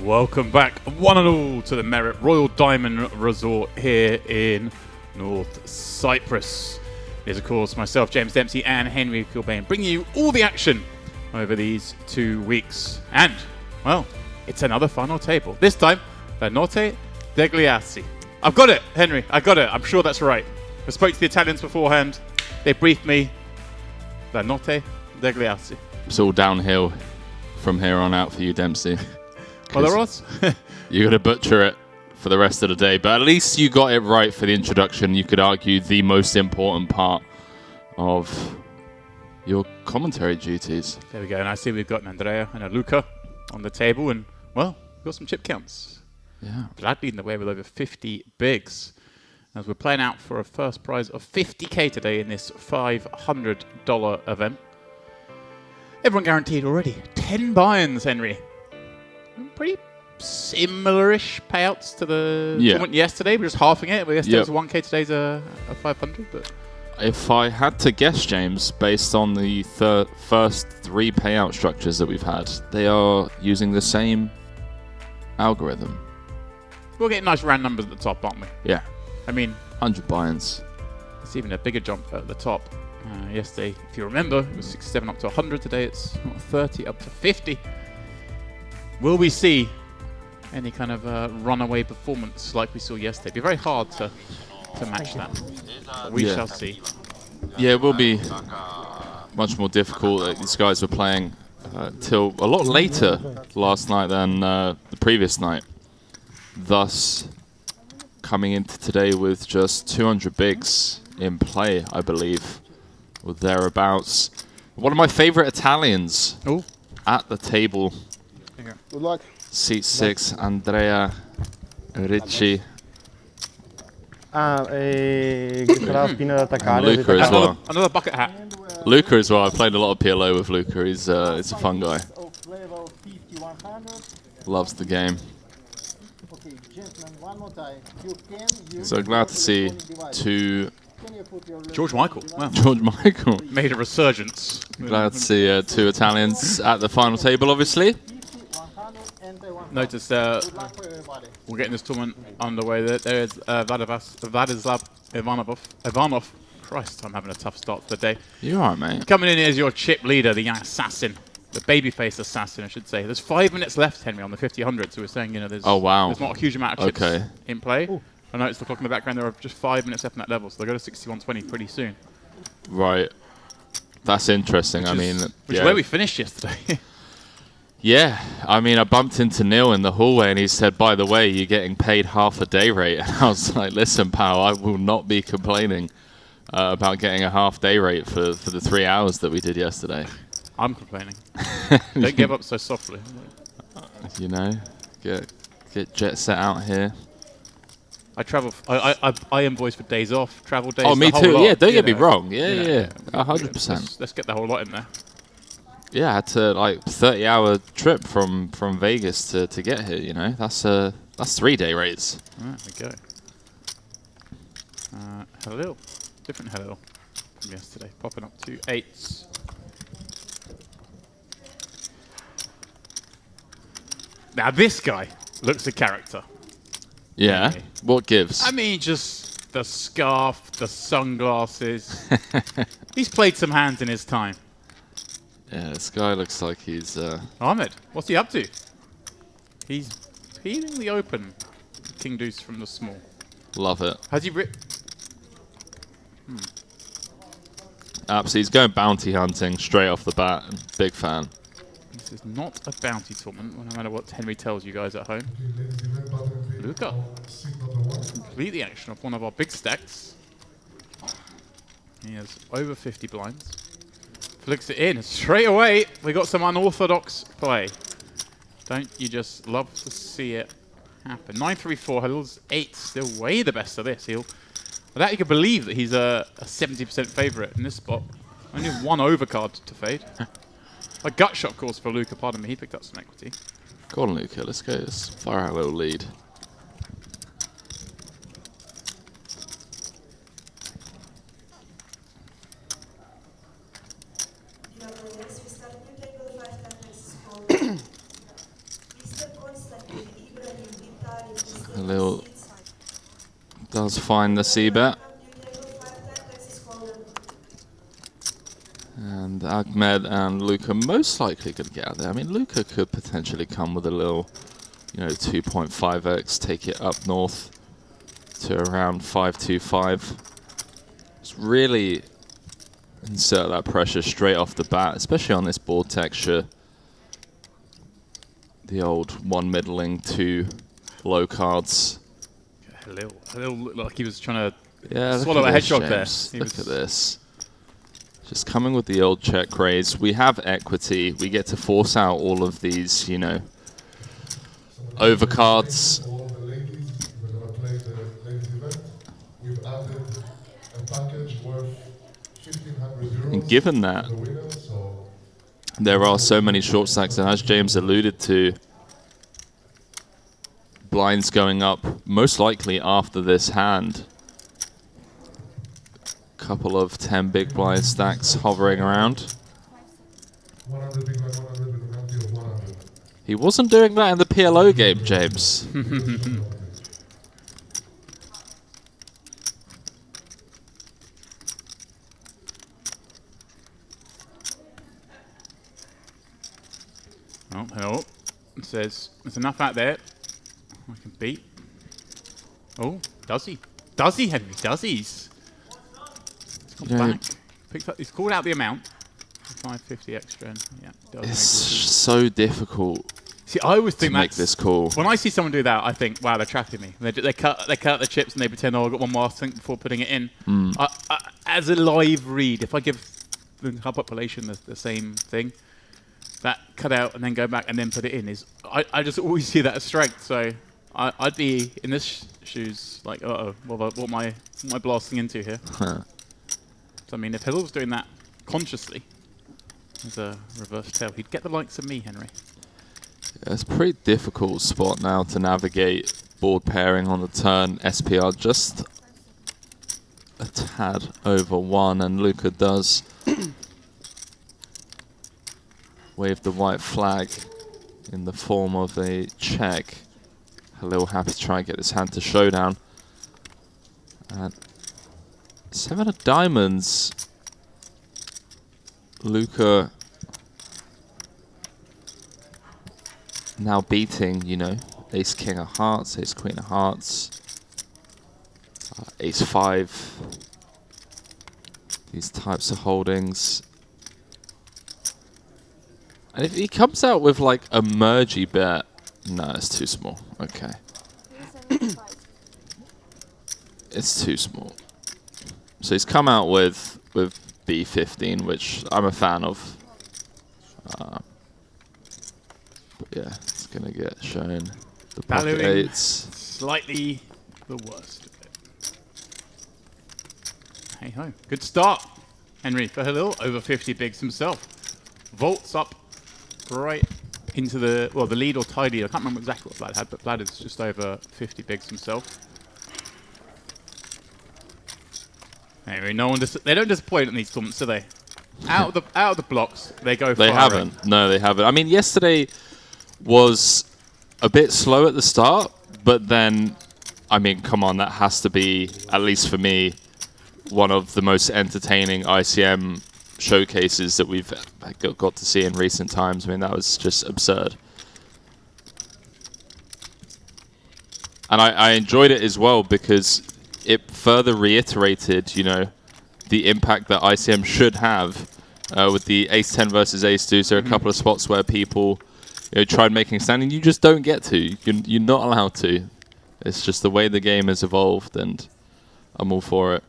Welcome back, one and all, to the Merit Royal Diamond Resort here in North Cyprus. It is, of course, myself, James Dempsey, and Henry Kilbane, bringing you all the action over these 2 weeks. And, well, it's another final table. This time, the Notte Degli Assi. I've got it, Henry. I got it. I'm sure that's right. I spoke to the Italians beforehand. They briefed me. The Notte Degli Assi. It's all downhill from here on out for you, Dempsey. Well, there was. You're going to butcher it for the rest of the day, but at least you got it right for the introduction. You could argue the most important part of your commentary duties. There we go. And I see we've got an Andrea and a Luca on the table. And, well, we've got some chip counts. Yeah. Vlad leading the way with over 50 bigs. As we're playing out for a first prize of 50k today in this $500 event. Everyone guaranteed already. 10 buy-ins, Henry. Pretty similar-ish payouts to the tournament yesterday. We're just halving it. Yesterday was 1k, today's a 500. But if I had to guess, James, based on the first 3 payout structures that we've had, they are using the same algorithm. We're getting nice round numbers at the top, aren't we? Yeah. I mean, 100 buy-ins. It's even a bigger jump at the top. Yesterday, if you remember, it was 67 up to 100. Today it's 30 up to 50. Will we see any kind of runaway performance like we saw yesterday? It'd be very hard to match that. But we shall see. Yeah, it will be much more difficult. These guys were playing till a lot later last night than the previous night. Thus, coming into today with just 200 bigs in play, I believe, or thereabouts. One of my favorite Italians at the table. Good luck. Seat 6, Andrea Ricci. Luca as well. Another bucket hat. Luca as well. I played a lot of PLO with Luca. He's a fun guy. Loves the game. So glad to see George Michael. Wow. George Michael Made a resurgence. Glad to see 2 Italians at the final table, obviously. Notice we're getting this tournament underway. There is Vladislav Ivanov. Christ, I'm having a tough start to the day. You are, mate. Coming in as your chip leader, the young assassin. The babyface assassin, I should say. There's 5 minutes left, Henry, on the 50-100. So we're saying, you know, there's there's not a huge amount of chips in play. I noticed the clock in the background. There are just 5 minutes left in that level, so they'll go to 61-20 pretty soon. Right. That's interesting. Which is where we finished yesterday. Yeah, I mean, I bumped into Neil in the hallway and he said, by the way, you're getting paid half a day rate. And I was like, listen, pal, I will not be complaining about getting a half day rate for the 3 hours that we did yesterday. I'm complaining. Don't give up so softly. You know, get jet set out here. I travel. I invoice for days off, travel days. Oh, me too. Yeah, don't get me wrong. Yeah, 100%. Let's get the whole lot in there. Yeah, I had to 30-hour trip from Vegas to get here. You know, that's 3 day rates. There we go. Hello, different hello from yesterday. Popping up to 8s. Now this guy looks a character. Yeah. What gives? I mean, just the scarf, the sunglasses. He's played some hands in his time. Yeah, this guy looks like he's... Ahmed, what's he up to? He's peeling the open. King Deuce from the small. Love it. Has he Absolutely. He's going bounty hunting straight off the bat. Big fan. This is not a bounty tournament, no matter what Henry tells you guys at home. Luca. Complete the action of one of our big stacks. He has over 50 blinds. Flicks it in. Straight away, we got some unorthodox play. Don't you just love to see it happen? 9-3-4, Halil's 8, still way the best of this. I doubt you can believe that he's a 70% favourite in this spot. Only 1 overcard to fade. A gut shot course for Luca, pardon me. He picked up some equity. Go on, Luca. Let's go. Let's fire out a little lead. Halil does find the C-bet. And Ahmed and Luca most likely going to get out there. I mean, Luca could potentially come with a little, you know, 2.5x, take it up north to around 525. Just really insert that pressure straight off the bat, especially on this board texture. The old 1 middling, 2 low cards. Halil looked like he was trying to swallow a hedgehog there. Look at this. Just coming with the old check raise. We have equity. We get to force out all of these, you know, overcards. And given that there are so many short stacks, and as James alluded to, blinds going up most likely after this hand. Couple of 10 big blind stacks hovering around. He wasn't doing that in the PLO game, James. Oh, it says there's enough out there I can beat. Oh, does he? Does he, Henry? Does he? He's gone back. Picked up, he's called out the amount. 550 extra. Yeah, it's so difficult. See, I always think to make this call. When I see someone do that, I think, wow, they're trapping me. They cut the chips and they pretend, oh, I've got one more thing before putting it in. As a live read, if I give the whole population the same thing, that cut out and then go back and then put it in is, I just always see that as strength. So I'd be in this shoes like, uh-oh, what am I blasting into here? So I mean, if Hill's doing that consciously as a reverse tail, he'd get the likes of me, Henry. Yeah, it's a pretty difficult spot now to navigate board pairing on the turn. SPR just a tad over 1, and Luca does wave the white flag in the form of a check. Halil happy to try and get this hand to showdown. And 7 of diamonds. Luca now beating, you know, ace king of hearts, ace queen of hearts, ace 5. These types of holdings. And if he comes out with like a mergy bet, no, it's too small. Okay. It's too small. So he's come out with B15, which I'm a fan of. But yeah, it's gonna get shown. The pocket 8s. Slightly the worst of it. Hey ho, good start, Henry, for Halil. Over 50 bigs himself. Vaults up right into the lead or tie lead. I can't remember exactly what Vlad had, but Vlad is just over 50 bigs himself. Anyway, they don't disappoint in these tournaments, do they? Out of the blocks, they go. They haven't. No, they haven't. I mean, yesterday was a bit slow at the start, but then, I mean, come on, that has to be, at least for me, one of the most entertaining ICM showcases that we've got to see in recent times. I mean, that was just absurd. And I enjoyed it as well because it further reiterated, you know, the impact that ICM should have with the ace-10 versus ace-2. So there are a couple of spots where people, you know, tried making a stand, and you just don't get to. You're not allowed to. It's just the way the game has evolved, and I'm all for it.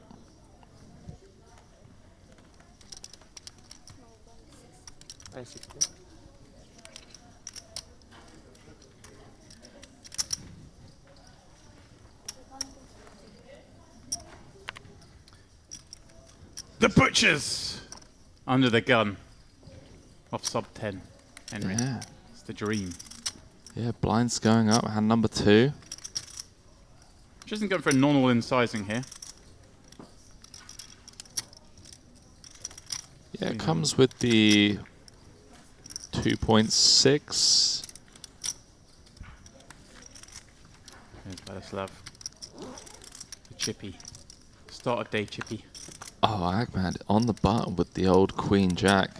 The Butchers under the gun off sub 10, Henry. Yeah. It's the dream. Yeah, blinds going up, hand number 2. Which isn't going for a non-all-in sizing here. Yeah, it comes with the 2.6. There's Vladislav. The chippy. Start of day chippy. Oh, Ahmad on the button with the old Queen Jack.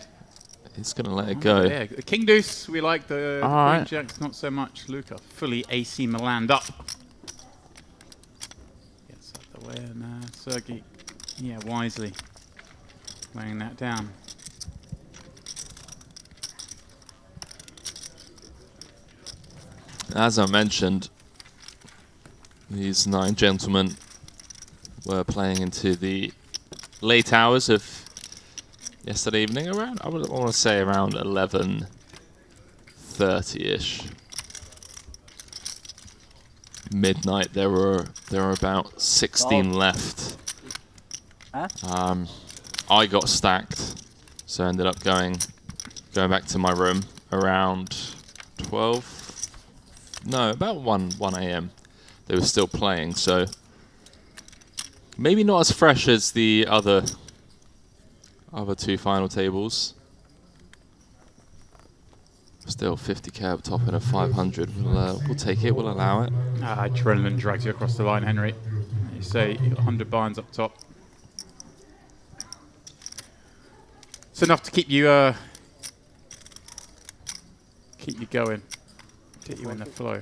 He's going to let it go. Yeah, the King Deuce, we like the Queen right. Jacks, not so much. Luca, fully AC Milan'd up. Gets out the way, and Sergei, yeah, wisely laying that down. As I mentioned, these 9 gentlemen were playing into the late hours of yesterday evening, around, I want to say around 11:30ish. Midnight. There were about 16 left. I got stacked, so I ended up going back to my room around 12. No, about 1 a.m. They were still playing, so maybe not as fresh as the other 2 final tables. Still 50k up top and a 500. We'll take it. We'll allow it. Adrenaline drags you across the line, Henry. You say you got 100 binds up top. It's enough to keep you going, get you in the flow.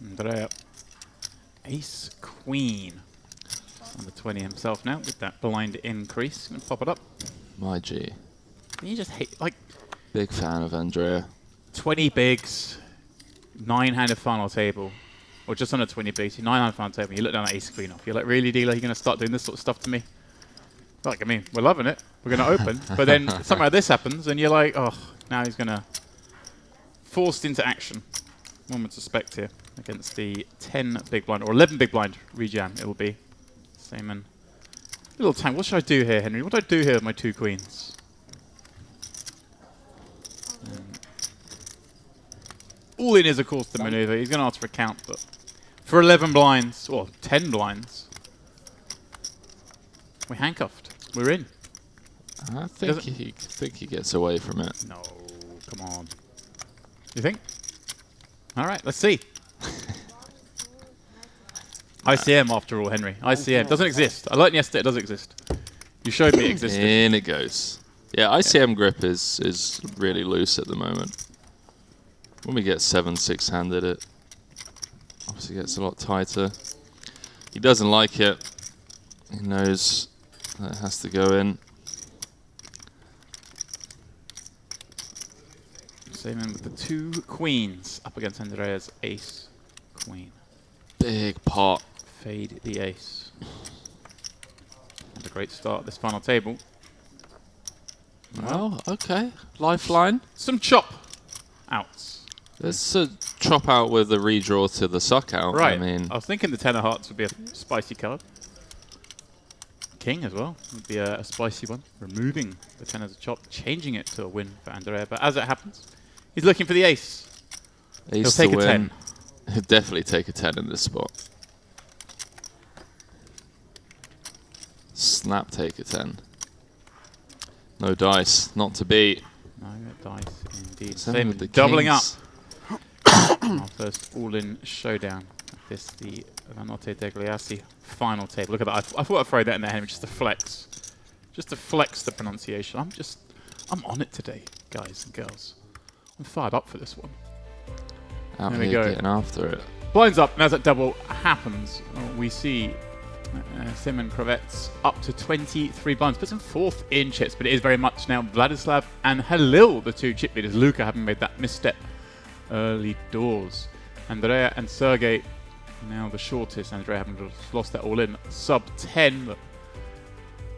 Andrea, Ace Queen. On the 20 himself now with that blind increase. Gonna pop it up. My G. You just hate, like, Big fan of Andrea. 20 bigs, 9-handed final table, or just under 20 bigs, 9-handed final table. You look down at Ace Queen off. You're like, really, dealer? You're gonna start doing this sort of stuff to me? Like, I mean, we're loving it. We're gonna open, but then something like this happens, and you're like, oh, now he's gonna forced into action. One would suspect here against the 10 big blind or 11 big blind rejam. It will be. Same in little tank. What should I do here, Henry? What do I do here with my 2 queens? All in is, of course, the maneuver. He's going to ask for a count, but for 11 blinds, or 10 blinds, we're handcuffed. We're in. I think he gets away from it. No, come on. You think? All right, let's see. ICM, after all, Henry. ICM doesn't exist. I learned yesterday it does exist. You showed me it existed. In it goes. Yeah, ICM grip is really loose at the moment. When we get 7-6-handed, it obviously gets a lot tighter. He doesn't like it. He knows that it has to go in. Same in with the 2 queens up against Andrea's Ace Queen. Big pot. Fade the ace. And a great start at this final table. Well, okay. Lifeline. Some chop outs. There's a chop out with a redraw to the suck out. Right. I mean, I was thinking the 10 of hearts would be a spicy card. King as well would be a spicy one. Removing the 10 as a chop, changing it to a win for Andrea. But as it happens, he's looking for the ace. He'll take a 10. He'll definitely take a 10 in this spot. Snap take a 10. No dice, not to beat. No dice indeed. Same with the doubling kings. up. Our first all-in showdown. This the NOTTE DEGLI ASSI final table. Look at that. I thought I'd throw that in there, just to flex. Just to flex the pronunciation. I'm on it today, guys and girls. I'm fired up for this one. Out there we here go. getting after it. Blinds up, and as that double happens, we see Simon Kravetz up to 23 blinds. Puts him 4th in chips, but it is very much now Vladislav and Halil, the 2 chip leaders. Luca having made that misstep early doors. Andrea and Sergei now the shortest. Andrea having lost that all in. Sub 10. But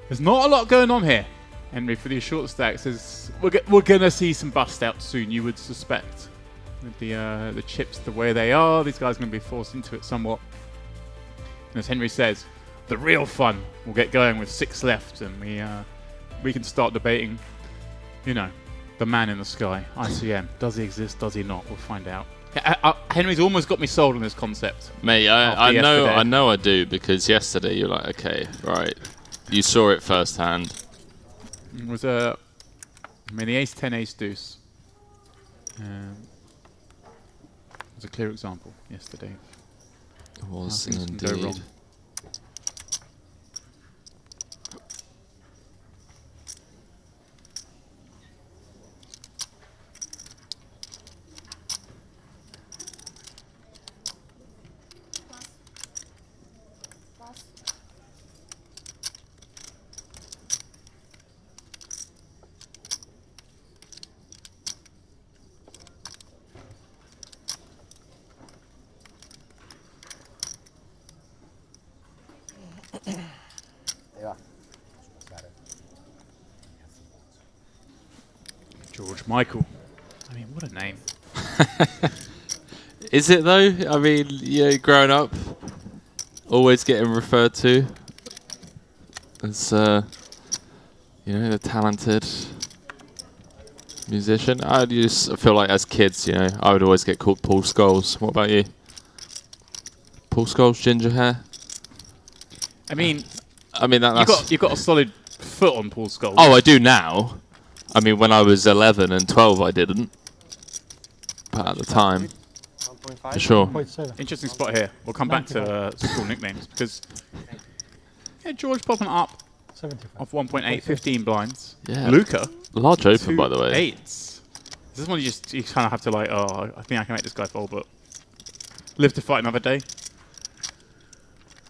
there's not a lot going on here, Henry, for these short stacks. We're going to see some bust outs soon, you would suspect. With the chips the way they are, these guys are going to be forced into it somewhat. And as Henry says, the real fun will get going with 6 left, and we can start debating, you know, the man in the sky, ICM. Does he exist? Does he not? We'll find out. Henry's almost got me sold on this concept. Mate, I know I do, because yesterday you're like, okay, right, you saw it firsthand. It was I mean, the ace-10, ace-deuce was a clear example yesterday. It was How things can go indeed. wrong. George Michael. I mean, what a name. Is it though? I mean, yeah, growing up, always getting referred to as, you know, a talented musician. I just feel like as kids, you know, I would always get called Paul Scholes. What about you? Paul Scholes, ginger hair? I mean, that's... you've got a solid foot on Paul Scholes. Oh, I do now. I mean, when I was 11 and 12, I didn't. But at the time, for sure. Interesting spot here. We'll come back to school nicknames because George popping up 75. off 1.8, 15 blinds. Yeah. Luca, Large open, by the way. 8s. This is one you kind of have to like, oh, I think I can make this guy fold, but live to fight another day.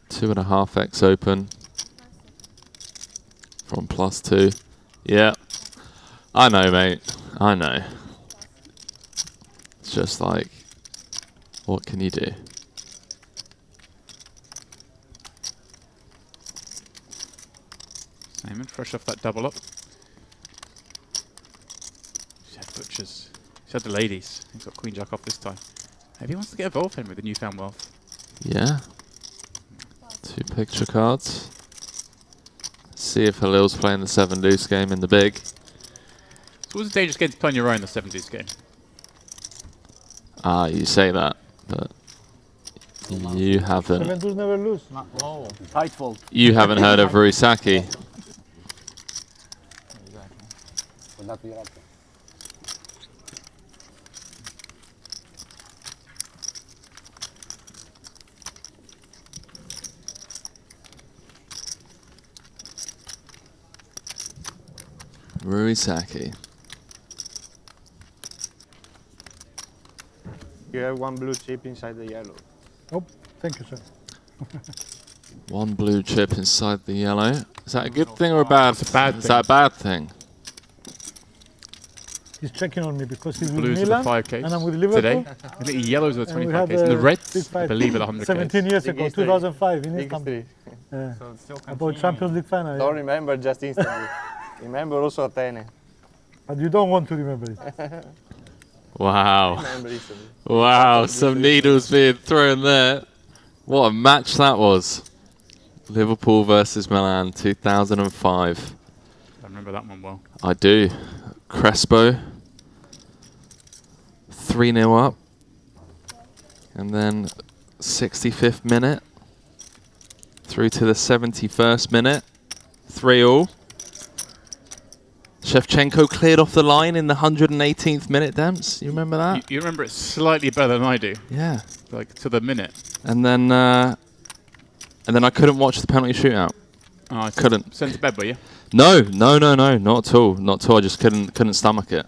2.5x open from +2. Yeah. I know, mate. I know. It's just like, what can you do? Simon, fresh off that double up. He's had butchers. He's had the ladies. He's got Queen Jack off this time. Maybe he wants to get involved in with the newfound wealth. Yeah. 2 picture cards. See if Halil's playing the 7 deuce game in the big. So what's a dangerous game to play on your own, the 7 deuce game? Ah, you say that, but you haven't. Juventus never lose. Oh, tight fold. You haven't heard of Ruisaki. Ruisaki. You have one blue chip inside the yellow. Oh, thank you, sir. 1 blue chip inside the yellow. Is that a good thing or a bad? It's a bad Is thing. that a bad thing? He's checking on me because he's with Blues with the Milan 5Ks and I'm with Liverpool. today. The yellows are the And we 25Ks. had And the reds, big I fight believe, are the 100Ks. 17 years Big ago, history. 2005 in Big Istanbul. history. Yeah. So it's still About Champions League final. Don't Yeah. remember just instantly. Remember also Athene. But you don't want to remember it. Wow. Remember instantly. Wow, some needles being thrown there. What a match that was. Liverpool versus Milan, 2005. I remember that one well. I do. Crespo. 3-0 up. And then 65th minute. Through to the 71st minute. 3-all. Shevchenko cleared off the line in the 118th minute, Demps. You remember that? You remember it slightly better than I do, Yeah. like to the minute. And then I couldn't watch the penalty shootout. Oh, I Couldn't. Sent to bed, were you? No, not at all. Not at all. I just couldn't stomach it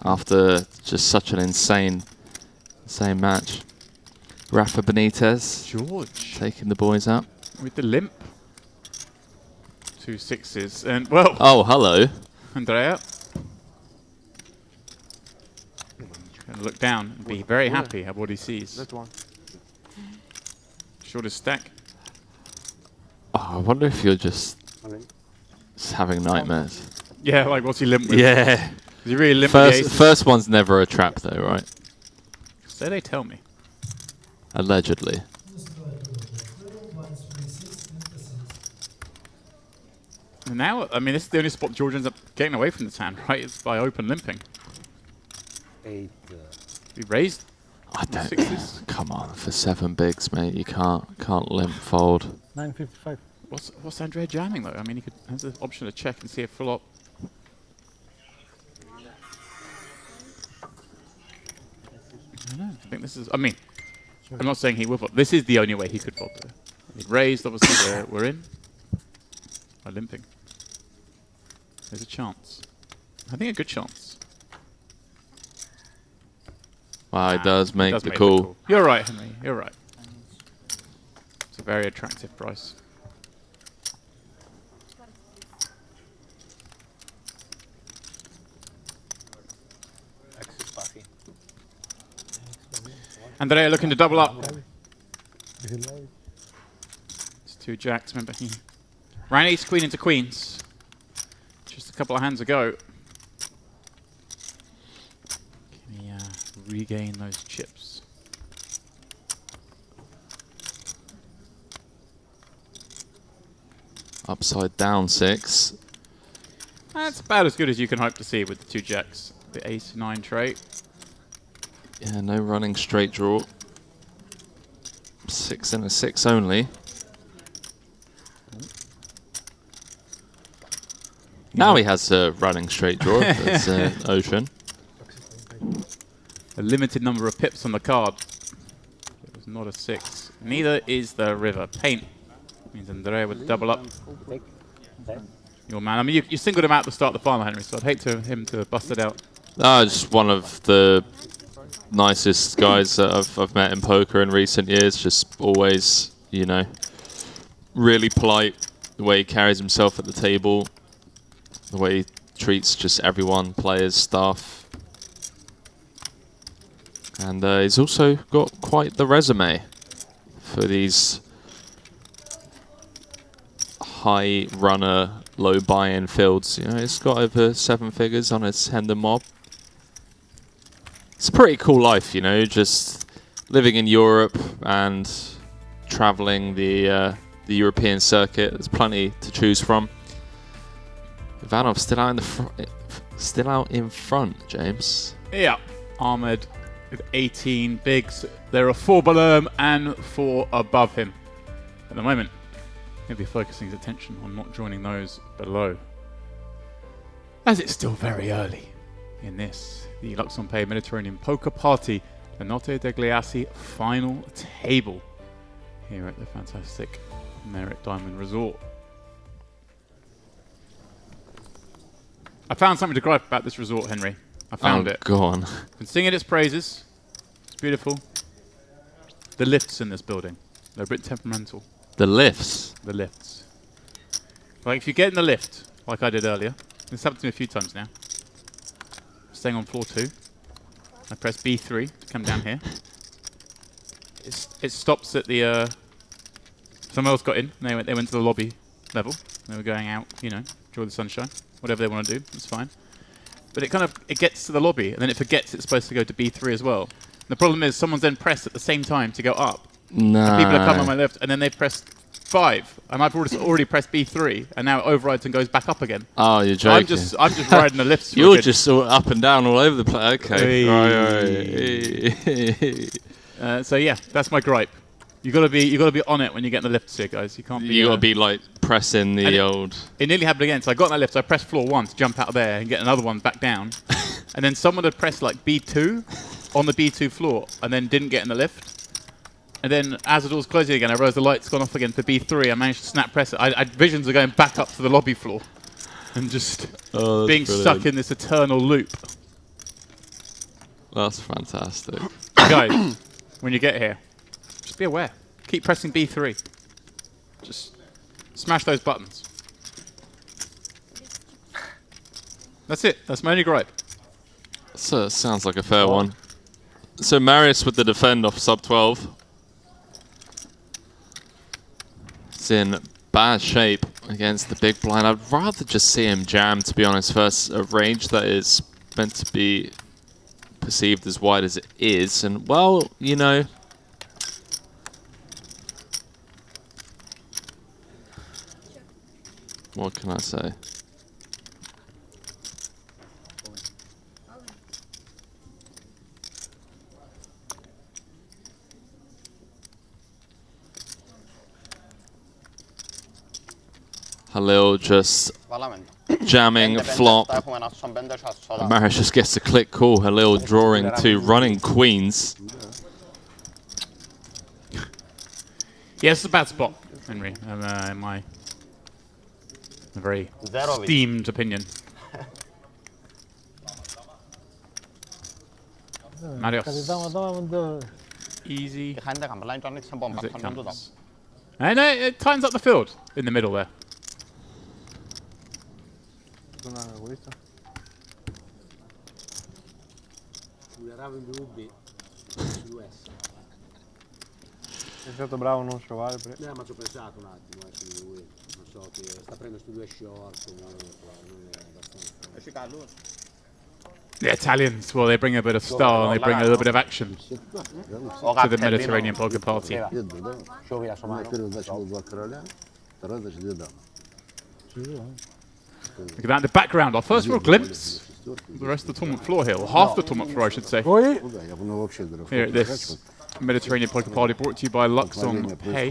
after just such an insane match. Rafa Benitez George. taking the boys up. With the limp. 2 6s. And, well, Oh, hello. Andrea. Gonna look down and be very happy at what he sees. That one. Shortest stack. Oh, I wonder if you're just having nightmares. Yeah, like what's he limp with? Yeah. Is he really limp with the aces? First one's never a trap, though, right? So they tell me. Allegedly. And now, I mean, this is the only spot George ends up getting away from this hand, right? It's by open limping. 8. He raised I don't. sixes. Come on, for 7 bigs, mate. You can't limp fold. 9.55. What's Andrea jamming though? I mean, he could has the option to check and see a flop. think this is. I mean, I'm not saying he will fold. This is the only way he could fold. He raised. Obviously, we're in. By limping. There's a chance. I think a good chance. Wow, he does make the make call. You're right, Henry. You're right. It's a very attractive price. Andrea looking to double up. It's 2 jacks, remember he ran ace queen into queens. Just a couple of hands ago. Can he regain those chips? Upside down 6. That's about as good as you can hope to see with the 2 jacks. The ace 9 trait. Yeah, no running straight draw. 6 and a 6 only. Now he has a running straight draw. That's Ocean. A limited number of pips on the card. It was not a 6. Neither is the river. Paint means Andrea would double up. Your man. I mean, you singled him out to start the final, Henry, so I'd hate him to bust it out. Just one of the nicest guys that I've met in poker in recent years. Just always, you know, really polite. The way he carries himself at the table. The way he treats just everyone, players, staff. And he's also got quite the resume for these high runner, low buy-in fields. You know, he's got over 7 figures on his Hendon mob. It's a pretty cool life, you know, just living in Europe and traveling the European circuit. There's plenty to choose from. Ivanov still out in front, James. Yeah, Ahmed with 18 bigs. There are 4 below him and 4 above him. At the moment, he'll be focusing his attention on not joining those below. As it's still very early in this, the Luxon Pay Mediterranean Poker Party, the Notte Degli Assi final table here at the fantastic Merit Diamond Resort. I found something to gripe about this resort, Henry. I found it. Go on. Been singing its praises. It's beautiful. The lifts in this building, they're a bit temperamental. The lifts? The lifts. Like if you get in the lift, like I did earlier, this happened to me a few times now. Staying on floor 2. I press B3 to come down here. It stops at the... someone else got in, and they went to the lobby level. They were going out, you know, enjoy the sunshine. Whatever they want to do, it's fine. But it gets to the lobby, and then it forgets it's supposed to go to B3 as well. And the problem is someone's then pressed at the same time to go up. No. And people are coming on my left, and then they pressed 5, and I've already pressed B3, and now it overrides and goes back up again. Oh, you're joking. I'm just riding the lifts. You're just all up and down all over the place. Okay. Right. So yeah, that's my gripe. You gotta be on it when you get in the lifts here, guys. You can't be. You gotta be like pressing the old. It nearly happened again. So I got in that lift. So I pressed floor 1 to jump out of there and get another one back down, and then someone had pressed like B2 on the B2 floor and then didn't get in the lift. And then as the door's closing again, I realised the light's gone off again for B3. I managed to snap press it. I visions of going back up to the lobby floor and just being stuck in this eternal loop. That's fantastic. Guys, when you get here, just be aware. Keep pressing B3. Just smash those buttons. That's it. That's my only gripe. So sounds like a fair one. So Marius with the defend off sub 12. It's in bad shape against the big blind. I'd rather just see him jam, to be honest, versus a range that is meant to be perceived as wide as it is. And, well, you know, what can I say? Halil just jamming flop. Marius just gets a click call. Halil drawing 2 running queens. Yeah, it's a bad spot, Henry, in my very Zerovic. esteemed opinion. Marios. Easy as it comes. And it tightens up the field in the middle there. We are having the UB US. Sei stato bravo a non sciovare. Ma ci ho pensato un attimo, su lui. Non so che sta prendendo sti due short, non è abbastanza. The Italians, well, they bring a bit of style and they bring a little bit of action to the Mediterranean poker party. Sciovi la sua mano. Look at that in the background, our first real glimpse of the rest of the tournament floor here, or half the tournament floor, I should say. Here at this Mediterranean poker party, brought to you by Luxon Pay.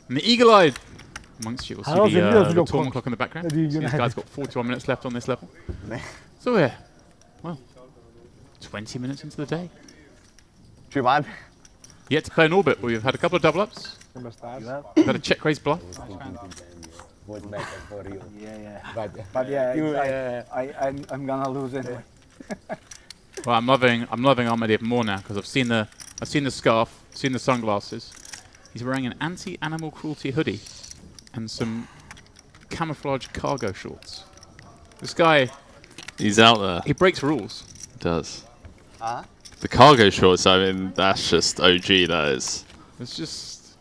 And the eagle-eyed amongst you will see the tournament clock in the background. So these guys got 41 minutes left on this level. So we're, well, 20 minutes into the day. Yet to play an orbit, we've had a couple of double-ups. We've had a check-raise bluff. Was better for you. Yeah. But yeah, I'm gonna lose anyway. Well, I'm loving Ahmed more now because I've seen the scarf, seen the sunglasses. He's wearing an anti-animal cruelty hoodie and some camouflage cargo shorts. This guy, He's out there. he breaks rules. He does. The cargo shorts, I mean, that's just OG, that is. It's just...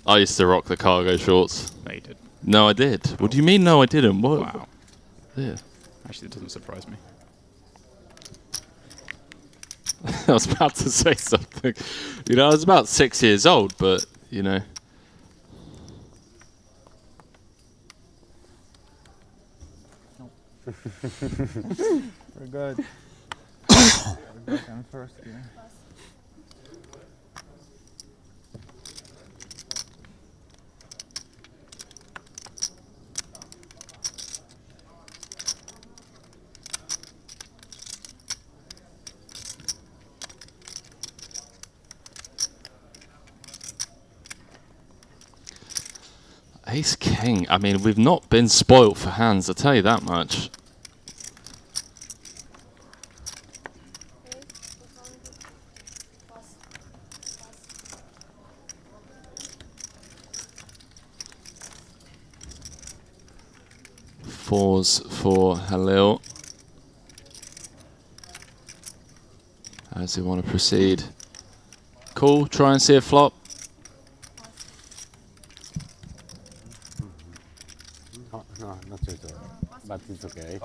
I used to rock the cargo shorts. No, you didn't. No, I did. What do you mean, no, I didn't? What? Wow. Yeah. Actually, it doesn't surprise me. I was about to say something. You know, I was about 6 years old, but, you know. We're good. We're good. I'm first here. Ace King. I mean, we've not been spoilt for hands, I'll tell you that much. Fours for Halil. How does he want to proceed? Cool, try and see a flop. No, not so but it's okay.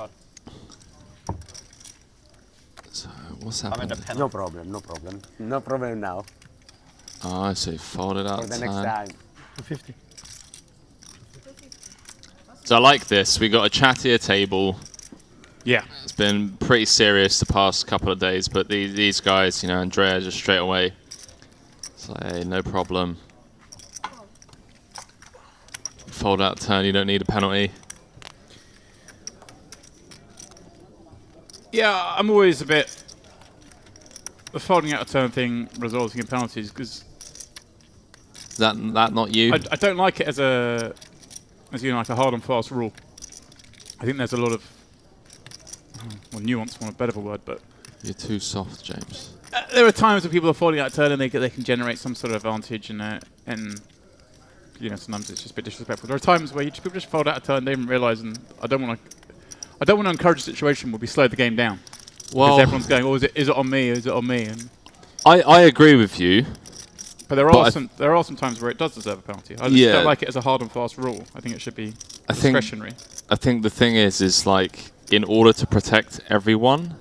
So, what's happening? No problem, no problem. No problem now. Oh, I see. Folded out. For the next time. 50. So I like this. We got a chattier table. Yeah. It's been pretty serious the past couple of days, but these guys, you know, Andrea just straight away. It's like, hey, no problem. Fold out turn, you don't need a penalty. Yeah, I'm always a bit... The folding out a turn thing resulting in penalties, because... Is that not you? I don't like it as a... As you know, like a hard and fast rule. I think there's a lot of... Well, nuance, want a better of a word, but... You're too soft, James. There are times when people are folding out a turn and they can generate some sort of advantage, and you know, sometimes it's just a bit disrespectful. There are times where people just fold out a turn, they didn't realise, and I don't want to encourage a situation where we slow the game down. Well, because everyone's going, oh, is it on me? Is it on me? And I agree with you. But there are some times where it does deserve a penalty. I just don't like it as a hard and fast rule. I think it should be discretionary. I think the thing is like, in order to protect everyone...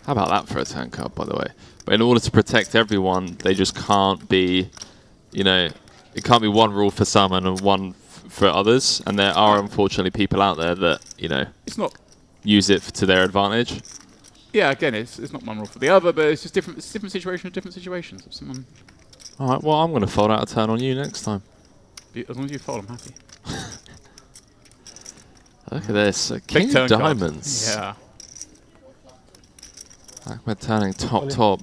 How about that for a turn card, by the way? But in order to protect everyone, they just can't be, you know, it can't be one rule for some and one for others. And there are unfortunately people out there that, you know, use it to their advantage. Yeah, again, it's not one rule for the other, but it's just different. It's different situations. If someone. All right, well, I'm going to fold out a turn on you next time. As long as you fold, I'm happy. Look at this, King of Diamonds. Yeah. Ahmed turning top.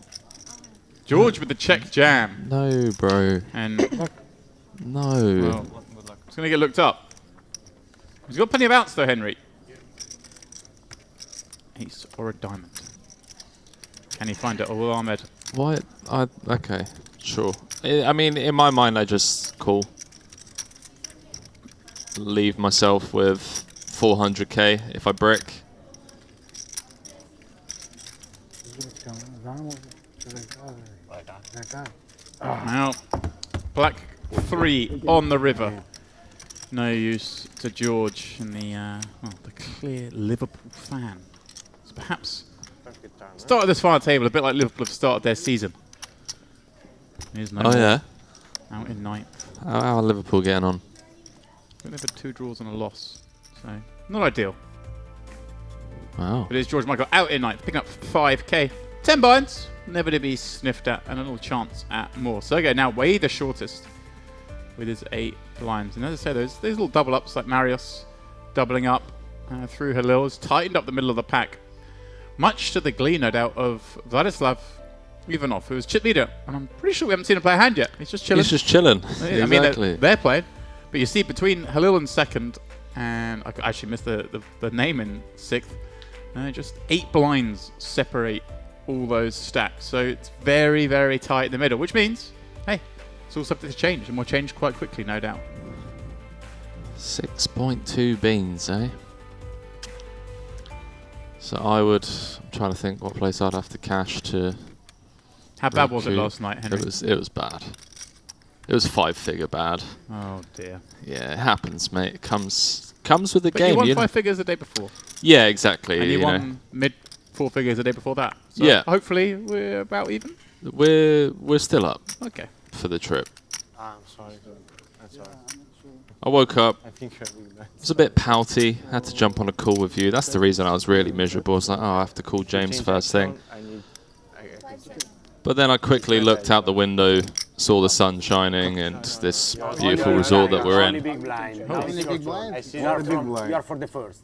George with the check jam. No, bro. And No. Well, it's going to get looked up. He's got plenty of outs though, Henry. Ace or a diamond. Can he find it? Oh, Ahmed. Why? Okay, sure. I mean, in my mind, I just call. Leave myself with 400k if I brick. Now, black 3 on the river. No use to George and the clear Liverpool fan. So perhaps started this final table a bit like Liverpool have started their season. Here's no more. Yeah. Out in 9th. How are Liverpool getting on? They've had 2 draws and a loss, so not ideal. Wow. But it's George Michael out in 9th, picking up 5k. 10 binds, never to be sniffed at, and a little chance at more. Sergey now way the shortest with his 8 blinds. And as I say, those little double ups like Marius doubling up through Halil has tightened up the middle of the pack. Much to the glee, no doubt, of Vladislav Ivanov, who was chip leader. And I'm pretty sure we haven't seen him play a hand yet. He's just chilling. He's just chilling. I mean, they're playing. But you see, between Halil in 2nd, and I actually missed the name in 6th, just 8 blinds separate all those stacks. So it's very, very tight in the middle, which means, hey, it's all subject to change, and will change quite quickly, no doubt. 6.2 beans, eh? So I'm trying to think what place I'd have to cash to. How bad was it last night, Henry? It was bad. It was 5-figure bad. Oh dear. Yeah, it happens, mate. It comes with the But game. you won 5 figures the day before. Yeah, exactly. And you won mid 4 figures the day before that. So yeah. Hopefully we're about even. We're still up. Okay. For the trip. I'm sorry. That's all right. I woke up. I think you're really I was a bit pouty. Had to jump on a call with you. That's the reason I was really miserable. I was like, oh, I have to call James first thing. But then I quickly looked out the window, saw the sun shining, and this beautiful resort that we're in. Big blind. Only big blind? I see you are for the first.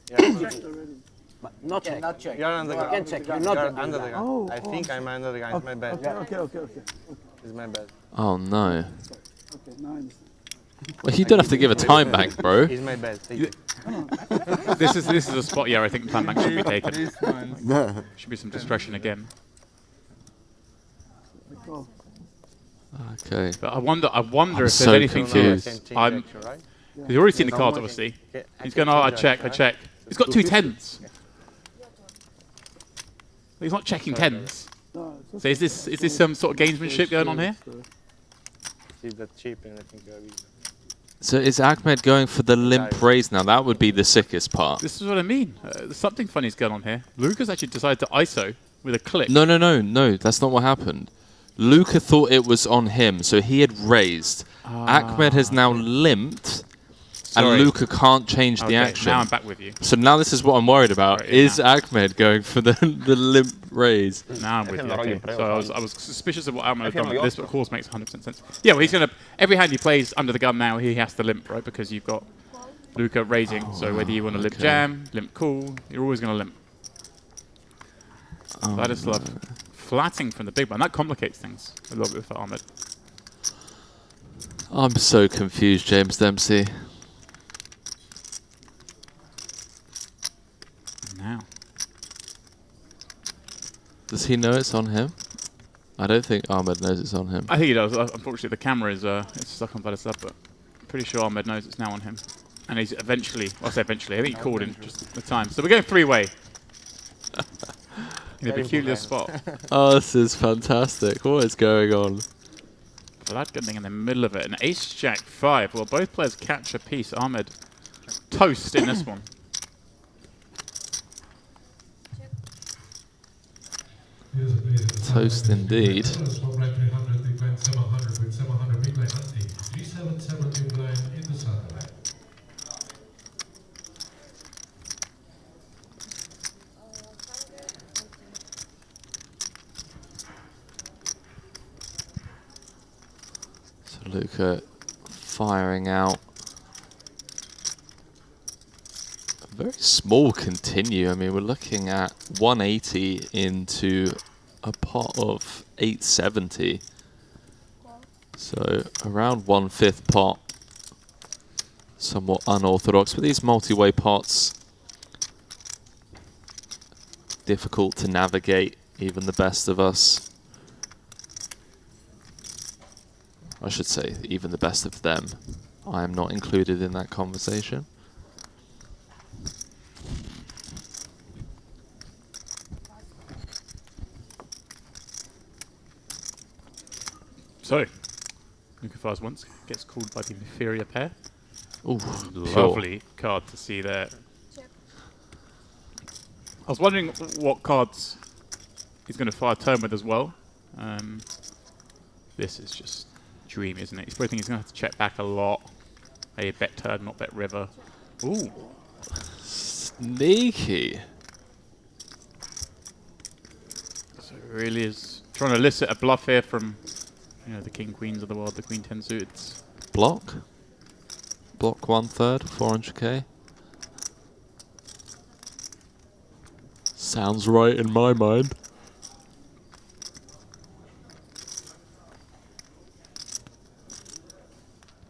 But not check. Not check. You're under the You can check. You're not under the gun. I think I'm under the gun. It's my bed. Okay. It's my bed. Oh no. Well, you don't have to give a time bank, bro. It's my bed. Take it. This is a spot. Yeah, I think time bank should be taken. Should be some discretion again. Okay. But I wonder if there's so anything confused. to. He's already seen the cards, obviously. He's going, oh, I check. He's got 2 10s. He's not checking 10s. So is this some sort of gamesmanship going on here? See that cheap and I think So is Ahmed going for the limp raise now? That would be the sickest part. This is what I mean. There's something funny's going on here. Lucas actually decided to ISO with a click. No. That's not what happened. Luca thought it was on him, so he had raised. Ahmed has now limped, and Luca can't change the action. Now I'm back with you. So now this is what I'm worried about. Right, is Ahmed going for the limp raise? Now I'm with you. Okay. So I was suspicious of what Ahmed had done. This, of course, makes 100% sense. Yeah, well, he's going to... Every hand he plays under the gun now, he has to limp, right? Because you've got Luca raising. So whether you want to limp jam, limp cool, you're always going to limp. Vladislav flatting from the big blind. That complicates things a little bit for Ahmed. I'm so confused, James Dempsey. Now. Does he know it's on him? I don't think Ahmed knows it's on him. I think he does. Unfortunately, the camera is it's stuck on Vladislav, but I'm pretty sure Ahmed knows it's now on him. And he's eventually, well, I say eventually, I think he called in just at the time. So we're going 3-way. In a peculiar spot. Oh, this is fantastic. What is going on? Vlad getting in the middle of it. An ace-jack 5. Well, both players catch a piece. Ahmed toast in this one. Toast indeed. So Luca firing out. A very small continue. I mean, we're looking at 180 into a pot of 870. So around 1/5 pot. Somewhat unorthodox, but these multi-way pots, difficult to navigate, even the best of us. I should say, even the best of them. I am not included in that conversation. So, Luca fires once, gets called by the inferior pair. Ooh, Lovely card to see there. I was wondering what cards he's going to fire turn with as well. This is just dreamy, isn't it? He's probably thinking he's going to have to check back a lot. Maybe bet turn, not bet river. Ooh. Sneaky. So it really is trying to elicit a bluff here from, you know, the king queens of the world, the queen 10 suits. Block. Block 1/3, 400k. Sounds right in my mind.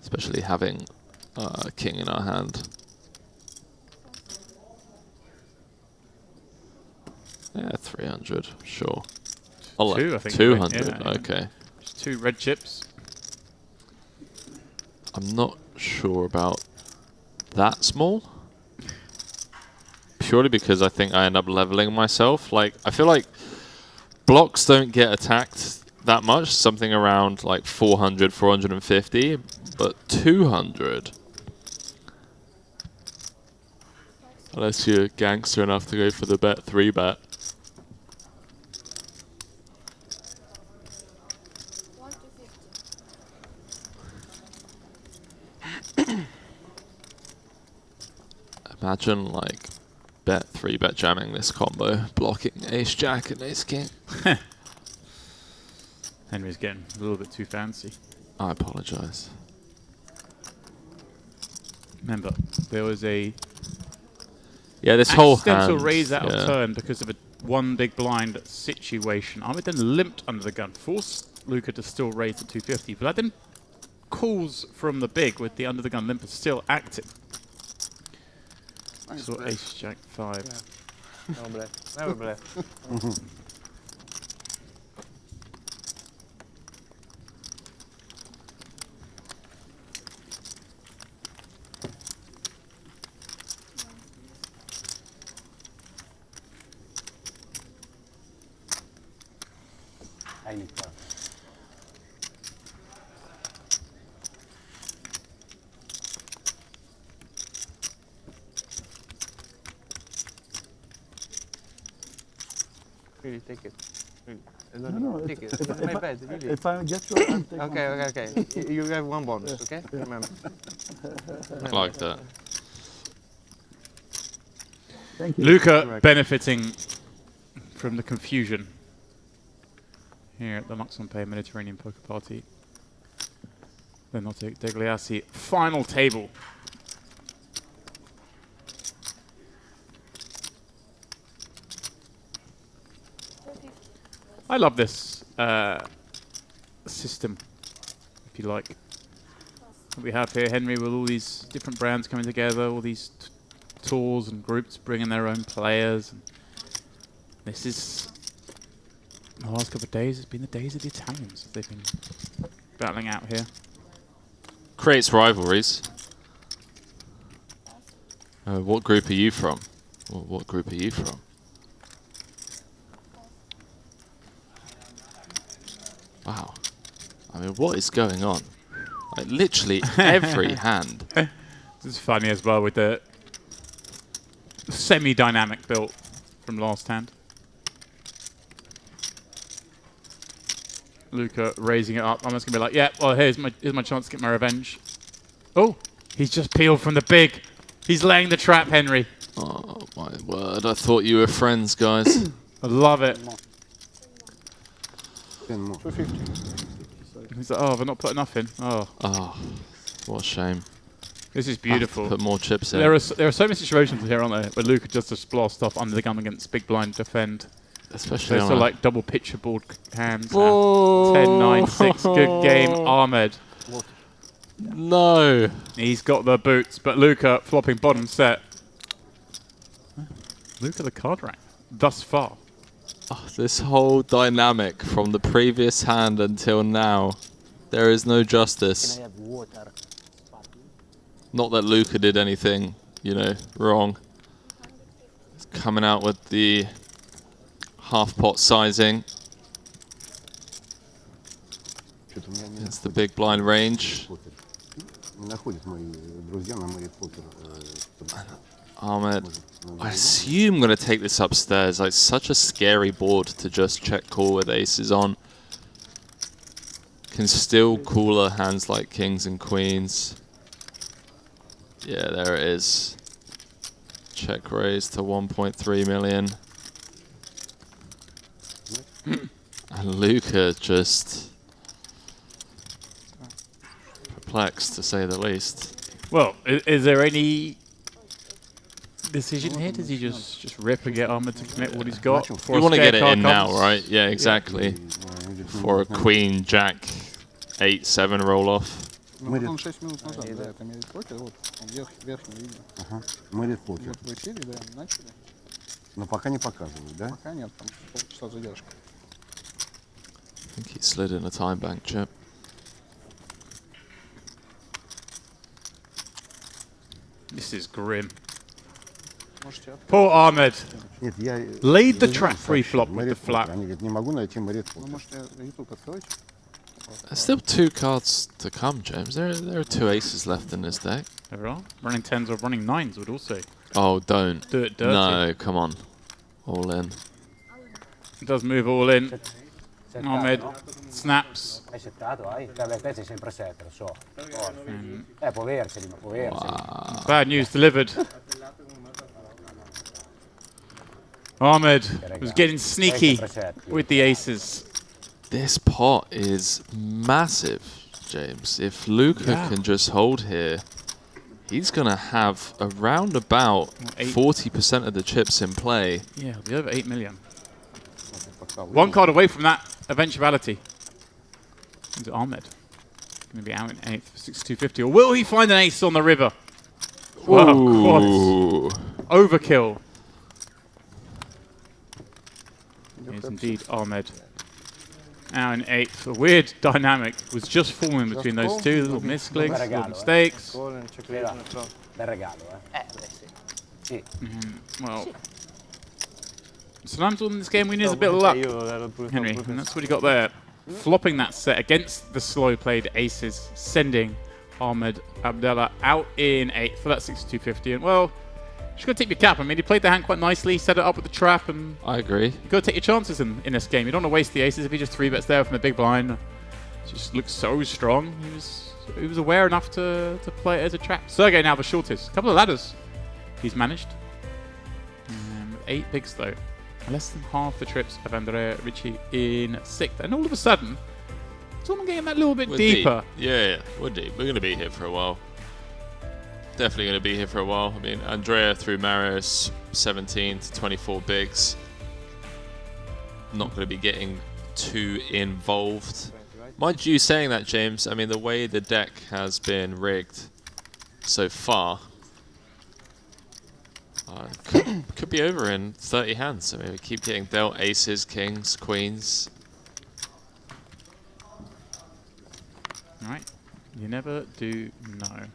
Especially having a king in our hand. Yeah, 300, sure. I'll Two, let I think. 200, Yeah. okay. Just 2 red chips. I'm not sure about that small. Purely because I think I end up leveling myself. Like, I feel like blocks don't get attacked that much. Something around like 400, 450. But 200. Unless you're gangster enough to go for the bet 3 bet. Imagine like bet 3 bet jamming this combo, blocking ace jack and ace king. Henry's getting a little bit too fancy. I apologize. Remember, there was a this whole accidental hand, raise out of turn because of a one big blind situation. Ahmed then limped under the gun, forced Luca to still raise to 250, but that then calls from the big with the under the gun limper still active. Nice So play. ace jack 5. No bluff. Never bluff. I need to. Really, take it. Really. No, take it. if, It's my if, bad, really. if I get you, I'll take Okay, okay. You have 1 bonus, okay? Remember. I like that. Thank you. Luca Correct. benefiting from the confusion here at the Luxon Pay Mediterranean Poker Party. The NOTTE DEGLI ASSI final table. I love this system, if you like. What we have here, Henry, with all these different brands coming together, all these tours and groups bringing their own players. And this is, the last couple of days, it's been the days of the Italians. They've been battling out here. Creates rivalries. What group are you from? What group are you from? Wow. I mean, what is going on? Like, literally every hand. This is funny as well with the semi-dynamic build from last hand. Luca raising it up. I'm just going to be like, yeah, well, here's my chance to get my revenge. Oh, he's just peeled from the big. He's laying the trap, Henry. Oh, my word. I thought you were friends, guys. I love it. 10 more. 250. He's like, oh, I've not put enough in. Oh, Oh, what a shame. this is Have to beautiful. put more chips in. There are so many situations here, aren't there, where Luca just blast off under the gun against big blind defend. especially Those on are a- like double picture board hands. Oh. 10-9-6. Good game, Ahmed. No. He's got the boots, but Luca flopping bottom set. Look at the card rank thus far. Oh, this whole dynamic from the previous hand until now, there is no justice. Can I have water? Not that Luca did anything, you know, wrong. He's coming out with the half pot sizing. Что-то у меня не It's the big blind range. покер. Не находят мои друзья на море покер. Ahmed, I assume I'm going to take this upstairs. Like, such a scary board to just check call with aces on. Can still cooler hands like kings and queens. Yeah, there it is. Check raise to 1.3 million. And Luca just perplexed, to say the least. Well, is there any decision here? Does he just rip and get Ahmed to commit what he's got? before You a want to spare get it card in now, comes? right? Yeah, exactly. For a queen, jack, 8-7 roll off. Ну, вот он 6 минут назад, да, это имеет покер, вот, он верхний видел. Ага. Мэрит покер. Вот вы сели, да, начали, Но пока не показывают, да? пока нет, там полчаса задержка. I think he slid in a time bank chip. This is grim. Можете Poor Ahmed. Нет, я... Laid the я trap сообщил, pre-flop with the мэрит flap. покер. Они говорят, не могу найти мэрит Вы покер. можете YouTube открыть. There's still 2 cards to come, James. There are 2 aces left in this deck. There are. Running 10s or running 9s would also Oh, don't. do it dirty. No, come on. All in. It does move all in. Settato, Ahmed no? snaps. Hai settato, hai? Vabbè, te sei sempre set, lo so. Può averseli, ma può averseli. Bad news delivered. Ahmed was getting sneaky with the aces. This pot is massive, James. If Luca Yeah. can just hold here, he's going to have around about 40% of the chips in play. Yeah, he'll be over 8 million. One card away from that eventuality. Is it Ahmed? Going to be out in 8th for 6,250. Or will he find an ace on the river? Wow, quads. Ooh. Overkill. Yes, indeed, Ahmed. Now in 8th. A weird dynamic was just forming between those two. Little misclicks, little mistakes. Call and check raise on the flop. Bel regalo, eh? Sì. Well, sometimes in this game we need a bit of luck, Io ero pure Henry, pure- and that's what he got there. Flopping that set against the slow played aces, sending Ahmed Abdallah out in 8th for that 6250. And well, just got to tip your cap. I mean, he played the hand quite nicely, set it up with the trap, and I agree. you got to take your chances in this game. You don't want to waste the aces if he just 3-bets there from the big blind. Just looks so strong. He was aware enough to play it as a trap. Sergey now the shortest. Couple of ladders he's managed. 8 bigs though. Less than half the trips of Andrea Ricci in 6th. And all of a sudden, someone getting that little bit We're deeper. Deep. Yeah, we're deep. We're going to be here for a while. Definitely going to be here for a while. I mean, Andrea through Marius 17 to 24 bigs. Not going to be getting too involved. Mind you saying that, James, I mean, the way the deck has been rigged so far, could be over in 30 hands. I mean, we keep getting dealt aces, kings, queens. Right. You never do know.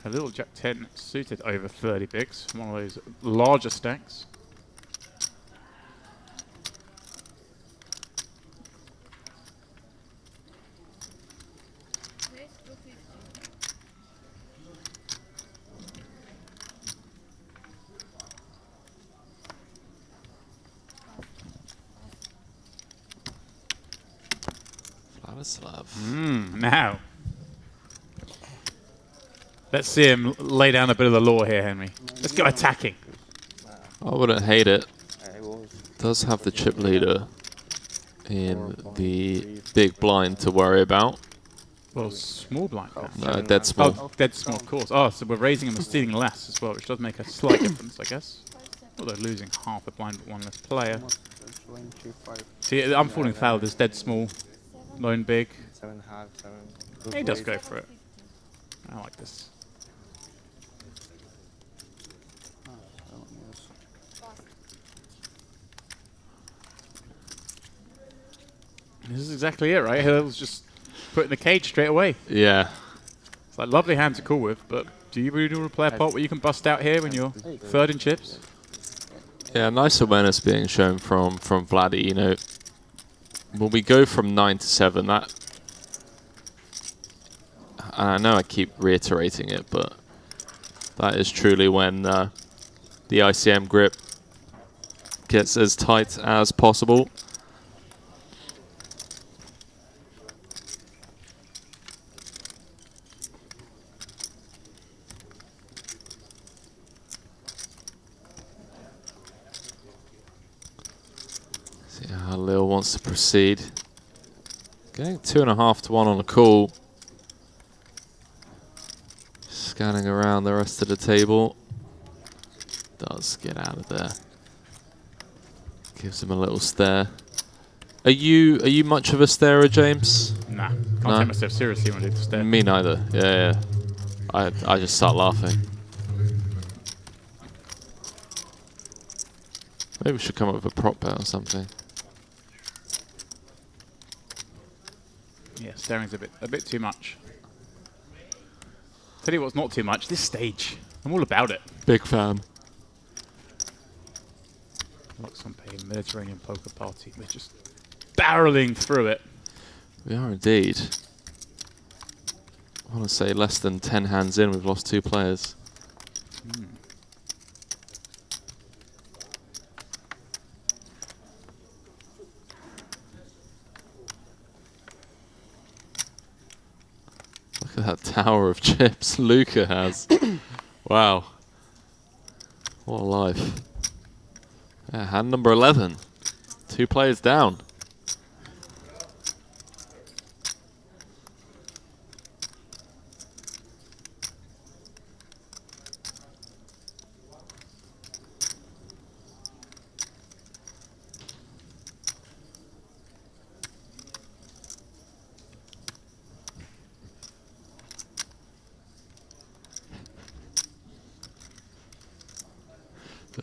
A little Jack 10 suited over 30 bigs. One of those larger stacks. Vladislav. Now. Let's see him lay down a bit of the law here, Henry. Let's go attacking. I wouldn't hate it. It was Does have the chip leader in the big blind to worry about. Well, small blind. No, dead small. Oh, dead small, of course. Oh, so we're raising him and stealing less as well, which does make a slight difference, I guess. Although losing half a blind but one less player. 25. See, I'm falling foul. There's dead small, lone big. 7.5, 7. He does go for it. I like this. This is exactly it, right? Hill's just put in the cage straight away. Yeah. It's like lovely hand to call with, but do you really want to play a pot where you can bust out here when you're third in chips? Yeah, nice awareness being shown from Vladdy. You know, when we go from 9 to 7, that, and I know I keep reiterating it, but that is truly when the ICM grip gets as tight as possible. See how Lil wants to proceed. Getting 2.5 to 1 on the call. Scanning around the rest of the table. Does get out of there. Gives him a little stare. Are you much of a starer, James? Nah, can't take myself seriously when I do the stare. Me neither. Yeah. I just start laughing. Maybe we should come up with a prop bet or something. Yeah, staring's a bit too much. Tell you what's not too much. This stage, I'm all about it. Big fan. Luxon Pay Mediterranean Poker Party. We're just barreling through it. We are indeed. I want to say less than 10 hands in, we've lost 2 players. Look at that tower of chips Luca has. Wow. What a life. Yeah, hand number 11. 2 players down.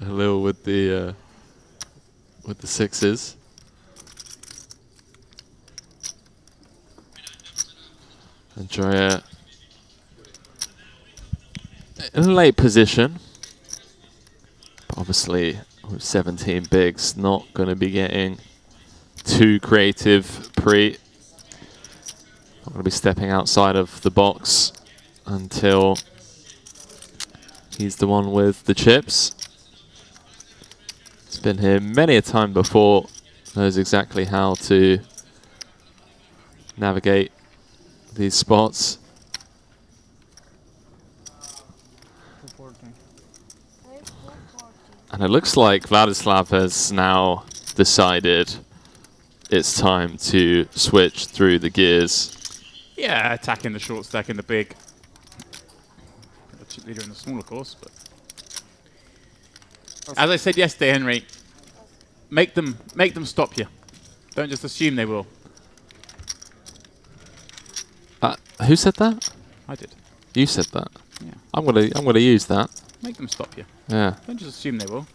Lil with the sixes. Andrea in a late position. But obviously with 17 bigs, not going to be getting too creative pre. Not going to be stepping outside of the box until he's the one with the chips. He's been here many a time before, knows exactly how to navigate these spots. And it looks like Vladislav has now decided it's time to switch through the gears. Yeah, attacking the short stack in the big. The chip leader in the small, of course, but as I said yesterday, Henry, make them stop you. Don't just assume they will. Who said that? I did. You said that. Yeah. I'm gonna use that. Make them stop you. Yeah. Don't just assume they will.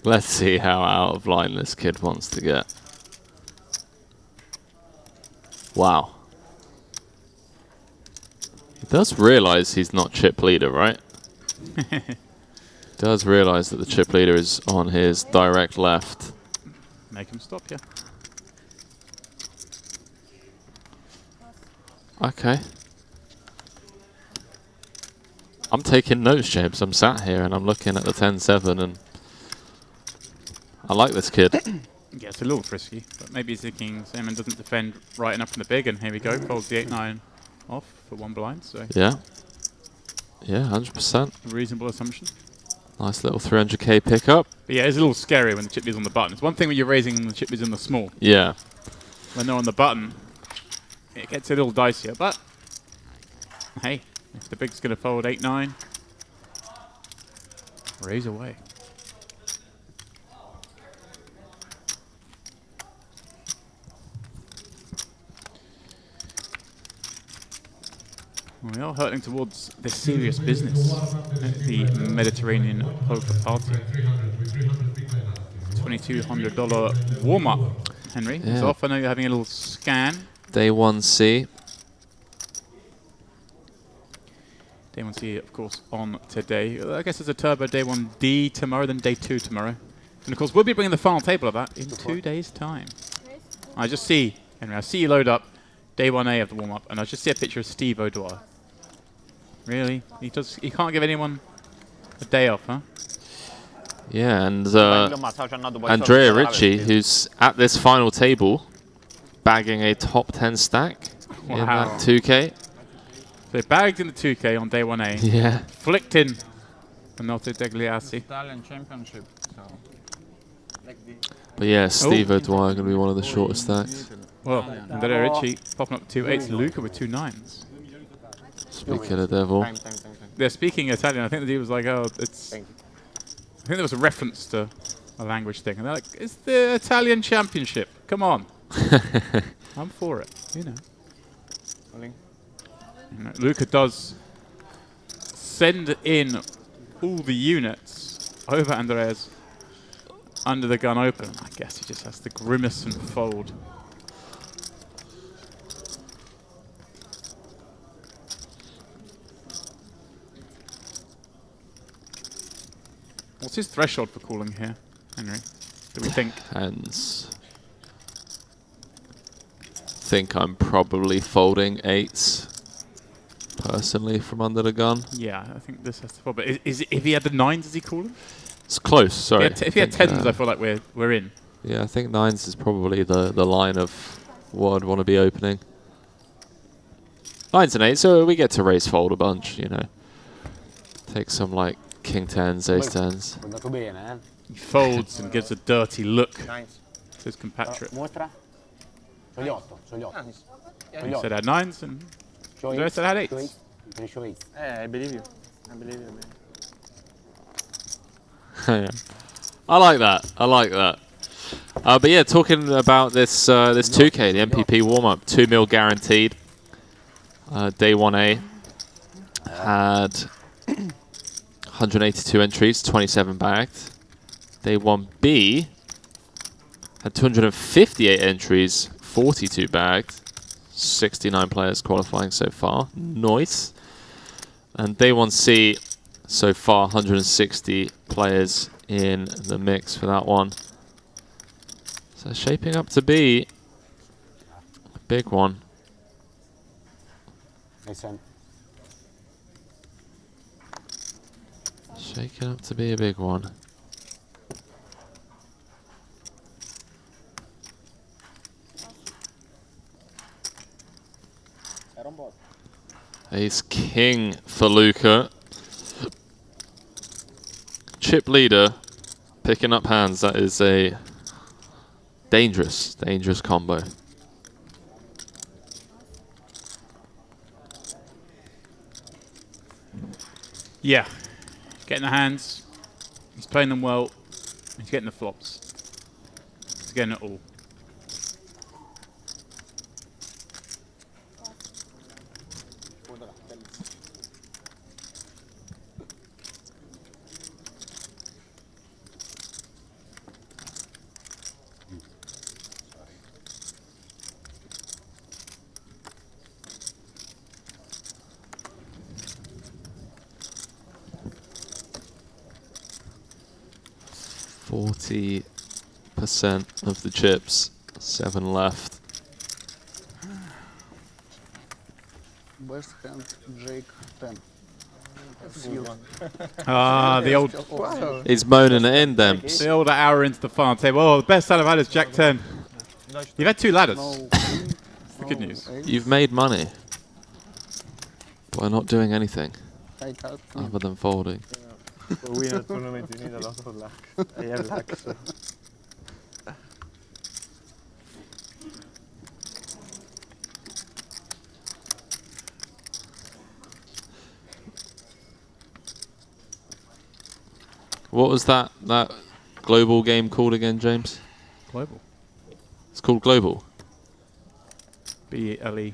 Let's see how out of line this kid wants to get. Wow. He does realize he's not chip leader, right? Does realize that the chip leader is on his direct left. Make him stop, yeah. Okay. I'm taking notes, James. I'm sat here and I'm looking at the 10-7 and I like this kid. Yeah, it's a little frisky, but maybe he's thinking Simon doesn't defend right enough in the big, and here we go, folds the 8-9 off for one blind, so... Yeah. Yeah, 100%. Reasonable assumption. Nice little 300k pickup. But yeah, it's a little scary when the chip is on the button. It's one thing when you're raising and the chip is in the small. Yeah. When they're on the button, it gets a little dicier, but... Hey, if the big's going to fold 8-9, raise away. We are hurtling towards the serious business at the Mediterranean poker party. $2,200 warm-up, Henry. Yeah. It's off. I know you're having a little scan. Day 1C. Day 1C, of course, on today. I guess there's a turbo day 1D tomorrow, then day 2 tomorrow. And of course, we'll be bringing the final table of that in 2 days' time. I just see, Henry, I see you load up day 1A of the warm-up, and I just see a picture of Steve O'Dwyer. Really? He can't give anyone a day off, huh? Yeah, and Andrea Ricci, who's at this final table, bagging a top 10 stack in that 2K. So bagged in the 2K on day 1A. Yeah. Flicked in the Notte Degli Assi. Italian Championship. So. But yeah, Steve O'Dwyer going to be one of the shortest stacks. Well, Andrea Ricci popping up 2 8s. Luca with 2 9s. Speaking of devil. They're speaking Italian. I think that he was like, oh, it's... I think there was a reference to a language thing. And they're like, it's the Italian Championship. Come on. I'm for it. You know. Luca does send in all the units over Andrea's under the gun open. I guess he just has to grimace and fold. What's his threshold for calling here, Henry? Do we think? Hands. Think I'm probably folding 8s personally from under the gun. Yeah, I think this has to fold. But if he had the 9s, is he calling? It's close, sorry. If he had 10s, I feel like we're in. Yeah, I think 9s is probably the line of what I'd want to be opening. 9s and 8s, so we get to raise fold a bunch, you know. Take some like King 10s, Ace 10s. He folds and gives a dirty look to his compatriot. Mostra. Sugli 8, sugli 8. He said I had 9s and Andrea said I had 8s. I believe you. I believe you, man. I like that. I like that. But yeah, talking about this this 2K, the MPP warm-up, 2 mil guaranteed. Day 1A had 182 entries, 27 bagged. Day 1B had 258 entries, 42 bagged. 69 players qualifying so far. Nice. And Day 1C, so far 160 players in the mix for that one. So shaping up to be a big one. Shaking up to be a big one. Ace King for Luca. Chip leader picking up hands. That is a dangerous, dangerous combo. Yeah, getting the hands. He's playing them well. He's getting the flops. He's getting it all. 40% of the chips. 7 left. Best hand, Jake 10. Ah, the old He's moaning it in, Demps. the older hour into the final table. Oh, the best hand I've had is Jack 10. You've had 2 ladders. No, That's the good news. You've made money by not doing anything I cut. other than folding. For winner tournament, you need a lot of luck. I have luck, so. What was that global game called again, James? Global. It's called Global. BLE.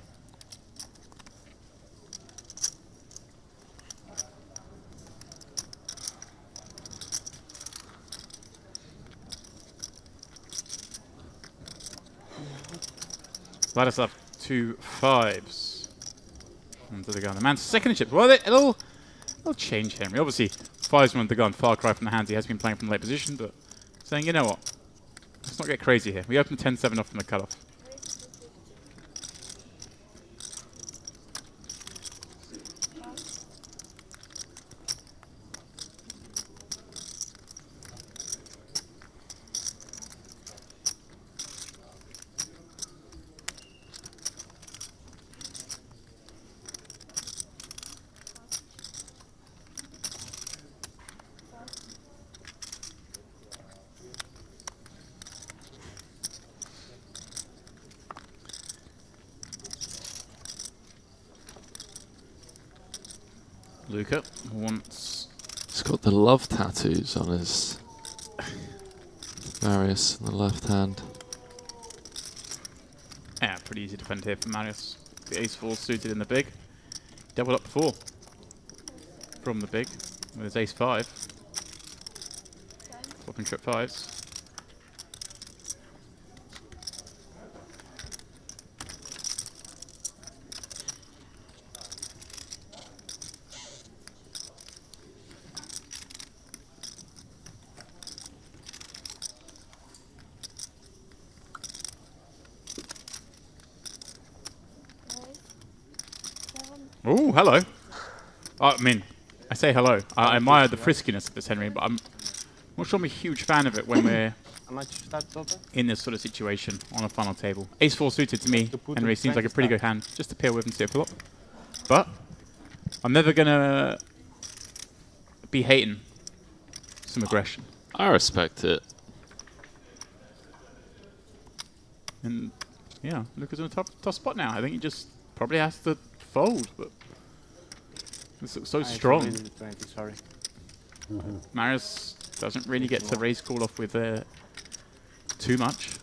Let us have 2 5s. Onto the gun. The man's second chip. Well, it'll change Henry. Obviously, 5's wanted the gun. Far cry from the hands. He has been playing from late position, but saying, you know what? Let's not get crazy here. We opened 10-7 off from the cutoff. Luca wants... He's got the love tattoos on his Marius on the left hand. Yeah, pretty easy to defend here for Marius. The ace-4 suited in the big. Doubled up before from the big with his ace-5. Swapping trip 5s. Oh, hello. I mean, I say hello. I admire the friskiness of this Henry, but I'm not sure I'm a huge fan of it when we're How much start total? in this sort of situation on a final table. Ace-4 suited to me, Henry seems like a pretty good hand just to pair with and see a flop. But I'm never going to be hating some aggression. I respect it. And yeah, Luca's in a tough spot now. I think he just probably has to fold, but this looks so strong. 20, sorry. Marius doesn't really get to raise call off with too much.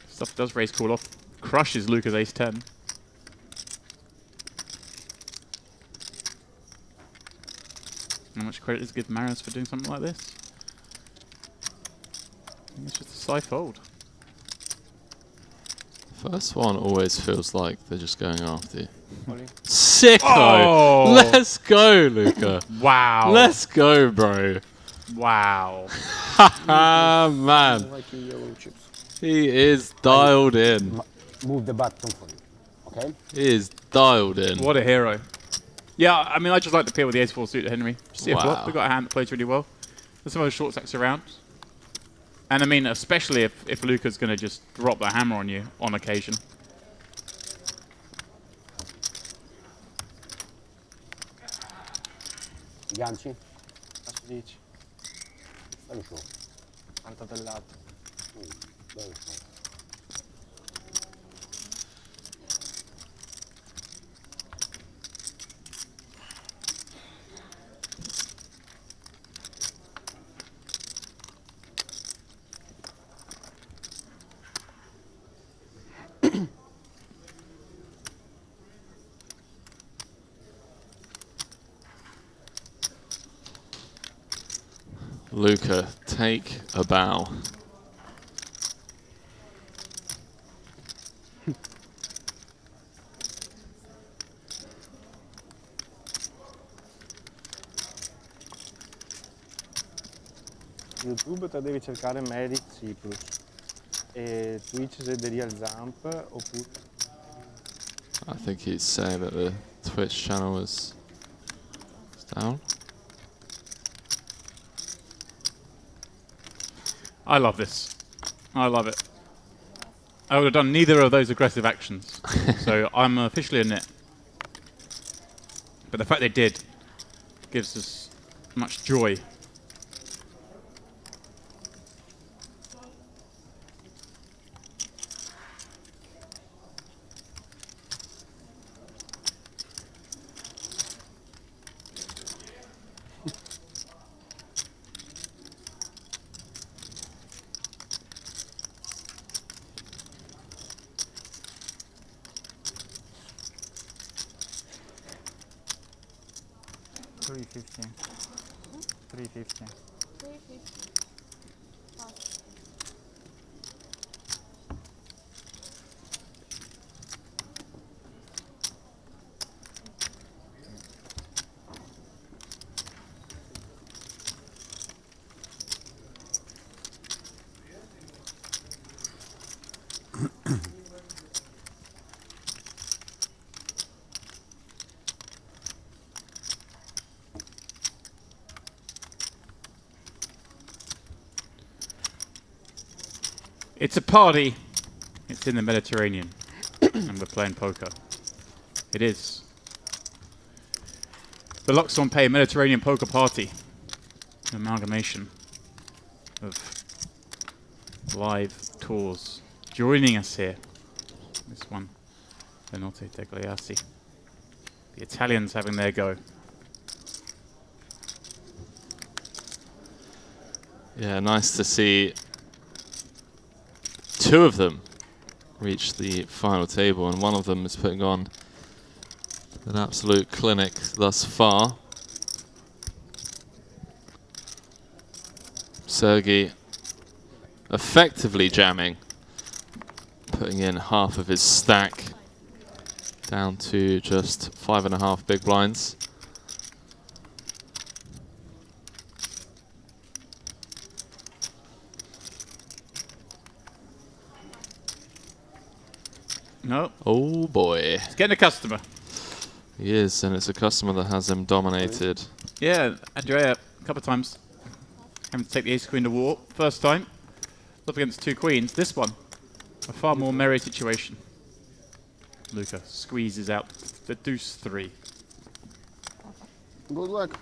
Stuff does raise call off. Crushes Luca's ace-10. How much credit is give Marius for doing something like this? I think it's just a side fold. First one always feels like they're just going after you. Only. Sicko! Oh! Let's go, Luca. Wow. Let's go, bro. Wow. Ah, man. Like yellow chips. He is dialed in. Move the button for you, okay? He is dialed in. What a hero. Yeah, I mean, I just like the pair with the ace-4 suit to Henry. See a flop. Wow. We've got a hand that plays really well. There's some other short stacks around. And I mean, especially if Luca's going to just drop the hammer on you on occasion. Ganci? Cosa dici? Bello show. Mantatellato. Bello show. Luca, take a bow. YouTube te devi cercare Medic Cyprus e Twitch se The Real Jump oppure I think he's saying that the Twitch channel is down. I love this. I love it. I would have done neither of those aggressive actions. So I'm officially a nit. But the fact they did gives us much joy. $350. $350. It's a party. It's in the Mediterranean. And we're playing poker. It is. The Luxon Pay Mediterranean Poker Party. An amalgamation of live tours. Joining us here. This one. The Notte Degli Assi. The Italians having their go. Yeah, nice to see two of them reach the final table, and one of them is putting on an absolute clinic thus far. Sergei effectively jamming, putting in half of his stack down to just 5.5 big blinds. No. Oh boy. He's getting a customer. He is, and it's a customer that has him dominated. Yeah, Andrea, a couple of times. Having to take the ace queen to war. First time. Up against two queens. This one, a far more merry situation. Luca squeezes out the deuce 3. Good luck.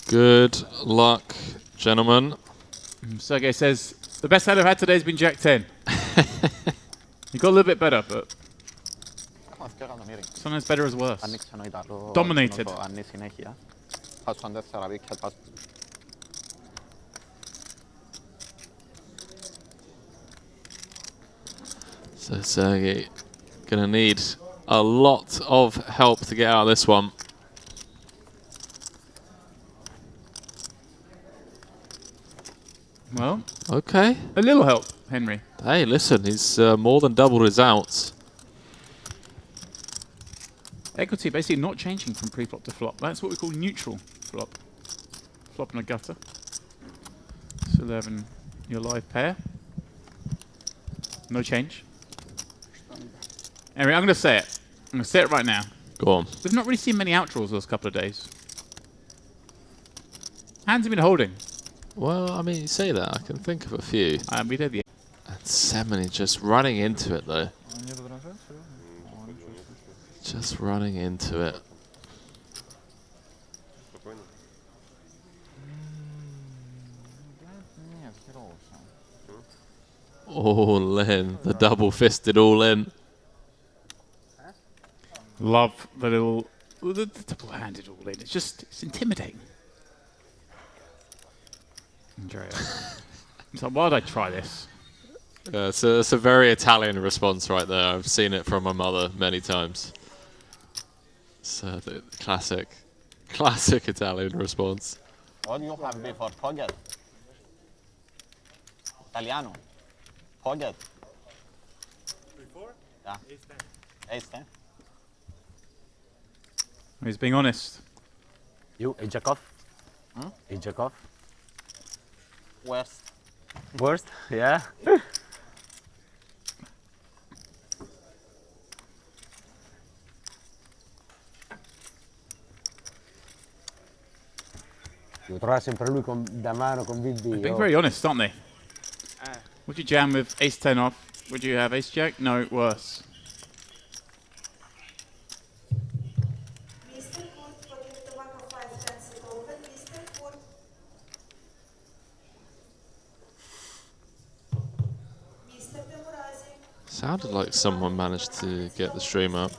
Good luck, gentlemen. Sergei says, the best hand I've had today has been Jack 10. He got a little bit better, but sometimes better is worse. Dominated. So Sergei gonna need a lot of help to get out of this one. Well, okay. A little help, Henry. Hey, listen, he's more than doubled his outs. Equity basically not changing from pre-flop to flop. That's what we call neutral flop. Flop and a gutter. It's 11, your live pair. No change. Anyway, I'm going to say it. I'm going to say it right now. Go on. We've not really seen many out draws those couple of days. Hands have been holding. Well, I mean, you say that. I can think of a few. We did the. And Semeny just running into it, though. Just running into it. All in. The double-fisted all in. Love the little... The double-handed all in. It's just... It's intimidating. Andrea. So why did I try this? It's a very Italian response right there. I've seen it from my mother many times. So the classic Italian response. What do you have before pocket? Italiano. Pocket. Before? Yeah. Ace 10. He's being honest. You, a jack off? A jack off? Worst. Worst? Yeah. Devo trovare sempre lui da mano con Big They're B. being oh. very honest, aren't they? Would you jam with ace 10 off? Would you have ace jack? No, worse. Sounded like someone managed to get the stream up.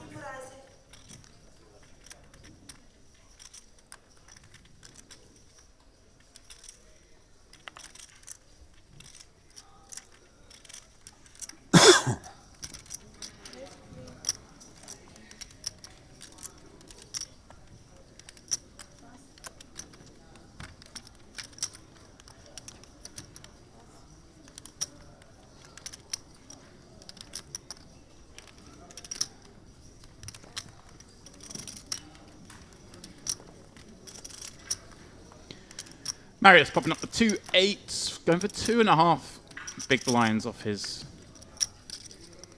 Marius popping up the 2 8s, going for 2.5 big blinds off his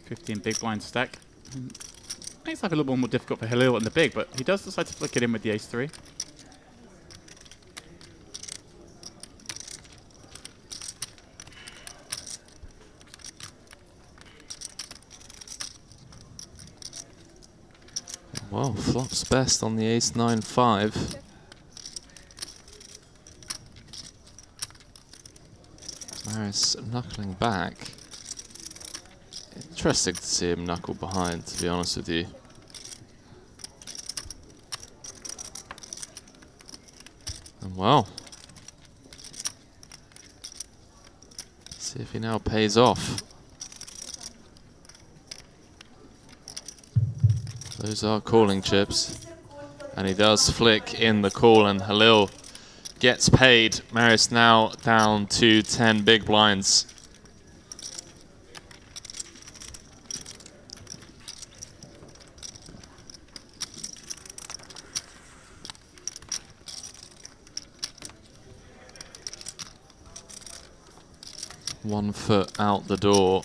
15 big blind stack. Makes life a little more difficult for Halil in the big, but he does decide to flick it in with the ace 3. Well, flops best on the ace 9-5. Maris knuckling back. Interesting to see him knuckle behind, to be honest with you. And well, see if he now pays off. Those are calling chips. And he does flick in the call, and Halil gets paid. Maris now down to 10 big blinds. One foot out the door.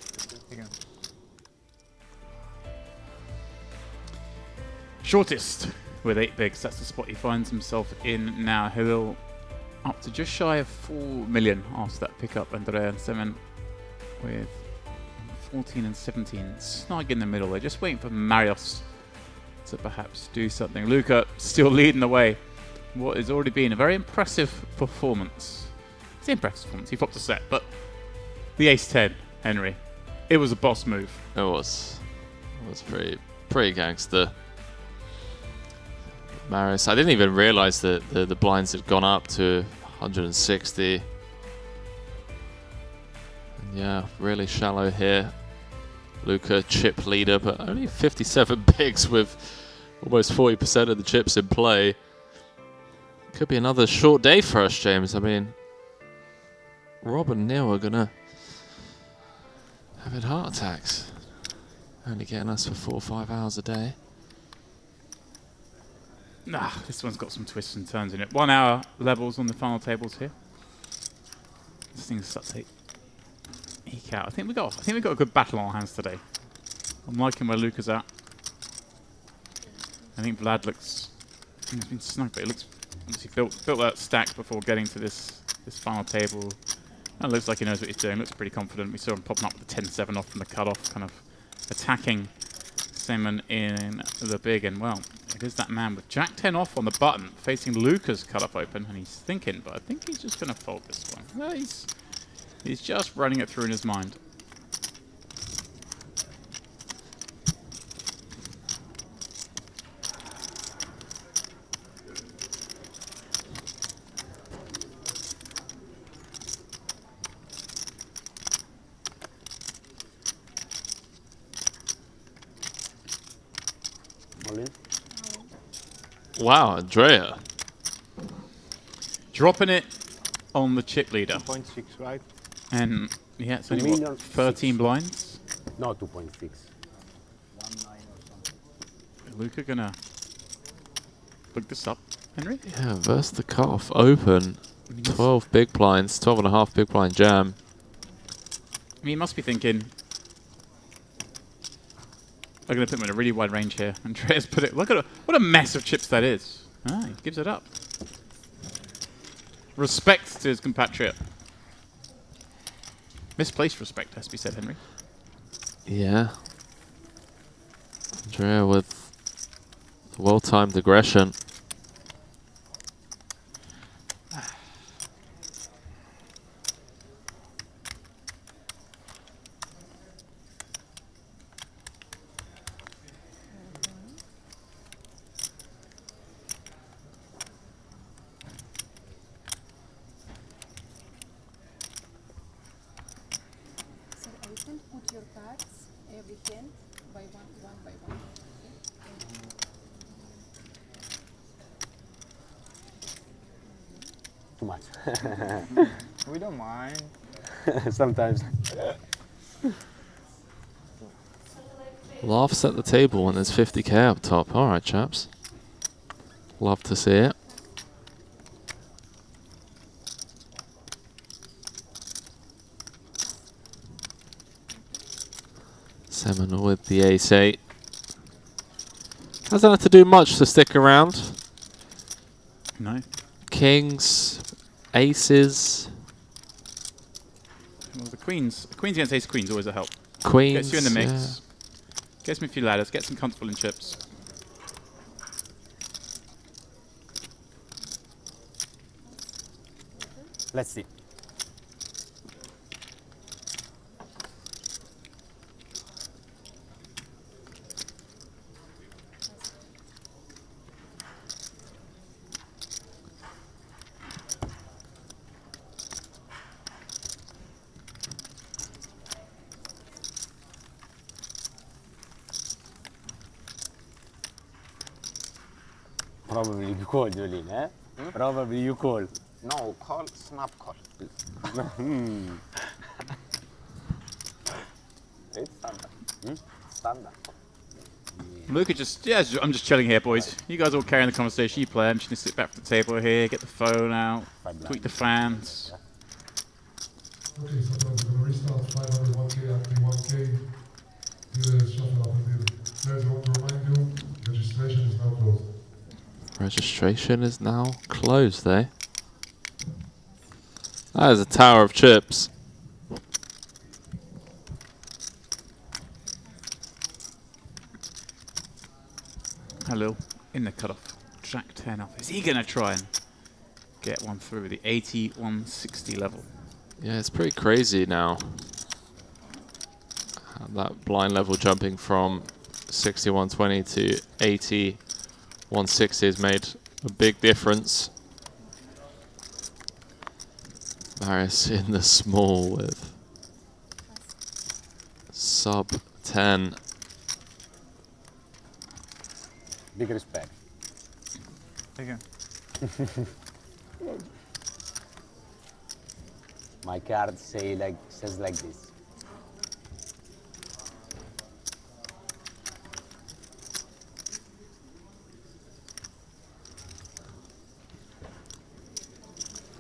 Shortest with 8 bigs. That's the spot he finds himself in now. Halil up to just shy of 4 million after that pickup. Andrea and 7 with 14 and 17. Snug in the middle. They're just waiting for Marius to perhaps do something. Luca still leading the way. What has already been a very impressive performance. It's an impressive performance. He flopped a set, but the ace 10, Henry. It was a boss move. It was pretty gangster. Maris, I didn't even realize that the blinds had gone up to 160. And yeah, really shallow here. Luca chip leader, but only 57 bigs with almost 40% of the chips in play. Could be another short day for us, James. I mean, Rob and Neil are gonna having heart attacks. Only getting us for 4 or 5 hours a day. Nah, this one's got some twists and turns in it. 1 hour levels on the final tables here. This thing's start to eke out. I think we got a good battle on our hands today. I'm liking where Luca's at. I think Vlad looks. He's been snug, but he looks obviously built that stack before getting to this final table. And it looks like he knows what he's doing. Looks pretty confident. We saw him popping up with the 10-7 off from the cutoff, kind of attacking Simon in the big, and well, it is that man with Jack 10 off on the button, facing Luca's cut-up open, and he's thinking, but I think he's just going to fold this one. No, he's just running it through in his mind. Wow, Andrea. Dropping it on the chip leader. 2.6, right? And yeah, it's only what, 13 blinds? No, 2.6. Luca gonna look this up, Henry? Yeah, versus the cutoff open. 12 big blinds, 12.5 big blind jam. I mean, he must be thinking, I'm going to put him in a really wide range here. Andreas put it, look at what a mess of chips that is. Ah, he gives it up. Respect to his compatriot. Misplaced respect, has to be said, Henry. Yeah. Andrea with the well-timed aggression. Put your cards, every hand, by one by one. Too much. We don't mind. Sometimes. Laughs at the table when there's 50k up top. All right, chaps. Love to see it. Seminole with the ace-8. Hasn't had to do much to stick around. No. Kings, aces. Well, the queens against ace queens always a help. Queens. Gets you in the mix. Yeah. Gets me a few ladders. Gets them comfortable in chips. Let's see. Probably you call, Jolene, eh? Probably you call. No, call, snap call. It's standard. Standard. Luca just, yeah, I'm just chilling here, boys. You guys all carrying the conversation. You play. I'm just going to sit back at the table here, get the phone out, tweak the fans. Okay, sometimes we're going to restart 501k at 1k. Do the shuffle up until players want to remind you, registration is now closed. Registration is now closed, eh? That is a tower of chips. Hello, in the cutoff. Jack 10 off. Is he going to try and get one through the 80-160 level? Yeah, it's pretty crazy now. That blind level jumping from 60-120 to 80-160 has made a big difference. Maris in the small with sub 10. Big respect. There you go. My card says like this.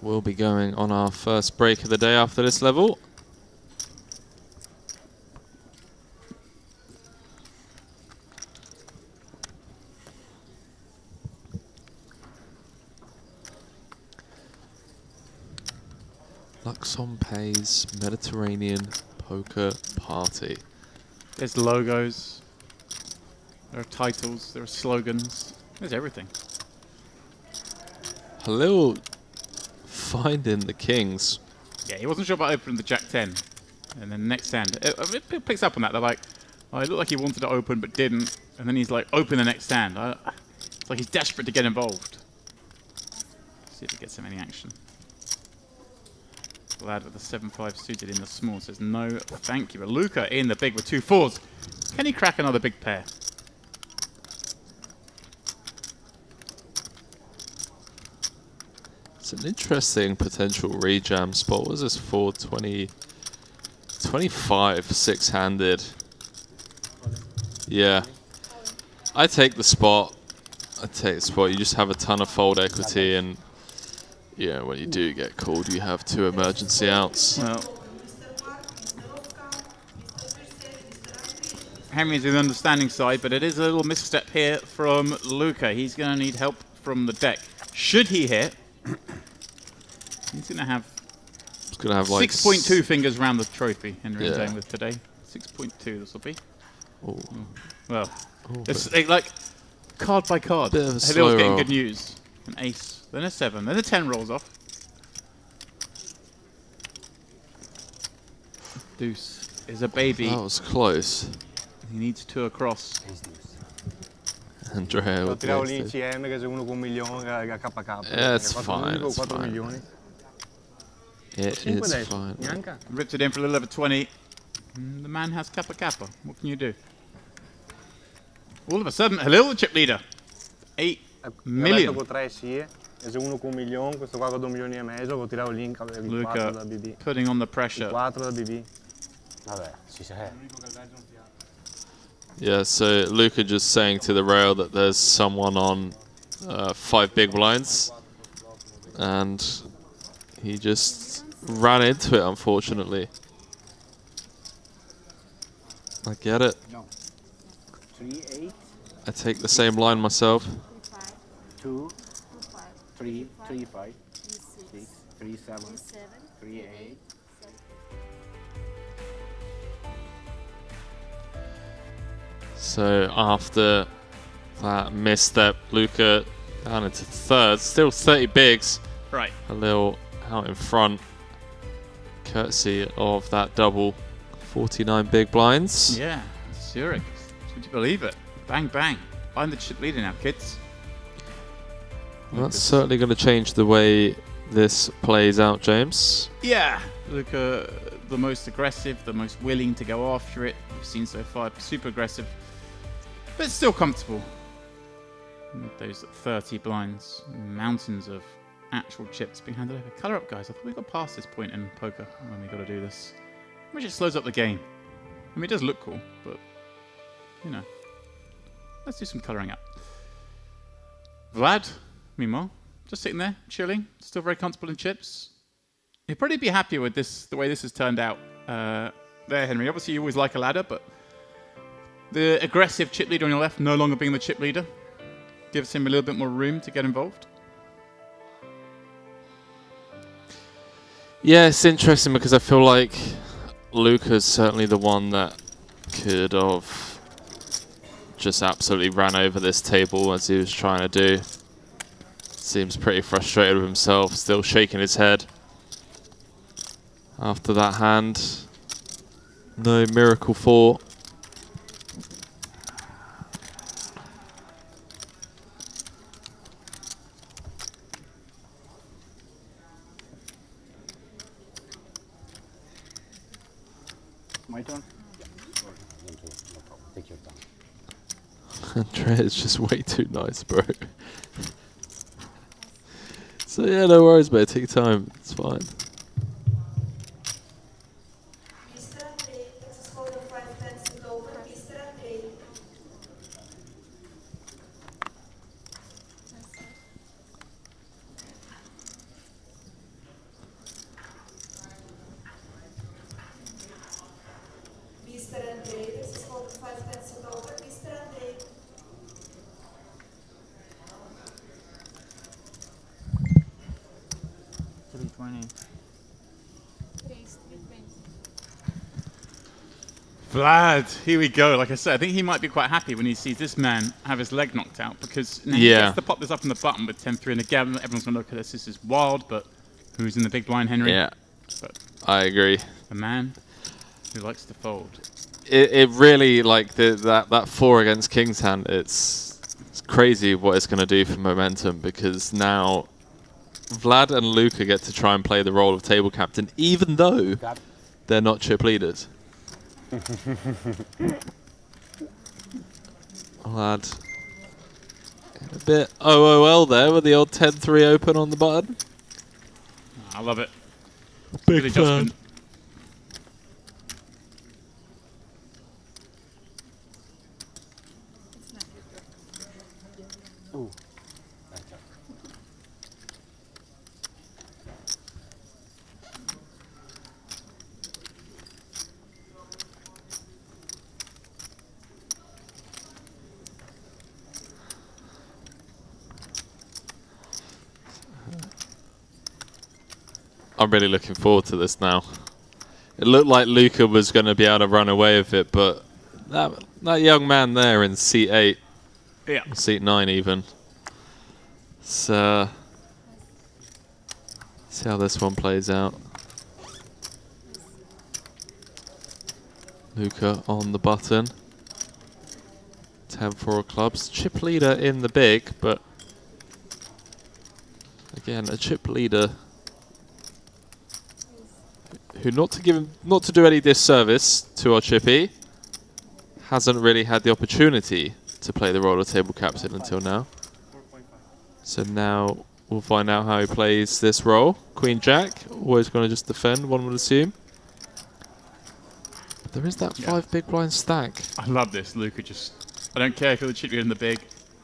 We'll be going on our first break of the day after this level. Luxon Pay's Mediterranean Poker Party. There's logos. There are titles. There are slogans. There's everything. Halil finding the kings. Yeah, he wasn't sure about opening the Jack 10. And then next hand. It picks up on that. They're like, oh, it looked like he wanted to open but didn't. And then he's like, open the next hand. It's like he's desperate to get involved. See if he gets him any action. Lad with the 7-5 suited in the small says no thank you. But Luca in the big with 2 4s. Can he crack another big pair? It's an interesting potential rejam spot. What was this for? 25 6-handed. Yeah. I take the spot. You just have a ton of fold equity and Yeah, when you do get called, you have 2 emergency outs. Well, Henry's in the understanding side, but it is a little misstep here from Luca. He's going to need help from the deck. Should he hit, he's going to have Like 6.2 fingers around the trophy, Henry is Yeah. playing with today. 6.2 this will be. Oh. Well, it's like card by card. Bit of a Halil's slow getting roll. good news. An ace, then a 7, then a 10 rolls off. Deuce is a baby. That was close. He needs 2 across. Andrea with Tiravo the ace. l'ICM che c'è uno con 1 milione che ha KK. Yeah, it's fine, it's 4 fine. milioni. It 5 is adesso, fine. neanche. Ripped it in for a little over 20. The man has Kappa Kappa. What can you do? All of a sudden, Halil, the chip leader. 8 Ho million. detto con 3 sì, e c'è uno con 1 milione, questo qua con 2 milioni e mezzo, che tiravo link, avevo il 4 da Luca BB. putting on the Il pressure. 4 da BB. Vabbè, si sa. Yeah, so Luca just saying to the rail that there's someone on 5 big blinds, and he just ran into it, unfortunately. I get it. No. 3, 8, I take the same line myself. 2, 3, 3, 5, 6, 3, 7, 3, 8. So after that misstep, Luca down into 3rd, still 30 bigs. Right. A little out in front, courtesy of that double 49 big blinds. Yeah, Zurich. Would you believe it? Bang, bang. I'm the chip leader now, kids. That's certainly going to change the way this plays out, James. Yeah. Luca, the most aggressive, the most willing to go after it we've seen so far. Super aggressive, but still comfortable. With those 30 blinds, mountains of actual chips being handed over. Colour up, guys. I thought we got past this point in poker when we got to do this. Which it slows up the game. I mean, it does look cool, but, you know. Let's do some colouring up. Vlad, meanwhile, just sitting there, chilling, still very comfortable in chips. He'd probably be happier with this, the way this has turned out. There, Henry. Obviously, you always like a ladder, but the aggressive chip leader on your left no longer being the chip leader gives him a little bit more room to get involved. Yeah, it's interesting because I feel like Luca's certainly the one that could have just absolutely ran over this table as he was trying to do. Seems pretty frustrated with himself, still shaking his head after that hand. No miracle 4. My turn? Take your time. Andrea's just way too nice, bro. So yeah, no worries, mate. Take your time. It's fine. Vlad, here we go. Like I said, I think he might be quite happy when he sees this man have his leg knocked out because now he gets to pop this up on the button with 10-3 and again, everyone's going to look at this. This is wild, but who's in the big blind, Henry? Yeah, but I agree. a man who likes to fold. It really, like, that 4 against King's hand, it's crazy what it's going to do for momentum because now Vlad and Luca get to try and play the role of table captain even though they're not chip leaders. Vlad a bit OOL there with the old 10-3 open on the button. I love it. Big Good fan. adjustment. I'm really looking forward to this now. It looked like Luca was going to be able to run away with it, but that young man there in seat 8, seat 9 even. So, see how this one plays out. Luca on the button. 10-4 clubs. Chip leader in the big, but again, a chip leader who, not to do any disservice to our chippy, hasn't really had the opportunity to play the roller table captain until now. So now we'll find out how he plays this role. Queen Jack, always going to just defend, one would assume. But there is that 5 big blind stack. I love this. Luca just, I don't care if you're the chip leader in the big.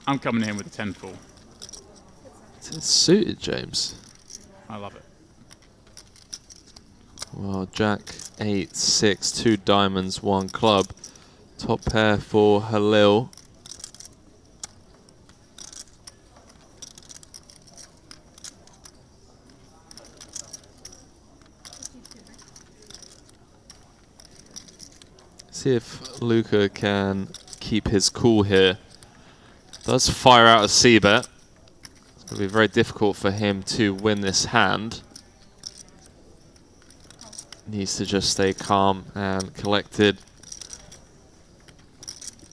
I'm coming in with a 10-4. It's suited, James. I love it. Well, Jack 8, 6, 2 diamonds, 1 club. Top pair for Halil. See if Luca can keep his cool here. Does fire out a C-bet. It's going to be very difficult for him to win this hand. Needs to just stay calm and collected.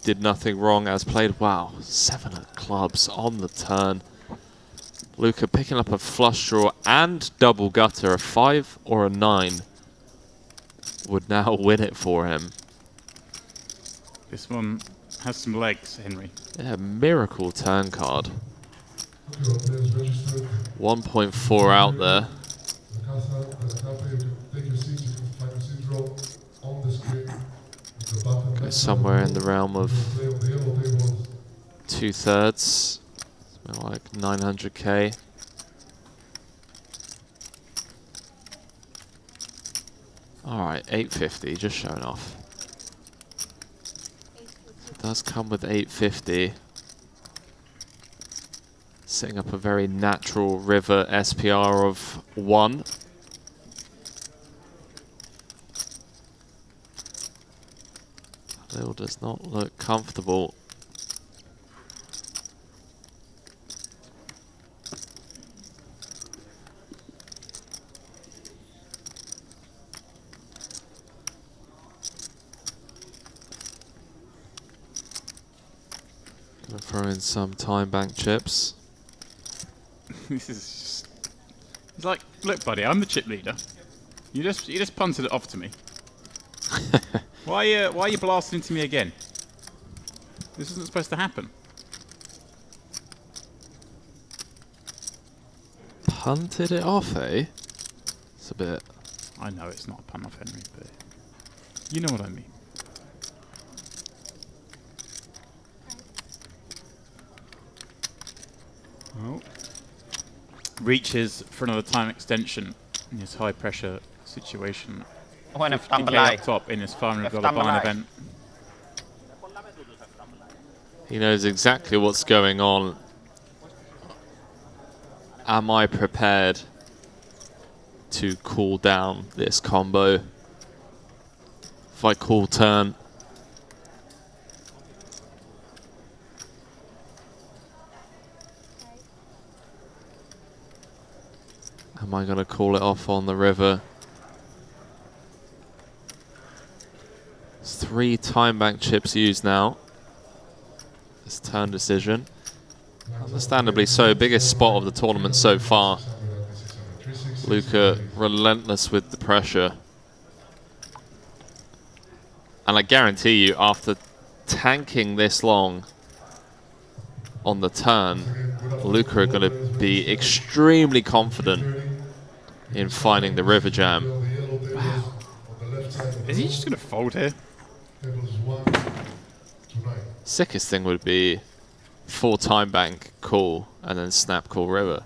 Did nothing wrong as played. Wow, 7 of clubs on the turn. Luca picking up a flush draw and double gutter. A 5 or a 9 would now win it for him. This one has some legs, Henry. Yeah, miracle turn card. 1.4 out there. Go somewhere in the realm of 2/3, something like 900k. Alright, 850, just showing off. It does come with 850. Setting up a very natural river SPR of 1. Lil does not look comfortable. Gonna throw in some time bank chips. This is just, it's like, look, buddy, I'm the chip leader. You just punted it off to me. Why are you blasting into me again? This isn't supposed to happen. Punted it off, eh? It's a bit. I know it's not a pun off, Henry, but you know what I mean. Oh. Reaches for another time extension in his high pressure situation. 50k up top in his $500 barn event. He knows exactly what's going on. Am I prepared to cool down this combo? If I call turn. Am I going to call it off on the river? 3 time bank chips used now. This turn decision. Understandably so, biggest spot of the tournament so far. Luca relentless with the pressure. And I guarantee you, after tanking this long on the turn, Luca are going to be extremely confident in finding the river jam. Wow. Is he just going to fold here? Sickest thing would be 4 time bank call and then snap call river.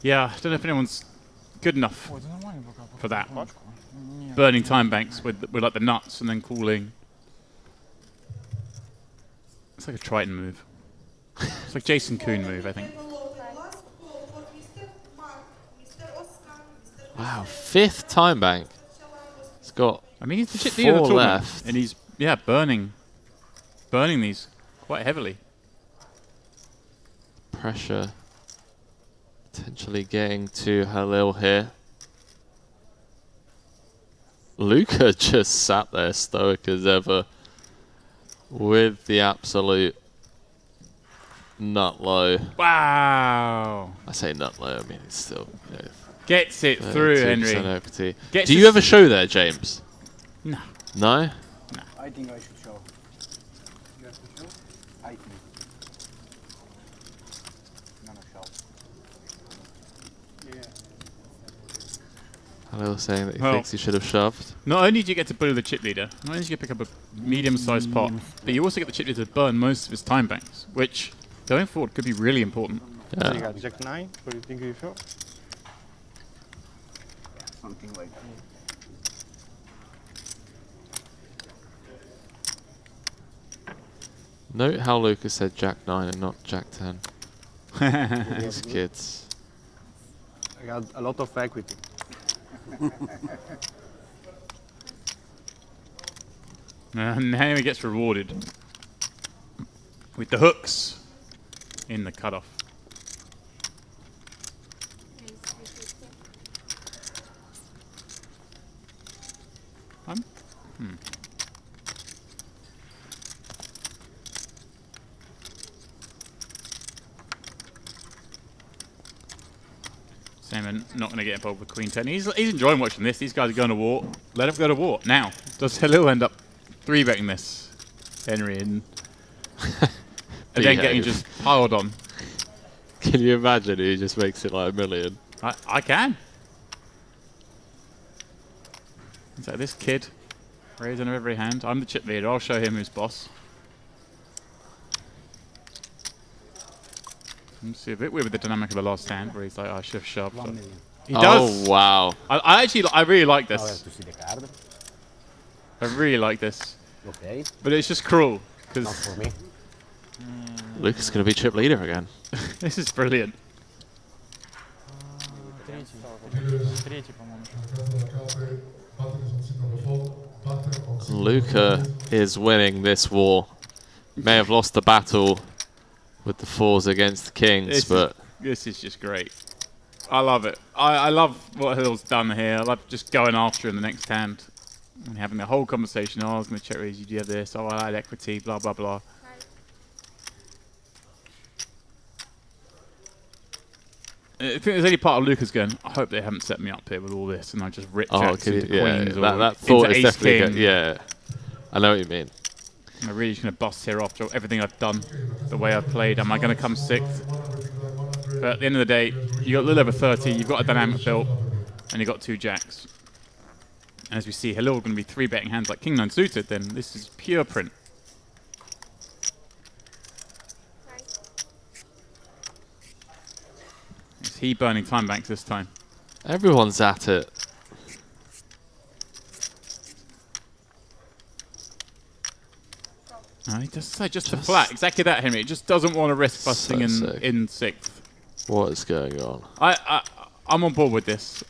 Yeah, I don't know if anyone's good enough for that. Burning time banks with like the nuts and then calling. It's like a Triton move. It's like Jason Kuhn move, I think. Wow, 5th time bank. It's got I mean, he's the chip leader of the 4 tournament, left. and he's burning these quite heavily. Pressure potentially getting to Halil here. Luca just sat there stoic as ever with the absolute nut low. Wow! I say nut low, I mean it's still, you know, Gets it through, 2% Henry. equity. Gets Do you his- ever show there, James? No. No? I think I should show. You have to show? I think. No, show. Halil saying that he Well, thinks he should have shoved. Not only do you get to bully the chip leader, not only do you pick up a medium-sized pot, but you also get the chip leader to burn most of his time banks, which, going forward, could be really important. So you got Jack 9. What do you think you show? Something like that. Note how Lucas said Jack 9 and not Jack 10. These kids. I got a lot of equity. And now he gets rewarded with the hooks in the cutoff. Simon not going to get involved with Queen 10. He's enjoying watching this. These guys are going to war. Let him go to war. Now, does Halil end up 3-betting this, Henry, and then getting just piled on? Can you imagine he just makes it like $1 million? I can. It's like this kid, raising every hand. I'm the chip leader. I'll show him who's boss. See, a bit weird with the dynamic of the last hand, where he's like, I should have shoved. 1 million. He does. Oh, wow. I really like Now I have this. to see the card. I really like this. Okay. But it's just cruel, Not because for me. Lucas is going to be chip leader again. this is brilliant. Luca is winning this war. May have lost the battle with the 4s against the kings, but This is just great. I love it. I love what Hill's done here. I love just going after in the next hand and having the whole conversation. Oh, I was going to check raise. You do have this. Oh, I had equity. Blah blah blah. I think there's any part of Luca's going, I hope they haven't set me up here with all this and I just rip jacks into queens or that thought into is ace definitely king. good. Yeah, I know what you mean. Am I really just going to bust here after everything I've done, the way I've played? Am I going to come 6th? But at the end of the day, you got a little over 30, you've got a dynamic built, and you've got 2 jacks. And as we see, Halil going to be 3-betting hands like King 9 suited, then this is pure print. Is he burning time banks this time? Everyone's at it. No, he just say just a flat. Exactly that, Henry. He just doesn't want to risk busting in 6th. What is going on? I'm on board with this.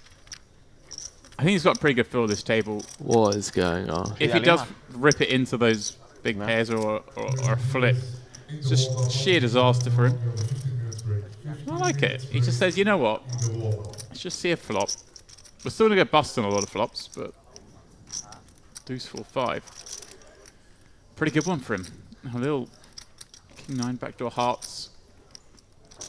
I think he's got a pretty good feel of this table. What is going on? If he does rip it into those big pairs or a flip, it's just sheer disaster for him. I like it. He just says, you know what? Let's just see a flop. We're still going to go bust on a lot of flops, but deuce 4 5. Pretty good one for him. A little King 9 backdoor hearts.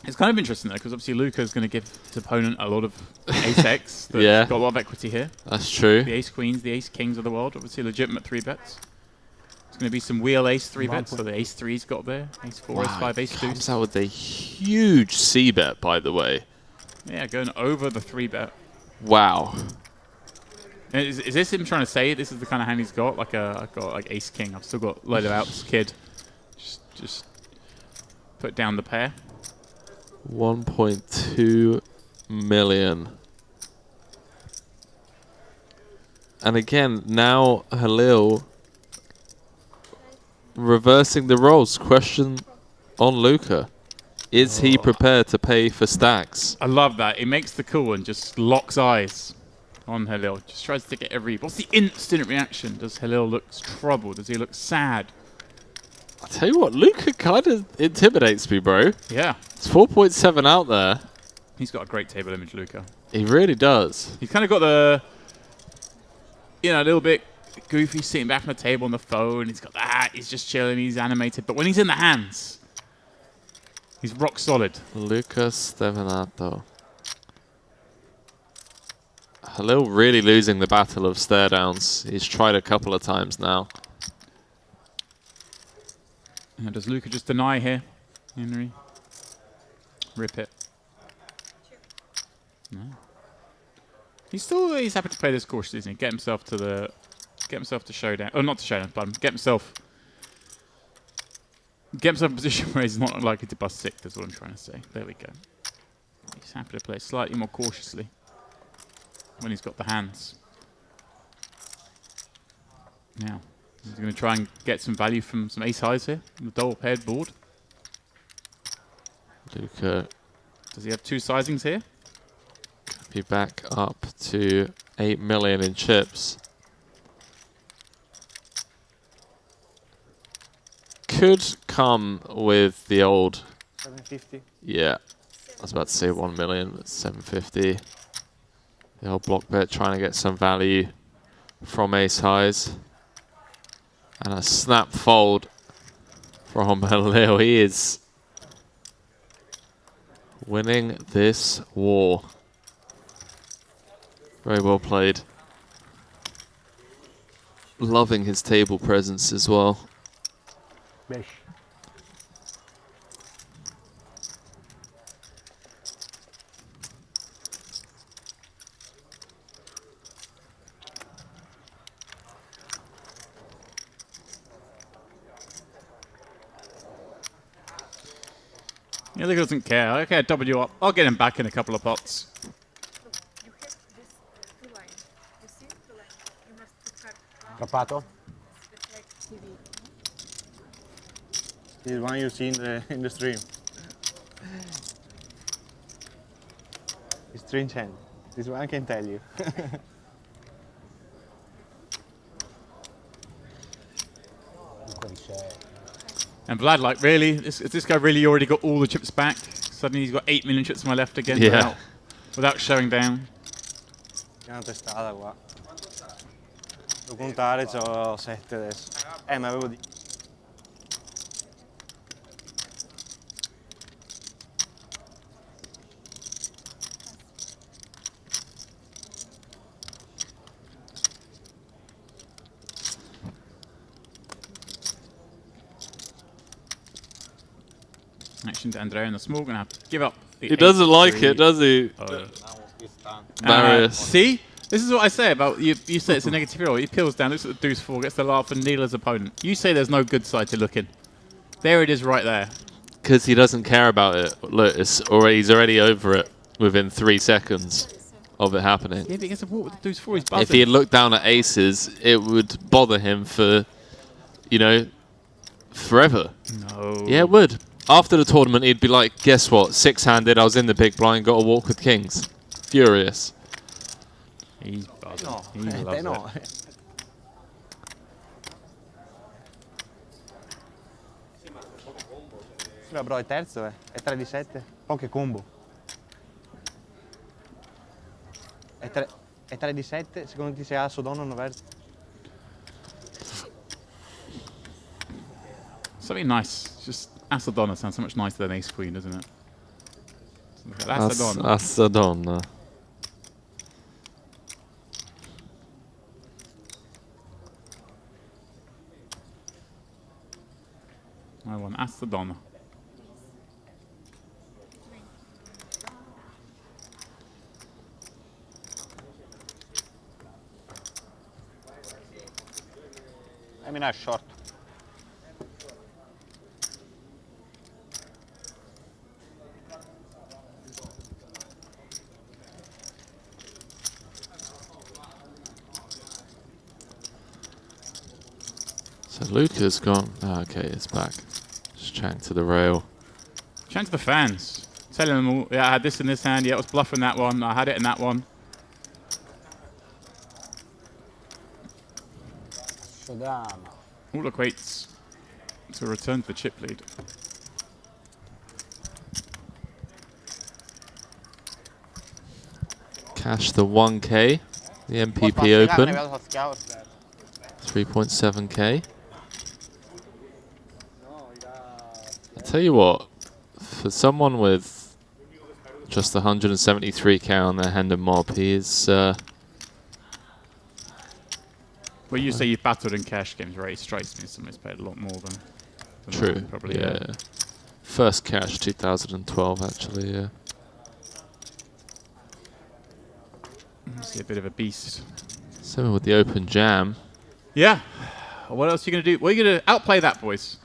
It's kind of interesting though, because obviously Luca's going to give his opponent a lot of ace X. That's got a lot of equity here. That's true. The ace queens, the ace kings of the world, obviously legitimate 3-bets. There's going to be some wheel ace 3-bets, so the ace 3's got there. Ace 4, ace 5, ace 2. Comes out with a huge C-bet, by the way. Yeah, going over the 3-bet. Wow. Is this him trying to say this is the kind of hand he's got? Like I've got like ace king. I've still got load of outs, kid. Just put down the pair. 1.2 million. And again, now Halil reversing the roles. Question on Luca. Is he prepared to pay for stacks? I love that. He makes the call and just locks eyes on Halil. Just tries to get every... What's the instant reaction? Does Halil look troubled? Does he look sad? I tell you what, Luca kind of intimidates me, bro. Yeah. It's 4.7 out there. He's got a great table image, Luca. He really does. He's kind of got the... You know, a little bit goofy sitting back on the table on the phone. He's got that. He's just chilling. He's animated. But when he's in the hands, he's rock solid. Luca Stevenato. Halil really losing the battle of stare downs. He's tried a couple of times now. And does Luca just deny here, Henry? Rip it. No. He's happy to play this cautiously, isn't he? Get himself to showdown. Oh, not to showdown, pardon. Get himself in a position where he's not likely to bust sick. That's what I'm trying to say. There we go. He's happy to play slightly more cautiously when he's got the hands. Now, he's going to try and get some value from some ace highs here on the double paired board. Luca. Does he have two sizings here? Be back up to 8 million in chips. Could come with the old 750. Yeah, I was about to say 1 million, but 750. The old block bet trying to get some value from ace highs. And a snap fold from Halil. He is winning this war. Very well played. Loving his table presence as well. Besh. Yeah, Luca doesn't care. Okay, W up. I'll get him back in a couple of pots. You have this two lines. You see two lines. You must cut Trapato? reflect TV. This is one you see in the stream. It's strange hand. This one I can tell you. And Vlad, like, really? Is this guy really already got all the chips back? Suddenly he's got 8 million chips on my left again without showing down. C'è una testata qua. Devo contare, c'ho 7 adesso. Ma avevo di... Action to Andrea in the small, gonna have to give up. He doesn't like it, does he? Marius. See? This is what I say about you. You say it's a negative roll. He peels down, looks at the deuce 4, gets the laugh and needle his opponent. You say there's no good side to look in. There it is right there. Because he doesn't care about it. Look, he's already over it within 3 seconds of it happening. Yeah, but he gets a walk with the deuce 4, he's buzzing. If he had looked down at aces, it would bother him for, you know, forever. No. Yeah, it would. After the tournament, he'd be like, guess what? 6-handed, I was in the big blind, got a walk with kings. Furious. He's buzzing. No, He loves no. it. Sì, ma bro, è terzo, è 3 di 7. Poche combo. È 3 di 7, secondo te se ha asso donna o verso? Something nice. Just Ass Donna sounds so much nicer than Ace Queen, doesn't it? Ass Donna. Ass Donna. I want Ass Donna. I mean, short. So Luca's gone. Oh, okay, it's back. Just chatting to the rail. Chatting to the fans. Telling them all, yeah, I had this in this hand. Yeah, I was bluffing that one. I had it in that one. All equates to a return to the chip lead. Cash the 1K. The MPP Open. 3.7K. I tell you what, for someone with just 173K on their hand and mob, he is. Well, you say you've battled in cash games, right? It strikes me as somebody's played a lot more than True. that, probably. Yeah. First cash 2012, actually. Yeah. See a bit of a beast. Same with the open jam. Yeah. What else are you going to do? What are you going to outplay that, boys?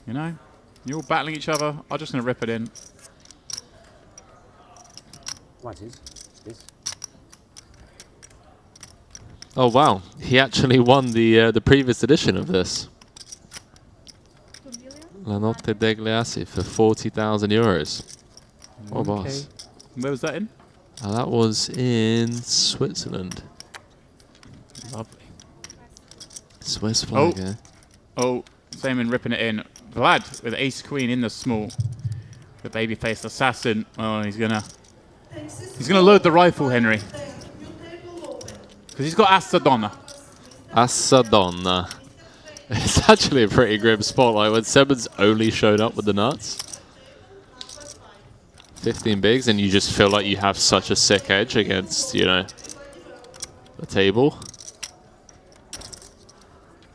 You know? You're all battling each other. I'm just going to rip it in. What is this? Oh wow, he actually won the previous edition of this. NOTTE DEGLI ASSI for 40,000 euros. Oh boss. Where was that in? That was in Switzerland. Lovely. Swiss flag, eh? Oh, Simon ripping it in. Vlad with ace queen in the small. The babyface assassin. Oh, he's gonna load the rifle, Henry. Because he's got Assadonna. Assadonna. It's actually a pretty grim spot. Like when Simmons only showed up with the nuts. 15 bigs, and you just feel like you have such a sick edge against, you know, the table.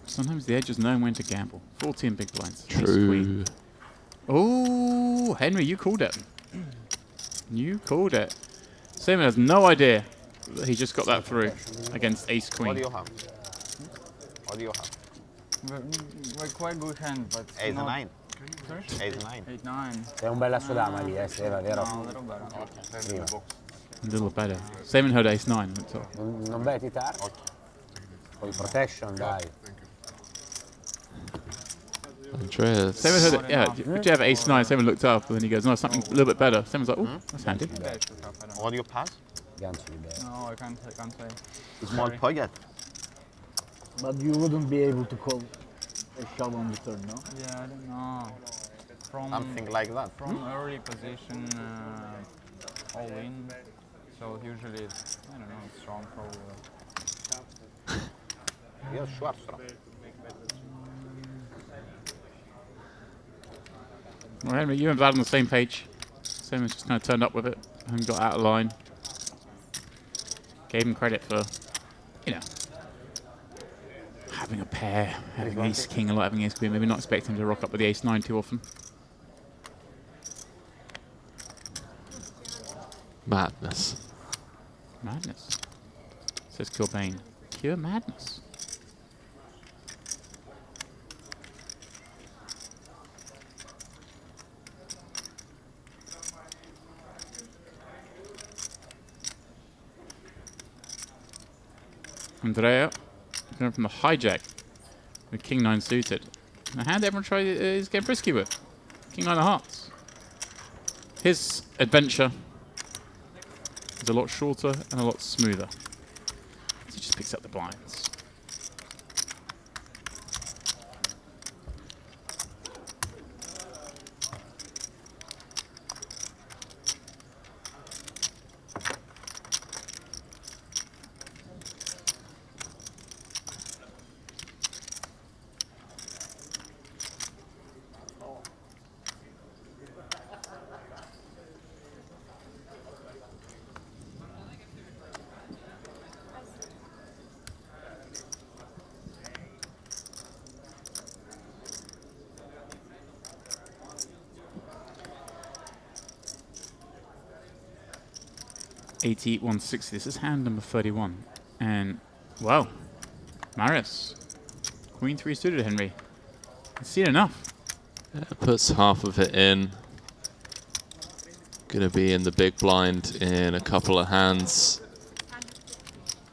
Sometimes the edges know when to gamble. 14 big blinds. True. Oh, Henry, you called it. You called it. Simon has no idea that he just got that through against ace queen. What do you have? What do you have? We're quite good hand, but 8 not... 9. Sorry? 8 9. 8 9. Sei un bel asso dama lì, Seva, vero? No, a little better. Prima. A little better. Simon had ace 9. Non betti tardi? Poi protection, dai. Andreas. Simon heard it, yeah, did you have ace 9? Simon looked up, and then he goes, no, something a little bit better. Simon's like, oh, that's handy. What do you pass? No, I can't say. Small pocket. But you wouldn't be able to call a shove on the turn, no? Yeah, I don't know. From Something like that. From early position, all in. So usually it's, I don't know, it's strong probably. You're short strong. Well, Henry, you and Vlad on the same page. Simon's just kind of turned up with it and got out of line. Gave him credit for, you know, having a pair, having ace king, a lot having ace queen. Maybe not expecting him to rock up with the ace 9 too often. Madness. Madness. Says Cobain. Pure madness. Andrea going from the hijack with king 9 suited. And a hand everyone is getting frisky with. King 9 of hearts. His adventure is a lot shorter and a lot smoother. He just picks up the blinds. $88, 160. This is hand number 31. And, well, Maris. Queen 3 suited, Henry. I've seen enough. Yeah, puts half of it in. Gonna be in the big blind in a couple of hands.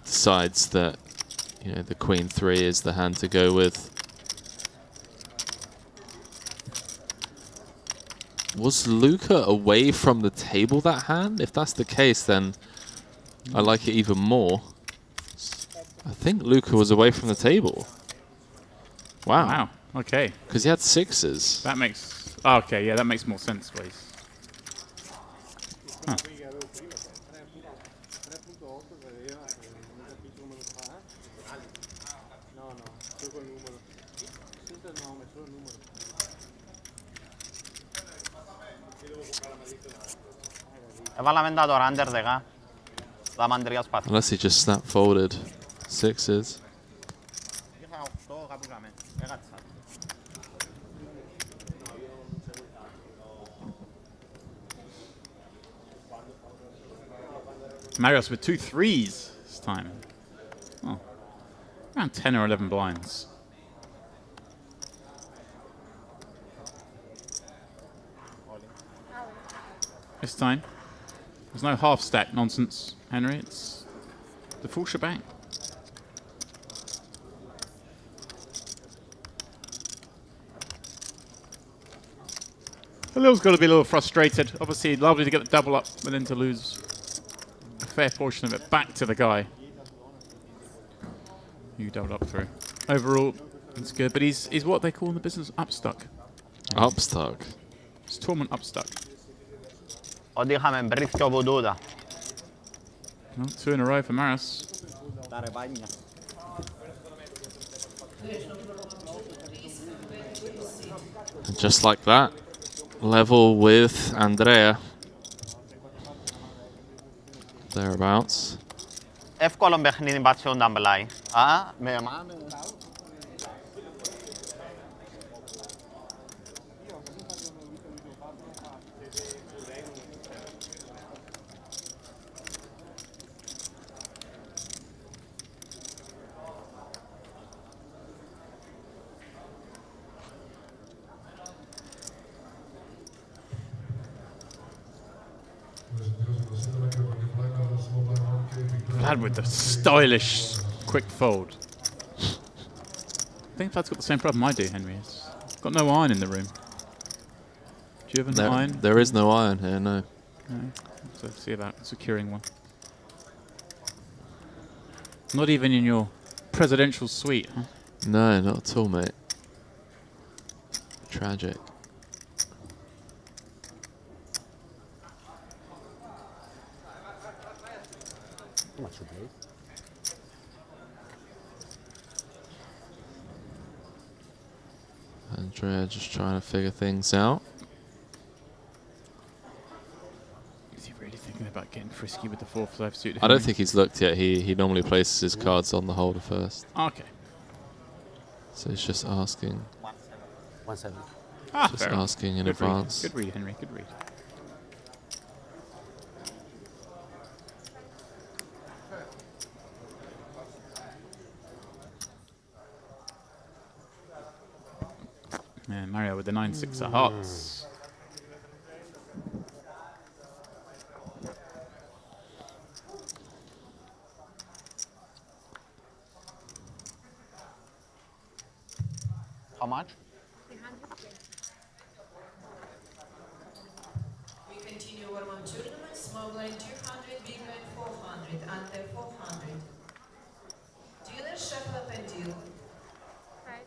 Decides that, you know, the Queen 3 is the hand to go with. Was Luca away from the table that hand? If that's the case, then I like it even more. I think Luca was away from the table. Wow. Wow. Okay. Because he had sixes. That makes... Oh, okay, yeah, that makes more sense, please. Huh. Unless he just snap folded sixes. Marios with 2 threes this time. Oh. Around 10 or 11 blinds. This time, there's no half stack nonsense, Henry. It's the full shebang. Halil's got to be a little frustrated. Obviously, lovely to get the double up, but then to lose a fair portion of it back to the guy who doubled up through. Overall, it's good, but he's what they call in the business upstuck. Upstuck? It's tournament upstuck. O dígame, brisco bududa. Well, 2 in a row for Maris. And just like that, level with Andrea. Thereabouts. Εύκολο παιχνίδι μπάτσιο να μπλάει. Α, με μάμε. Vlad with the stylish quick fold. I think Vlad's got the same problem I do, Henry. It's got no iron in the room. Do you have an iron? There is no iron here, no. No. So see about securing one. Not even in your presidential suite, huh? No, not at all, mate. Tragic. Andrea just trying to figure things out. Is he really thinking about getting frisky with the 4-5 suit? I don't think he's looked yet. He normally places his cards on the holder first. Okay. So he's just asking. 1-7. Ah, just fair asking in good advance. Read. Good read, Henry. Good read. And Mario with the 9-6 of hearts. How much? We continue warm-up tournament, small blind 200, big blind 400, under 400. Dealer shuffle up and deal. Right.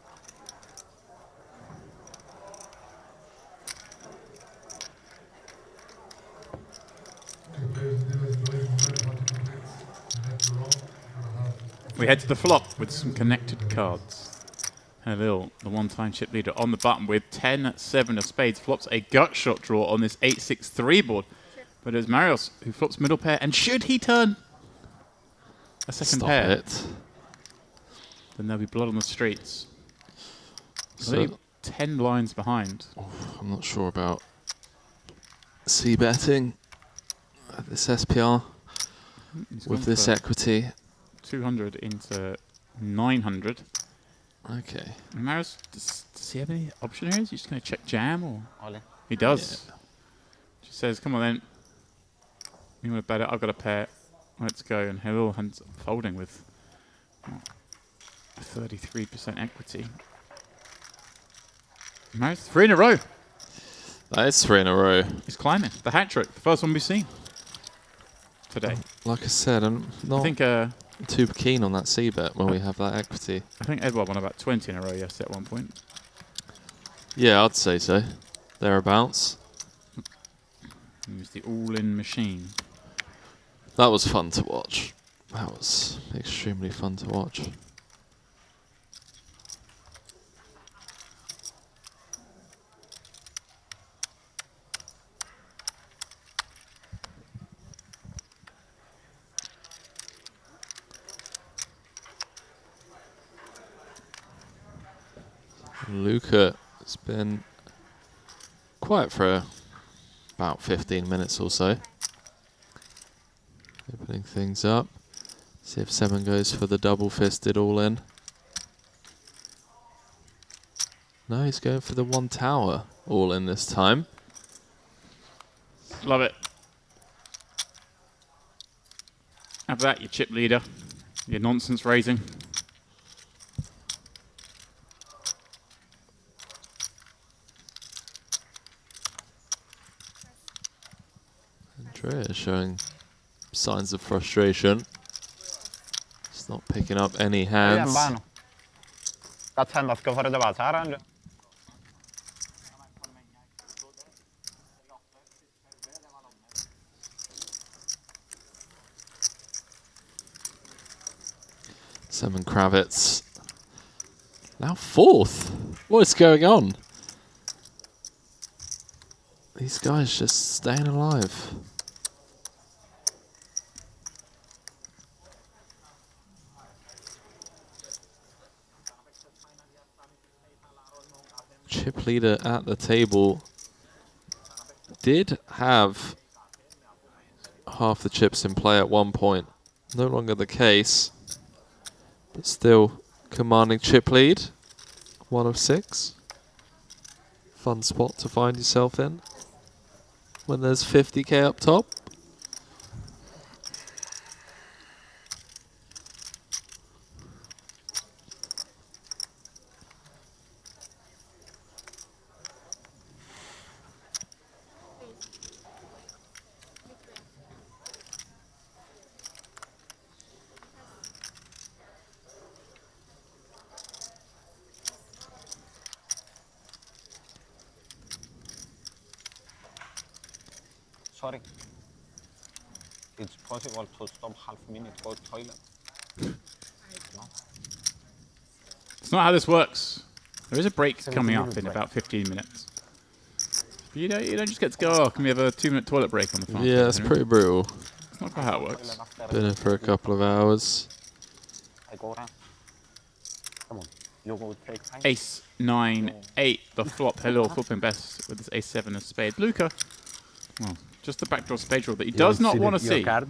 We head to the flop with some connected cards. Halil, the one-time chip leader, on the button with 10-7 of spades. Flops a gut shot draw on this 8-6-3 board. But it's Marios who flops middle pair. And should he turn a second Stop pair, it. then there'll be blood on the streets. So, 10 blinds behind. I'm not sure about c-betting at this SPR with this equity. 200 into 900. Okay. Maris, does he have any option areas? You just going to check jam? Or? Ole. He does. Just says, come on then. You want to bet it? I've got a pair. Let's go. And Halil ends up folding with 33% equity. Maris, 3 in a row. That is 3 in a row. He's climbing. The hat trick. The first one we've seen today. Like I said, I'm not too keen on that C bet when we have that equity. I think Edward won about 20 in a row yesterday at one point. Yeah, I'd say so. Thereabouts. He was the all-in machine. That was fun to watch. That was extremely fun to watch. Luca has been quiet for about 15 minutes or so. Opening things up. See if Seven goes for the double-fisted all-in. No, he's going for the one tower all-in this time. Love it. Have that, your chip leader. Your nonsense raising. Andrea showing signs of frustration. It's not picking up any hands. Seven Kravitz. Now 4th. What is going on? These guys just staying alive. Chip leader at the table did have half the chips in play at one point. No longer the case, but still commanding chip lead. 1 of 6. Fun spot to find yourself in when there's 50k up top. Sorry. It's possible to stop half minute for toilet. It's not how this works. There is a break coming up in about 15 minutes. But you don't just get to go, oh, can we have a 2-minute toilet break on the phone? Yeah, it's pretty brutal. It's not quite how it works. Been in for a couple of hours. I go around. Come on. You go take time. Ace 9 8. The flop. Hello, flipping best with this ace 7 of spades. Luca. Well, just the backdoor spade roll that he does not want to see. Card?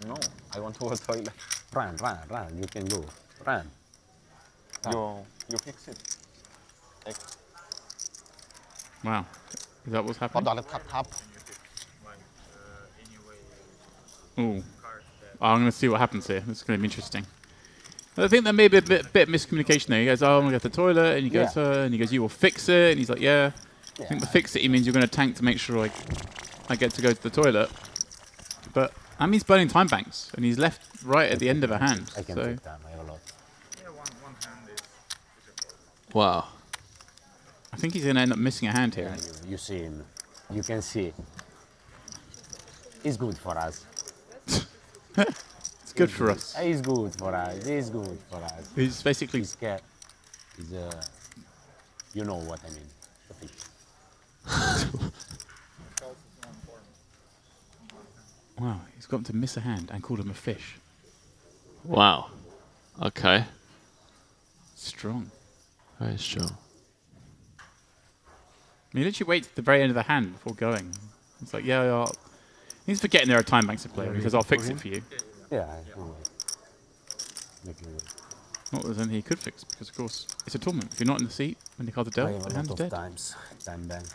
No, I want to go to the toilet. Run. You can go. Run. You fix it. Take. Wow. Is that what's happening? Ooh. I'm going to see what happens here. This is going to be interesting. I think there may be a bit of miscommunication there. He goes, oh, I'm going to go to the toilet. And he goes, and he goes, you will fix it. And he's like, yeah. I think the fix it, he means you're going to tank to make sure I get to go to the toilet. But that means burning time banks. And he's left right at the end of a hand. I can take time. I have a lot. Wow. I think he's going to end up missing a hand here. Yeah, you see him. You can see. It's good for us. It's good for us. It's good for us. It's good for us. He's basically... He's you know what I mean. The fish. Wow, he's got him to miss a hand and called him a fish. Wow. Okay. Strong. Very strong. I mean, literally waits at the very end of the hand before going. It's like, yeah, he's forgetting there are time banks to play. He says, I'll fix it for you. Yeah, I know. Not that there's anything he could fix, because of course, it's a tournament. If you're not in the seat when the cards are dealt, the hand's dead. Time bank.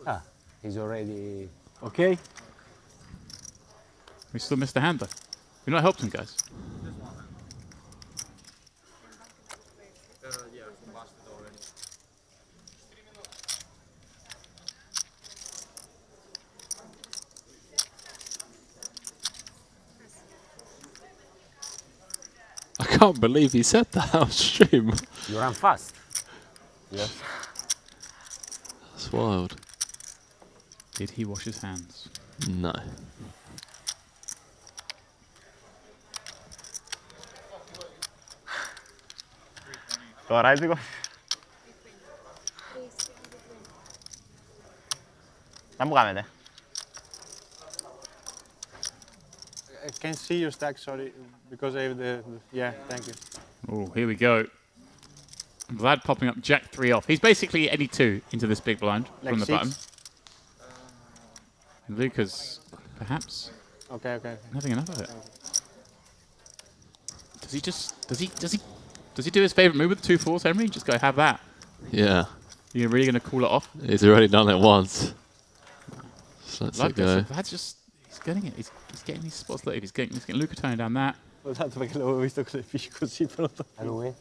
So. He's already okay. We still missed the hand though. We've not helped him, guys. can't believe he said that on stream. You run fast. Yes. That's wild. Did he wash his hands? No. Τώρα έτσι. Να μου κάνετε. I can't see your stack, sorry, because I have yeah, thank you. Oh, here we go. Vlad popping up Jack 3 off. He's basically any 2 into this big blind Like from the 6? button. Lucas, perhaps Okay. having enough of it. Does he do his favorite move with 2 4s, Henry? Just go have that. Yeah. You're really going to call it off? He's already done it once. So let's let go. Vlad's just, he's getting it. He's getting these spots. Look, he's getting Luca turning down that. Ho dato perché l'avevo visto con le fiche così, però... È lui?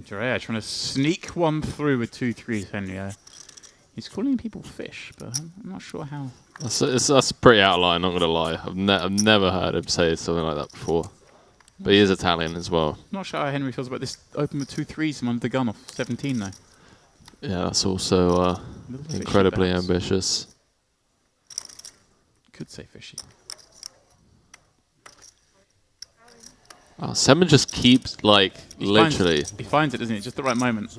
Drea trying to sneak one through with 2 3s, Henry. He's calling people fish, but I'm not sure how. That's pretty outline, not gonna lie. I've never heard him say something like that before. But he is Italian as well. Not sure how Henry feels about this open with 2 3s from under the gun off 17 though. Yeah, that's also incredibly ambitious. Could say fishy. Oh, Semen just keeps, like, literally. He finds it, doesn't he? Just the right moment.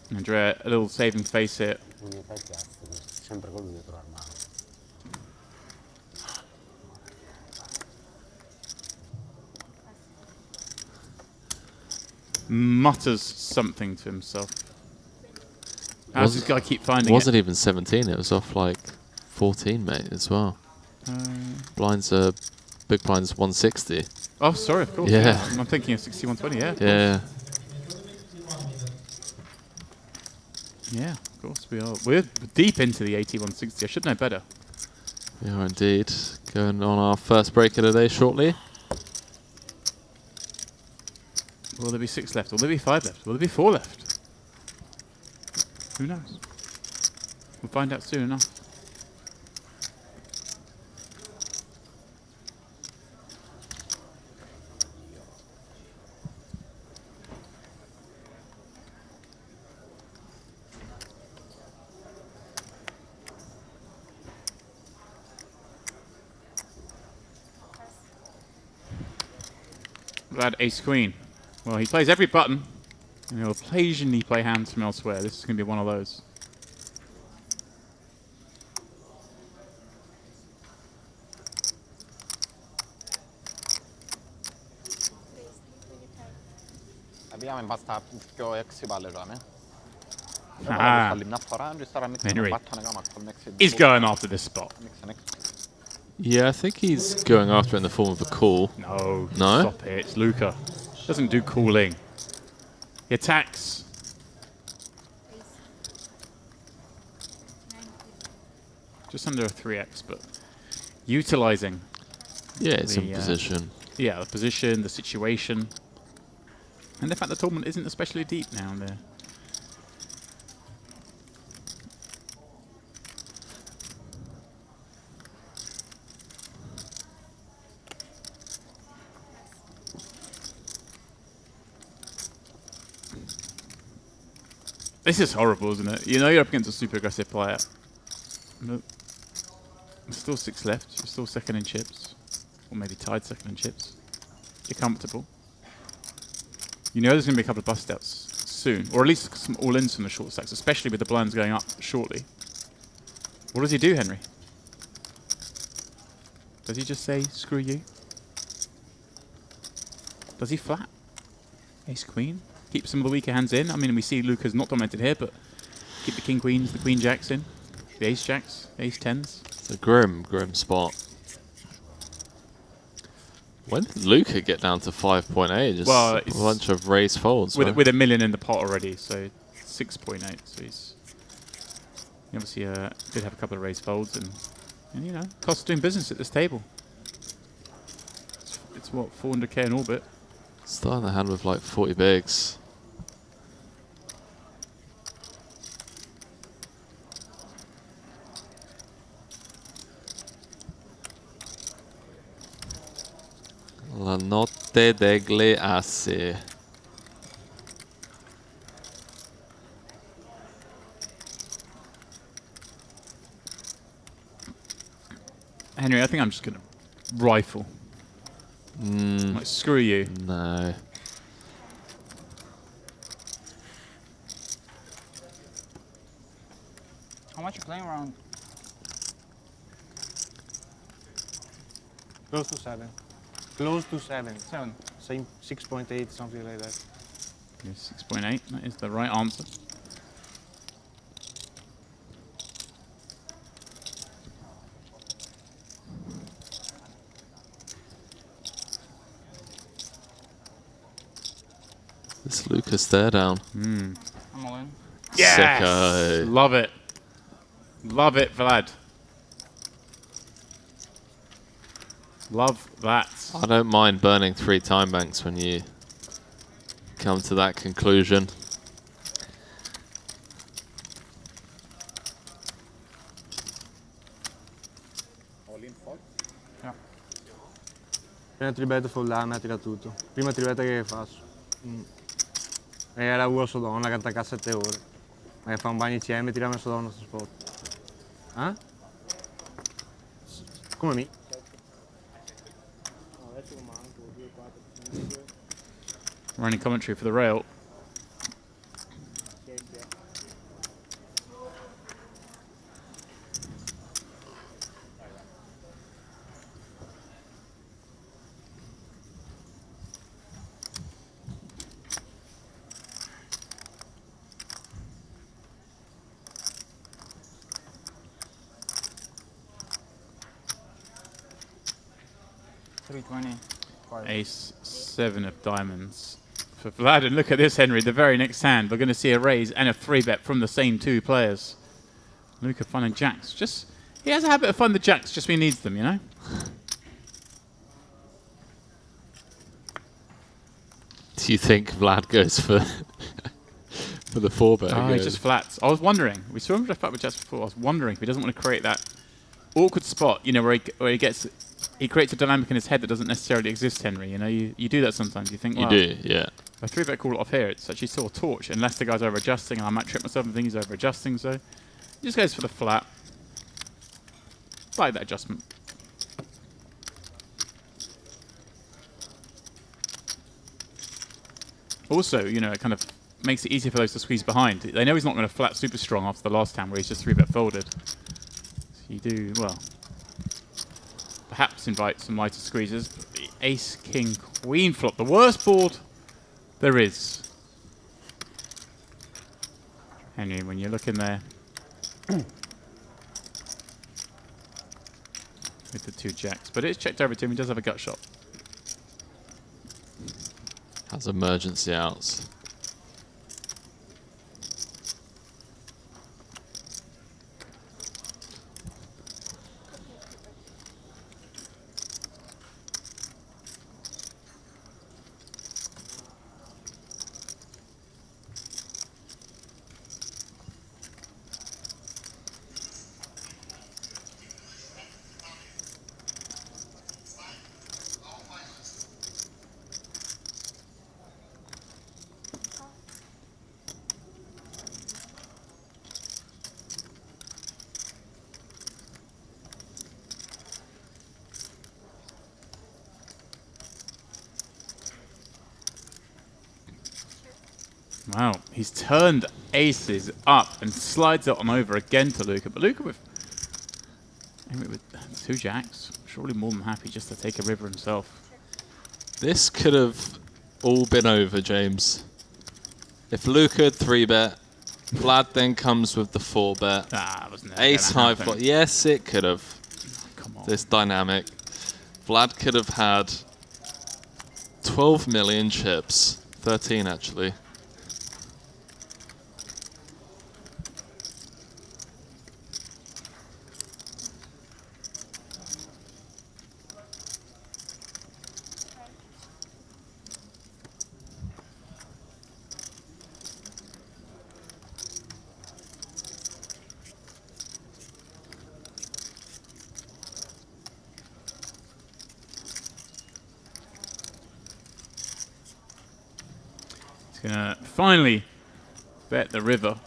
Andrea, a little saving face here. Mutters something to himself. How does this guy keep finding it? It wasn't even 17, it was off like 14, mate, as well. Blinds are... Big blind's 160. Oh, sorry, of course. Yeah. I'm thinking of 6120, yeah. Yeah. Yeah, of course we are. We're deep into the AT160. I should know better. We are indeed. Going on our first break of the day shortly. Will there be 6 left? Will there be 5 left? Will there be 4 left? Who knows? We'll find out soon enough. Vlad ace queen. Well, he plays every button, and he'll occasionally play hands from elsewhere. This is going to be one of those. Abbiamo basta più exi balle già, ne? Henry. He's going after this spot. Yeah, I think he's going after it in the form of a call. No. No? Stop it. It's Luca. Doesn't do calling. He attacks. Just under a 3x, but utilizing. Yeah, it's in position. Yeah, the position, the situation. And the fact the tournament isn't especially deep now and there. This is horrible, isn't it? You know you're up against a super aggressive player. Nope. There's still 6 left. You're still second in chips. Or maybe tied second in chips. You're comfortable. You know there's going to be a couple of bust outs soon. Or at least some all-ins from the short stacks, especially with the blinds going up shortly. What does he do, Henry? Does he just say, screw you? Does he flat? Ace queen. Keep some of the weaker hands in. I mean, we see Luca's not dominated here, but keep the king queens, the queen jacks in. The ace jacks, ace tens. It's a grim spot. When did Luca get down to 5.8? Just Well, a bunch of raise folds. With $1 million in the pot already, so 6.8. So he obviously did have a couple of raise folds, and you know, cost of doing business at this table. It's what, 400k in orbit. Starting the hand with like 40 bigs. La notte degli assi. Henry, I think I'm just gonna rifle. Like, screw you. No. How much you playing around? Close to 7. Close to 7. 7. Same 6.8, something like that. Yes, 6.8. That is the right answer. This Lucas stare down. I'm all in. Yes! Sicko. Love it. Love it, Vlad. Love that. I don't mind burning 3 time banks when you come to that conclusion. Prima tribetta follare, tira tutto. Prima tribetta che faccio. Era uno sodonna che attacca a 7 ore. Ma che fa un bagno insieme e tira una sodonna su spot. Eh? Come mi? Running commentary for the rail. Ace 7 of diamonds for Vlad, and look at this, Henry. The very next hand, we're going to see a raise and a 3-bet from the same 2 players. Luca finding jacks. Just he has a habit of finding the jacks just when he needs them, you know. Do you think Vlad goes for for the 4-bet? Oh, he just flats. I was wondering. We saw him flat with jacks before. I was wondering if he doesn't want to create that awkward spot, you know, where he creates a dynamic in his head that doesn't necessarily exist, Henry. You know, you do that sometimes. You think, well, you do, yeah. A 3-bet call off here, it's actually still a torch, unless the guy's over-adjusting, and I might trip myself and think he's over-adjusting, so he just goes for the flat. Like that adjustment. Also, you know, it kind of makes it easier for those to squeeze behind. They know he's not going to flat super strong after the last time where he's just 3-bet folded. So you do, well, perhaps invite some lighter squeezes. The ace, king, queen flop. The worst board there is. Henry, when you look in there with the 2 jacks. But it's checked over to him. He does have a gut shot. Has emergency outs. Wow, he's turned aces up and slides it on over again to Luca. But Luca with 2 jacks, surely more than happy just to take a river himself. This could have all been over, James. If Luca had 3-bet, Vlad then comes with the 4-bet. Ace high flop. Yes, it could have. Come on. This dynamic. Vlad could have had 12 million chips. 13, actually. Gonna finally bet the river.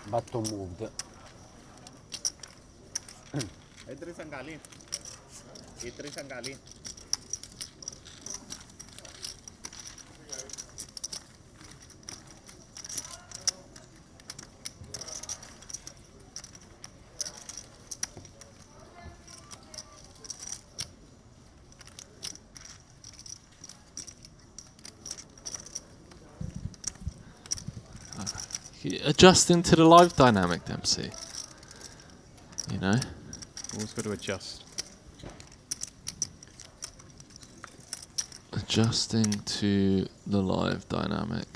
Button moved. Adjusting to the live dynamic, Dempsey. You know? Always got to adjust. Adjusting to the live dynamic.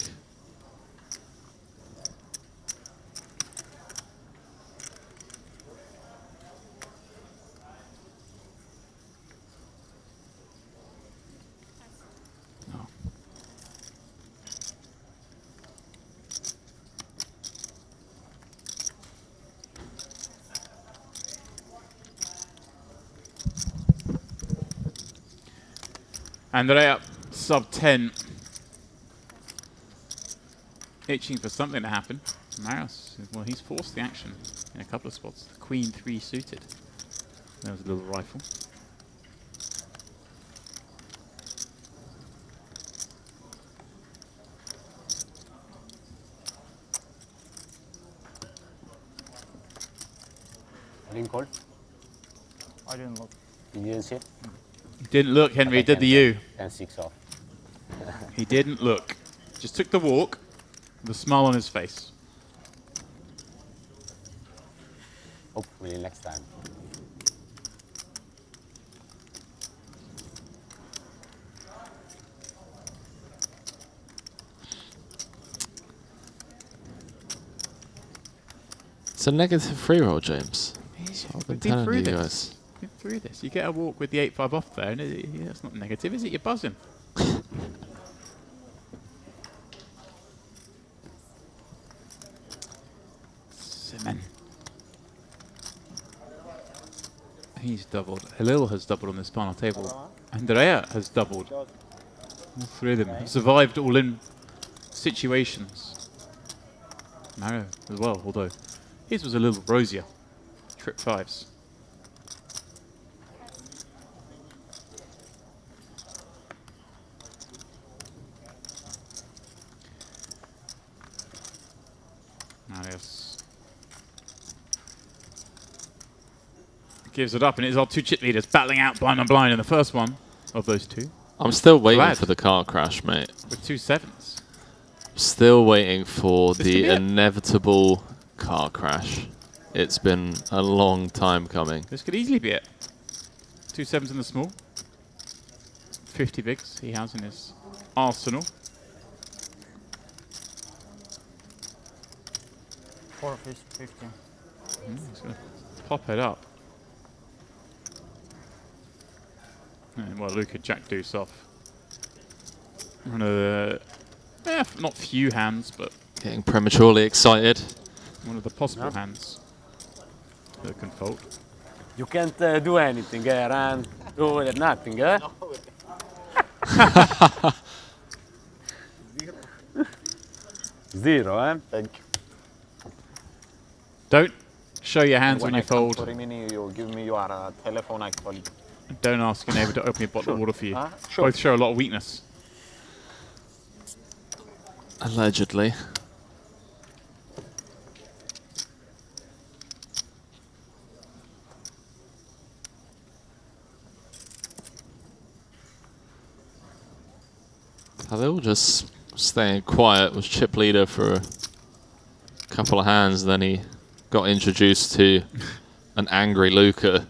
Andrea, sub 10. Itching for something to happen. Maris, well, he's forced the action in a couple of spots. The Queen 3 suited. There was a little rifle. Lincoln? I didn't look. You didn't see it? Didn't look, Henry, did the you? 10-6 off. He didn't look. Just took the walk with a smile on his face. Hopefully next time. It's a negative free roll, James. So I've been telling you guys. Been through this. You get a walk with the 8-5 off there, and it's not negative, is it? You're buzzing. Simon. He's doubled. Halil has doubled on this final table. Andrea has doubled. All three of them have survived all-in situations. Mario as well, although his was a little rosier. Trip 5s. Marius gives it up, and it's our 2 chip leaders battling out blind on blind in the first one of those 2. I'm still waiting for the car crash, mate. With 2 7s. Still waiting for This the could be it. inevitable car crash. It's been a long time coming. This could easily be it. 2 7s in the small. 50 bigs he has in his arsenal. 450. He's going to pop it up. And, well, Luca jack deuce off. One of the, not few hands, but Getting prematurely excited. one of the possible hands that can fold. You can't do anything, run, do it, nothing, Zero, Thank you. Don't show your hands when When you I come fold. to Rimini, you give me your telephone, I call you. Don't ask your neighbour to open a bottle of water for you. Sure. Both show a lot of weakness. Allegedly. Halil just staying quiet, was chip leader for a couple of hands, then he got introduced to an angry Luca.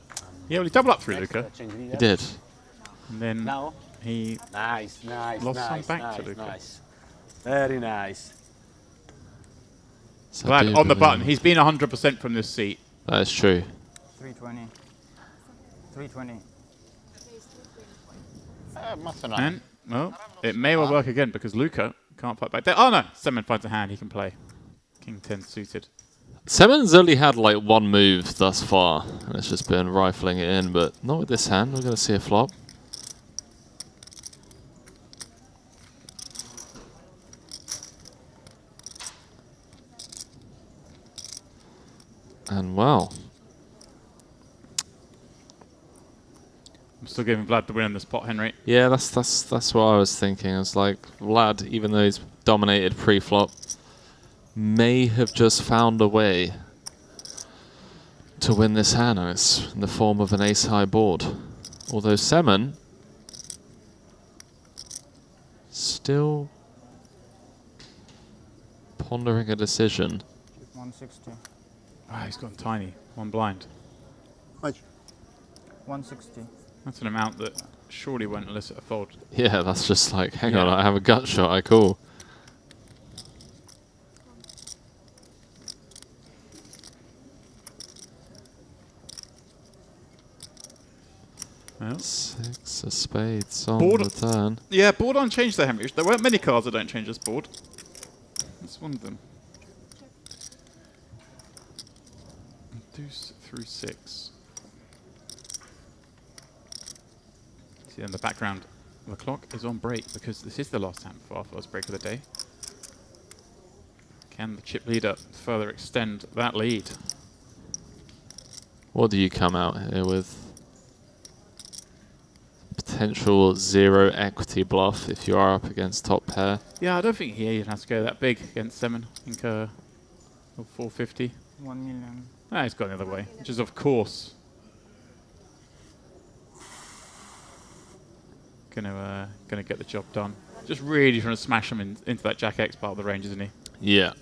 Yeah, well, he doubled up through Luca. He did. And then he Nice, lost some back to Luca. nice. Very nice. So Glad on the button. He's been 100% from this seat. That is true. 320. 320. And, well, it may well work again because Luca can't fight back there. Oh no, Semen finds a hand he can play. King 10 suited. Semen's only had like one move thus far, and it's just been rifling it in, but not with this hand. We're going to see a flop. And well, I'm still giving Vlad the win in this pot, Henry. yeah, that's what I was thinking. I was like, Vlad, even though he's dominated pre-flop, may have just found a way to win this hand, and it's in the form of an ace-high board. Although Semen still pondering a decision. 160. Ah, he's gone tiny. One blind. Much. 160. That's an amount that surely won't elicit a fold. Yeah, that's just like, hang on, I have a gut shot, I call. Well, 6 of spades on board the turn. Yeah, board on change there, Henry. There weren't many cards that don't change this board. That's one of them. Deuce through 6. See, in the background, the clock is on break because this is the last hand before our first break of the day. Can the chip leader further extend that lead? What do you come out here with? Potential 0 equity bluff if you are up against top pair. Yeah, I don't think he even has to go that big against Semen. I think 450. 1 million. Ah, he's gone the other way, which is of course gonna get the job done. Just really trying to smash him into that Jack X part of the range, isn't he? Yeah.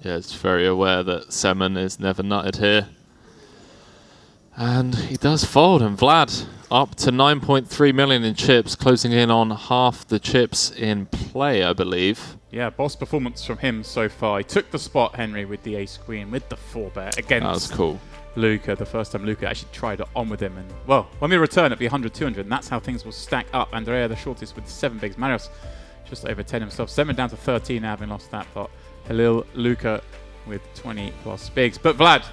Yeah, it's very aware that Semen is never nutted here. And he does fold, and Vlad up to 9.3 million in chips, closing in on half the chips in play, I believe. Yeah, boss performance from him so far. He took the spot, Henry, with the ace queen, with the 4-bet against That was cool. Luca. The first time Luca actually tried it on with him. And, well, when we return, it'll be 100, 200, and that's how things will stack up. Andrea, the shortest with 7 bigs. Marios just over 10 himself. 7 down to 13 now, having lost that pot. Halil, Luca with 20 plus bigs. But Vlad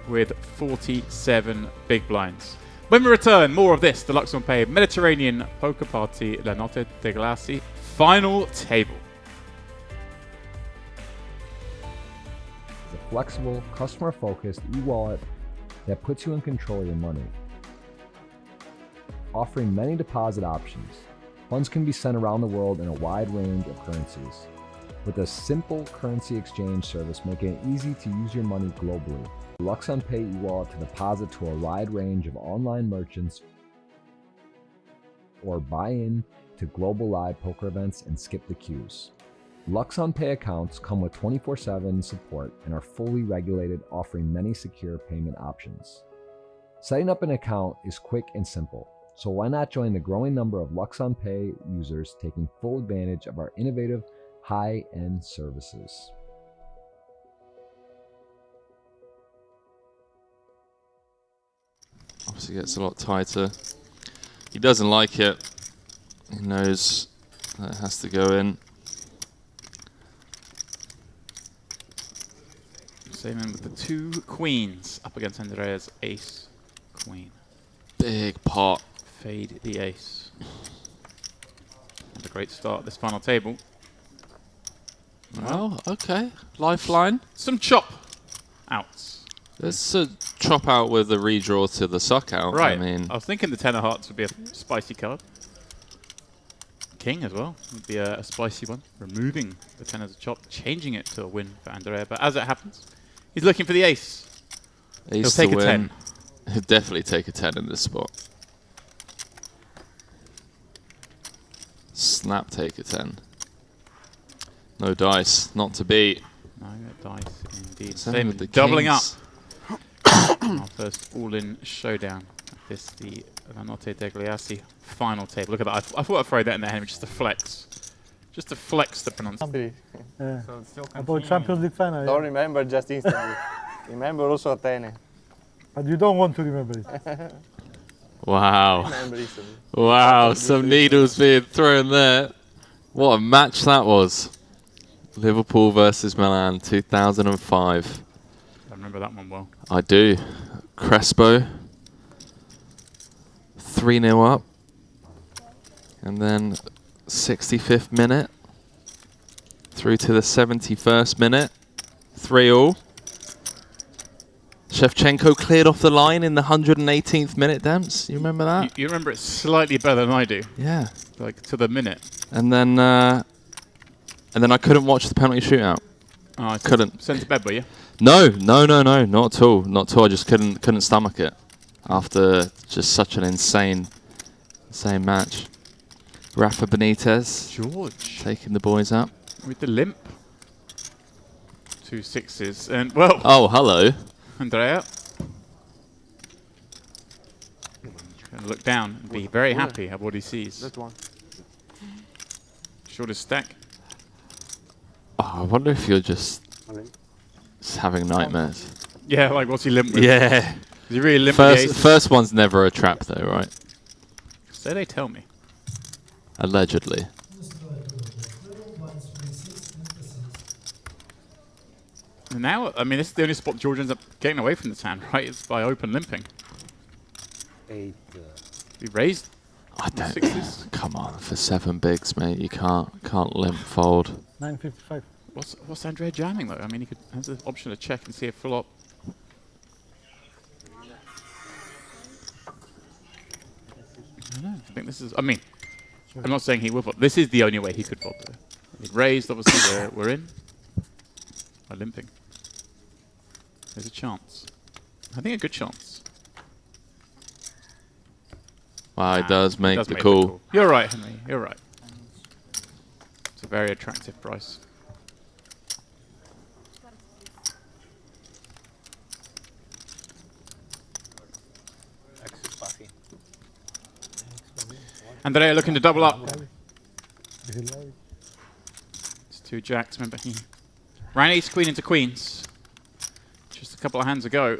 with 47 big blinds. When we return, more of this, the Luxon Pay Mediterranean Poker Party La Notte Degli Assi final table. It's a flexible, customer-focused e-wallet that puts you in control of your money. Offering many deposit options, funds can be sent around the world in a wide range of currencies. With a simple currency exchange service making it easy to use your money globally. Luxon Pay e-wallet to deposit to a wide range of online merchants or buy in to global live poker events and skip the queues. Luxon Pay accounts come with 24/7 support and are fully regulated, offering many secure payment options. Setting up an account is quick and simple, so why not join the growing number of Luxon Pay users taking full advantage of our innovative high-end services. Obviously gets a lot tighter. He doesn't like it. He knows that it has to go in. Same in with the 2 queens up against Andrea's ace queen. Big pot. Fade the ace. And a great start at this final table. Well, okay. Lifeline. Some chop outs. There's a chop out with a redraw to the suck out. Right. I mean, I was thinking the 10 of hearts would be a spicy card. King as well would be a spicy one. Removing the 10 as a chop, changing it to a win for Andrea. But as it happens, he's looking for the ace. He'll take a 10. He'll definitely take a 10 in this spot. snap take a 10. No dice, not to beat. No dice indeed. Same with the doubling kings. up. Our first all-in showdown. This the Notte Degli Assi final table. Look at that. I thought I'd throw that in there, Henry, just to flex. Just to flex the pronunciation. So it's still About Champions League final. Don't remember just instantly. Remember also Athene. But you don't want to remember it. Wow. Remember instantly. Wow, some needles being thrown there. What a match that was. Liverpool versus Milan, 2005. I remember that one well. I do. Crespo. 3-0 up. And then 65th minute. Through to the 71st minute. 3-all. Shevchenko cleared off the line in the 118th minute, Demps. You remember that? You remember it slightly better than I do. Yeah. Like to the minute. And then I couldn't watch the penalty shootout. Oh, I couldn't. Sent to bed, were you? No, not at all. Not at all. I just couldn't stomach it after just such an insane match. Rafa Benitez, George, taking the boys up with the limp. 2 6s and well. Oh, hello, Andrea. Gonna look down and be very happy at what he sees. That one. Shortest stack. Oh, I wonder if you're just having nightmares. Yeah, like what's he limp with? Yeah. Is he really limp? First one's never a trap though, right? So they tell me. Allegedly. And now, I mean, this is the only spot George ends up getting away from this hand, right? It's by open limping. 8. He raised. I don't. 6s. Come on, for 7 bigs, mate. You can't limp fold. 9.55. What's Andrea jamming though? I mean, he could has the option to check and see a flop. I don't know. I think this is. I mean, I'm not saying he will, but this is the only way he could fold. He'd raised, obviously. we're in. By limping. There's a chance. I think a good chance. Wow, it does make the make call. You're right, Henry. You're right. It's a very attractive price. Andrea looking to double up. It's 2 jacks. Remember, he ran ace queen into queens just a couple of hands ago.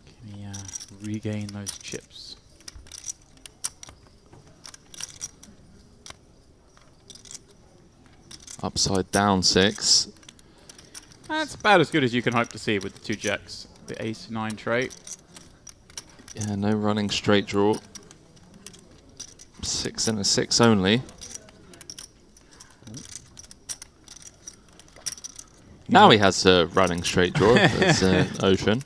Can he regain those chips? Upside down 6. That's about as good as you can hope to see with the 2 jacks. The ace 9 trait. Yeah, no running straight draw. 6 and a 6 only. Now he has a running straight draw. That's Ocean.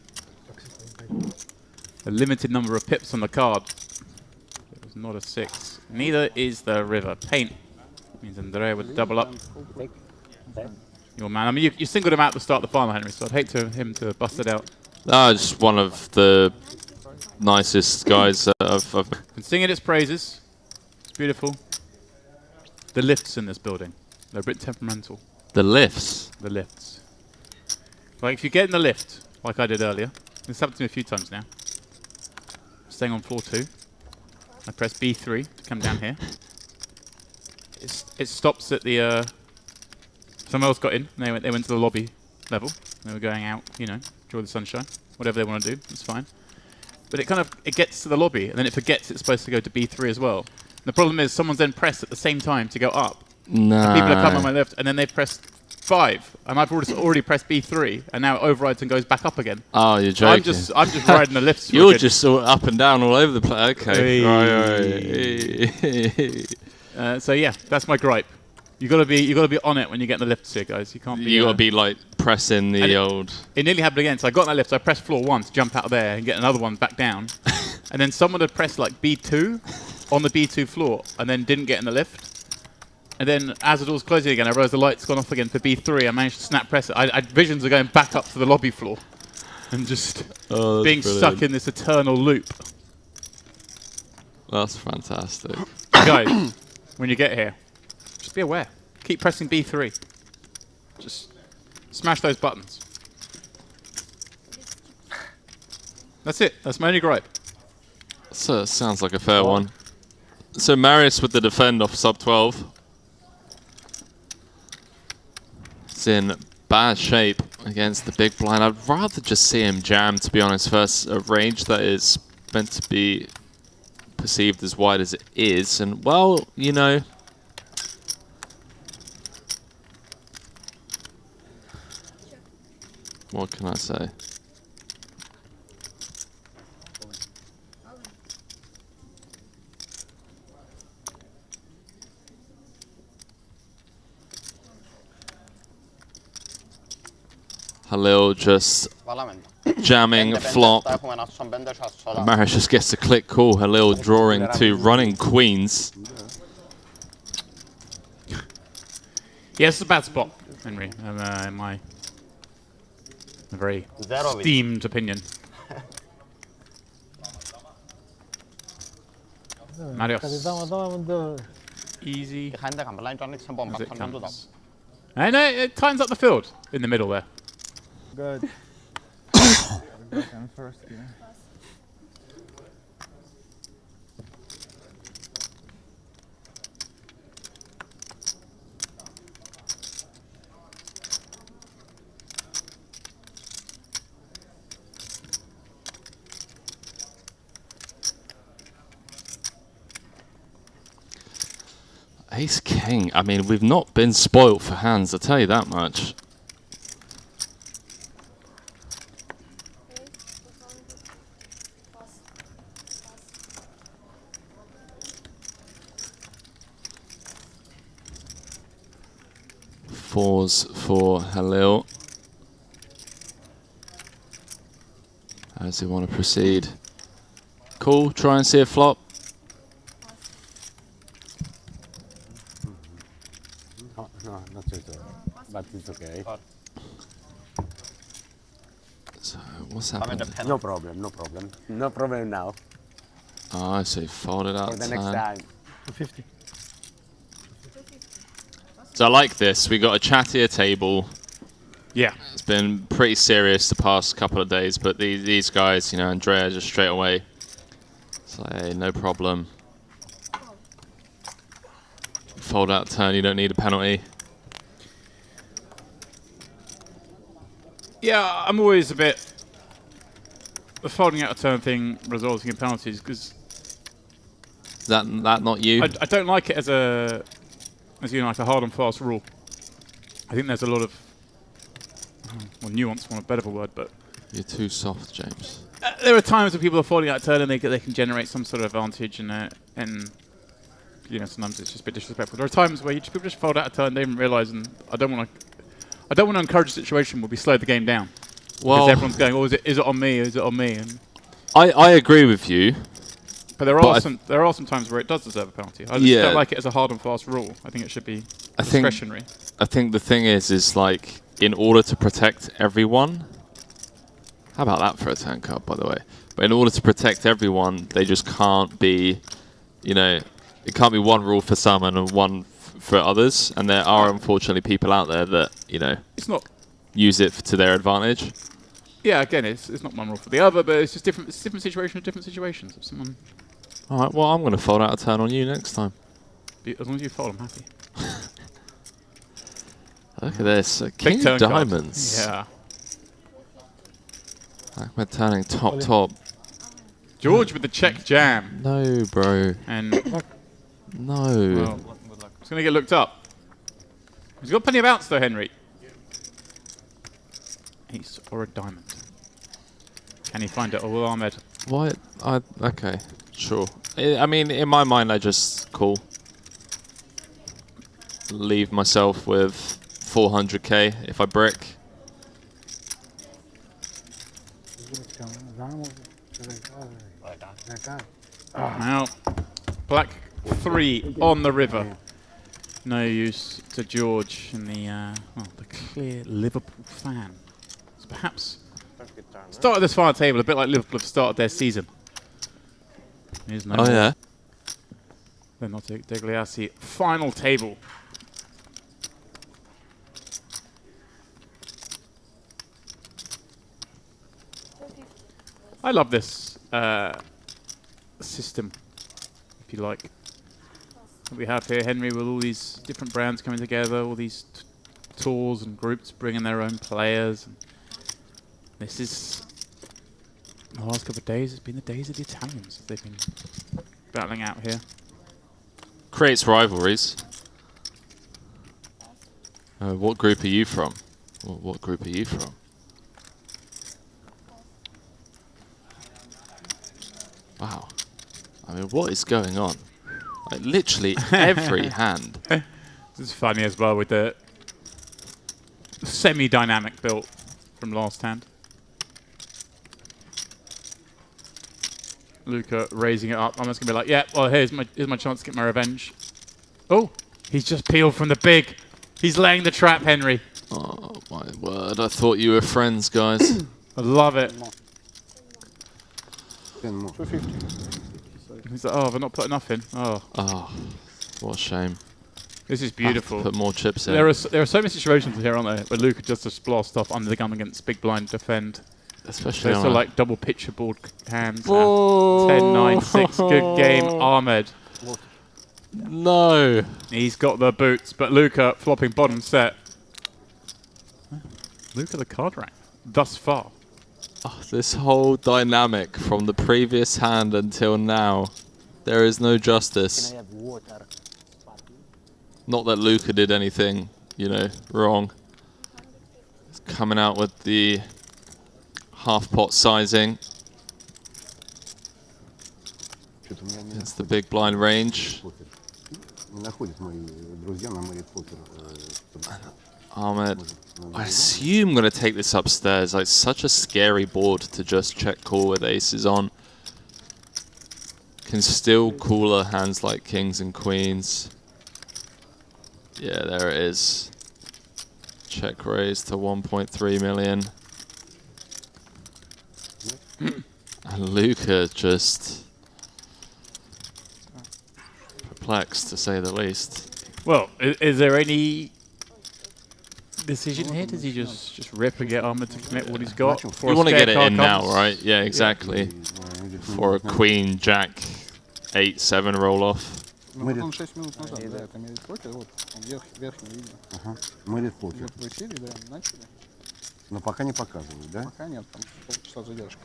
A limited number of pips on the card. It was not a 6. Neither is the river. Paint means Andrea would double up. Your man. I mean, you singled him out to start the final, Henry, so I'd hate him to bust it out. Just one of the nicest guys I've been singing its praises. It's beautiful. The lifts in this building, they're a bit temperamental. The lifts? The lifts. Like if you get in the lift, like I did earlier, this happened to me a few times now. Staying on floor 2. I press B3 to come down here. It stops at the... someone else got in, and they went to the lobby level. They were going out, you know, enjoy the sunshine. Whatever they want to do, it's fine. But it gets to the lobby, and then it forgets it's supposed to go to B3 as well. And the problem is someone's then pressed at the same time to go up. No. And people are coming on my left, and then they pressed 5, and I've already pressed B3, and now it overrides and goes back up again. Oh, you're joking. I'm just riding the lifts. You're just sort of up and down all over the place. Okay. Right. So yeah, that's my gripe. You gotta be on it when you get in the lifts here, guys. You can't be. You gotta be like pressing the old. It nearly happened again. So I got in that lift. So I pressed floor 1 to jump out of there and get another one back down, and then someone had pressed like B2 on the B2 floor and then didn't get in the lift. And then as the door's closing again, I realised the light's gone off again for B3. I managed to snap press it. I visions of going back up to the lobby floor and just being stuck in this eternal loop. That's fantastic. guys, when you get here, just be aware. Keep pressing B3. Just smash those buttons. That's it. That's my only gripe. So sounds like a fair one. So Marius with the defend off sub 12. It's in bad shape against the big blind. I'd rather just see him jam, to be honest, versus a range that is meant to be perceived as wide as it is. And, well, you know, what can I say? Halil just jamming flop. Marius just gets a click call. Halil drawing to running queens. Yeah, it's a bad spot, Henry, in my very esteemed opinion. Marius. Easy. As it comes. And it tightens up the field in the middle there. Good. First, yeah. Ace King. I mean, we've not been spoilt for hands, I'll tell you that much. Fours for Halil. How does he want to proceed? Cool, try and see a flop. No, not so but it's okay. So, what's happening? No problem, no problem. No problem now. Oh, I see. Folded out. For the next time. 50. So I like this. We got a chattier table. Yeah. It's been pretty serious the past couple of days, but these guys, you know, Andrea just straight away. It's like, hey, no problem. Fold out turn, you don't need a penalty. Yeah, I'm always a bit... The folding out a turn thing resulting in penalties, because... Is that not you? I don't like it as a... As you know, like a hard and fast rule. I think there's a lot of... Well, nuance, want a better word, but... You're too soft, James. There are times when people are folding out a turn and they can generate some sort of advantage, and you know, sometimes it's just a bit disrespectful. There are times where people just fold out a turn, they didn't realise, and I don't want to encourage a situation where we slow the game down. Well, because everyone's going, oh, is it on me? Is it on me? And I agree with you. But there are some times where it does deserve a penalty. I just don't like it as a hard and fast rule. I think it should be discretionary. I think the thing is like, in order to protect everyone. How about that for a turn card, by the way? But in order to protect everyone, they just can't be, you know, it can't be one rule for some and one for others. And there are unfortunately people out there that, you know, use it to their advantage. Yeah, again, it's not one rule for the other, but it's just different. It's different situations. If someone. All right. Well, I'm going to fold out a turn on you next time. As long as you fold, I'm happy. Look at this, King of Diamonds. Yeah. We're turning top. George with the check jam. No, bro. And no. Well, it's going to get looked up. He's got plenty of outs though, Henry. Ace or a diamond. Can he find it? Or will Ahmed? What? Okay, sure. I mean, in my mind, I just call. Leave myself with 400k if I brick. Now, black 3 on the river. No use to George in the clear Liverpool fan. So perhaps start of this final table a bit like Liverpool have started their season. Oh yeah. The NOTTE DEGLI ASSI final table. I love this system, if you like. What we have here, Henry, with all these different brands coming together, all these tours and groups bringing their own players. And this is, the last couple of days, it's been the days of the Italians. They've been battling out here. Creates rivalries. What group are you from? What group are you from? Wow. I mean, what is going on? Like, literally every hand. This is funny as well with the semi-dynamic build from last hand. Luca raising it up. I'm just going to be like, yeah, well, here's my chance to get my revenge. Oh, he's just peeled from the big. He's laying the trap, Henry. Oh, my word. I thought you were friends, guys. I love it. 250. He's like, oh, I've not put enough in. Oh. Oh, what a shame. This is beautiful. Put more chips in. There are so many situations here, aren't there, where Luca just blast off under the gun against big blind defend. Especially on like double picture board hands. Oh. 10, 9, 6. Good game, Ahmed. No. He's got the boots, but Luca flopping bottom set. Luca the card rank thus far. Oh, this whole dynamic from the previous hand until now, there is no justice. Not that Luca did anything, you know, wrong. He's coming out with the half pot sizing. It's the big blind range. Ahmed, I assume I'm going to take this upstairs. Like, such a scary board to just check call with aces on. Can still cooler hands like kings and queens. Yeah, there it is. Check raise to 1.3 million. And Luca just perplexed, to say the least. Well, is there any decision here? Does he just rip and get Ahmed to commit what he's got? You want to get it in now, right? Yeah, exactly. For a queen, jack, 8-7 roll off. Он 6 минут назад, да, это Мэрит Покер, вот, он верхний видел. Ага, Мэрит Покер. Вот вы сели, да, начали. Но пока не показывают, да? Пока нет, там полчаса задержка.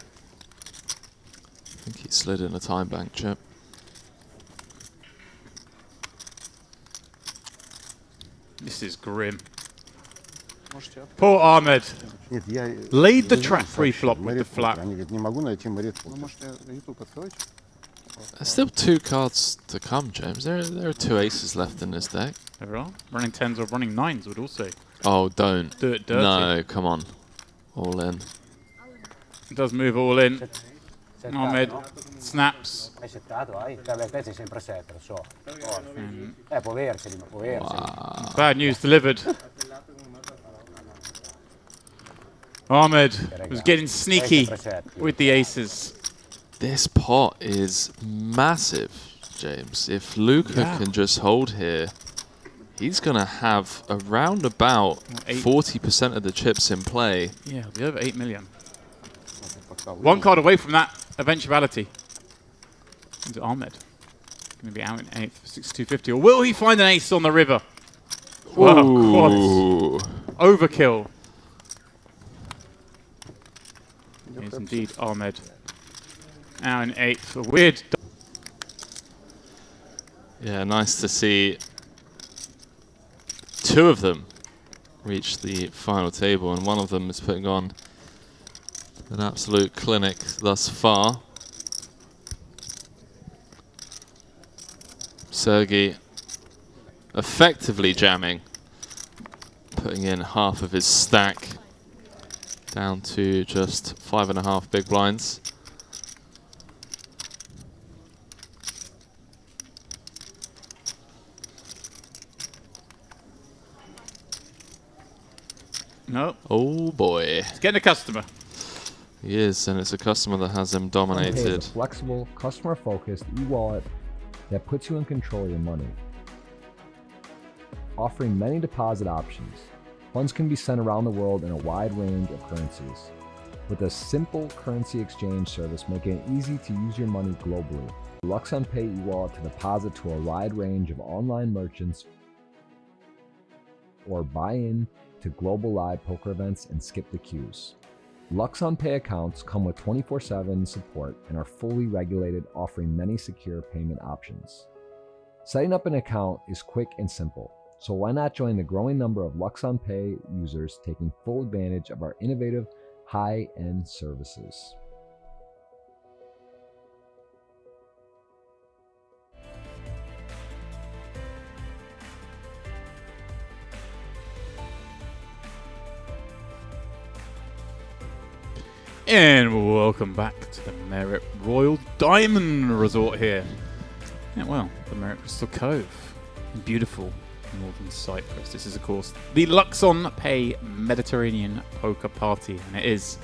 I think he slid in a time bank chip. This is grim. Poor Ahmed. Нет, я laid the trap pre-flop with the flap. Они говорят, не могу найти Мэрит Покер. Вы можете YouTube открыть. There's still 2 cards to come, James. There are 2 aces left in this deck. There are. Running 10s or running 9s would also. Oh, don't. Do it dirty. No, come on. All in. It does move all in. Ahmed snaps. Hai settato, hai? Te sei sempre set, lo so. Può averceli, ma può averceli. Bad news delivered. Ahmed was getting sneaky with the aces. This pot is massive, James. If Luca can just hold here, he's going to have around about 40% of the chips in play. Yeah, he'll be over 8 million. 1 card away from that eventuality. Is it Ahmed? Going to be out in 8th for 6,250. Or will he find an ace on the river? Whoa, overkill. Yes, indeed, Ahmed. Now in 8th. A weird. Yeah, nice to see 2 of them reach the final table, and one of them is putting on an absolute clinic thus far. Sergey effectively jamming, putting in half of his stack down to just 5.5 big blinds. No. Oh boy. He's getting a customer. He is, and it's a customer that has him dominated. Flexible, customer-focused e-wallet that puts you in control of your money. Offering many deposit options, funds can be sent around the world in a wide range of currencies, with a simple currency exchange service making it easy to use your money globally. Luxon Pay e-wallet to deposit to a wide range of online merchants or buy in to global live poker events and skip the queues. Luxon Pay accounts come with 24/7 support and are fully regulated, offering many secure payment options. Setting up an account is quick and simple, so why not join the growing number of Luxon Pay users taking full advantage of our innovative, high-end services. And welcome back to the Merit Royal Diamond Resort here. Yeah, well, the Merit Crystal Cove in beautiful northern Cyprus. This is, of course, the Luxon Pay Mediterranean Poker Party, and it is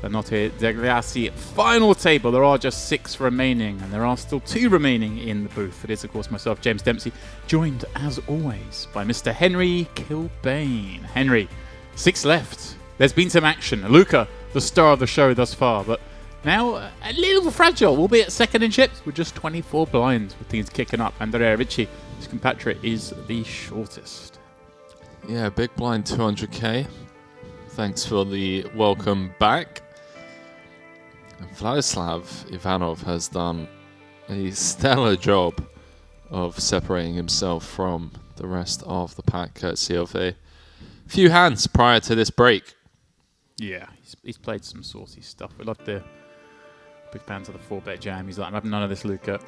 the Notte Degli Assi final table. There are just 6 remaining, and there are still 2 remaining in the booth. It is, of course, myself, James Dempsey, joined, as always, by Mr. Henry Kilbane. Henry, 6 left. There's been some action. Luca, the star of the show thus far, but now a little fragile. We'll be at second in chips with just 24 blinds with things kicking up. Andrea Ricci, his compatriot, is the shortest. Yeah, big blind 200k. Thanks for the welcome back. And Vladislav Ivanov has done a stellar job of separating himself from the rest of the pack, courtesy of a few hands prior to this break. Yeah, he's played some saucy stuff. We love the big fans of the 4-bet jam. He's like, I'm having none of this, Luca.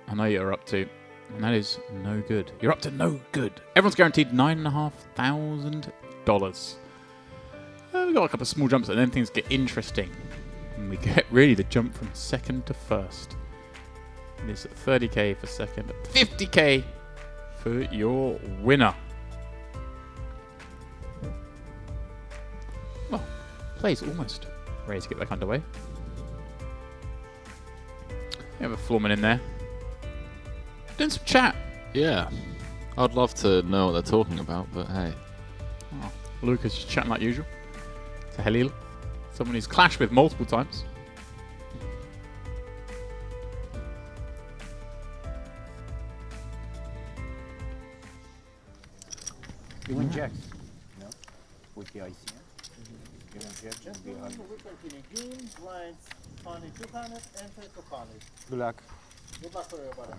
I know you're up to, and that is no good. You're up to no good. Everyone's guaranteed $9,500. We've got a couple of small jumps, and then things get interesting. And we get really the jump from second to first. It is 30k for second, 50k for your winner. Well, play's almost ready to get back underway. We have a floorman in there. Doing some chat. Yeah. I'd love to know what they're talking about, but hey. Oh, Lucas just chatting like usual. To Halil. Someone he's clashed with multiple times. You win jacks? No? With the IC? You win jacks? Just we continue. Green, blinds, funny 200, enter to funny. Good luck. Good luck for everybody.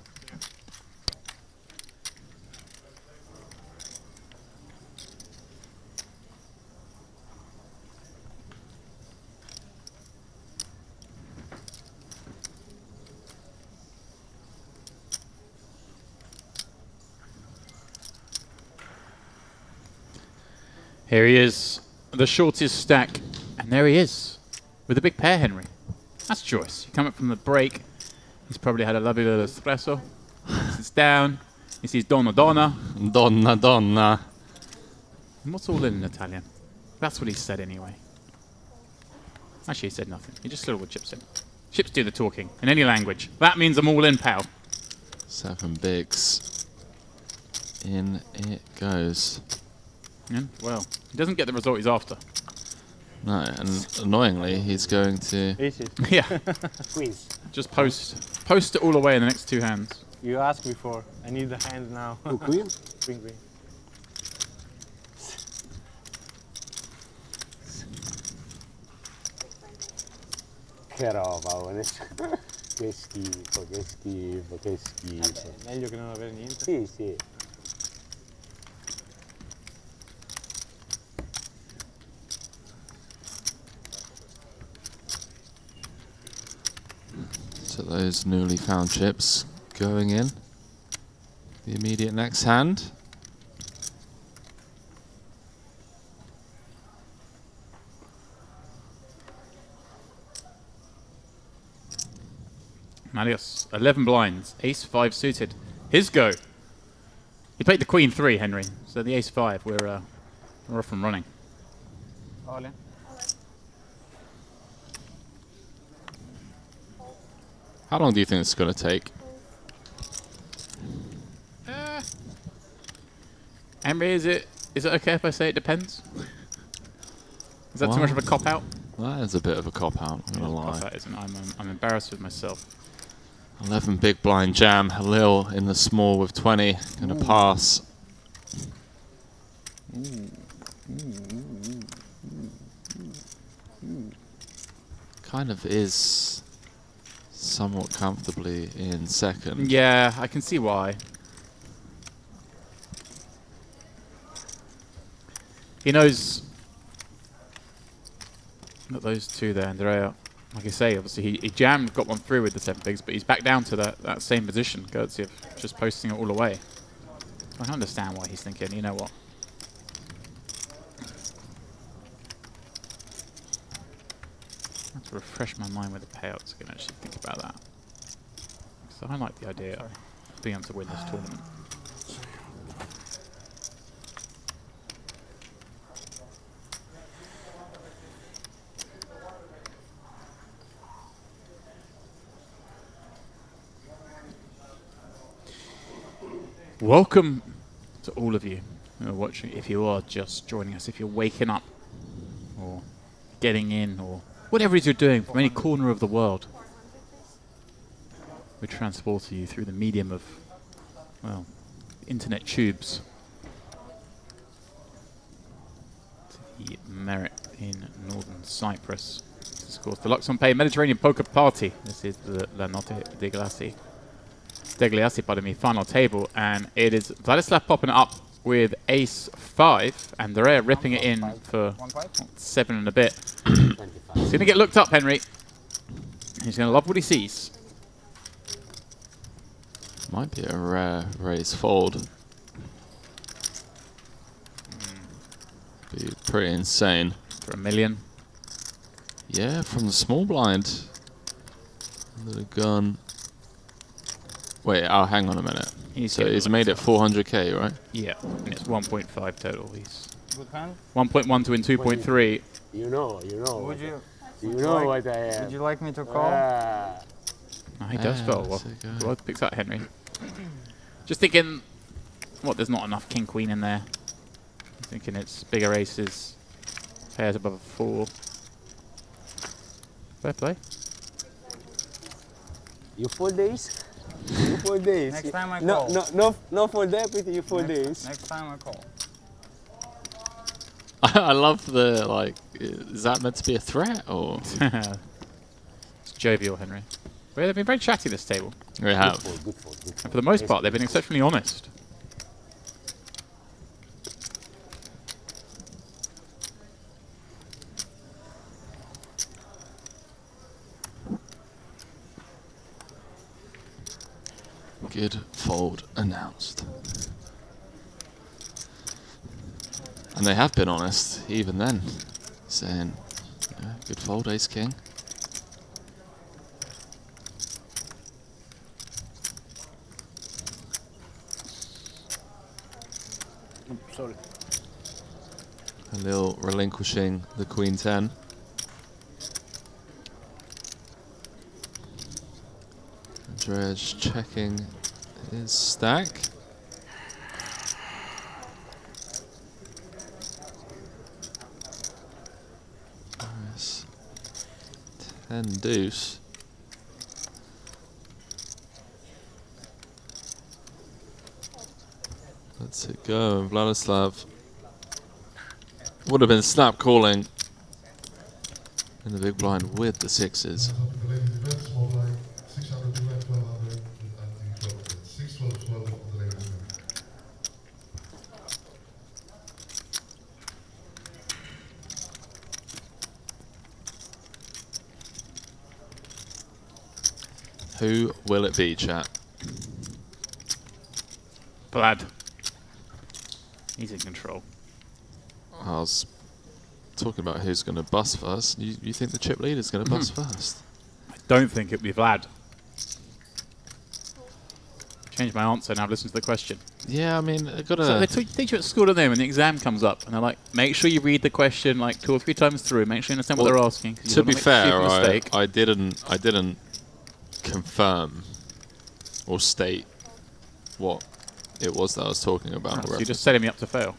Here he is, the shortest stack, and there he is, with a big pair, Henry. That's Joyce. You come up from the break, he's probably had a lovely little espresso, sits down, he sees Donna Donna. Donna Donna. And what's all in Italian? That's what he said anyway. Actually, he said nothing. He just slid all the chips in. Chips do the talking, in any language. That means I'm all in, pal. 7 bigs. In it goes. Yeah, well, he doesn't get the result he's after. No, and annoyingly, he's going to... Easy. Yeah. Squeeze. Just post it all away in the next 2 hands. You asked before. I need the hand now. Oh, queen? Queen, queen. Che roba, adesso. Che schifo, che schifo, che schifo. Vabbè, meglio che non avere niente. Sì, sì. So those newly found chips going in. The immediate next hand. Malios, 11 blinds, ace-5 suited. His go. He played the queen-3, Henry. So the ace-5, we're off and running. All in. How long do you think it's going to take? Henry, is it okay if I say it depends? Is that too much of a cop out? That is a bit of a cop out. I'm gonna lie. That isn't. I'm embarrassed with myself. 11 big blind jam. Halil in the small with 20. Gonna pass. Kind of is somewhat comfortably in second. Yeah, I can see why. He knows that those two there, Andrea, like I say, obviously he jammed, got one through with the 7 bigs, but he's back down to that same position, courtesy of just posting it all away. I don't understand why he's thinking, you know what? I have to refresh my mind with the payouts so I can actually think about that. So I like the idea of being able to win this tournament. Welcome to all of you who are watching, if you are just joining us, if you're waking up or getting in or whatever it is you're doing from any corner of the world. We're transporting you through the medium of, well, internet tubes to the Merit in northern Cyprus. This is, of course, the Luxon Pay Mediterranean Poker Party. This is the NOTTE Degli Assi, pardon me, final table, and it is Vladislav popping it up with ace 5, and Andrea ripping it in for 7 and a bit. He's going to get looked up, Henry. He's going to love what he sees. Might be a rare raise fold. Be pretty insane. For $1 million. Yeah, from the small blind. Under the gun. Wait, oh, hang on a minute. So he's made it 400k, right? Yeah, and it's 1.5 total. He's Good hand. 1.1 to win 2.3. You know. Would you? You know what I am. Would you like me to call? Oh, he does fold. Well picks up Henry. Just thinking, what? There's not enough king queen in there. Thinking it's bigger aces, pairs above a 4. Fair play. You 4 days? You 4 days. Next time I call. No for deputy, you 4 days. Next time I call. I love the, like, is that meant to be a threat, or? It's jovial, Henry. Well, they've been very chatty this table. They have. Good fold. And for the most part, they've been exceptionally honest. Good fold announced. And they have been honest, even then, saying, yeah, good fold, ace king. Sorry. A little relinquishing the queen 10. Andrea's checking his stack. Nice. 10 deuce. Let's it go. And Vladislav would have been snap calling in the big blind with the 6s. Who will it be, chat? Vlad. He's in control. I was talking about who's going to bust first. You think the chip leader's going to bust first? I don't think it'll be Vlad. Changed my answer, now listen to the question. Yeah, I mean, I gotta... So they teach you at school, don't they, when the exam comes up, and they're like, make sure you read the question like 2 or 3 times through, make sure you understand what they're asking. To be fair, I didn't confirm or state what it was that I was talking about. So you're just setting me up to fail.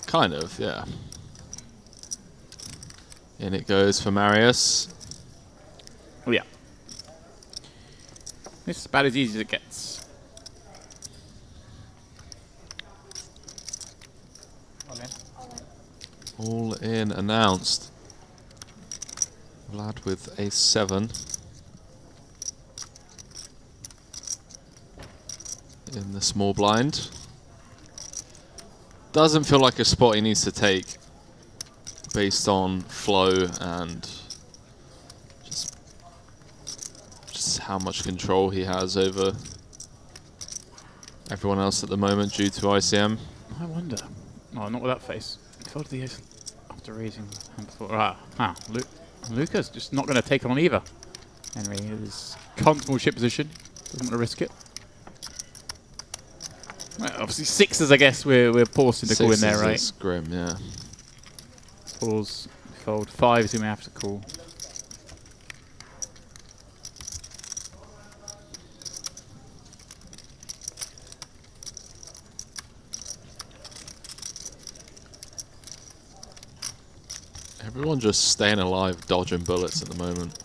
Kind of, yeah. In it goes for Marius. Oh yeah. This is about as easy as it gets. All in announced. Vlad with a 7. In the small blind. Doesn't feel like a spot he needs to take based on flow and just how much control he has over everyone else at the moment due to ICM. I wonder. Oh, not with that face. He folded the ace after raising the hand before. Luca's just not going to take it on either. Henry is comfortable chip position. Doesn't want to risk it. Well, obviously sixes, I guess we're forcing to call in there, right? Is grim, yeah. Pause, fold. Fives we may have to call. Everyone just staying alive, dodging bullets at the moment.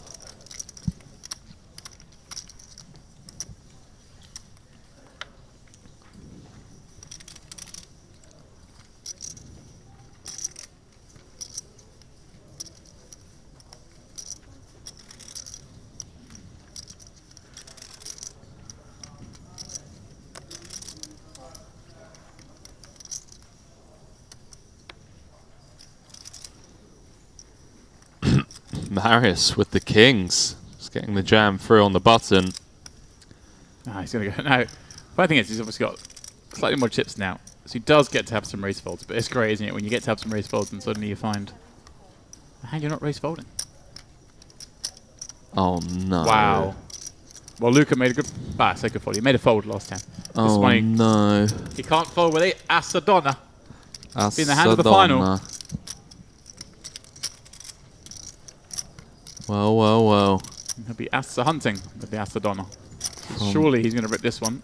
Marius with the kings. Just getting the jam through on the button. Ah, he's going to go. No, funny thing is, he's obviously got slightly more chips now. So he does get to have some race folds. But it's great, isn't it, when you get to have some race folds and suddenly you find a hand you're not race folding. Oh, no. Wow. Well, Luca made a good... I say good fold. He made a fold last time. Oh, no. He can't fold with it. Asadonna. Asadonna. Be in the hand of the final. Well, well, well. He'll be Asa hunting with the Asadonna. Surely he's going to rip this one.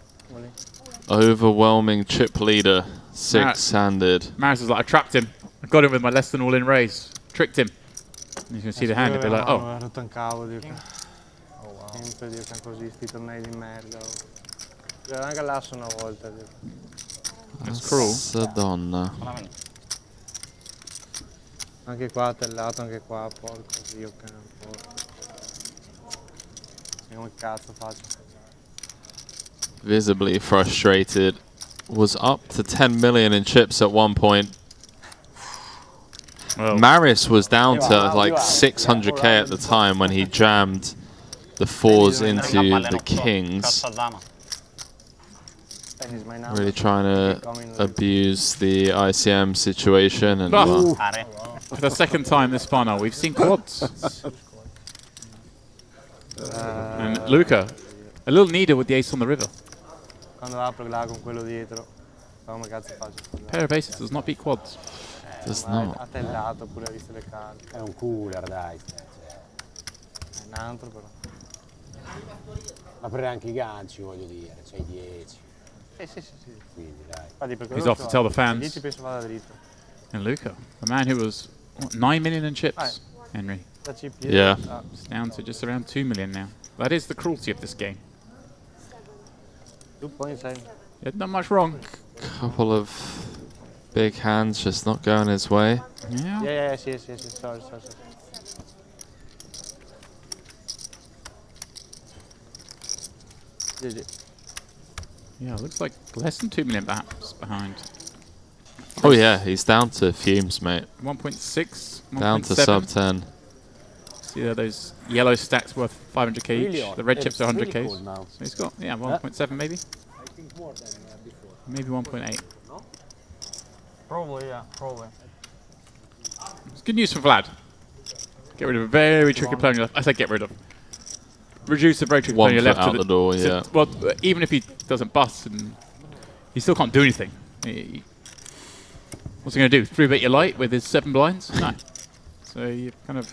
Overwhelming chip leader. Six-handed. Marius is like, I trapped him. I got him with my less than all-in raise. Tricked him. And you can see the hand and be like, oh. Rotto un cavo, Dio. Sempre Dio che così, sti tornei di merda. Giocare anche all'asso una volta, Dio. It's cruel. Asadonna. Anche qua tellato, anche qua, porco Dio che porco. Come cazzo faccio? Visibly frustrated. Was up to 10 million in chips at one point. Well, Marius was down to like 600k at the time when he jammed the fours into the kings. Really trying to abuse the ICM situation. And for the second time this final, we've seen quads. And Luca, a little neater with the ace on the river. Quando apro là con quello dietro, come cazzo faccio? Pair of aces does not beat quads. Does not. Ha tellato pure, ha visto le carte. È un cooler, dai. È un altro però. Ma per anche i ganci, voglio dire, c'hai 10. Sì. Quindi dai. He's off to tell the fans. 10 penso vada dritto. And Luca, the man who was, what, 9 million in chips, Henry. Yeah. It's down to just around 2 million now. That is the cruelty of this game. 2.7. Yeah, not much wrong. Couple of big hands just not going his way. Yeah. Yeah, sorry. Yeah, looks like less than 2 million perhaps behind. Oh yeah, he's down to fumes, mate. 1.6, 1.7. Down to sub 10. See there, those yellow stacks worth 500k Really each. The red chips are 100k. really cold now. So he's got, 1.7 maybe? I think more than before. Maybe 1.8. No? Probably, yeah, probably. It's good news for Vlad. Get rid of a very tricky player on your left. I say get rid of. Reduce a very tricky player on your left. One foot out the door, yeah. Well, even if he doesn't bust, and he still can't do anything. What's he going to do? 3-bet your light with his 7 blinds? No. So you kind of...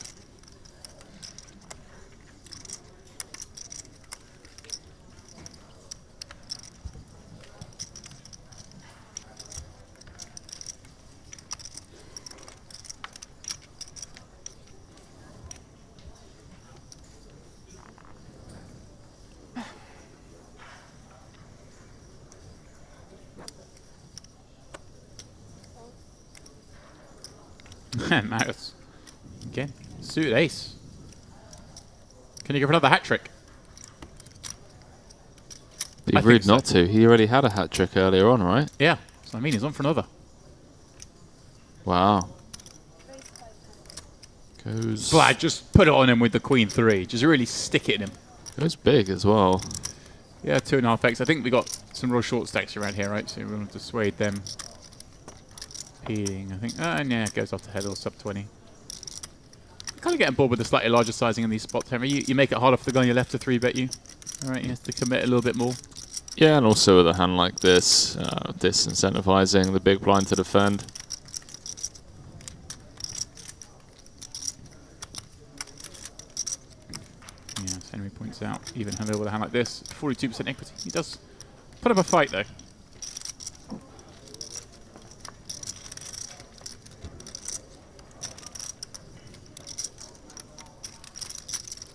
Marius. Again, suited ace. Can you go for another hat trick? Be rude not to. He already had a hat trick earlier on, right? Yeah. So I mean, he's on for another. Wow. Goes. Vlad, just put it on him with the queen 3. Just really stick it in him. Goes big as well. Yeah, 2.5x. I think we got some real short stacks around here, right? So we want to dissuade them. Peeling, I think. And yeah, it goes off the head or sub 20. Kind of getting bored with the slightly larger sizing in these spots, Henry. You make it harder for the guy on your left to 3-bet you. Alright, he has to commit a little bit more. Yeah, and also with a hand like this, disincentivizing the big blind to defend. Yeah, as Henry points out, even handle with a hand like this, 42% equity. He does put up a fight though.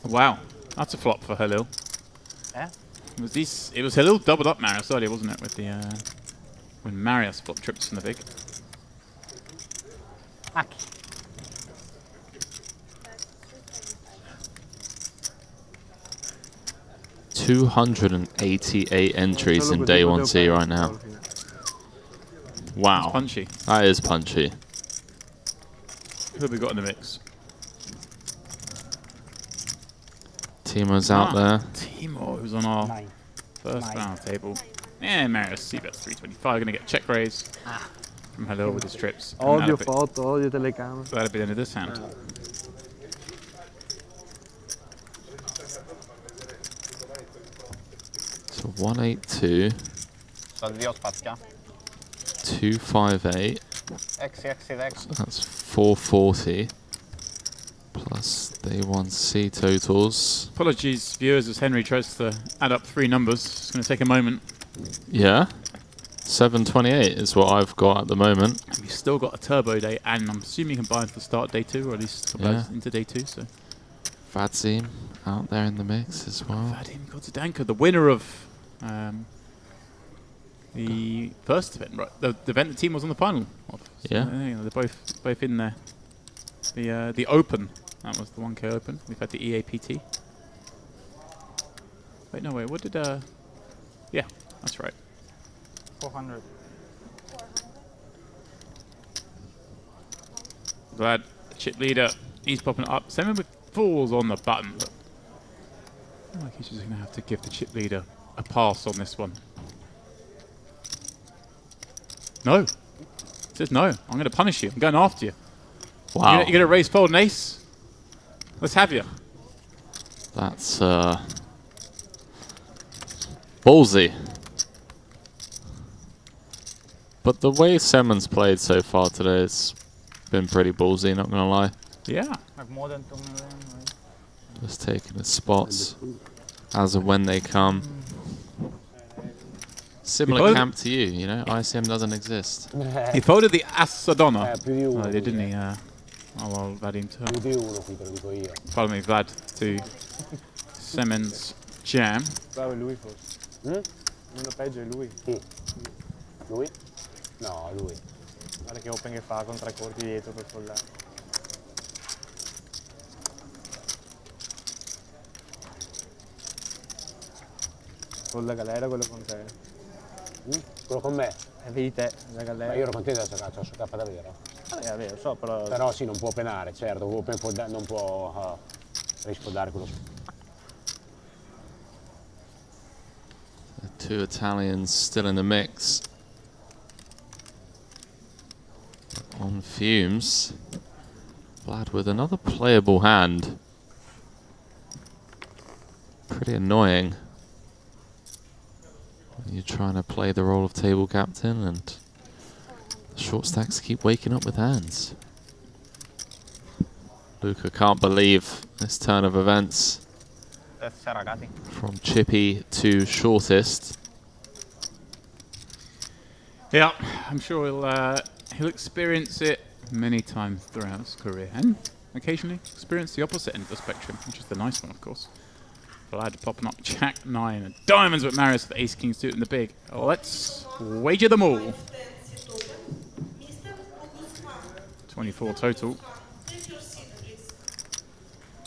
Wow, that's a flop for Halil. Yeah. It was Halil doubled up Marius earlier, wasn't it? With the when Marius flop trips from the big. Aki. $288 entries in day 1C right now. Wow. That's punchy. That is punchy. Who have we got in the mix? Timo's out there. Timo, who's on our first round table. And Marius, C-bets 325. Going to get check raise from Halil with his trips. Odio foto, odio telecamera. That'll be the end of this hand. So 182. 258. So that's 440. Plus day 1C totals. Apologies, viewers, as Henry tries to add up 3 numbers. It's going to take a moment. Yeah. 728 is what I've got at the moment. And we've still got a turbo day, and I'm assuming combined for the start of day 2, or at least combined into day 2. So Vadzim out there in the mix as well. Vadim Kozadanka, the winner of the first event, right? The event the team was on the final of. So Yeah. They're both in there. The Open, that was the 1K Open. We've had the EAPT. Wait, no, wait, what did, yeah, that's right. 400. Vlad, the chip leader, he's popping up. Same with falls on the button, but I feel like he's just going to have to give the chip leader a pass on this one. No. He says no. I'm going to punish you. I'm going after you. Wow. You're going to raise fold and ace? Let's have you. That's ballsy. But the way Semon's played so far today has been pretty ballsy, not going to lie. Yeah. Like more than 2 million, right? Just taking the spots as and when they come. Similar camp to you, you know? ICM doesn't exist. He folded the Asadonna. Oh, he didn't he? Oh, well, Vadim to... Follow me, Vlad, to Semon's jam. Bravo, lui forse. Meno peggio è lui. Chi? Lui? No, lui. Guarda che open che fa con 3 corti dietro per follare. Folla galera quello con te. Quello con me? Vedi te, la galera. Ma io ero contento della sua cazzo davvero. Vabbè, so, però... Però sì, non può penare, certo, non può rispondere quello. The 2 Italians still in the mix. On fumes. Vlad with another playable hand. Pretty annoying when you're trying to play the role of table captain and the short stacks keep waking up with hands. Luca can't believe this turn of events. From chippy to shortest. Yeah, I'm sure he'll experience it many times throughout his career, and occasionally experience the opposite end of the spectrum, which is the nice one, of course. Vlad popping up Jack 9 and diamonds with Marius with Ace King suit in the big. Let's wager them all. 24 total.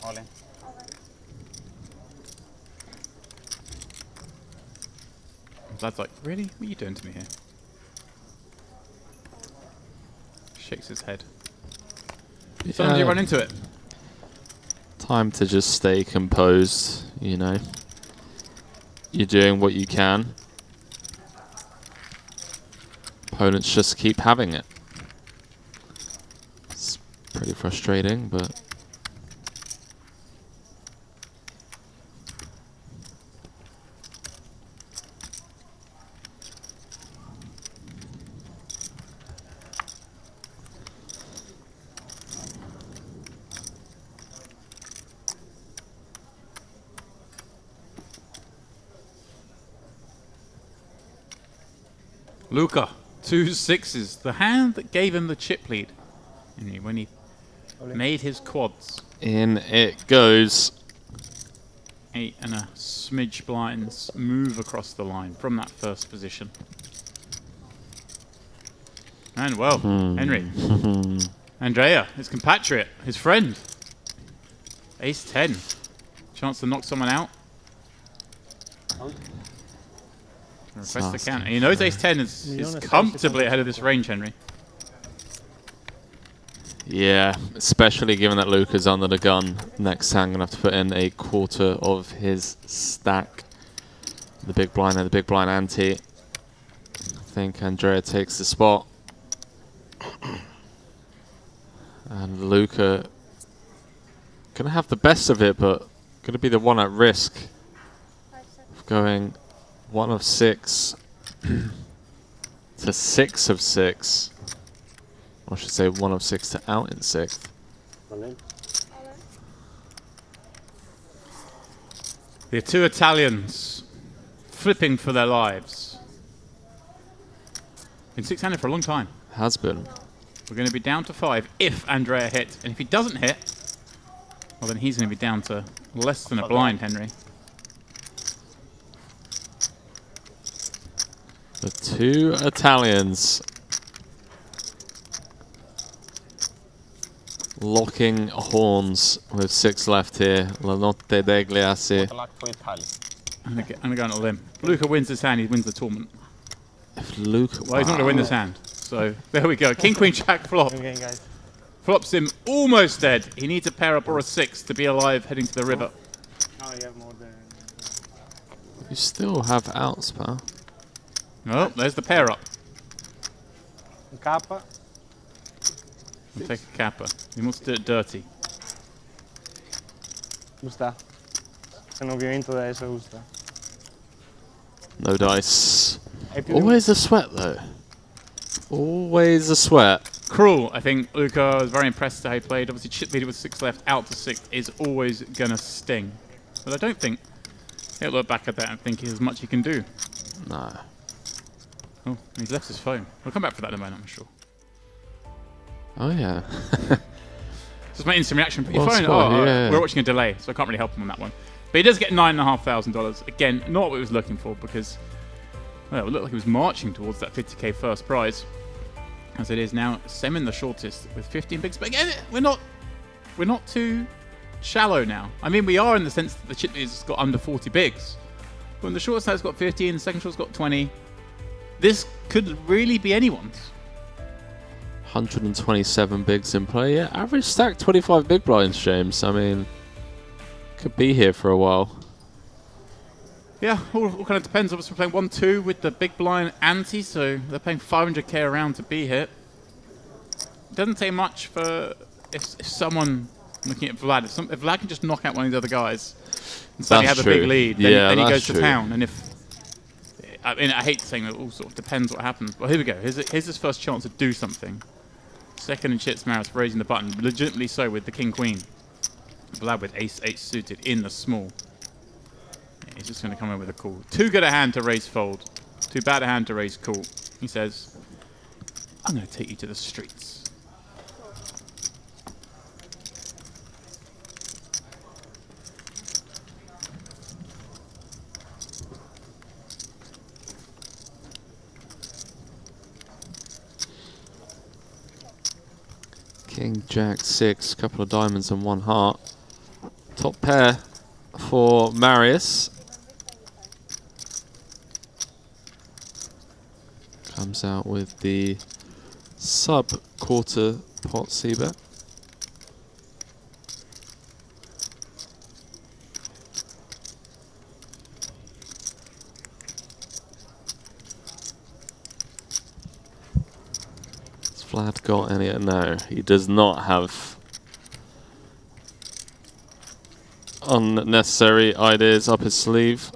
All in. Vlad's like, really? What are you doing to me here? Shakes his head. Sometimes you run into it. Time to just stay composed, you know. You're doing what you can. Opponents just keep having it. It's pretty frustrating, but... Luca, 2 6s. The hand that gave him the chip lead when he made his quads. In it goes. 8 and a smidge blinds move across the line from that first position. And well, Henry. Andrea, his compatriot, his friend. Ace 10. Chance to knock someone out. Request the counter. He knows Ace 10 is comfortably ahead of this range, Henry. Yeah, especially given that Luca's under the gun. Next hand, gonna have to put in a quarter of his stack. The big blind and the big blind ante. I think Andrea takes the spot. And Luca gonna have the best of it, but gonna be the one at risk of going 1 of 6 to 6 of 6. Or I should say 1 of 6 to out in 6th. The two Italians flipping for their lives. Been 6-handed for a long time. Has been. We're going to be down to 5 if Andrea hits. And if he doesn't hit, well then he's going to be down to less than a blind, Henry. The two Italians locking horns with 6 left here. NOTTE DEGLI ASSI. I'm going to go on a limb. Luca wins this hand, he wins the tournament. If Luca... Well, he's not going to win this hand. So, there we go. King, Queen, Jack, flop. Flops him almost dead. He needs a pair up or a 6 to be alive heading to the river. Oh, you have more than... You still have outs, pal. Oh, there's the pair up. Kappa. We'll take a kappa. He wants to do it dirty. Gusta. Se non vi ho vinto adesso, gusta. No dice. Always a sweat, though. Always a sweat. Cruel. I think Luca was very impressed how he played. Obviously, chip leader with 6 left, out to 6 is always going to sting. But I don't think he'll look back at that and think there's much he can do. No. Oh, he's left his phone. We'll come back for that in a moment, I'm sure. Oh, yeah. Just my instant reaction. Your Well phone, spotted, yeah. We're watching a delay, so I can't really help him on that one. But he does get $9,500. Again, not what he was looking for because well, it looked like he was marching towards that 50k first prize. As it is now, Semin the shortest with 15 bigs. But again, we're not too shallow now. I mean, we are in the sense that the chip leader's got under 40 bigs. But when the shortest has got 15, the second short's got 20. This could really be anyone's. 127 bigs in play. Yeah, average stack 25 big blinds, James. I mean, could be here for a while. Yeah, all kind of depends. Obviously, we're playing 1-2 with the big blind ante, so they're paying 500k around to be here. It doesn't take much for if someone looking at Vlad. If Vlad can just knock out one of the other guys and suddenly have a big lead, then he goes to town. And if I mean, I hate saying that, it all sort of depends what happens. But here we go. Here's his first chance to do something. Second and Chits Maris raising the button, legitimately so with the King Queen. Vlad with Ace 8 suited in the small. Yeah, he's just going to come in with a call. Too good a hand to raise fold. Too bad a hand to raise call. He says, I'm going to take you to the streets. King, Jack, 6, couple of diamonds and 1 heart. Top pair for Marius. Comes out with the sub-quarter pot c-bet. Has Vlad got any? No, he does not have unnecessary ideas up his sleeve.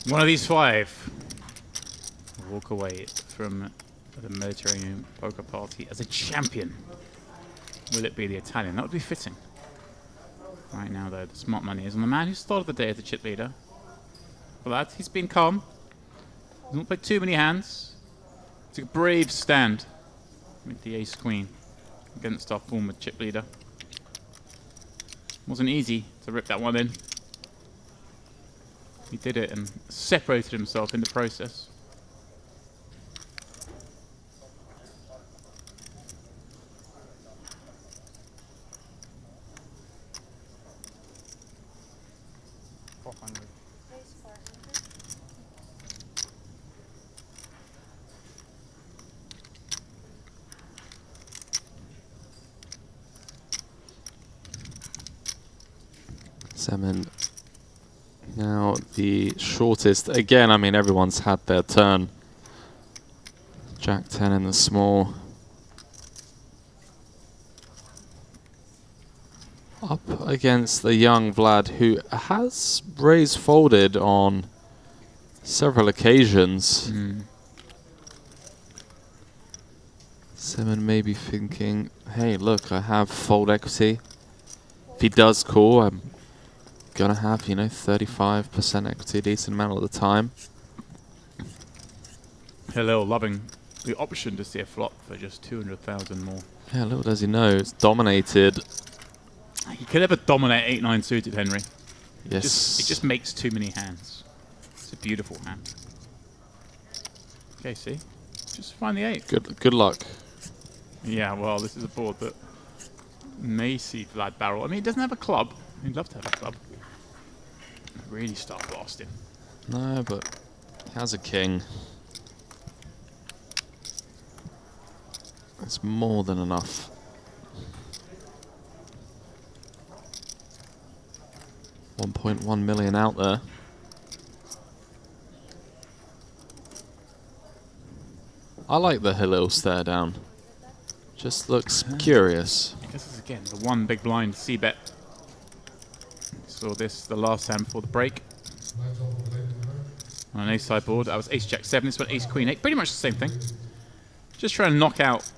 One of these 5 will walk away from the Mediterranean poker party as a champion. Will it be the Italian? That would be fitting. Right now, though, the smart money is on the man who started the day as the chip leader. For that, he's been calm. He's not played too many hands. It's a brave stand with the ace-queen against our former chip leader. Wasn't easy to rip that one in. He did it and separated himself in the process. Semin now the shortest. Again, I mean, everyone's had their turn. Jack 10 in the small. Up against the young Vlad, who has raised folded on several occasions. Semin may be thinking, hey, look, I have fold equity. If he does call, I'm gonna have, you know, 35% equity, a decent amount of the time. Hello, loving the option to see a flop for just 200,000 more. Yeah, little does he know, it's dominated. He could ever dominate 8-9 suited, Henry. Yes. It just makes too many hands. It's a beautiful hand. Okay, see? Just find the 8. Good luck. Yeah, well, this is a board that may see Vlad barrel. I mean, he doesn't have a club. He'd love to have a club. Really start blasting. No, but he has a king. It's more than enough. $1.1 million out there. I like the Halil stare down. Just looks curious. This is again the one big blind c-bet. Saw this the last hand before the break. On an ace side board, that was ace jack 7. This one ace queen 8. Pretty much the same thing. Just trying to knock out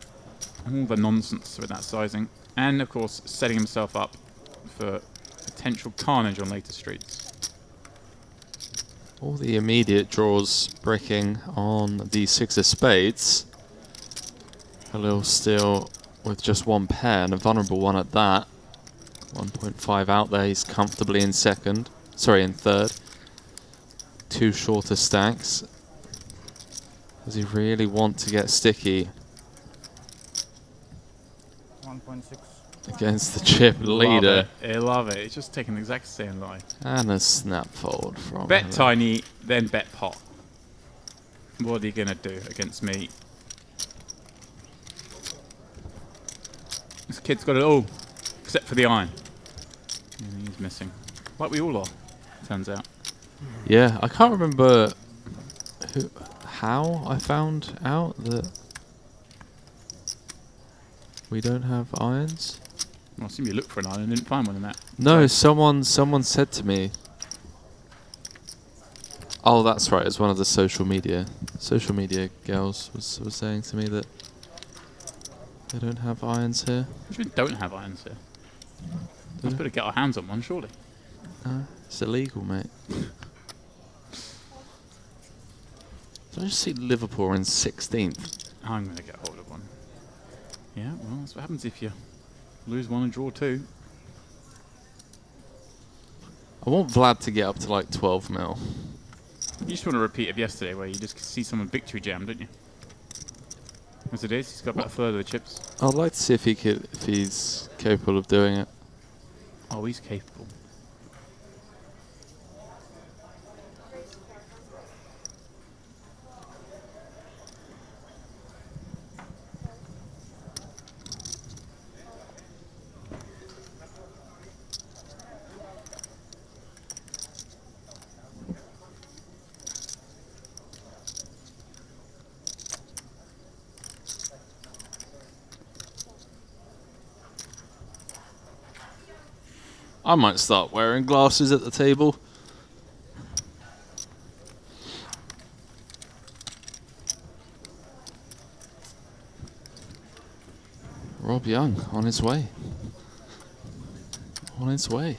all the nonsense with that sizing, and of course setting himself up for potential carnage on later streets. All the immediate draws bricking on the 6 of spades. Halil still with just 1 pair and a vulnerable one at that. 1.5 out there, he's comfortably in second. Sorry, in third. 2 shorter stacks. Does he really want to get sticky 1.6 against the chip leader? I love it. It's just taking the exact same line. And a snap fold from Bet Halil. tiny, then bet pot. What are you gonna do against me? This kid's got it all, except for the iron. And he's missing. Like we all are, turns out. Yeah, I can't remember how I found out that we don't have irons. Well, I assume you looked for an iron and didn't find one in that. No, someone said to me. Oh, that's right. It's one of the social media girls was saying to me that they don't have irons here. Which we don't have irons here. Let's better get our hands on one, surely. It's illegal, mate. Did I just see Liverpool in 16th? I'm going to get hold of one. Yeah, well, that's what happens if you lose one and draw two. I want Vlad to get up to like 12 mil. You just want a repeat of yesterday where you just see someone victory jam, don't you? As it is, he's got about a third of the chips. I'd like to see if he's capable of doing it. Oh, he's capable. I might start wearing glasses at the table. Rob Young on his way. On his way.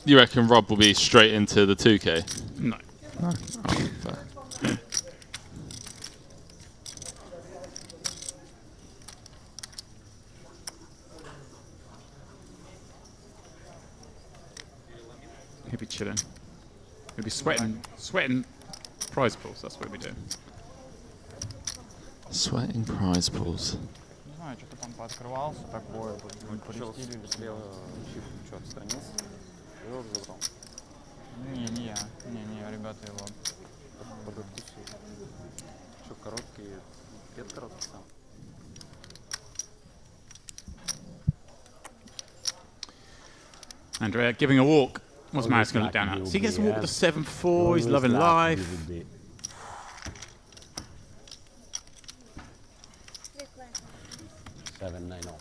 You reckon Rob will be straight into the 2K? No. No. Oh, fair. He'll be chilling. He'll be sweating prize pools. That's what we do. Sweating prize pools. Не знаю, что-то там пооткрывался такое, порестили. Слева чип, что, отстранился? Его взобрал. Не я. Не, ребята его. Что, короткий, пет короткий сам. Andrea giving a walk. What's Marius going to look down at? So he gets a walk with a 7-4. He's loving life. 7-9-0.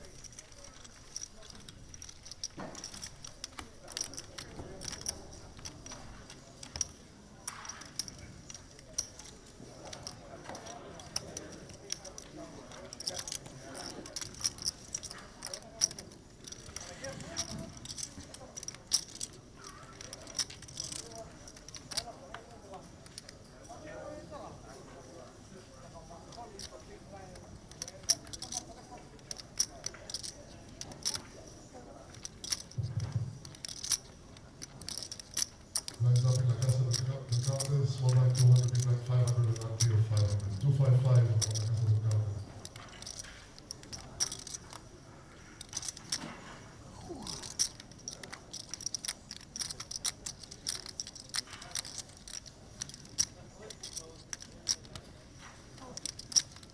Lines up in la casa de Cartes, small blind 200, big blind 500, and anti of 500. 255 on la casa de Cartes.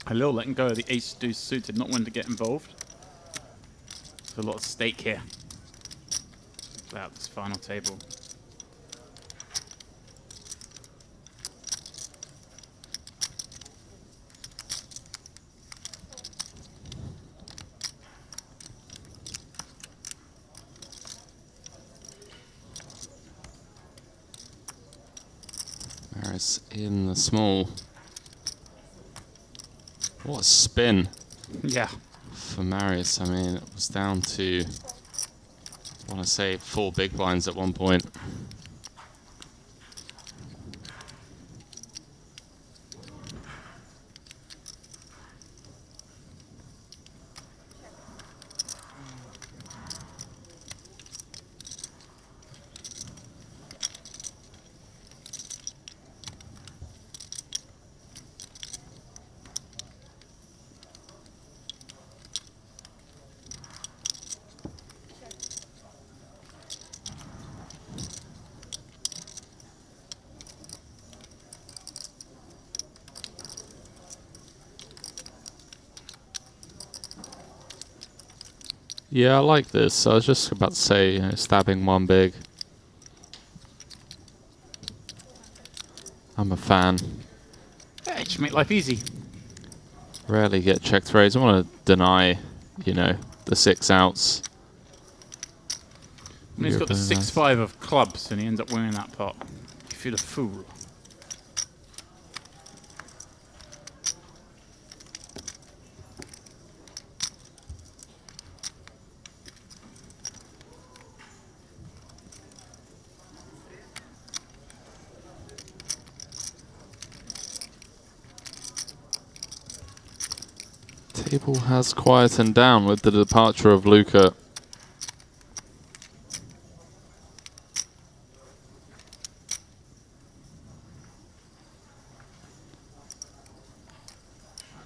A little letting go of the ace deuce suited, not wanting to get involved. There's a lot of stake here. About this final table. Marius in the small. What a spin. Yeah. For Marius, I mean, it was down to, I want to say, 4 big blinds at one point. Yeah, I like this. I was just about to say, you know, stabbing one big. I'm a fan. Yeah, just make life easy. Rarely get checked raise. I want to deny, you know, the 6 outs. And he's got the 6-5 of clubs and he ends up winning that pot. You feel a fool. Table has quietened down with the departure of Luca.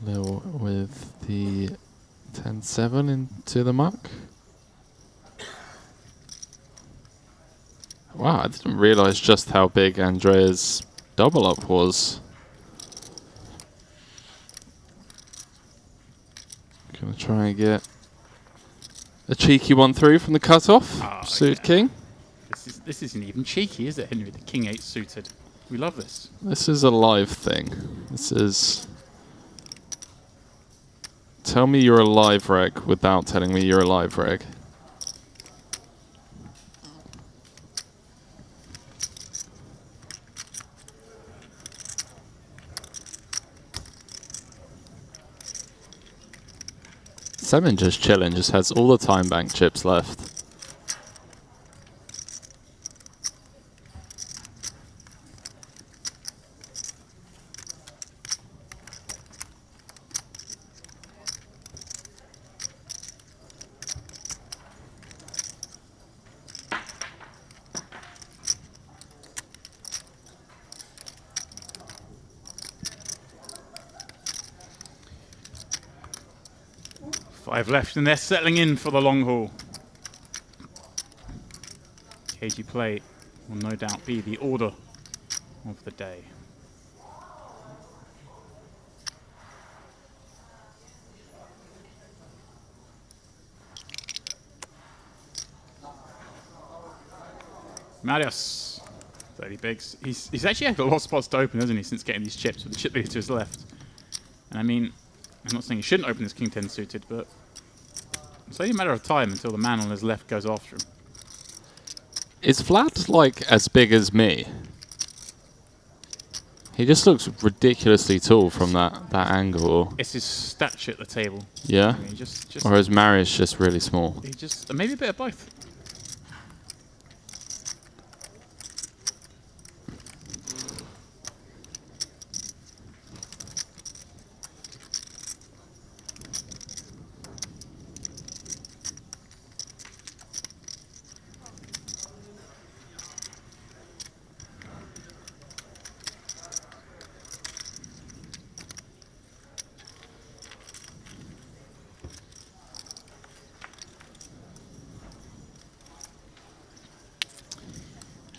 Lil with the 10-7 into the muck. Wow, I didn't realize just how big Andrea's double up was. Gonna try and get a cheeky one through from the cutoff. Oh, Suited yeah. king. This isn't even cheeky, is it, Henry? The king 8 suited. We love this. This is a live thing. This is... Tell me you're a live reg without telling me you're a live reg. Semin just chilling, just has all the time bank chips left. Five left, and they're settling in for the long haul. KG play will no doubt be the order of the day. Marius, 30 bigs. He's actually had a lot of spots to open, hasn't he, since getting these chips with the chip leader to his left. And I mean, I'm not saying he shouldn't open this King 10 suited, but it's only a matter of time until the man on his left goes after him. Is Vlad like as big as me? He just looks ridiculously tall from that angle. It's his stature at the table. Yeah? I mean, just Or is Marius just really small? He just maybe a bit of both.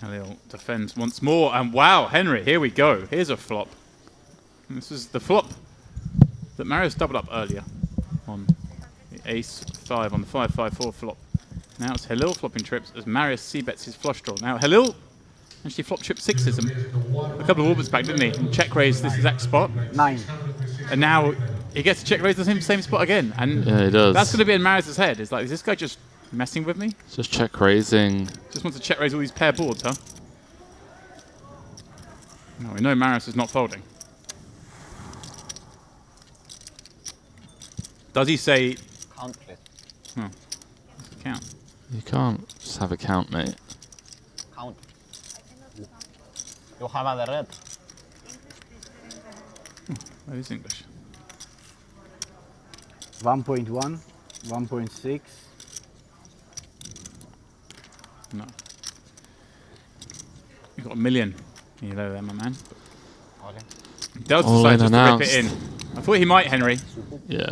Halil defends once more, and wow, Henry, here we go. Here's a flop. And this is the flop that Marius doubled up earlier on the ace-5 on the 5-5-4 flop. Now it's Halil flopping trips as Marius c-bets his flush draw. Now Halil actually flopped trip 6s a couple of orbits back, didn't he? And check raised this exact spot. 9. And now he gets to check raise the same spot again. And yeah, he does. That's going to be in Marius's head. It's like, is this guy just messing with me? Just check raising. Just wants to check raise all these pair boards, huh? No, we know Marius is not folding. Does he say... Count, please. Oh, what's the count? You can't just have a count, mate. Count. You have other red. That is English. 1.1, 1.6. No. You've got a million. You know there, my man. Does decide just to rip it in. I thought he might, Henry. Yeah.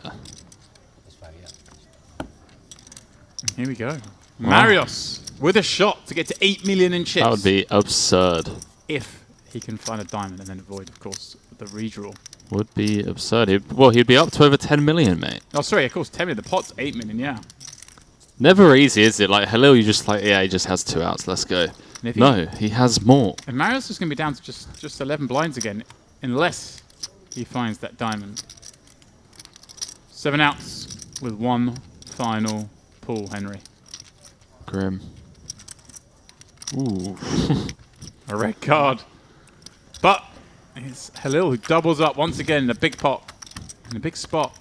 Here we go. Marius with a shot to get to 8 million in chips. That would be absurd. If he can find a diamond and then avoid, of course, the redraw. Would be absurd. He'd be up to over 10 million, mate. Oh, sorry, of course, 10 million. The pot's 8 million, yeah. Never easy, is it? Like, Halil, you just like, yeah, he just has 2 outs. Let's go. No, he has more. And Marius is going to be down to just 11 blinds again, unless he finds that diamond. 7 outs with 1 final pull, Henry. Grim. Ooh. A red card. But it's Halil who doubles up once again in a big pot, in a big spot.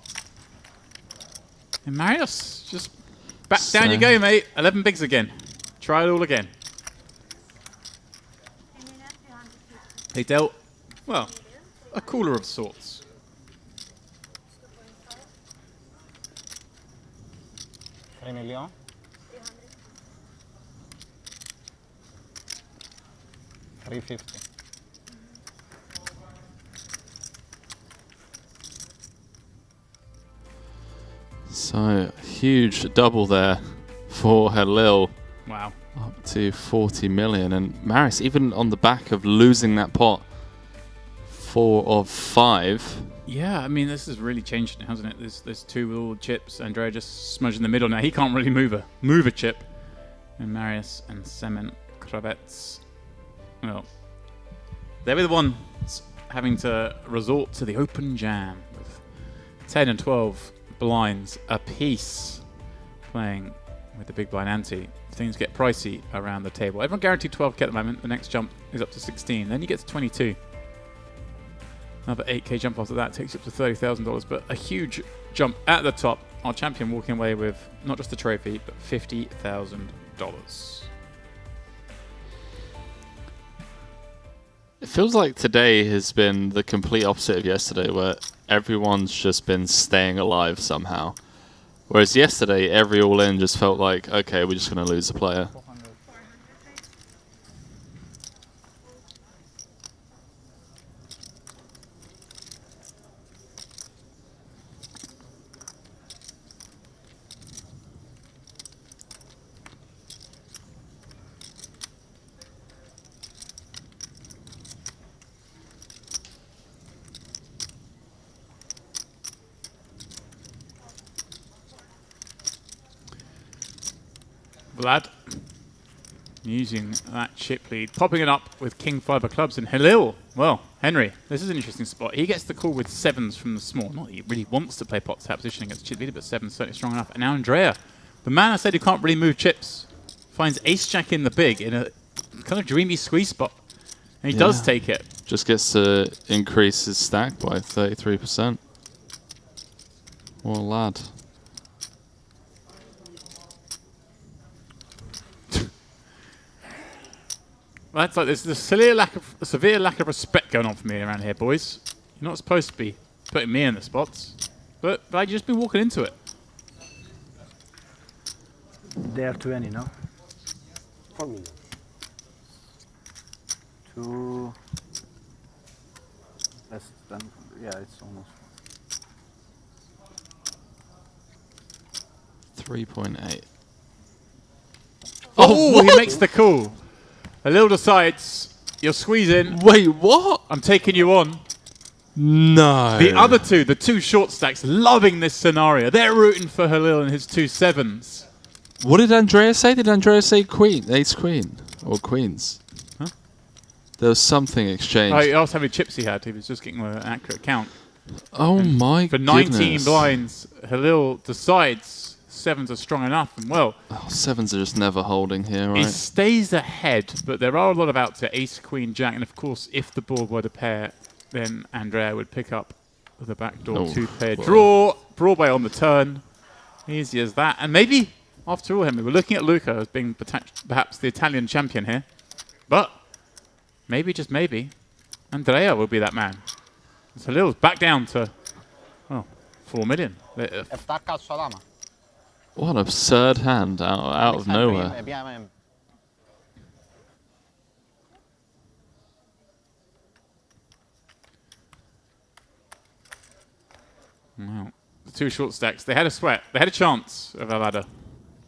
And Marius, just back down you go, mate. 11 bigs again. Try it all again. They dealt, well, a cooler of sorts. 3 million. 350. So, huge double there for Halil. Wow. Up to 40 million. And Maris, even on the back of losing that pot, 4 of 5. Yeah, I mean, this has really changed now, hasn't it? There's two little chips. Andrea just smudged in the middle now. He can't really move a chip. And Marius and Semen Kravets, well, they were the ones having to resort to the open jam with 10 and 12 blinds apiece, playing with the big blind ante. Things get pricey around the table. Everyone guaranteed 12k at the moment. The next jump is up to 16. Then you get to 22. Another 8k jump after that takes you up to $30,000, but a huge jump at the top. Our champion walking away with not just a trophy, but $50,000. It feels like today has been the complete opposite of yesterday, where everyone's just been staying alive somehow. Whereas yesterday, every all-in just felt like, okay, we're just going to lose a player. Vlad using that chip lead, popping it up with King 5 of clubs, and Halil, well, Henry, this is an interesting spot. He gets the call with 7s from the small. Not that he really wants to play pot tap position against chip leader, but 7's certainly strong enough. And now Andrea, the man I said who can't really move chips, finds ace-jack in the big in a kind of dreamy squeeze spot. And he does take it. Just gets to increase his stack by 33%. What a lad. Well, that's like there's a severe lack of respect going on for me around here, boys. You're not supposed to be putting me in the spots, but I've just been walking into it. They are 20, no? 4 million. 2 less than, yeah, it's almost 3.8. Oh, he makes the call. Halil decides, you're squeezing. Wait, what? I'm taking you on. No. The other two, the two short stacks, loving this scenario. They're rooting for Halil and his 2 7s. What did Andrea say? Did Andrea say queen? Ace queen? Or queens? Huh? There was something exchanged. Oh, he asked how many chips he had. He was just getting an accurate count. Oh my For 19 goodness. blinds, Halil decides 7s are strong enough, and well, 7s are just never holding here, he right? stays ahead, but there are a lot of outs to ace, queen, jack, and of course, if the board were to pair, then Andrea would pick up the backdoor 2-pair draw. Broadway on the turn. Easy as that. And maybe, after all, Henry, we're looking at Luca as being perhaps the Italian champion here. But maybe, just maybe, Andrea will be that man. So Halil's back down to, well, 4 million. What an absurd hand out of nowhere. Wow. The 2 short stacks. They had a sweat. They had a chance of a ladder.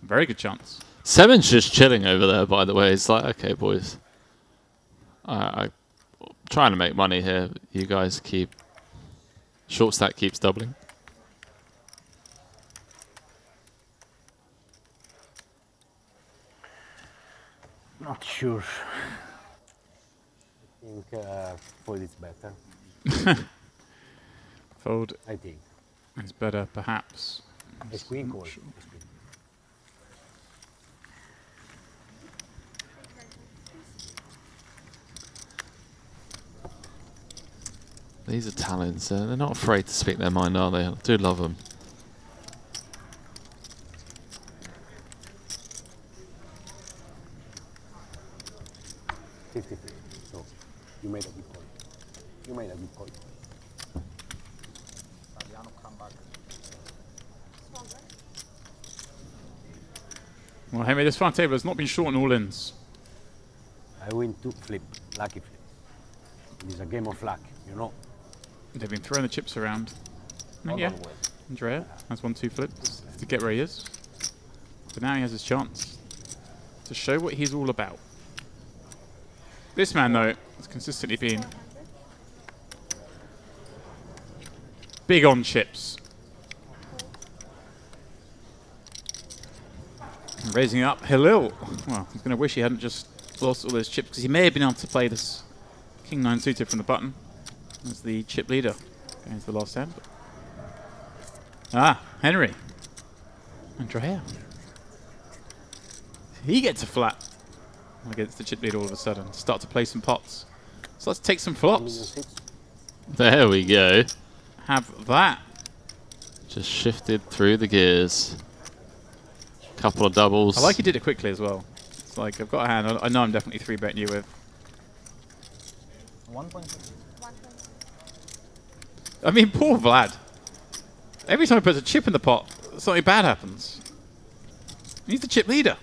Very good chance. 7's just chilling over there, by the way. It's like, okay, boys. I'm trying to make money here. You guys keep... Short stack keeps doubling. Not sure. I think fold is better. Fold. I think. It's better, perhaps. Ace queen call. These Italians, they're not afraid to speak their mind, are they? I do love them. So you made a good point. You made a good point. Well, Henry, this front table has not been short on all-ins. I win 2 flip, lucky flip. It is a game of luck, you know. They've been throwing the chips around. And yeah, Andrea has 1-2 flips to get where he is. But now he has his chance to show what he's all about. This man, though, has consistently been big on chips. And raising up Halil. Well, he's going to wish he hadn't just lost all those chips, because he may have been able to play this King 9 suited from the button as the chip leader going to the last hand. Ah, Henry. Andrea. He gets a flat against the chip leader all of a sudden. Start to play some pots. So let's take some flops. There we go. Have that. Just shifted through the gears. Couple of doubles. I like he did it quickly as well. It's like, I've got a hand. I know I'm definitely 3-betting you with. 1.2. I mean, poor Vlad. Every time he puts a chip in the pot, something bad happens. He's the chip leader.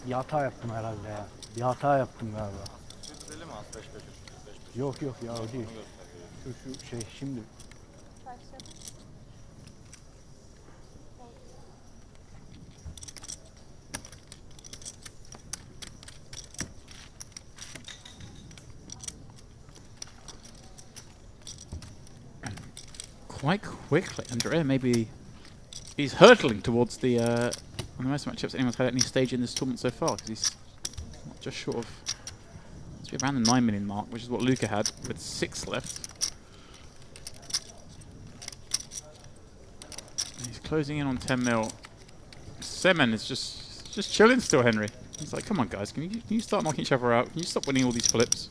Bir hata yaptım herhalde ya. Bir hata yaptım galiba. Yok yok ya o değil. Şu şey şimdi. Quite quickly, Andrea maybe he's hurtling towards the one of the most amount of chips anyone's had at any stage in this tournament so far, because he's just short of, it's around the 9 million mark, which is what Luca had with 6 left. He's closing in on 10 mil. Semen is just chilling still, Henry. He's like, come on guys, can you start knocking each other out? Can you stop winning all these flips?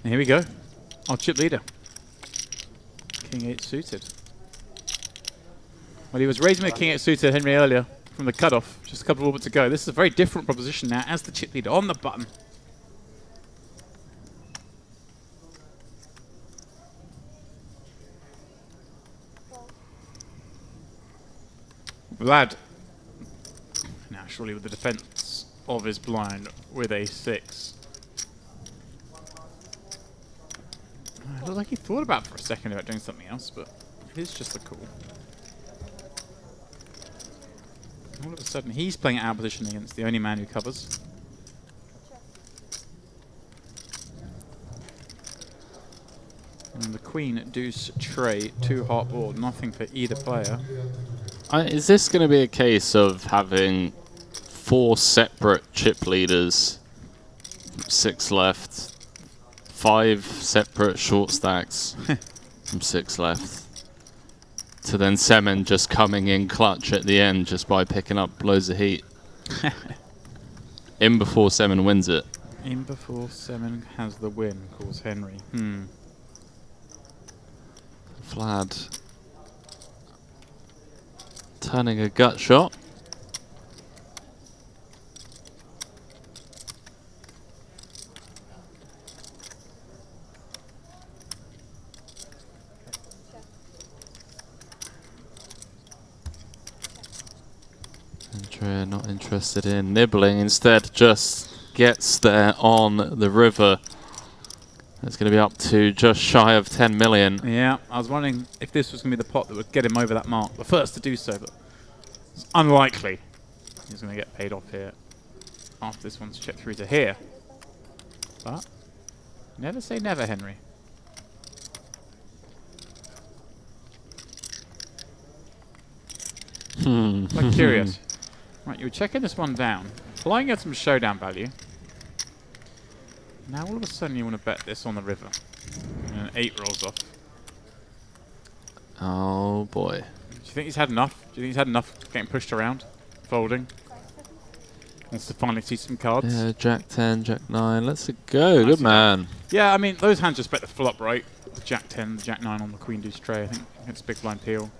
And here we go. Our chip leader. King 8 suited. Well, he was raising with King 8 suited, Henry, earlier from the cutoff. Just a couple of orbits to go. This is a very different proposition now as the chip leader on the button. Vlad. Now, surely with the defense of his blind with a 6. It looked like he thought about it for a second about doing something else, but it is just a call. All of a sudden, he's playing out of position against the only man who covers. And the queen, deuce, tray, 2 heart board, nothing for either player. Is this going to be a case of having 4 separate chip leaders, 6 left, 5 separate short stacks from 6 left, to then Semen just coming in clutch at the end just by picking up loads of heat. In before Semen wins it. In before Semen has the win, calls Henry. Vlad turning a gut shot. Andrea not interested in nibbling, instead just gets there on the river. It's going to be up to just shy of 10 million. Yeah, I was wondering if this was going to be the pot that would get him over that mark. The first to do so, but it's unlikely he's going to get paid off here after this one's checked through to here. But never say never, Henry. I'm curious. Right, you were checking this one down, flying at some showdown value. Now all of a sudden you want to bet this on the river. And an 8 rolls off. Oh boy. Do you think he's had enough? Do you think he's had enough getting pushed around? Folding? Wants to finally see some cards. Yeah, Jack 10, Jack 9. Let's go. Good man. Yeah, I mean, those hands just bet the flop, right? Jack 10, Jack 9 on the Queen Deuce tray. I think it's big blind peel.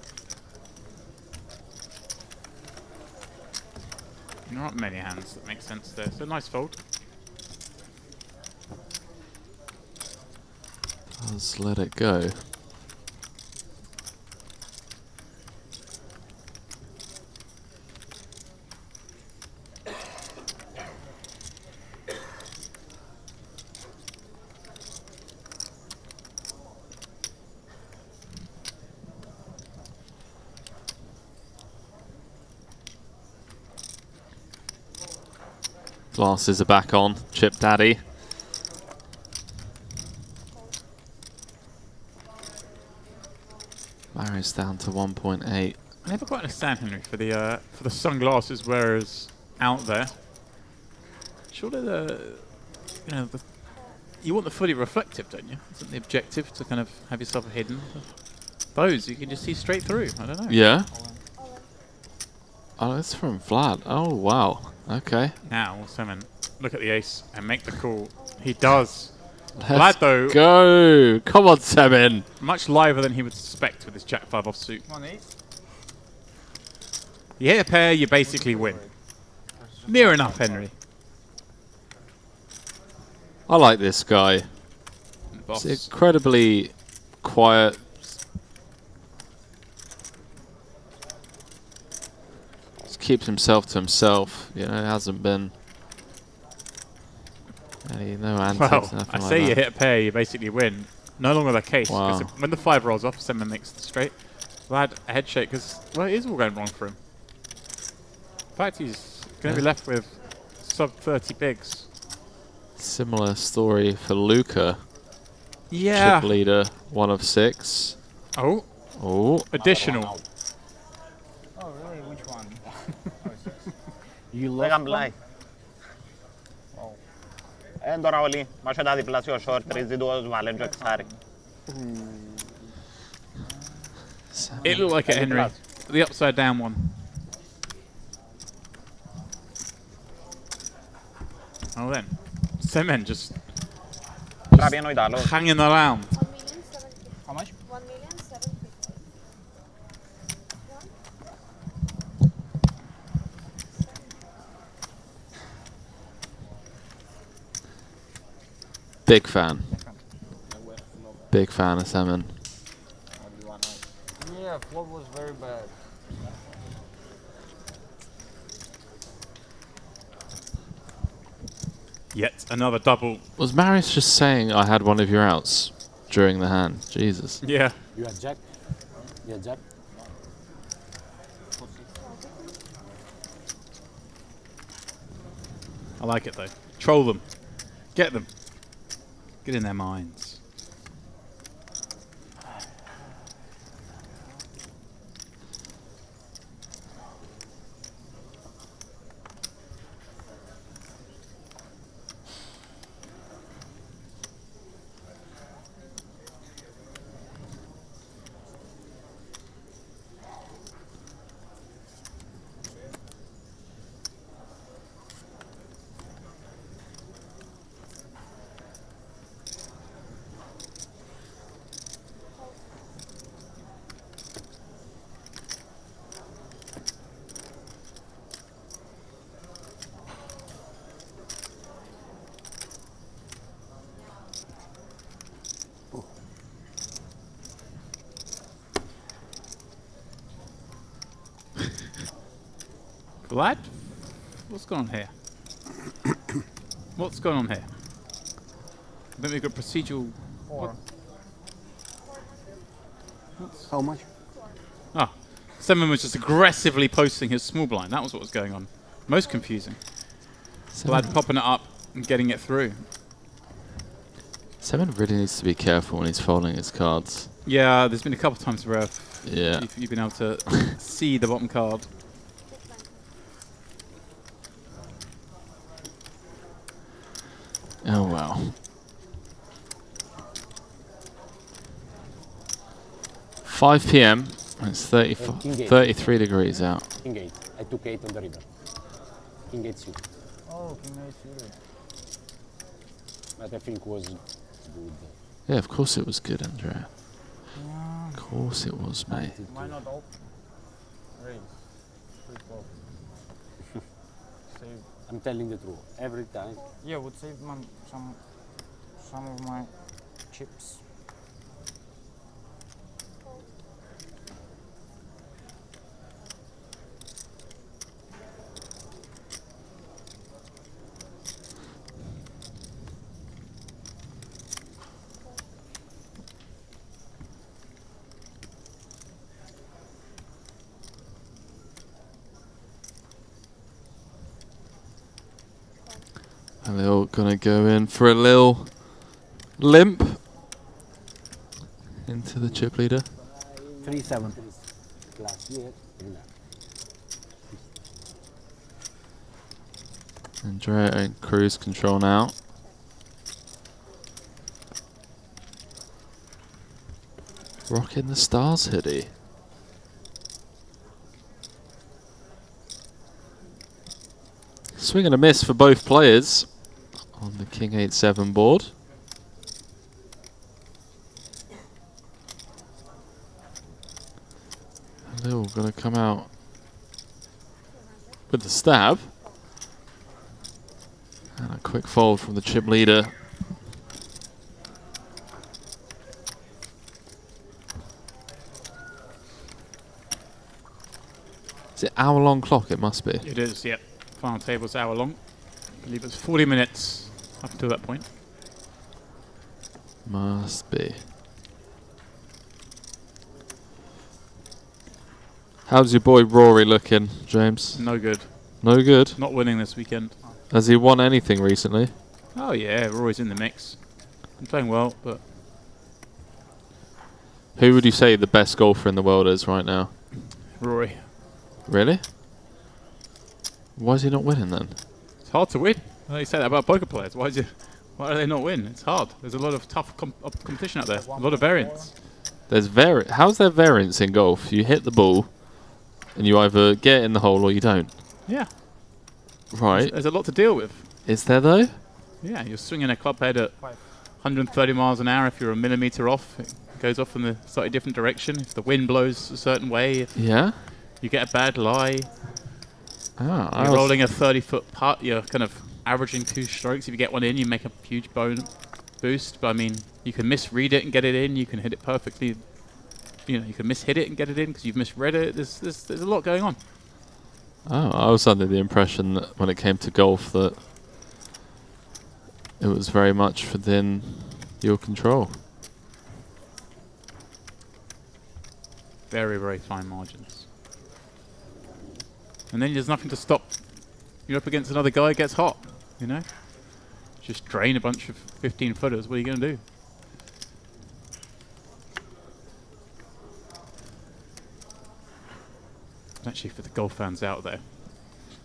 There aren't many hands that make sense there. So nice fold. Let's let it go. Glasses are back on. Chip Daddy. Marius down to 1.8. I never quite understand, Henry, for the sunglasses wearers out there. Surely you want the fully reflective, don't you? Isn't the objective to kind of have yourself hidden? Those you can just see straight through. I don't know. Yeah. Oh, it's from Vlad. Oh wow. Okay. Now, Simon, look at the ace and make the call. He does. Let's Vlad, though, go. Come on, Seven. much liver than he would suspect with his Jack 5 offsuit. Come on, ace. You hit a pair, you basically win. Near enough, Henry. I like this guy. Boss. It's incredibly quiet. Just keeps himself to himself. You know, hasn't been any no antics. Well, nothing I like say you that. hit a pair, you basically win. No longer the case. Wow. Because when the 5 rolls off, Simon makes the straight. Vlad a head shake because, well, it is all going wrong for him. In fact, he's going to be left with sub 30 bigs. Similar story for Luca. Yeah. Chip leader, 1 of 6. Oh. Oh. Additional. Oh, really? Which one? You Δεν love γαμπλάει. Τώρα όλοι, μας έτα διπλάσιο short, τρίζει του βαλέντζο εξάρι. It looked like it, Henry. The upside down one. Oh, then. Semen just hanging around. How much? 1,750,000. Big fan. Big fan of Salmon. Yeah, flop was very bad. Yet another double. Was Marius just saying I had one of your outs during the hand? Jesus. Yeah. You had Jack? You had Jack? I like it though. Troll them. Get them. Get in their minds. Vlad? What's going on here? What's going on here? I think we've got procedural... How much? Ah, Semen was just aggressively posting his small blind. That was what was going on. Most confusing. Vlad popping it up and getting it through. Semen really needs to be careful when he's folding his cards. Yeah, there's been a couple times where Yeah. you've been able to see the bottom card. Oh wow. $5 p.m. It's 33 degrees out. King 8. I took 8 on the river. King 8 suit. Oh, king ace suited. But I think was good. Yeah, of course it was good, Andrea. Yeah. Of course it was, mate. Why not open? Raise. Free flop. Save. I'm telling the truth every time. Yeah, would save some of my chips. And they're all gonna go in for a little limp into the chip leader. 3-7. Last year, Andrea in cruise control now. Rocking the Stars hoodie. Swing and a miss for both players on the King 8-7 board. And they're all going to come out with the stab. And a quick fold from the chip leader. Is it hour-long clock? It must be. It is, yep. Final table's hour long. I believe it's 40 minutes up until that point. Must be. How's your boy Rory looking, James? No good. No good? Not winning this weekend. Has he won anything recently? Oh yeah, Rory's in the mix. I'm playing well, but... Who would you say the best golfer in the world is right now? Rory. Really? Why is he not winning then? It's hard to win. Well, you say that about poker players. Why do they not win? It's hard. There's a lot of tough competition out there. A lot of variance. There's how's there variance in golf? You hit the ball, and you either get in the hole or you don't. Yeah. Right. There's a lot to deal with. Is there though? Yeah, you're swinging a club head at 130 miles an hour. If you're a millimeter off, it goes off in a slightly different direction. If the wind blows a certain way, if yeah, you get a bad lie. Ah, You're rolling a 30-foot putt. You're kind of averaging 2 strokes. If you get one in, you make a huge boost. But I mean, you can misread it and get it in. You can hit it perfectly. You know, you can mishit it and get it in because you've misread it. There's a lot going on. Oh, I was under the impression that when it came to golf that it was very much within your control. Very, very fine margins. And then there's nothing to stop. You're up against another guy, gets hot, you know? Just drain a bunch of 15-footers. What are you going to do? Actually, for the golf fans out there,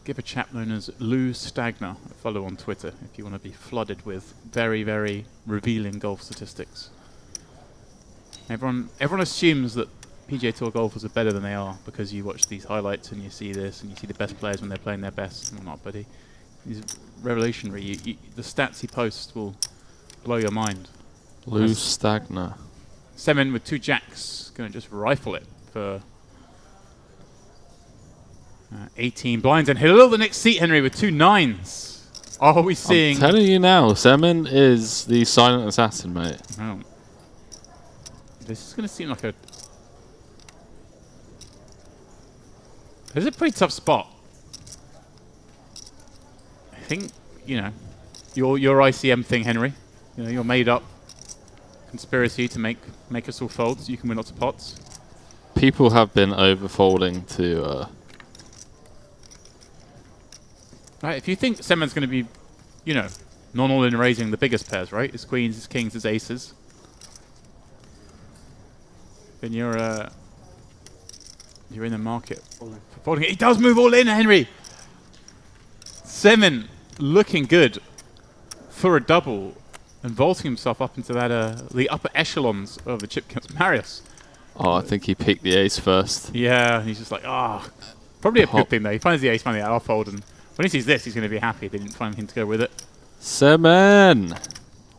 give a chap known as Lou Stagner a follow on Twitter if you want to be flooded with very, very revealing golf statistics. Everyone assumes that PGA Tour golfers are better than they are because you watch these highlights and you see this and you see the best players when they're playing their best and whatnot, but he's revolutionary. The stats he posts will blow your mind. Lou Stagner. Semin with 2 jacks, going to just rifle it for 18 blinds and hit a little the next seat, Henry, with 2 9s. Are we seeing... I'm telling you now, Semin is the silent assassin, mate. Oh. This is going to seem like a... This is a pretty tough spot. I think, you know, your ICM thing, Henry. You know, your made-up conspiracy to make us all fold so you can win lots of pots. People have been overfolding to... Right, if you think Semin's going to be, you know, non-all-in raising the biggest pairs, right? His queens, his kings, his aces. Then you're in the market for folding. He does move all in, Henry. Semin looking good for a double and vaulting himself up into that the upper echelons of the chip counts. Marius. Oh, I think he picked the ace first. Yeah, he's just like, probably a good thing though. He finds the ace, finally, I'll fold, and When he sees this, he's going to be happy they didn't find him to go with it. Semen!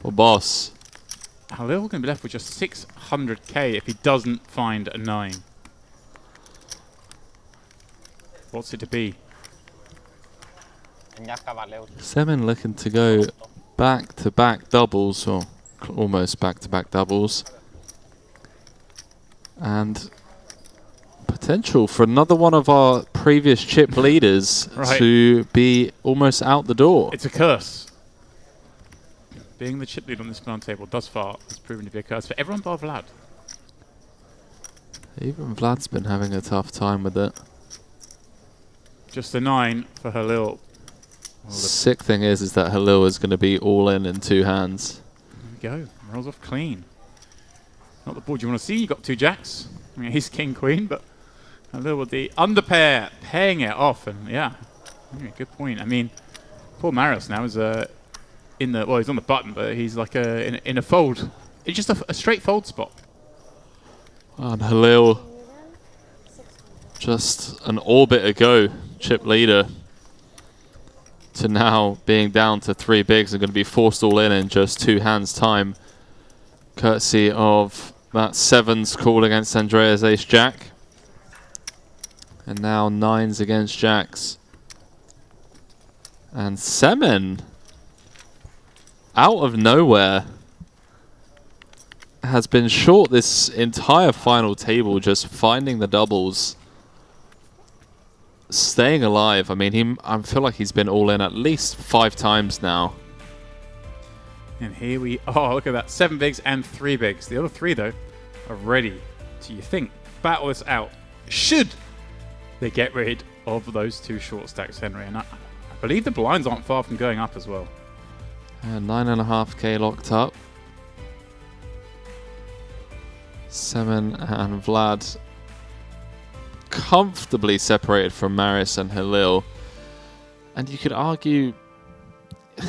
Well, boss. Halil going to be left with just 600k if he doesn't find a 9. What's it to be? Semen looking to go back-to-back doubles, or almost back-to-back doubles. And potential for another one of our previous chip leaders to be almost out the door. It's a curse. Being the chip lead on this round table thus far has proven to be a curse for everyone bar Vlad. Even Vlad's been having a tough time with it. Just a 9 for Halil. Sick thing is that Halil is going to be all in 2 hands. There we go. Rolls off clean. Not the board you want to see. You got 2 jacks. I mean, he's king queen, but Halil with the underpair, paying it off, and yeah, good point. I mean, poor Marius now is in the he's on the button, but he's like in a fold. It's just a straight fold spot. And Halil, just an orbit ago, chip leader, to now being down to 3 bigs and going to be forced all in just 2 hands time, courtesy of that 7's call against Andrea's ace jack, and now 9s against jacks. And Semen, out of nowhere, has been short this entire final table, just finding the doubles, staying alive. I mean, I feel like he's been all in at least 5 times now. And here we are. Look at that. 7 bigs and 3 bigs. The other 3, though, are ready to, you think, battle this out. Should they get rid of those 2 short stacks, Henry? And I believe the blinds aren't far from going up as well. 9.5k locked up. Semen and Vlad comfortably separated from Marius and Halil. And you could argue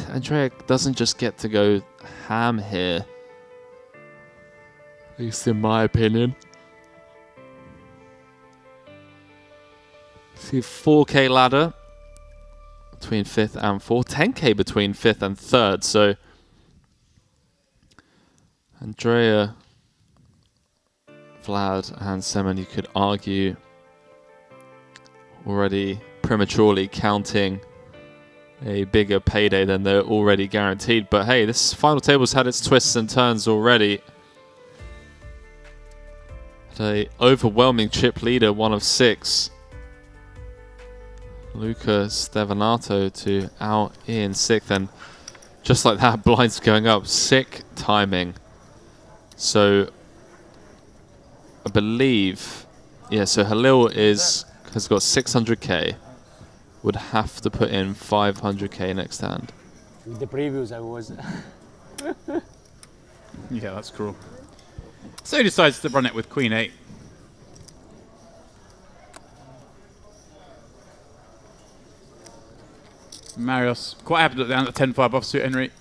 Andrea doesn't just get to go ham here, at least in my opinion. See, 4k ladder between 5th and 4th, 10k between 5th and 3rd. So Andrea, Vlad and Semen, you could argue, already prematurely counting a bigger payday than they're already guaranteed. But hey, this final table's had its twists and turns already. An overwhelming chip leader, 1 of 6. Luca Stevanato to out in 6th, and just like that, blinds going up. Sick timing. So I believe, yeah, so Halil has got 600k. Would have to put in 500k next hand. With the previews, I was. Yeah, that's cool. So he decides to run it with Queen 8. Marius, quite happy to look down at the 10-5 offsuit, Henry.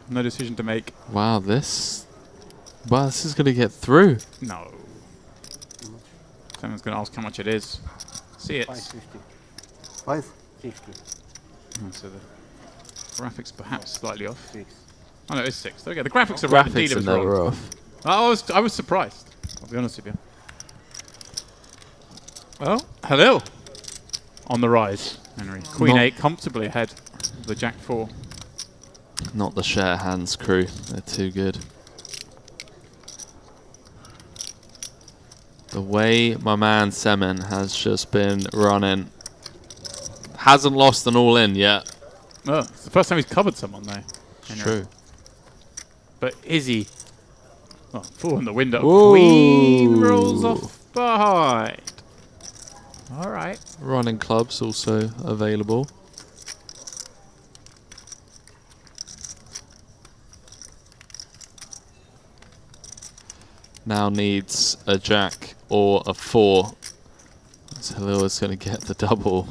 No decision to make. Wow, this is going to get through. No. Someone's going to ask how much it is. See it. 550. 550. So the graphics perhaps slightly off. 6. Oh no, it's 6. Okay, the graphics are right. Indeed, it was wrong. Off. I was surprised. I'll be honest with you. Well, Halil on the rise, Henry. Queen 8 comfortably ahead of the Jack 4. Not the share hands crew. They're too good. The way my man Semen has just been running. Hasn't lost an all-in yet. Oh, it's the first time he's covered someone, though. It's true. But is he? Oh, full in the window. Whoa. Queen rolls off behind. All right. Running clubs also available. Now needs a jack or a 4. So Halil is going to get the double.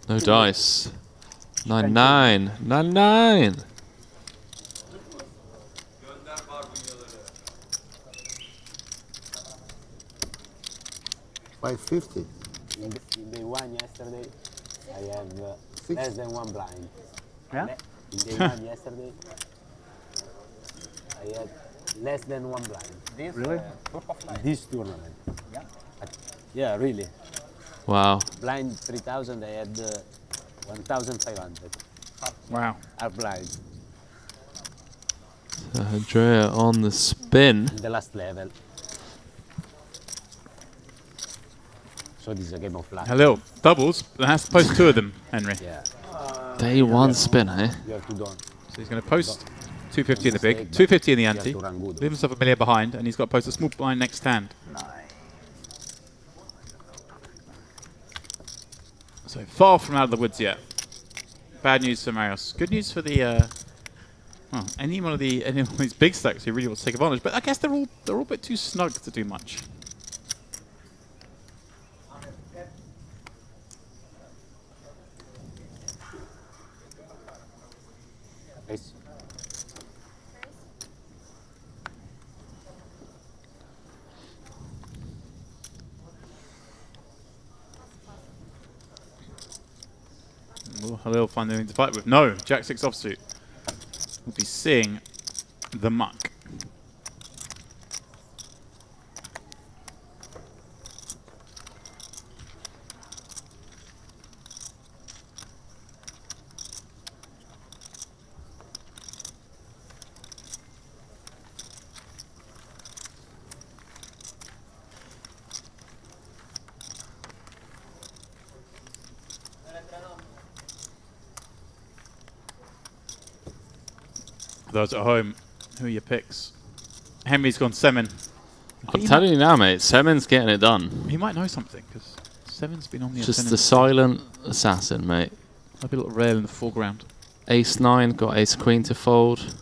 No dice. 9-9. 9-9. 550. In day one yesterday, I have less than one blind. Yeah? In day one yesterday, I had less than one blind. This, Really? This tournament. Yeah. Yeah, really. Wow. Blind 3,000, I had 1,500. Wow. Are blind. So Andrea on the spin. In the last level. So this is a game of luck. Halil, doubles, but has to post 2 of them, Henry. Yeah. Day 1 spin, eh? You have to do. So he's going to post 250 in the big, 250 in the ante, leave himself a million behind, and he's got to post a small blind next hand. So far from out of the woods yet. Bad news for Marius. Good news for the well, any one of these big stacks who really wants to take advantage. But I guess they're all a bit too snug to do much. Nice. Will Halil find anything to fight with? No, Jack 6 offsuit. We'll be seeing the muck. Those at home, who are your picks? Henry's gone Semin. I'm telling you now, mate, Semin's getting it done. He might know something, because Semin's been on the Just ascendant. the silent assassin, mate. Might be a little rail in the foreground. Ace 9, got ace queen to fold.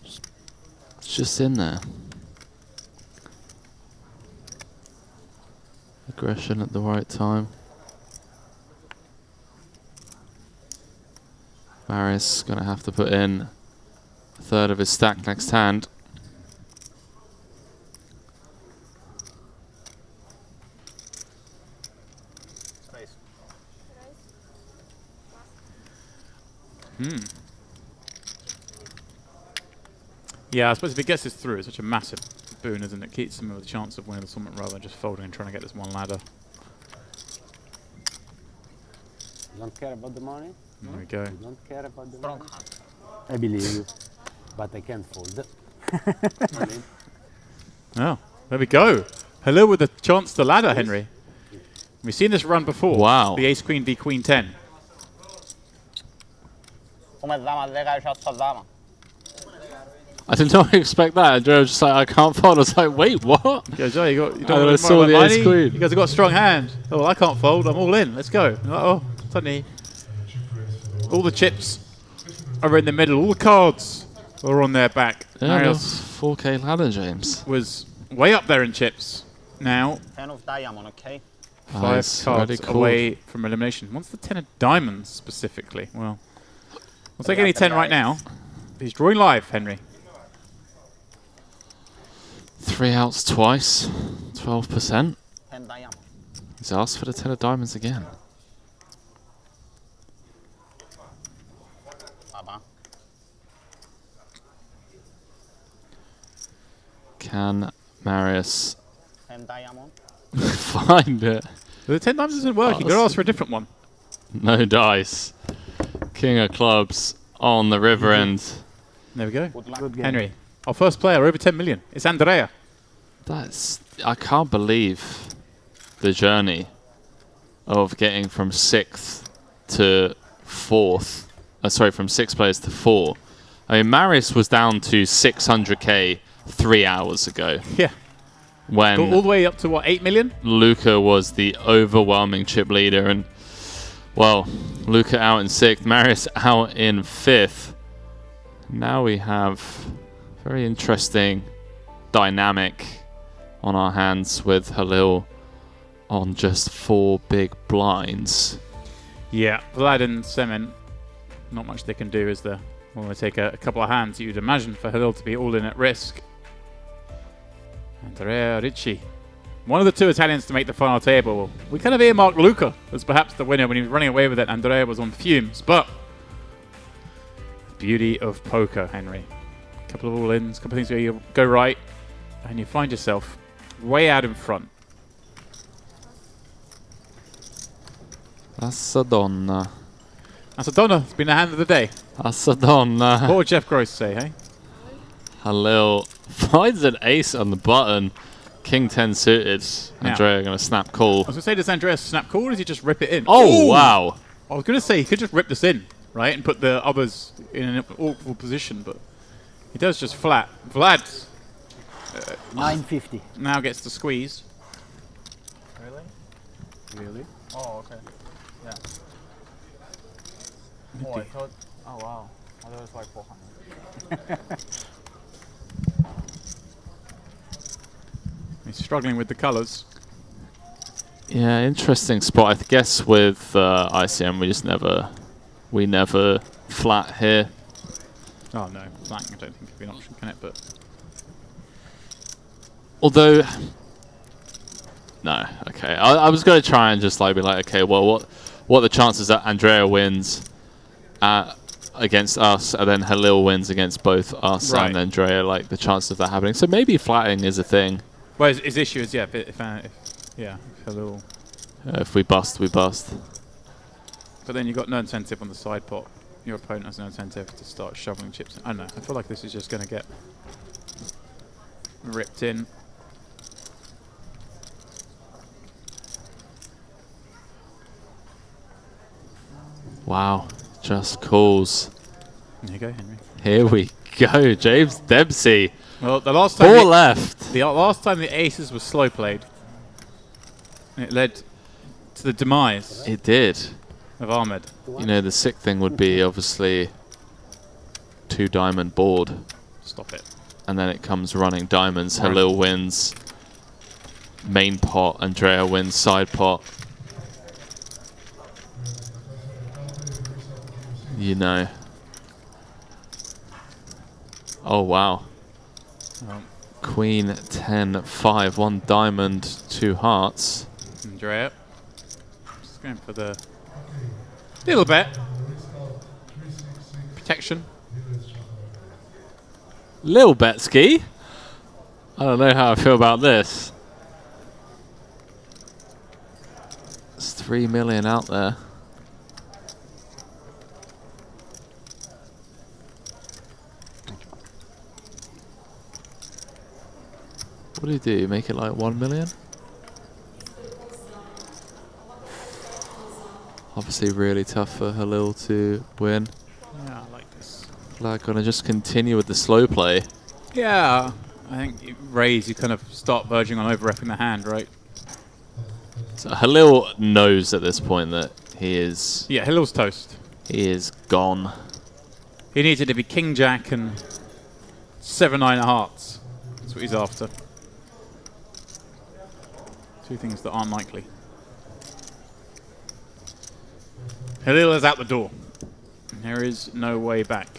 It's just in there. Aggression at the right time. Marius going to have to put in a third of his stack next hand. Yeah, I suppose if he gets this through, it's such a massive boon, isn't it? Keeps him with a chance of winning the tournament rather than just folding and trying to get this one ladder. You don't care about the money? There we go. You don't care about the money? I believe you, but I can't fold. Oh, there we go. Hello with a chance to ladder, Henry. We've seen this run before. Wow. The ace queen v queen 10. I did not expect that. Andrea was just like, I can't fold. I was like, wait, what? He goes, oh, you don't And then I want to saw the ace queen. You guys have got a strong hand. Oh, well, I can't fold. I'm all in. Let's go. Like, oh, suddenly, all the chips are in the middle. All the cards are on their back. Yeah, Marius 4K ladder, James. was way up there in chips. Now, 10 of diamond, okay? 5 Nice, cards already called. away from elimination. What's the 10 of diamonds specifically? Well, we'll take any 10 right now. He's drawing live, Henry. 3 outs twice, 12%. 10 diamond. He's asked for the 10 of diamonds again. Baba. Can Marius 10 diamond. find it? The 10 diamonds doesn't work. You got to ask for a different one. No dice. King of clubs on the river end. There we go. Good game. Henry, our first player over 10 million. It's Andrea. I can't believe the journey of getting from 6th to 4th. Sorry, from 6 players to 4. I mean, Marius was down to 600k 3 hours ago. Yeah. When Got all the way up to, what, 8 million? Luca was the overwhelming chip leader. And, well, Luca out in 6th, Marius out in 5th. Now we have very interesting dynamic on our hands with Halil on just 4 big blinds. Yeah, Vlad and Semin, not much they can do, is there? Well, they take a couple of hands, you'd imagine, for Halil to be all in at risk. Andrea Ricci One of the two Italians to make the final table. We kind of earmarked Luca as perhaps the winner when he was running away with it. Andrea was on fumes, but beauty of poker, Henry. A couple of all-ins, a couple of things where you go right, and you find yourself way out in front. Assa donna. Assa donna. It's been the hand of the day. Assa donna. What would Jeff Gross say, hey? Halil finds an ace on the button. King 10 suited. Now, Andrea going to snap call. I was going to say, does Andrea snap call or does he just rip it in? Oh, Ooh! wow. I was going to say he could just rip this in, right, and put the others in an awkward position, but he does just flat. Vlad 950. now gets the squeeze. Really? Really? Oh, okay. Yeah. Oh, I thought. Oh, wow. I thought it was like 400. He's struggling with the colours. Yeah, interesting spot. I guess with ICM we never flat here. Oh no, flatting I don't think could be an option, can it? But although, no, okay. I was going to try and just like be like, okay, well, what are the chances that Andrea wins against us, and then Halil wins against both us and Andrea? Like the chances of that happening. So maybe flatting is a thing. Well, his issue is if Halil. If we bust, we bust. But then you've got no incentive on the side pot. Your opponent has no incentive to start shoveling chips in. I don't know. I feel like this is just going to get ripped in. Wow. Just calls. There you go, Henry. Here we go. James Dempsey. Well, the last time Four left. The last time the aces were slow played, it led to the demise. It did. Of Ahmed. You know, the sick thing would be obviously 2 diamond board. Stop it. And then it comes running diamonds. Halil wins main pot. Andrea wins side pot. You know. Oh, wow. Queen 10 5, 1 diamond, 2 hearts. Andrea just going for the little bet protection. Lil Betsky. I don't know how I feel about this. There's 3 million out there. What do you do? Make it like 1 million? Obviously really tough for Halil to win. Yeah, I like this. Like, gonna just continue with the slow play. Yeah, I think you raise, you kind of start verging on over-repping the hand, right? So Halil knows at this point that he is... Yeah, Halil's toast. He is gone. He needs it to be King Jack and 7-9 of hearts. That's what he's after. 2 things that aren't likely. Halil is out the door. There is no way back.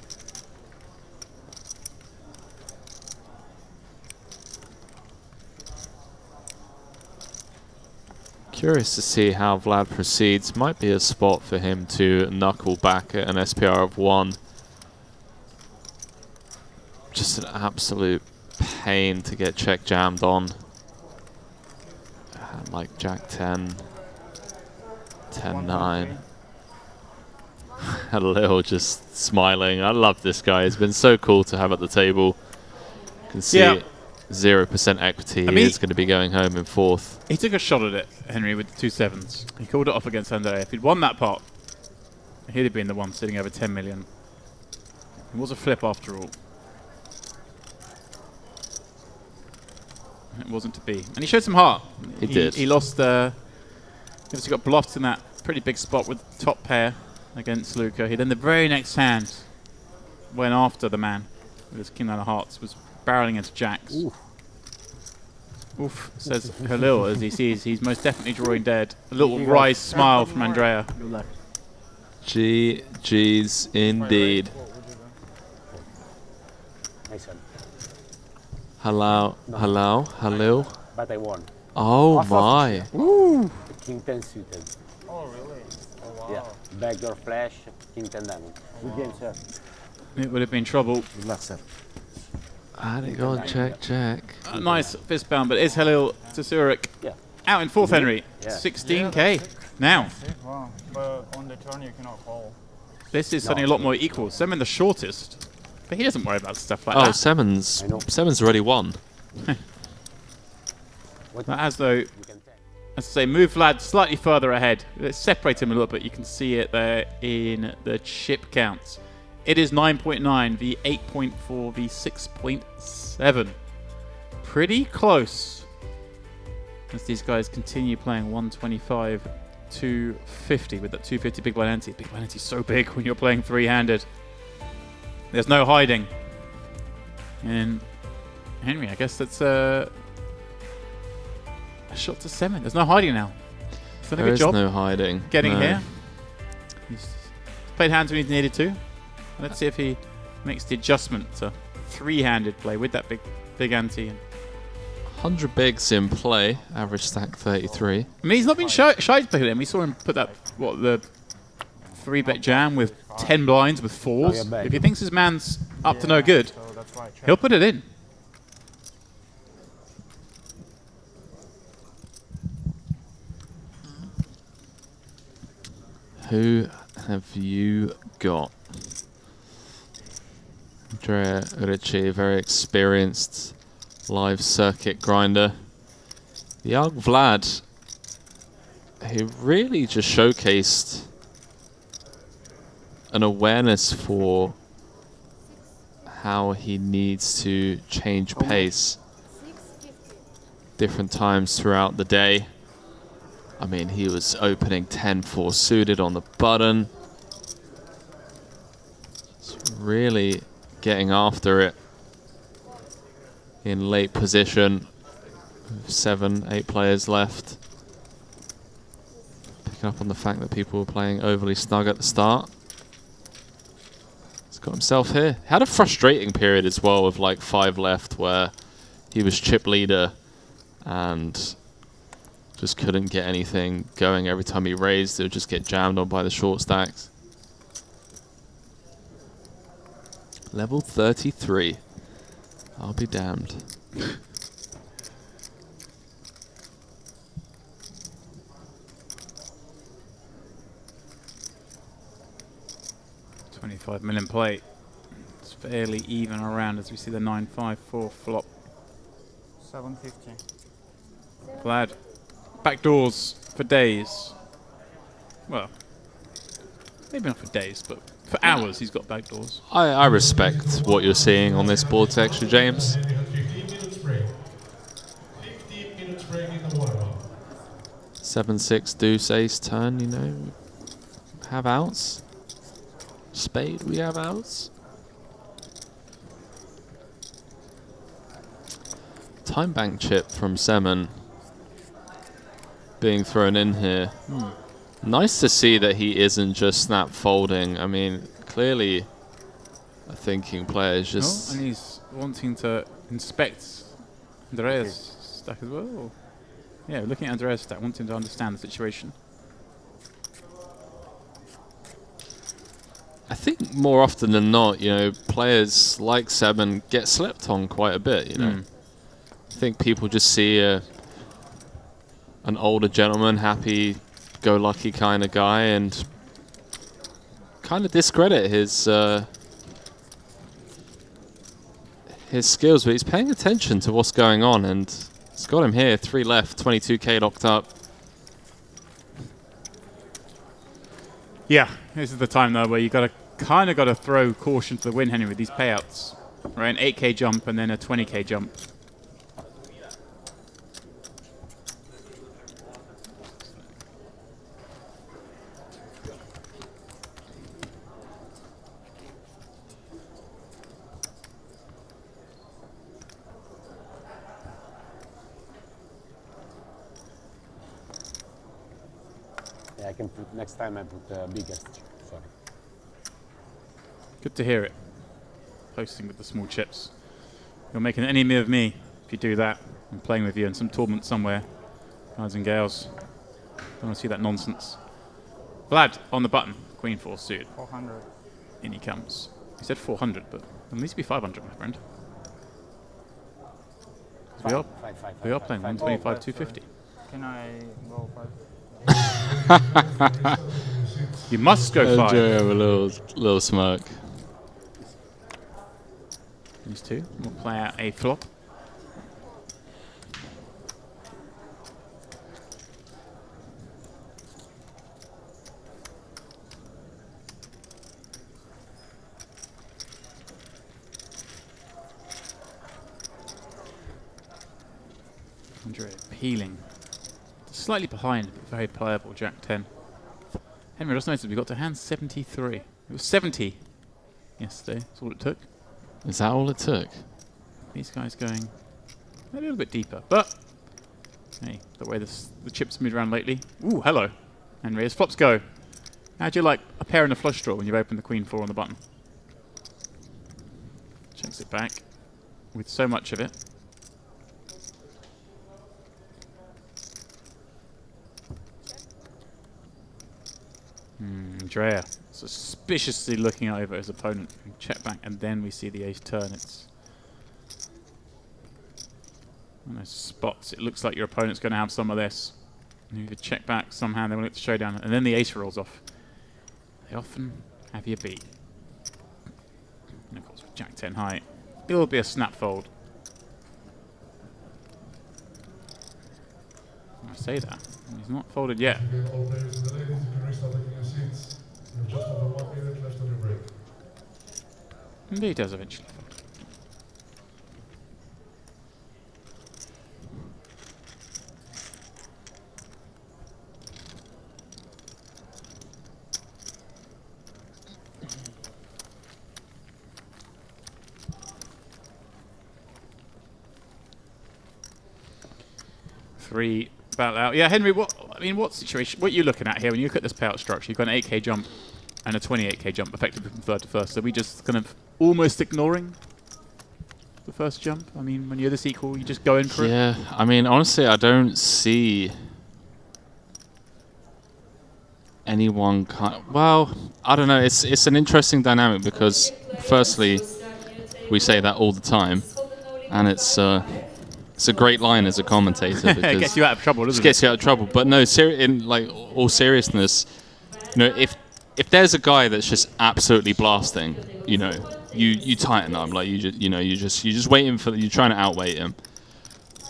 Curious to see how Vlad proceeds. Might be a spot for him to knuckle back at an SPR of 1. Just an absolute pain to get check jammed on. And like Jack 10, 10-9. Halil just smiling. I love this guy. He's been so cool to have at the table. You can see 0% equity. He is going to be going home in 4th. He took a shot at it, Henry, with the 2 7s. He called it off against Andrea. If he'd won that pot, he'd have been the one sitting over 10 million. It was a flip after all. It wasn't to be. And he showed some heart. He did. He lost, obviously got bluffed in that pretty big spot with the top pair against Luca. He then the very next hand went after the man with his King 9 of hearts, was barreling into jacks. Oof, says Halil as he sees he's most definitely drawing dead. A little wry smile from Andrea. Good luck. GG's indeed. Nice one. Halil. But I won. Oh my. Woo! King 10 suited. Oh, really? Oh, wow. Yeah. Backdoor flash, King 10 diamond. Good game, sir. It would have been trouble. Good luck, sir. Had it gone check. Nice fist bound, but is Halil to Zurich Yeah. out in fourth, Henry. Yeah. 16k. Now, Wow. But on the turn you cannot call. this is suddenly a lot more equal. Semin the shortest, but he doesn't worry about stuff like Oh, that. Semon's already won. But as though, as I say, move Vlad slightly further ahead. Let's separate him a little bit. You can see it there in the chip counts. It is 9.9, v 8.4, v 6.7. Pretty close. As these guys continue playing 125, 250 with that 250 big blind ante. Big blind ante is so big when you're playing three-handed. There's no hiding. And Henry, I guess that's a shot to Semin. There's no hiding now. He's done a good job. There is no hiding. Getting here. He's played hands when he's needed to. Let's see if he makes the adjustment to three-handed play with that big ante. 100 bigs in play, average stack 33. I mean, he's not been shy to play with him. We saw him put that, the 3-bet jam with 10 blinds with fours. If he thinks his man's up to no good, he'll put it in. Who have you got? Andrea Ricci, very experienced live circuit grinder. Young Vlad, who really just showcased an awareness for how he needs to change pace different times throughout the day. I mean, he was opening 10-4 suited on the button. Just really getting after it in late position. 7, 8 players left. Picking up on the fact that people were playing overly snug at the start. He's got himself here. Had a frustrating period as well with like 5 left where he was chip leader and just couldn't get anything going. Every time he raised, it would just get jammed on by the short stacks. Level 33. I'll be damned. $25 million play. It's fairly even around as we see the 9-5-4 flop. 750. Vlad. Backdoors for days. Well, maybe not for days, but for hours he's got backdoors. I respect what you're seeing on this board texture, James. 7-6 deuce ace turn, you know. Have outs. Spade, we have outs. Time bank chip from Semin being thrown in here. Nice to see that he isn't just snap folding. I mean, clearly a thinking player is just... Oh, and he's wanting to inspect Andrea's stack as well. Yeah, looking at Andrea's stack, wanting to understand the situation. I think more often than not, you know, players like Semin get slept on quite a bit, you know. I think people just see an older gentleman, happy-go-lucky kind of guy, and kind of discredit his skills, but he's paying attention to what's going on, and it's got him here. 3 left, 22k locked up. Yeah, this is the time though where you kind of got to throw caution to the wind, Henry, with these payouts. Right, an 8k jump and then a 20k jump. Yeah, I can put, next time I put bigger. Sorry. Good to hear it. Posting with the small chips. You'll make an enemy of me if you do that. I'm playing with you in some tournament somewhere. Guys and gals. Don't want to see that nonsense. Vlad on the button. Queen 4 suited. 400. In he comes. He said 400, but it needs to be 500, my friend. We are playing 125, 250. Can I go 5? You must go 5. Have a little smirk. These two will play out a flop. Andrea peeling. Slightly behind, but very playable. Jack 10. Henry, just noticed we got to hand 73. It was 70 yesterday. That's all it took. Is that all it took? These guys going a little bit deeper, but hey, the way the chips moved around lately. Ooh, hello, Henry. As flops go, how do you like a pair and a flush draw when you've opened the Queen 4 on the button? Checks it back with so much of it. Andrea suspiciously looking over his opponent. Check back, and then we see the ace turn. It's one of those spots. It looks like your opponent's going to have some of this. You either check back somehow, then we'll get the showdown, and then the ace rolls off. They often have you beat. And of course, with Jack 10 high, it'll be a snap fold. I say that. He's not folded yet. All players and the ladies, you can restart taking your seats. You have just over 1 minute left on your break. Indeed, he does eventually fold. Three battle out. Yeah, Henry, what situation, what are you looking at here when you look at this payout structure? You've got an 8k jump and a 28k jump, effectively from third to first. So we just kind of almost ignoring the first jump? I mean, when you're this equal, you just go in for it? Yeah, I mean, honestly, I don't see anyone well, I don't know. It's an interesting dynamic because, firstly, we say that all the time, and it's a great line as a commentator because it gets you out of trouble, doesn't it? It gets you out of trouble. But no, in like all seriousness, you know, if there's a guy that's just absolutely blasting, you know, you tighten up, like you're just waiting for, you're trying to outweight him.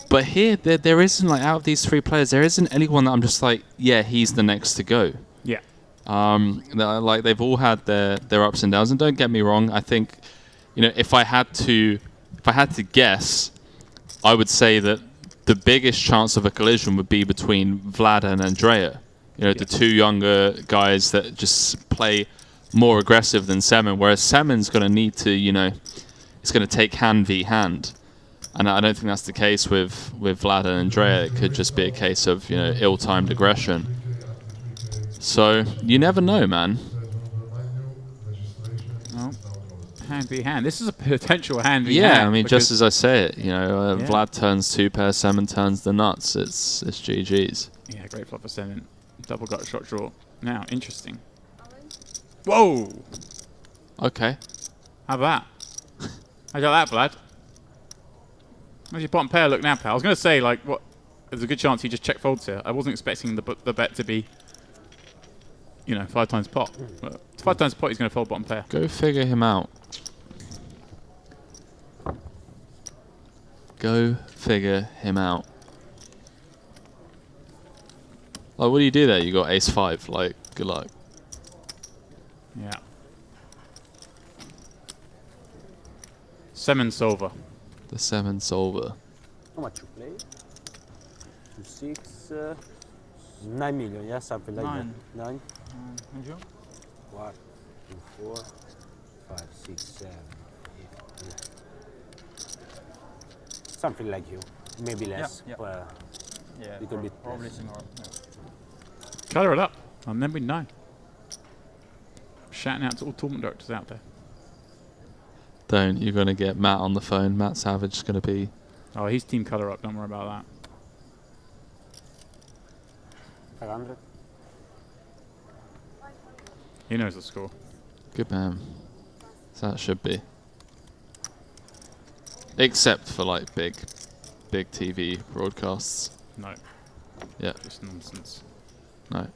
But here, there isn't, like, out of these three players, there isn't anyone that I'm just like, yeah, he's the next to go. Yeah. Like, they've all had their ups and downs, and don't get me wrong, I think, you know, if I had to guess, I would say that the biggest chance of a collision would be between Vlad and Andrea. You know, the two younger guys that just play more aggressive than Semen, whereas Semen's going to need to, you know, it's going to take hand v hand. And I don't think that's the case with Vlad and Andrea. It could just be a case of, you know, ill-timed aggression. So, you never know, man. Well, hand v hand. This is a potential hand v hand. Yeah, I mean, just as I say it, you know, Vlad turns two pair, Semen turns the nuts. It's GG's. Yeah, great flop for Semen. Double gut shot draw. Now, interesting. Whoa! Okay. How about that? How'd you like that, Vlad? How's your bottom pair look now, pal? I was going to say, like, what? There's a good chance he just check folds here. I wasn't expecting the bet to be, you know, 5 times pot. But 5 times pot, he's going to fold bottom pair. Go figure him out. Go figure him out. Like, what do you do there? You got ace 5. Like, good luck. Yeah. Semen solver. The Semen solver. How much you play? 2, 6, 9 million, yeah, something like that. 9. And you? 1, 2, 4, 5, 6, 7, 8, 9. Something like you, maybe less. Yeah, yeah. Little bit probably less. similar. Yeah. Colour it up, and then we know. Shouting out to all tournament directors out there. Don't. You're going to get Matt on the phone. Matt Savage is going to be... Oh, he's team colour up. Don't worry about that. 500. He knows the score. Good man. So that should be. Except for like big TV broadcasts. No. Yeah. Just nonsense. No.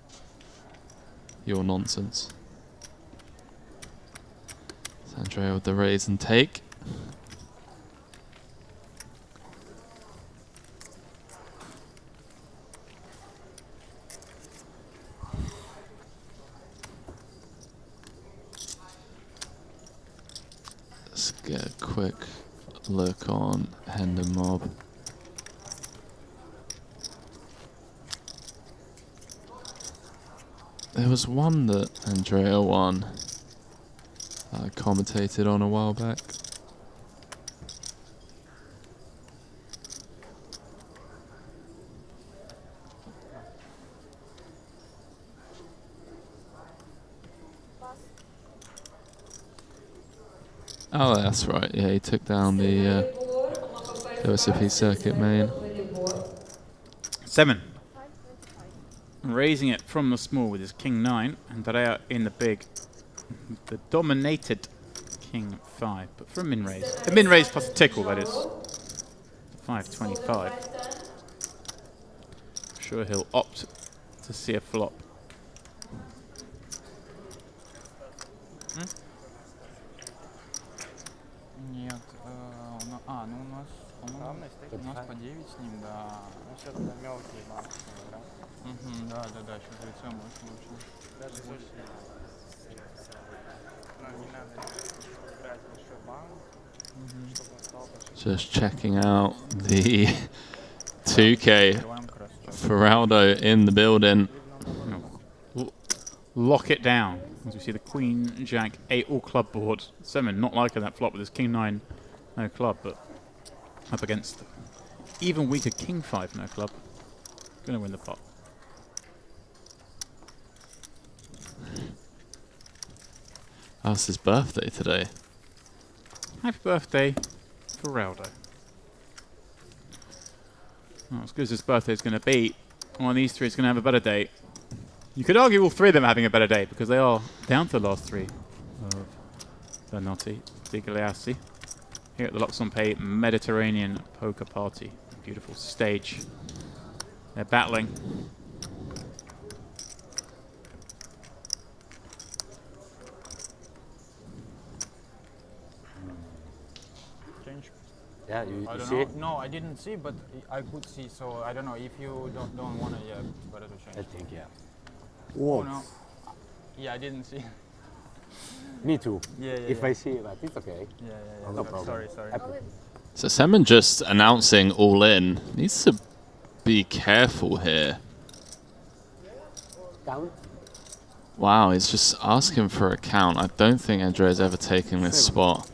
Your nonsense. Andrea with the raise and take. Let's get a quick look on Hendon Mob. There was one that Andrea won that I commentated on a while back. Oh, that's right. Yeah, he took down the OSP circuit main. 7. Raising it from the small with his king 9, and Andrea in the big, the dominated king 5, but for a min raise. A min raise plus a tickle, that is. 525. I'm sure he'll opt to see a flop. Нет, ну у нас по 9 с ним, да. Ну все тогда мелкие банки, да? Да, сейчас лицо может лучше. Даже если не надо брать большой банк, чтобы он стал большой. Just checking out the 2K. Feraldo in the building. Lock it down. As we see the Queen, Jack, 8 all club board. 7 not liking that flop with his King 9 no club, but up against even weaker King 5 no club. Gonna win the pot. That's his birthday today. Happy birthday, Feraldo. Well, as good as his birthday is going to be, one of these three is going to have a better day. You could argue all three of them are having a better day because they are down to the last 3 of the NOTTE DEGLI ASSI here at the Luxon Pay Mediterranean Poker Party. Beautiful stage. They're battling. Yeah, you I don't see know. it? No, I didn't see, but I could see. So I don't know if you don't want to. Yeah, better to change. I think, yeah. Oh no. Yeah, I didn't see. Me too. Yeah. If I see it, but it's okay. Yeah. No problem. Sorry. So Semen just announcing all in. Needs to be careful here. Down? Wow, he's just asking for a count. I don't think Andrea's ever taken this spot.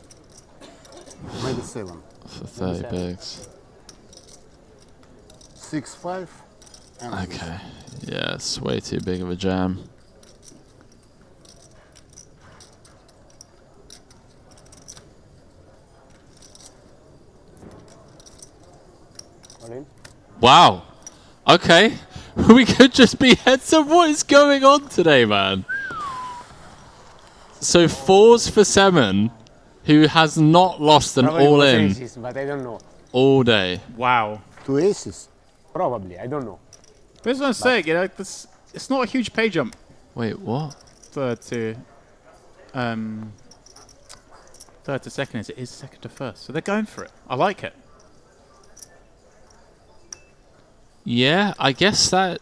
Maybe 7. For 30 bigs. 6-5. Okay. Yeah, it's way too big of a jam. Wow. Okay. We could just be heads up. What is going on today, man? So 4s for Semen, who has not lost an Probably all-in aces, but I don't know. all day. Wow. 2 aces. Probably, I don't know. But that's what I'm saying, you know, this, it's not a huge pay jump. Wait, what? Third to second as it is second to first. So they're going for it. I like it. Yeah, I guess that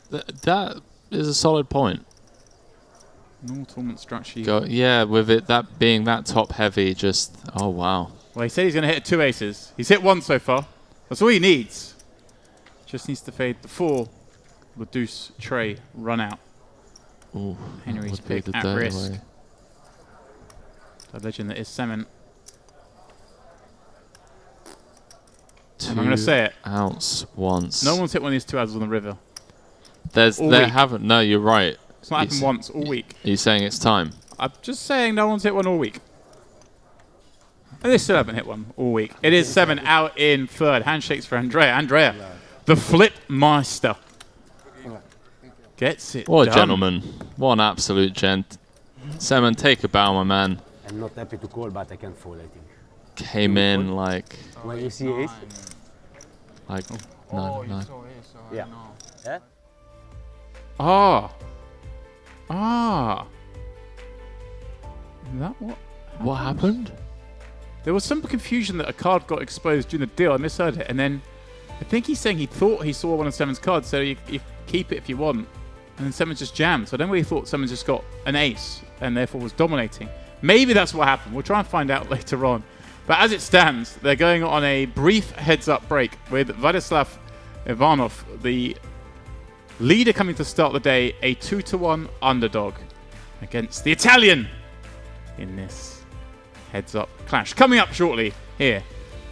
is a solid point. Normal tournament structure. Yeah, with it that being that top heavy, just oh wow. Well, he said he's going to hit 2 aces. He's hit 1 so far. That's all he needs. Just needs to fade the 4. The deuce tray run out. Ooh, Henry's pick at risk. The legend that is Semen. I'm going to say it. Ounce once. No one's hit one of these 2 houses on the river. Haven't. No, you're right. It's not happened once all week. Are you saying it's time? I'm just saying no one's hit one all week. And they still haven't hit one all week. It is Semen out in third. Handshakes for Andrea. Andrea, the flip master. Gets it What a done. gentleman. What an absolute gent. Semen, take a bow, my man. I'm not happy to call, but I can fold, I think. Came in like... When you see ace? Like, Oh, no. you saw ace, so Yeah. I know. Yeah? Ah. Ah. Is that what happened? There was some confusion that a card got exposed during the deal. I misheard it. And then I think he's saying he thought he saw one of Semen's cards, so you keep it if you want. And then Semen just jammed. So I don't really thought Semen just got an ace and therefore was dominating. Maybe that's what happened. We'll try and find out later on. But as it stands, they're going on a brief heads-up break with Vladislav Ivanov, the leader coming to start the day, a 2-1 underdog against the Italian in this heads-up clash. Coming up shortly here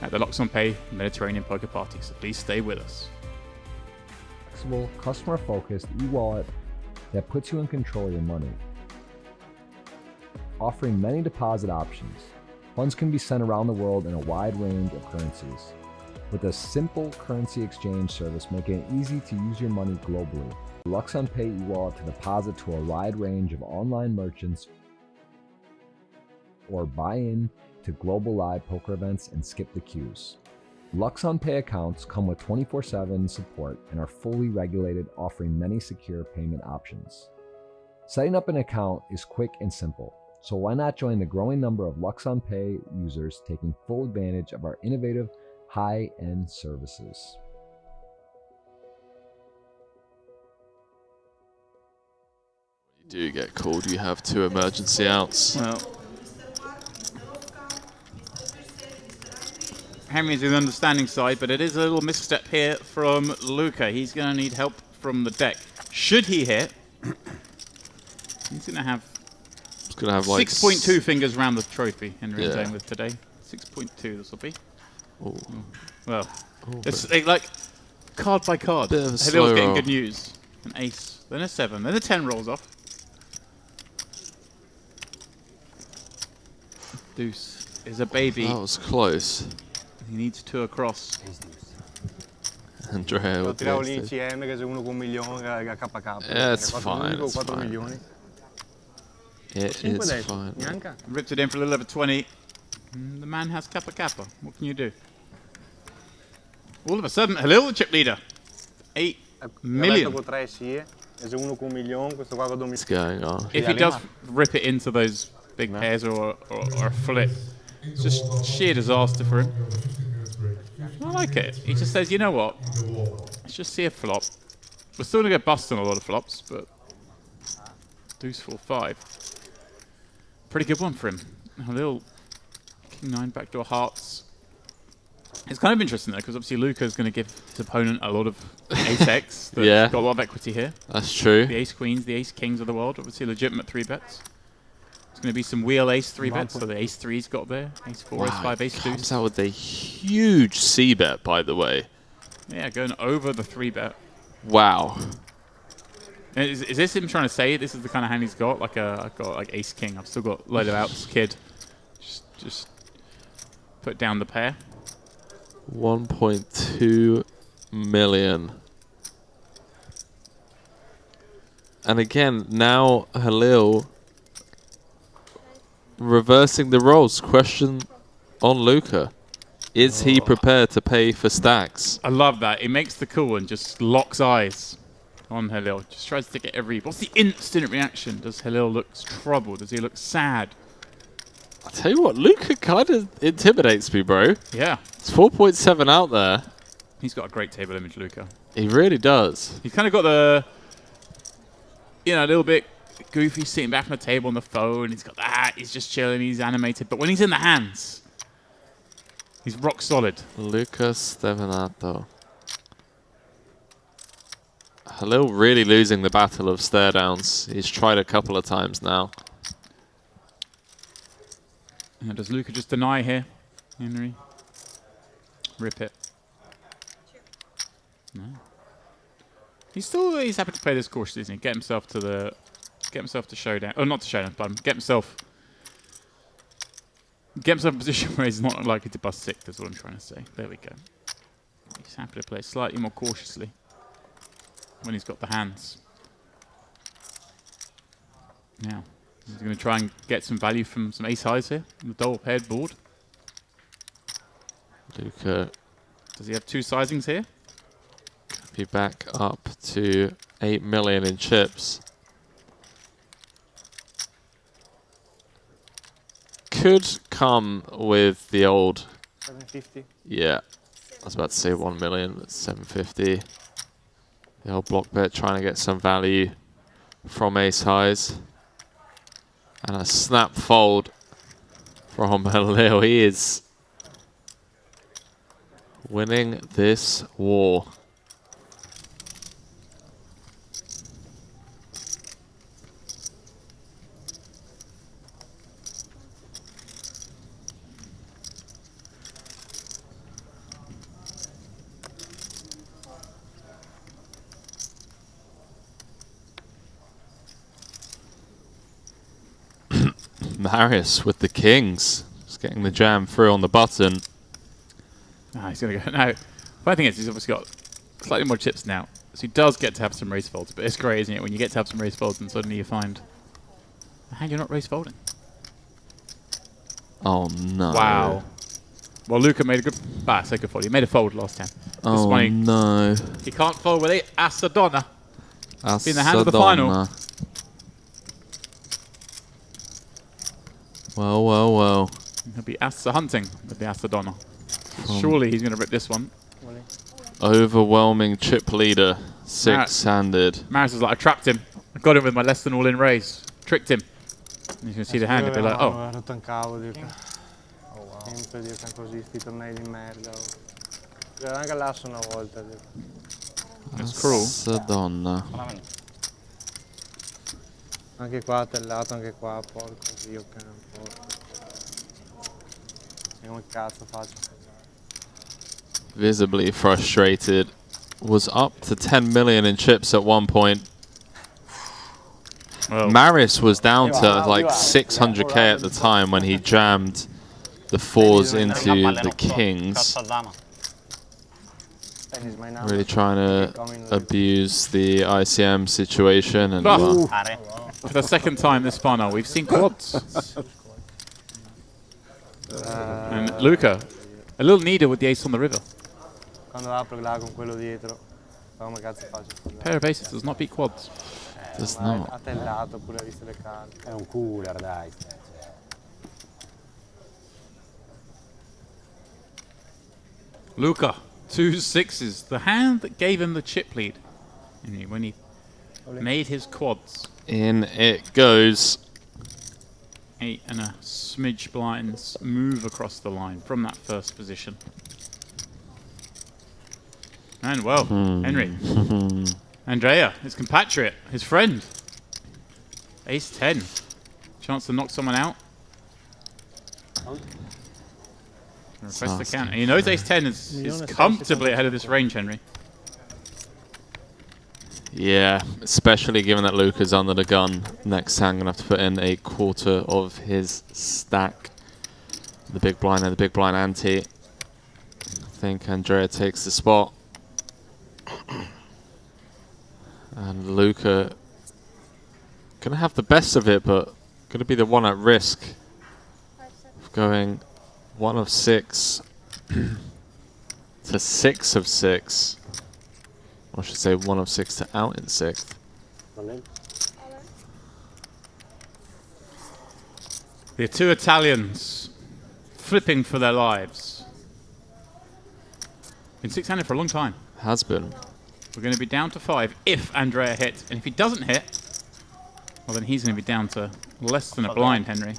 at the Luxon Pay Mediterranean Poker Party, so please stay with us. Flexible, customer-focused e-wallet that puts you in control of your money. Offering many deposit options, funds can be sent around the world in a wide range of currencies. With a simple currency exchange service making it easy to use your money globally. Luxon Pay e-wallet to deposit to a wide range of online merchants or buy in to global live poker events and skip the queues. Luxon Pay accounts come with 24/7 support and are fully regulated, offering many secure payment options. Setting up an account is quick and simple, so why not join the growing number of Luxon Pay users taking full advantage of our innovative, high-end services. You do get called, you have 2 emergency outs. Well, Henry's in the understanding side, but it is a little misstep here from Luca. He's going to need help from the deck. Should he hit, he's going to have like 6.2 fingers around the trophy Henry's Yeah. aiming with today. 6.2 this will be. Ooh. Well, Ooh, it's like card by card. Bit of a Halil's slow getting roll. good news. An ace, then a 7, then a 10 rolls off. Deuce is a baby. That was close. He needs 2 across. Andrea Lo with the tiravo ace lì two. insieme che c'è uno con 1 milione che ha KK. Yeah, it's 4 fine, unico, it's 4 fine. milioni. It 5 is adesso, fine. neanche. Ripped it in for a little over 20. The man has Kappa Kappa. What can you do? All of a sudden, Halil, the chip leader. 8 million. Con 3 sì, e c'è uno con 1 milione, questo qua con 2 What's going on? If he does rip it into those big pairs or a flip, it's just sheer disaster for him. I like it. He just says, you know what? Let's just see a flop. We're still going to get bust on a lot of flops, but deuce 4-5. Pretty good one for him. A little king 9 backdoor hearts. It's kind of interesting though, because obviously Luca's going to give his opponent a lot of ace X. That's Yeah. got a lot of equity here. That's true. The ace queens, the ace kings of the world, obviously legitimate 3 bets. There's going to be some wheel ace 3 bets, so the ace 3's got there. Ace 4, ace 5, ace 2. Comes out with a huge C bet, by the way. Yeah, going over the 3 bet. Wow. And is this him trying to say this is the kind of hand he's got? Like I've got like ace king. I've still got load of outs, kid. Just put down the pair. 1.2 million. And again, now Halil reversing the roles. Question on Luca. Is he prepared to pay for stacks? I love that. He makes the cool and just locks eyes on Halil. Just tries to get every... What's the instant reaction? Does Halil look troubled? Does he look sad? I tell you what, Luca kind of intimidates me, bro. Yeah. It's 4.7 out there. He's got a great table image, Luca. He really does. He's kind of got the... You know, a little bit goofy sitting back on the table on the phone. He's got that. He's just chilling. He's animated. But when he's in the hands, he's rock solid. Luca Stevanato. Halil really losing the battle of stare downs. He's tried a couple of times now. Now, does Luca just deny here, Henry? Rip it. No. He's happy to play this cautiously, isn't he? Get himself to showdown. Oh, not to showdown, but get himself in a position where he's not likely to bust 6. That's what I'm trying to say. There we go. He's happy to play slightly more cautiously when he's got the hands. Now, he's going to try and get some value from some ace highs here on the double paired board. Luca. Does he have 2 sizings here? Be back up to 8 million in chips. Could come with the old 750. Yeah, I was about to say 1 million, but 750. The old block bet trying to get some value from ace highs. And a snap fold from Leo. He is winning this war. Marius with the kings. Just getting the jam through on the button. Ah, he's going to go. No, funny thing is, he's obviously got slightly more chips now. So he does get to have some race folds. But it's great, isn't it, when you get to have some race folds and suddenly you find a hand you're not race folding. Oh, no. Wow. Well, Luca made a good... Ah, so good fold. He made a fold last time. Oh, no. He can't fold with it. Asadonna. It's been the hand of the final. Well, well, well. He'll be Asa hunting with the Asadonna. Surely he's going to rip this one. Overwhelming chip leader. 6-handed. Maris is like, I trapped him. I got him with my less than all-in raise. Tricked him. And you can see the hand. He'll be like, oh. Rotto in cavo, Dica. Sempre Dica così, sti tornei di merda. Giocare anche all'asso una volta, Dica. It's cruel. Asadonna. Anche qua tellato, anche qua, porco Dio campo. Come cazzo faccio? Visibly frustrated. Was up to 10 million in chips at one point. Well, Maris was down to like 600k at the time when he jammed the 4s into the kings. Really trying to abuse the ICM situation. And for the second time this final, we've seen quads. And Luca, a little neater with the ace on the river. Pair of aces does not beat quads. Does not. È un cooler, dai. Luca, 2 6s. The hand that gave him the chip lead when he made his quads. In it goes. 8 and a smidge blinds move across the line from that first position. And well, Henry. Andrea, his compatriot, his friend. Ace 10. Chance to knock someone out. Request the count. And he knows ace 10 is comfortably ahead of this range, Henry. Yeah, especially given that Luca's under the gun. Next hand, gonna have to put in a quarter of his stack. The big blind and the big blind ante. I think Andrea takes the spot. And Luca gonna have the best of it, but gonna be the one at risk of going 1 of 6 to 6 of 6. Or I should say 1 of 6 to out in 6th. The 2 Italians flipping for their lives. Been 6-handed for a long time. Has been. We're going to be down to 5 if Andrea hits. And if he doesn't hit, well then he's going to be down to less than a blind, Henry.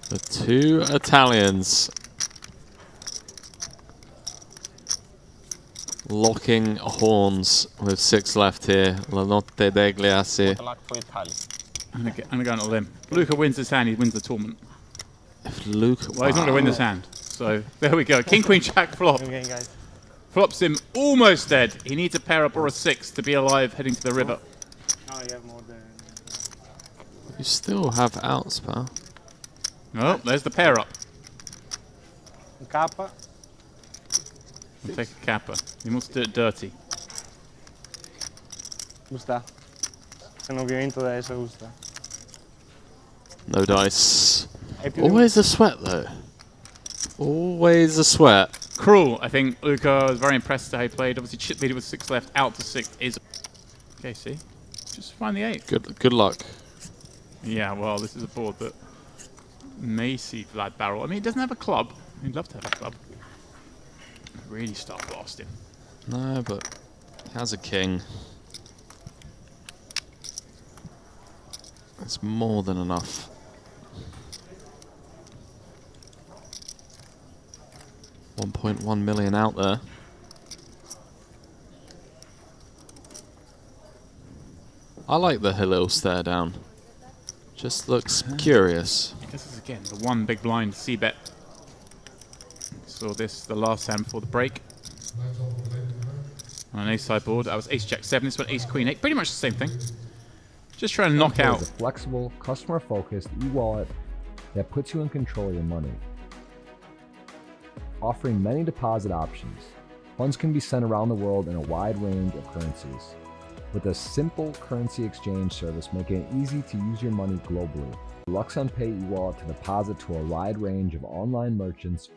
The 2 Italians locking horns with 6 left here. NOTTE DEGLI ASSI. I'm going to go on a limb. Luca wins this hand, he wins the tournament. If Luca... Well, he's not going to win this hand. So, there we go. King, Queen, Jack, flop. Flops him almost dead. He needs a pair up or a 6 to be alive heading to the river. Oh, you have more than... You still have outs, pal. Oh, there's the pair up. Kappa. We'll take a kappa. He wants to do it dirty. Gusta? Se non vi ho vinto adesso, gusta? No dice. Always a sweat, though. Always a sweat. Cruel. I think Luca was very impressed how he played. Obviously, chip leader with 6 left. Out to 6 is... Okay, see? Just find the 8. Good luck. Yeah, well, this is a board that may see Vlad barrel. I mean, he doesn't have a club. He'd love to have a club. Really start blasting. No, but he has a king. It's more than enough. $1.1 million out there. I like the little stare down. Just looks curious. This is again the one big blind C-bet. Saw this the last hand before the break. On an ace side board, that was ace jack 7. This one ace queen 8. Pretty much the same thing. Just trying to knock out. It's a flexible, customer-focused e-wallet that puts you in control of your money. Offering many deposit options, funds can be sent around the world in a wide range of currencies. With a simple currency exchange service making it easy to use your money globally. Luxon Pay e-wallet to deposit to a wide range of online merchants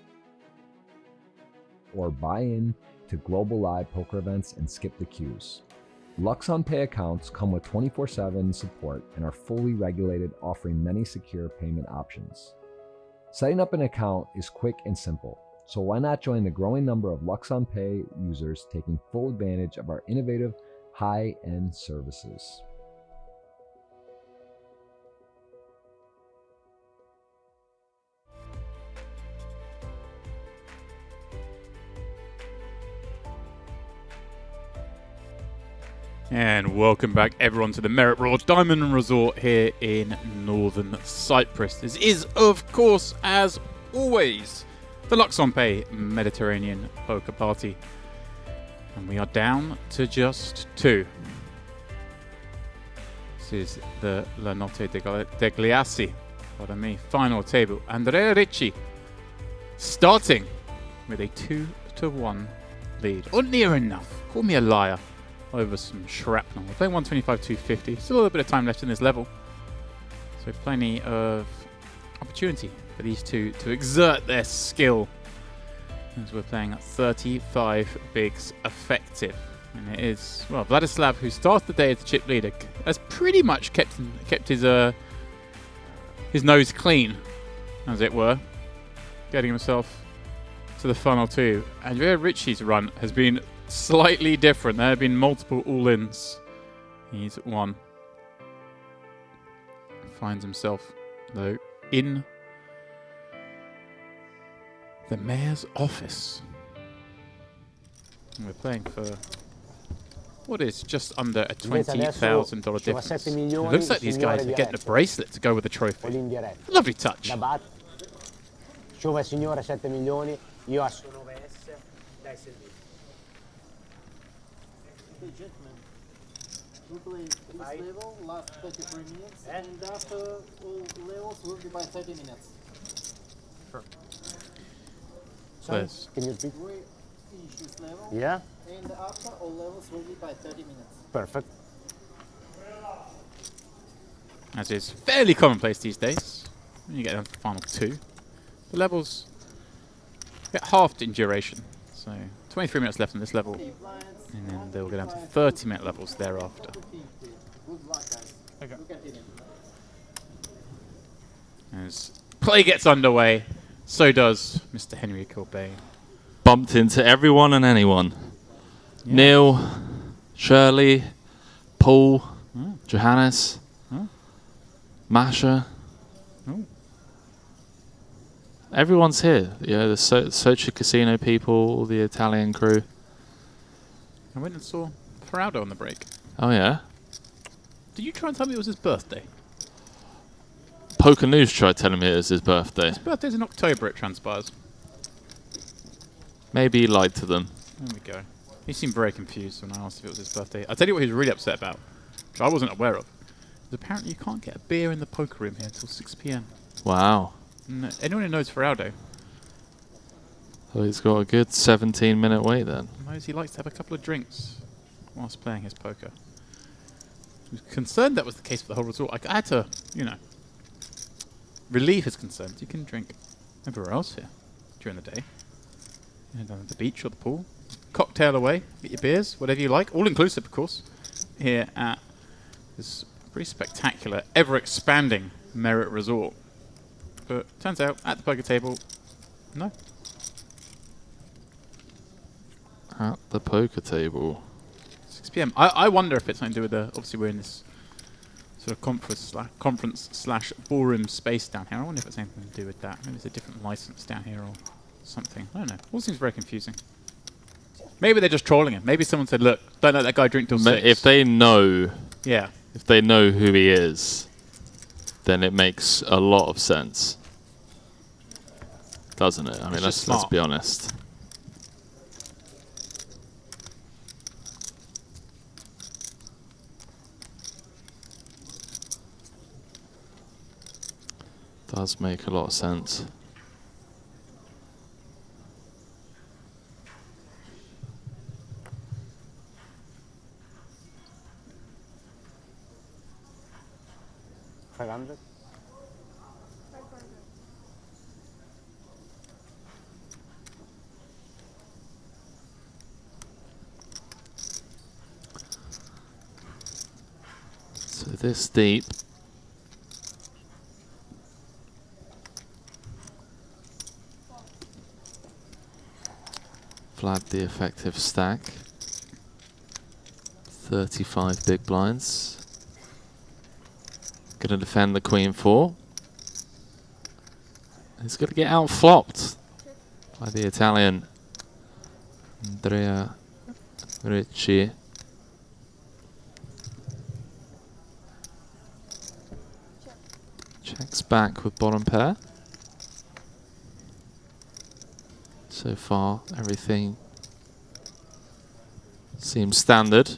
or buy in to global live poker events and skip the queues. Luxon Pay accounts come with 24/7 support and are fully regulated, offering many secure payment options. Setting up an account is quick and simple, so why not join the growing number of Luxon Pay users taking full advantage of our innovative high-end services. And welcome back everyone to the Merit Lodge Diamond Resort here in northern Cyprus. This is, of course, as always, the Luxon Pay Mediterranean Poker Party. And we are down to just 2. This is the NOTTE DEGLI ASSI, pardon me, final table. Andrea Ricci starting with a 2-1 lead. Or near enough. Call me a liar. Over some shrapnel. We're playing 125-250. Still a little bit of time left in this level. So plenty of opportunity for these two to exert their skill. As we're playing at 35 bigs effective. And it is, well, Vladislav, who started the day as the chip leader, has pretty much kept his nose clean, as it were. Getting himself to the final 2. Andrea Ricci's run has been slightly different. There have been multiple all-ins. He's won. Finds himself, though, in the mayor's office. And we're playing for what is just under a $20,000 difference. It looks like these guys are getting a bracelet to go with the trophy. Lovely touch. Ciuva signore 7 milioni, io sono VS, dai servizio. Okay, gentlemen, we play this level, last 33 minutes, and after all levels will be by 30 minutes. Sure. Sorry, can you repeat? We finish this level, Yeah. and after all levels will be by 30 minutes. Perfect. As is fairly commonplace these days. When you get down to the final 2. The levels get halved in duration. So 23 minutes left on this level. And then they'll go down to 30-minute levels thereafter. As play gets underway, so does Mr. Henry Corbet. Bumped into everyone and anyone. Yeah. Neil, Shirley, Paul, Johannes, Masha. Everyone's here. Yeah, the Sochi Casino people, all the Italian crew. I went and saw Ferraldo on the break. Oh, yeah? Did you try and tell me it was his birthday? Poker News tried telling me it was his birthday. His birthday's in October, it transpires. Maybe he lied to them. There we go. He seemed very confused when I asked if it was his birthday. I'll tell you what he was really upset about, which I wasn't aware of. Apparently you can't get a beer in the poker room here until 6 PM. Wow. And anyone who knows Ferraldo So he's got a good 17-minute wait then. knows he likes to have a couple of drinks whilst playing his poker. He was concerned that was the case for the whole resort. I had to, you know, relieve his concerns. You can drink everywhere else here during the day. You know, down at the beach or the pool. Cocktail away, get your beers, whatever you like. All inclusive, of course, here at this pretty spectacular, ever-expanding Merit Resort. But turns out, at the poker table, no. At the poker table. 6 p.m. I wonder if it's something to do with the... Obviously, we're in this sort of conference slash ballroom space down here. I wonder if it's anything to do with that. Maybe it's a different license down here or something. I don't know. All seems very confusing. Maybe they're just trolling him. Maybe someone said, look, don't let that guy drink till 6. If they know... Yeah. If they know who he is, then it makes a lot of sense. Doesn't it? I mean, let's be honest. Does make a lot of sense. So this deep. Vlad the effective stack. 35 big blinds. Gonna defend the queen 4. He's gonna get out flopped by the Italian Andrea Ricci. Checks back with bottom pair. So far, everything seems standard.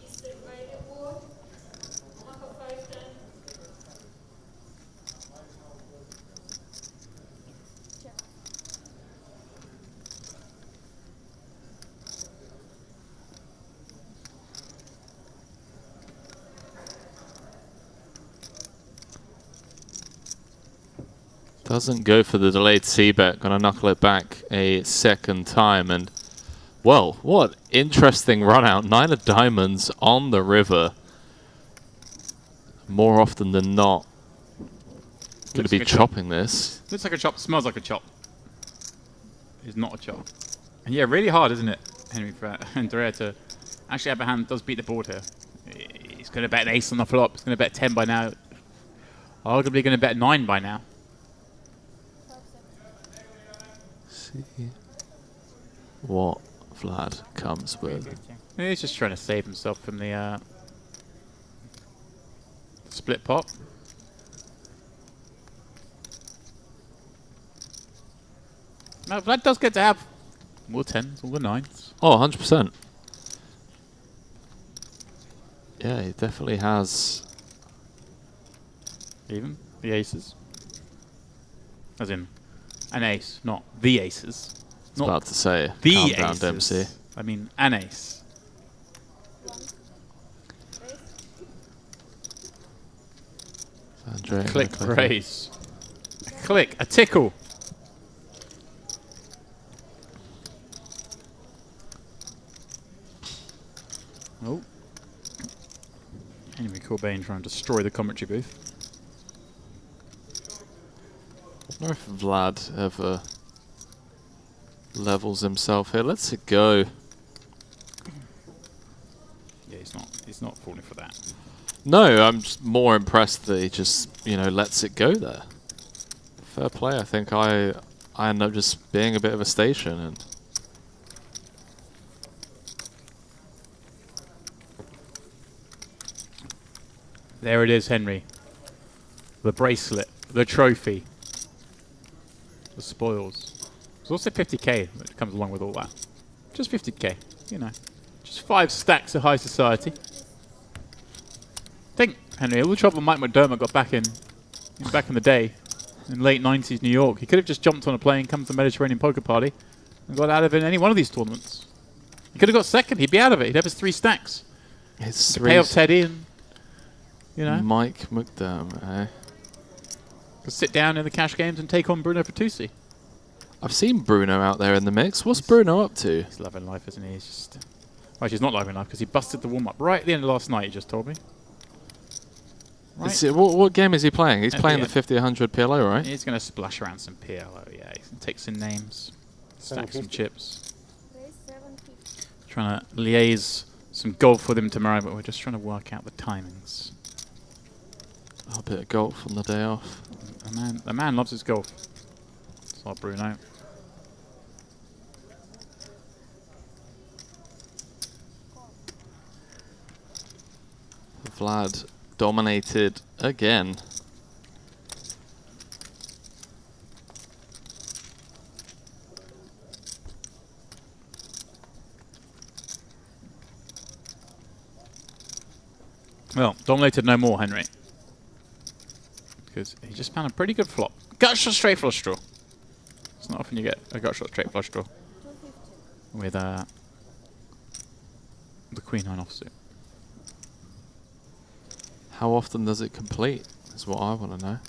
Doesn't go for the delayed c-bet, gonna knuckle it back a second time, and well, what interesting run out. 9 of diamonds on the river. More often than not, gonna be chopping this. Looks like a chop, smells like a chop. It's not a chop. And yeah, really hard, isn't it, Henry, for Andrea to actually have a hand does beat the board here. He's gonna bet an ace on the flop, he's gonna bet 10 by now. Arguably gonna bet 9 by now. See what Vlad comes with. He's just trying to save himself from the split pot. No, Vlad does get to have more 10s, all the 9s. Oh, 100%. Yeah, he definitely has. Even the aces. As in an ace, not the aces. Not about to say the calm aces. down, Dempsey. I mean an ace. Andrea Click raise. A click, a tickle. Oh. Henry Corbin trying to destroy the commentary booth. I wonder if Vlad ever levels himself here. Let's it go. Yeah, he's not falling for that. No, I'm just more impressed that he just, you know, lets it go there. Fair play. I think I end up just being a bit of a station, and there it is, Henry. The bracelet, the trophy, the spoils. There's also 50k that comes along with all that. Just 50k, you know. Just 5 stacks of high society. Think, Henry, all the trouble Mike McDermott got back in the day, in late 90s New York. He could have just jumped on a plane, come to the Mediterranean Poker Party, and got out of it in any one of these tournaments. He could have got second. He'd be out of it. He'd have his 3 stacks. His pay off Teddy and You know? Mike McDermott, eh? Could sit down in the cash games and take on Bruno Petuzzi. I've seen Bruno out there in the mix. What's Bruno up to? He's loving life, isn't he? He's just... Well, he's not loving life because he busted the warm-up right at the end of last night, he just told me. Right. What game is he playing? He's At playing the the 50-100 PLO, right? He's going to splash around some PLO, yeah. He's going to take some names, stack some chips. Trying to liaise some golf with him tomorrow, but we're just trying to work out the timings. A bit of golf on the day off. The man loves his golf. It's not Bruno. Vlad dominated again. Well, dominated no more, Henry. Because he just found a pretty good flop. Gut shot straight flush draw. It's not often you get a gut shot straight flush draw. With the Queen 9 offsuit. How often does it complete? Is what I want to know.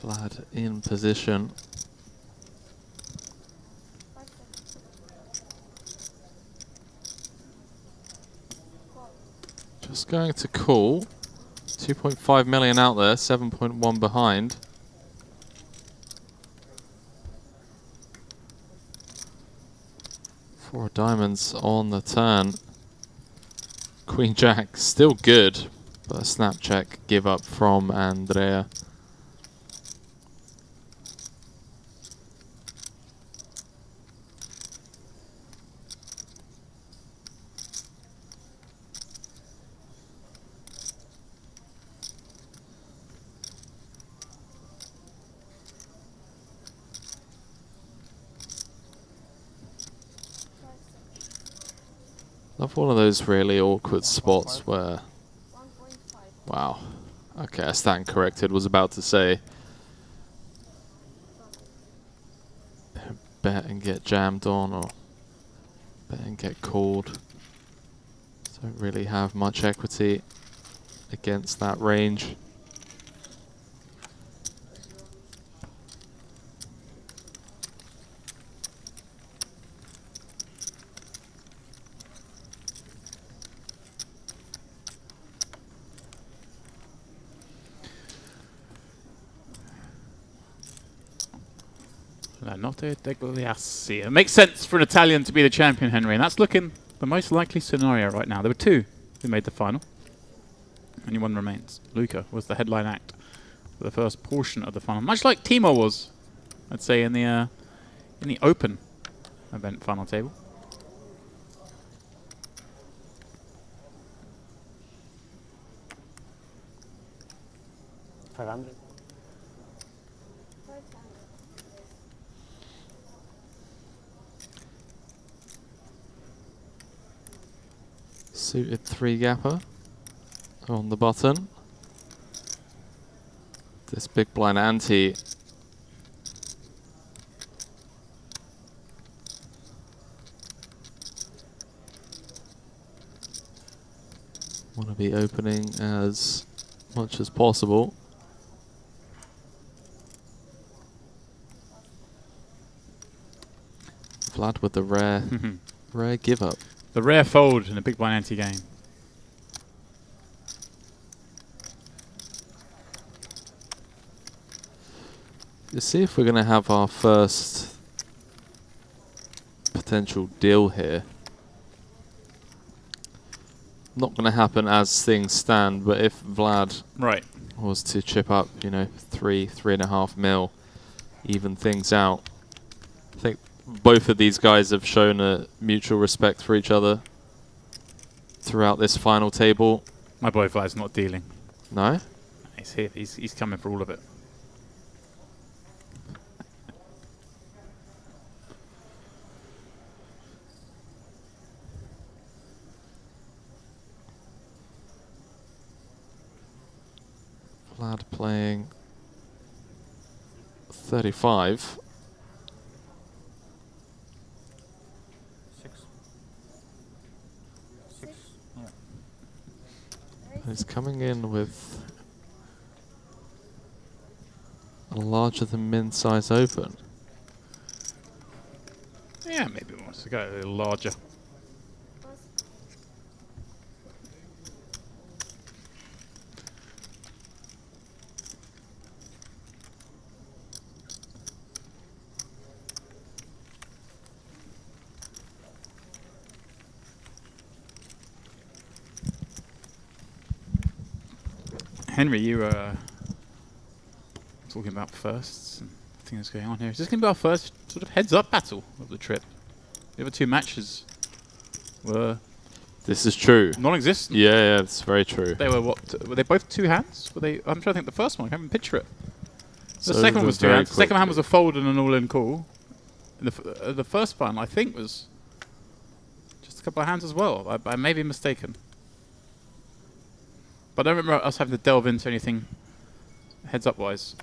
Vlad in position. Just going to call. 2.5 million out there, 7.1 behind. Four diamonds on the turn. Queen Jack still good, but a snap check give up from Andrea. Love one of those really awkward spots where... Wow. Okay, I stand corrected. Was about to say... Bet and get jammed on, or... Bet and get called. Don't really have much equity against that range. Notte Degli Assi. It makes sense for an Italian to be the champion, Henry, and that's looking the most likely scenario right now. There were two who made the final. Only one remains. Luca was the headline act for the first portion of the final, much like Timo was, I'd say, in the open event final table. $500. Suited 3-gapper on the button. This big blind ante want to be opening as much as possible. Vlad with the rare rare give up. The rare fold in a big blind ante game. Let's see if we're going to have our first potential deal here. Not going to happen as things stand, but if Vlad was to chip up, you know, 3.5 mil, even things out, I think both of these guys have shown a mutual respect for each other throughout this final table. My boy Vlad's not dealing. No? He's here. He's coming for all of it. Vlad playing 35. 6. 6. Yeah. He's coming in with a larger than min-size open. Yeah, maybe he wants to go a little larger. Henry, you were talking about firsts and things going on here. Is this going to be our first sort of heads-up battle of the trip? The other two matches were... This is true. Non-existent. Yeah, it's very true. They were what? Were they both two hands? Were they? I'm trying to think. The first one, I can't even picture it. The So second one was two very hands. The second hand quickly. was a fold and an all-in call. And the first one, I think, was just a couple of hands as well. I may be mistaken. But I don't remember us having to delve into anything heads-up wise.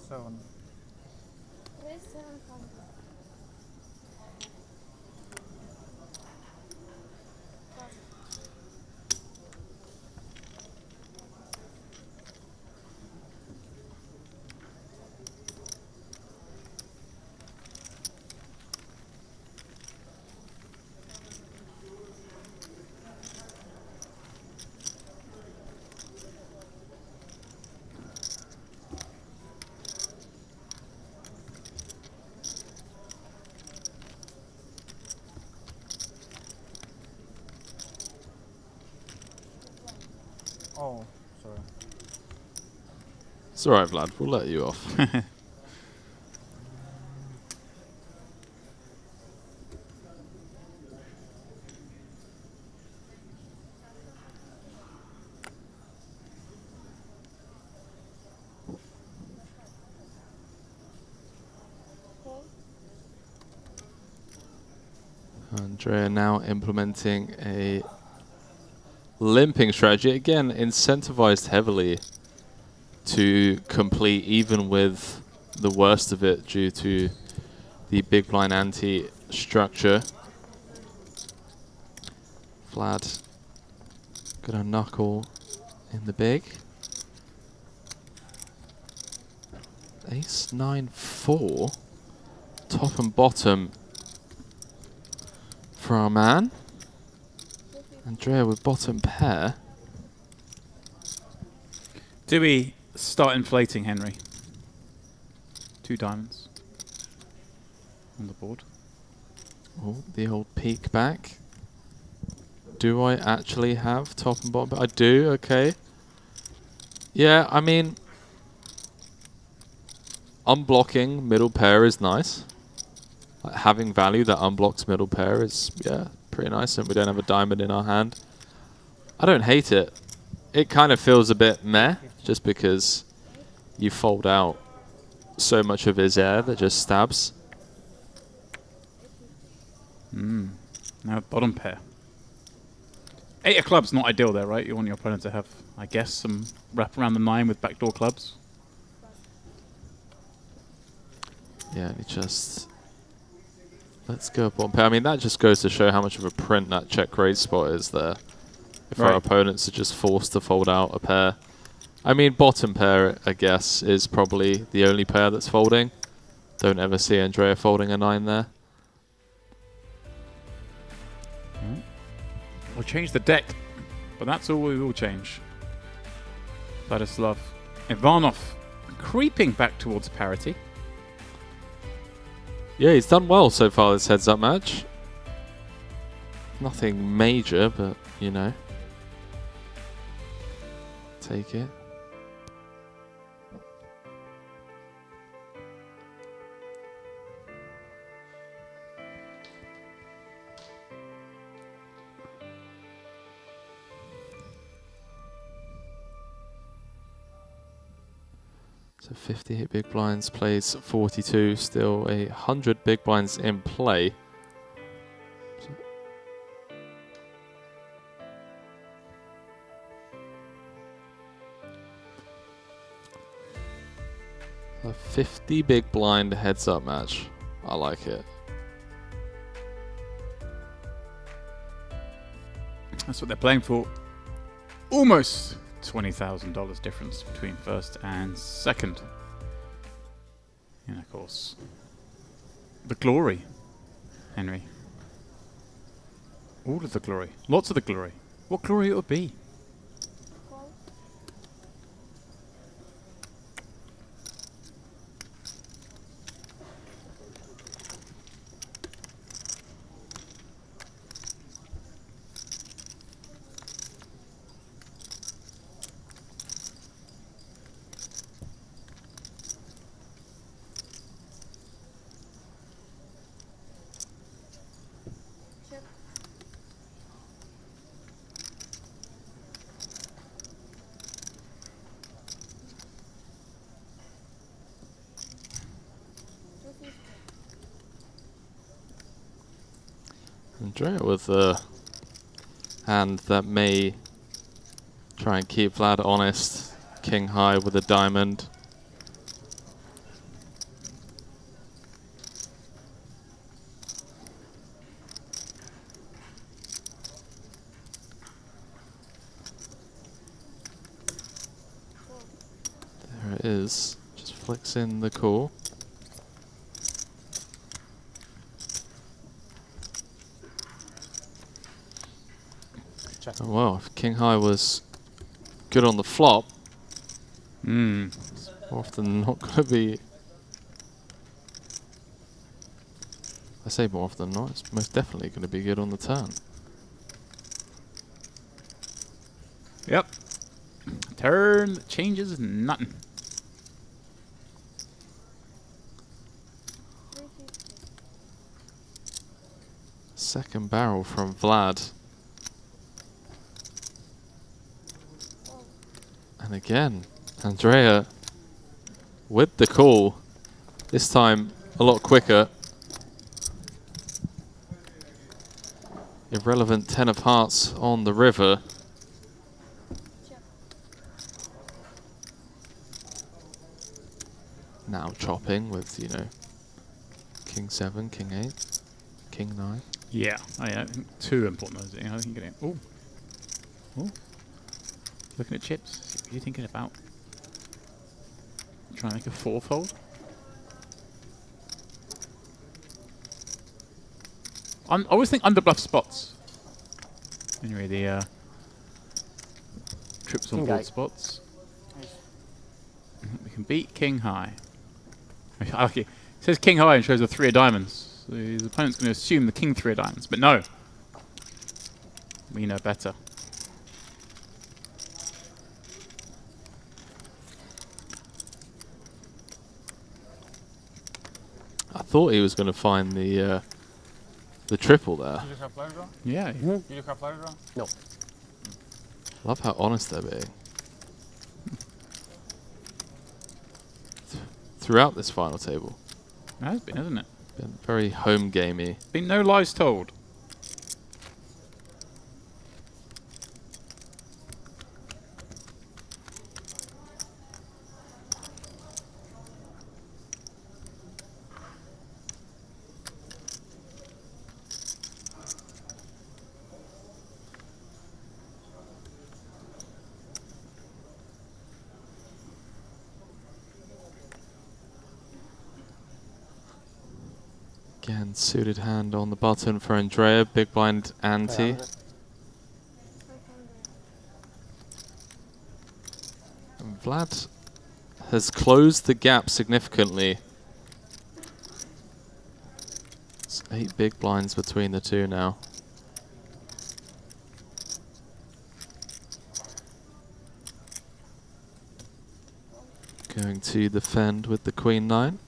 Seven. Oh, sorry. It's alright, Vlad. We'll let you off. Andrea now implementing a limping strategy. Again, incentivized heavily to complete even with the worst of it due to the big blind ante structure. Vlad gonna knuckle in the big. Ace 9-4, top and bottom for our man. Andrea with bottom pair. Do we start inflating, Henry? 2 diamonds on the board. Oh, the old peek back. Do I actually have top and bottom? I do, okay. Yeah, I mean, unblocking middle pair is nice. Like having value that unblocks middle pair is, yeah, pretty nice, and we don't have a diamond in our hand. I don't hate it. It kind of feels a bit meh, just because you fold out so much of his air that just stabs. Now bottom pair. 8 of clubs, not ideal there, right? You want your opponent to have, I guess, some wrap around the 9 with backdoor clubs. Yeah, and he just... Let's go bottom pair. I mean, that just goes to show how much of a print that check raise spot is there. If our opponents are just forced to fold out a pair. I mean, bottom pair, I guess, is probably the only pair that's folding. Don't ever see Andrea folding a 9 there. We'll change the deck, but that's all we will change. Vladislav Ivanov creeping back towards parity. Yeah, he's done well so far this heads-up match. Nothing major, but, you know. Take it. So 58 big blinds, plays 42, still 100 big blinds in play. A 50 big blind heads up match. I like it. That's what they're playing for. Almost $20,000 difference between first and second. And of course, the glory, Henry. All of the glory. Lots of the glory. What glory it would be. Andrea with a hand that may try and keep Vlad honest. King high with a diamond. There it is. Just flicks in the call. Oh, well, if King High was good on the flop, it's more often than not going to be... I say more often than not, it's most definitely going to be good on the turn. Yep. Turn changes nothing. Second barrel from Vlad. And again, Andrea with the call. This time a lot quicker. Irrelevant 10 of hearts on the river. Now chopping with, you know, King 7, King 8, King 9. Yeah, I think two important moves. I think you're getting. Oh, oh. Looking at chips. What are you thinking about? Trying to make a fourfold? I always think underbluff spots. Anyway, the trips on board spots. We can beat King High. I like it. It says King High and shows a 3 of diamonds. So his opponent's going to assume the King 3 of diamonds, but no. We know better. I thought he was going to find the triple there. You have flash draw? Yeah. You have flash draw? No. Love how honest they're being. Throughout this final table. It has been, hasn't it? Been very home gamey. Been no lies told. Again, suited hand on the button for Andrea. Big blind ante. And Vlad has closed the gap significantly. It's 8 big blinds between the two now. Going to defend with the Queen 9.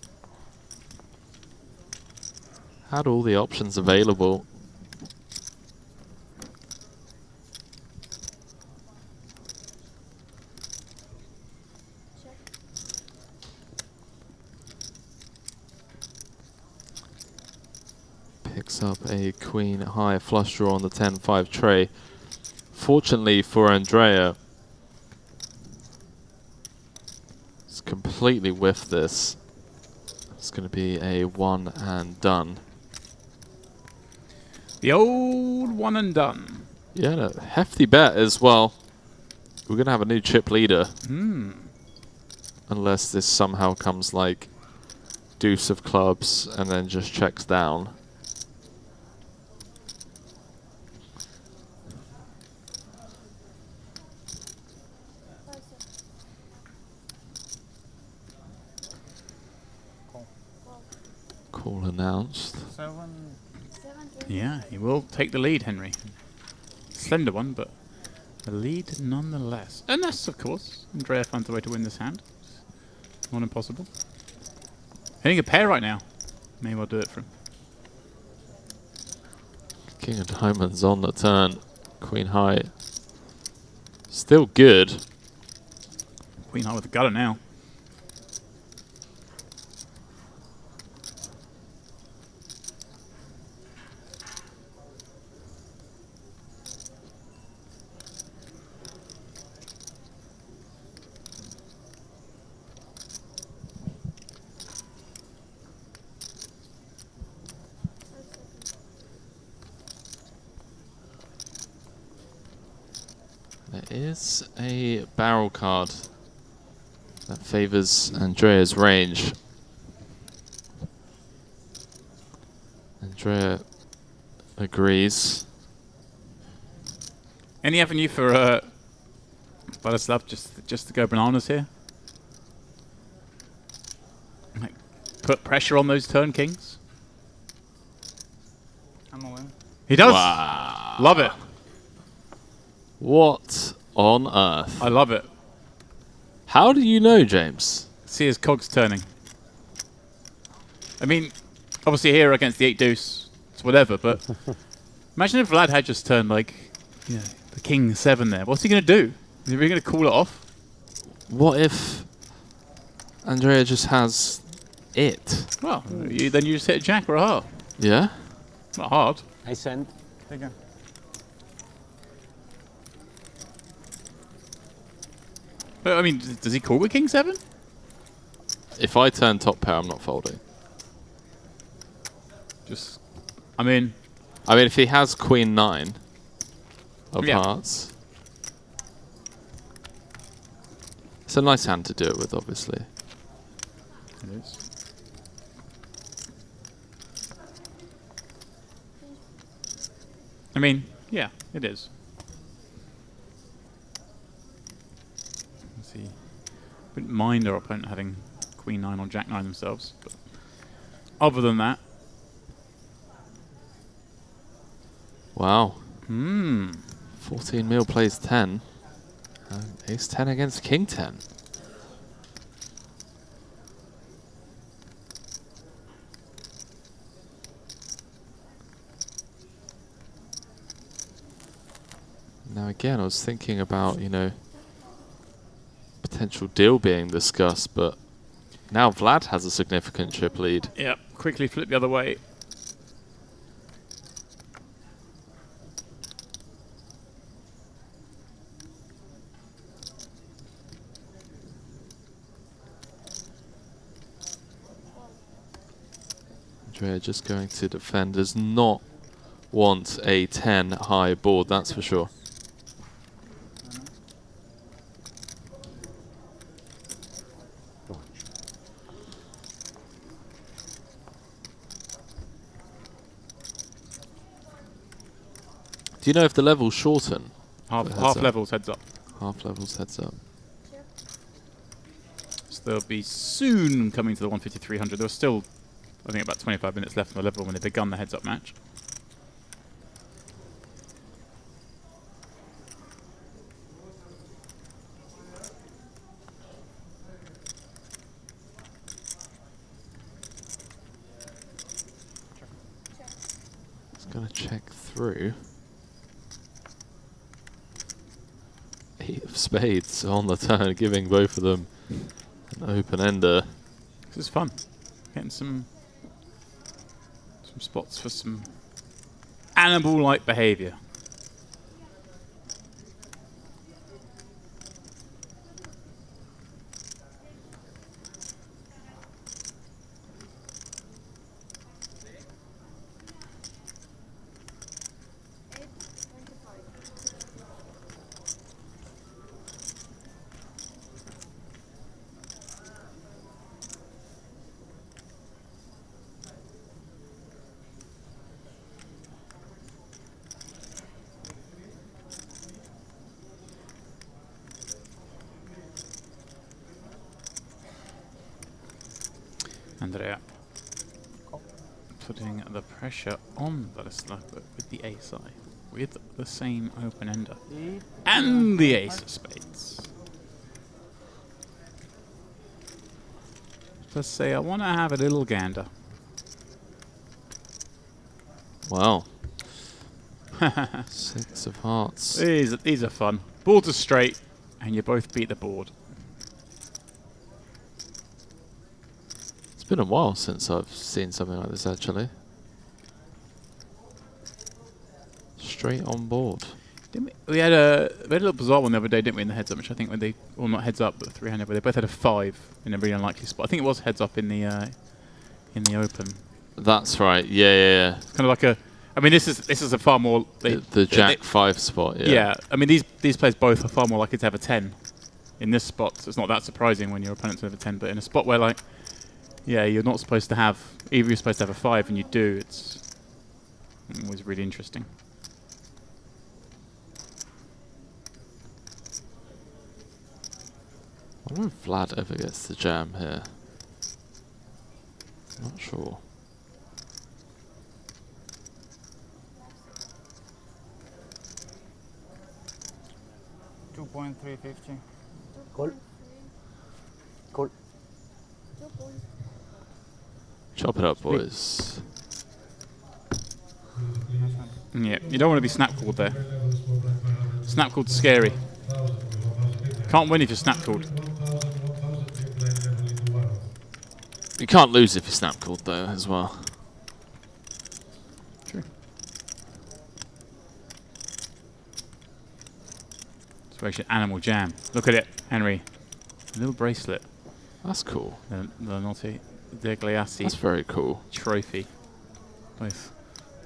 Had all the options available. Picks up a Queen high flush draw on the 10-5 tray. Fortunately for Andrea, it's completely whiffed this. It's going to be a one and done. The old one and done. Yeah, a hefty bet as well. We're going to have a new chip leader. Unless this somehow comes like deuce of clubs and then just checks down. Call announced. 7. Yeah, he will take the lead, Henry. Slender one, but a lead nonetheless. Unless, of course, Andrea finds a way to win this hand. It's not impossible. Hitting a pair right now. May well do it for him. King of Diamonds on the turn. Queen high. Still good. Queen high with the gutter now. There is a barrel card that favors Andrea's range. Andrea agrees. Any avenue for Vladislav just to go bananas here? Like, put pressure on those turn kings? I'm all in. He does! Wow. Love it. What on earth? I love it. How do you know, James? See his cogs turning. I mean, obviously here against the 8 deuce, it's whatever, but imagine if Vlad had just turned like, you know, the king 7 there. What's he going to do? Is he really going to call it off? What if Andrea just has it? Well, then you just hit a jack or a heart. Yeah? Not hard. I send. Take it. But, I mean, does he call with king 7? If I turn top pair, I'm not folding. Just, I mean, if he has Queen 9 of Yeah. hearts, it's a nice hand to do it with, obviously. it is. I mean, yeah, it is. Let's see. Wouldn't mind our opponent having Queen 9 or Jack 9 themselves, but other than that, Wow. 14 mil plays 10. Ace 10 against King 10. Now again, I was thinking about, you know, potential deal being discussed, but now Vlad has a significant chip lead. yeah, quickly flip the other way. Andrea just going to defend, does not want a 10 high board, that's for sure. Do you know if the levels shorten? Half levels heads up. Half levels heads up. So they'll be soon coming to the 150-300. There was still, I think, about 25 minutes left on the level when they begun the heads up match. It's going to check through. 8 of spades on the turn, giving both of them an open-ender. This is fun. Getting some spots for some animal-like behaviour. Andrea putting the pressure on Vladislav with the ace-eye, with the same open-ender, and the ace of spades. Just say, I want to have a little gander. Wow. 6 of hearts. These are fun. Boards are straight, and you both beat the board. It's been a while since I've seen something like this, actually. Straight on board. Didn't we had a little bizarre one the other day, didn't we, in the heads up, which I think when they, well, not heads up, but three-handed, where they both had a 5 in a really unlikely spot. I think it was heads up in the open. That's right. Yeah. It's kind of like a. I mean, this is a far more the Jack 5 spot. Yeah. Yeah. I mean, these players both are far more likely to have a 10 in this spot. So it's not that surprising when your opponents have a 10, but in a spot where, like, yeah, you're not supposed to have. Either you're supposed to have a 5 and you do. It's always really interesting. I wonder if Vlad ever gets the jam here. Not sure. $2.350. Call. Call. Chop it up, boys. Yeah, you don't want to be snap called there. Snap called's scary. Can't win if you're snap called. You can't lose if you're snap called though, as well. True. Situation animal jam. Look at it, Henry. A little bracelet. That's cool. The NOTTE DEGLI ASSI. That's very cool. Trophy. Both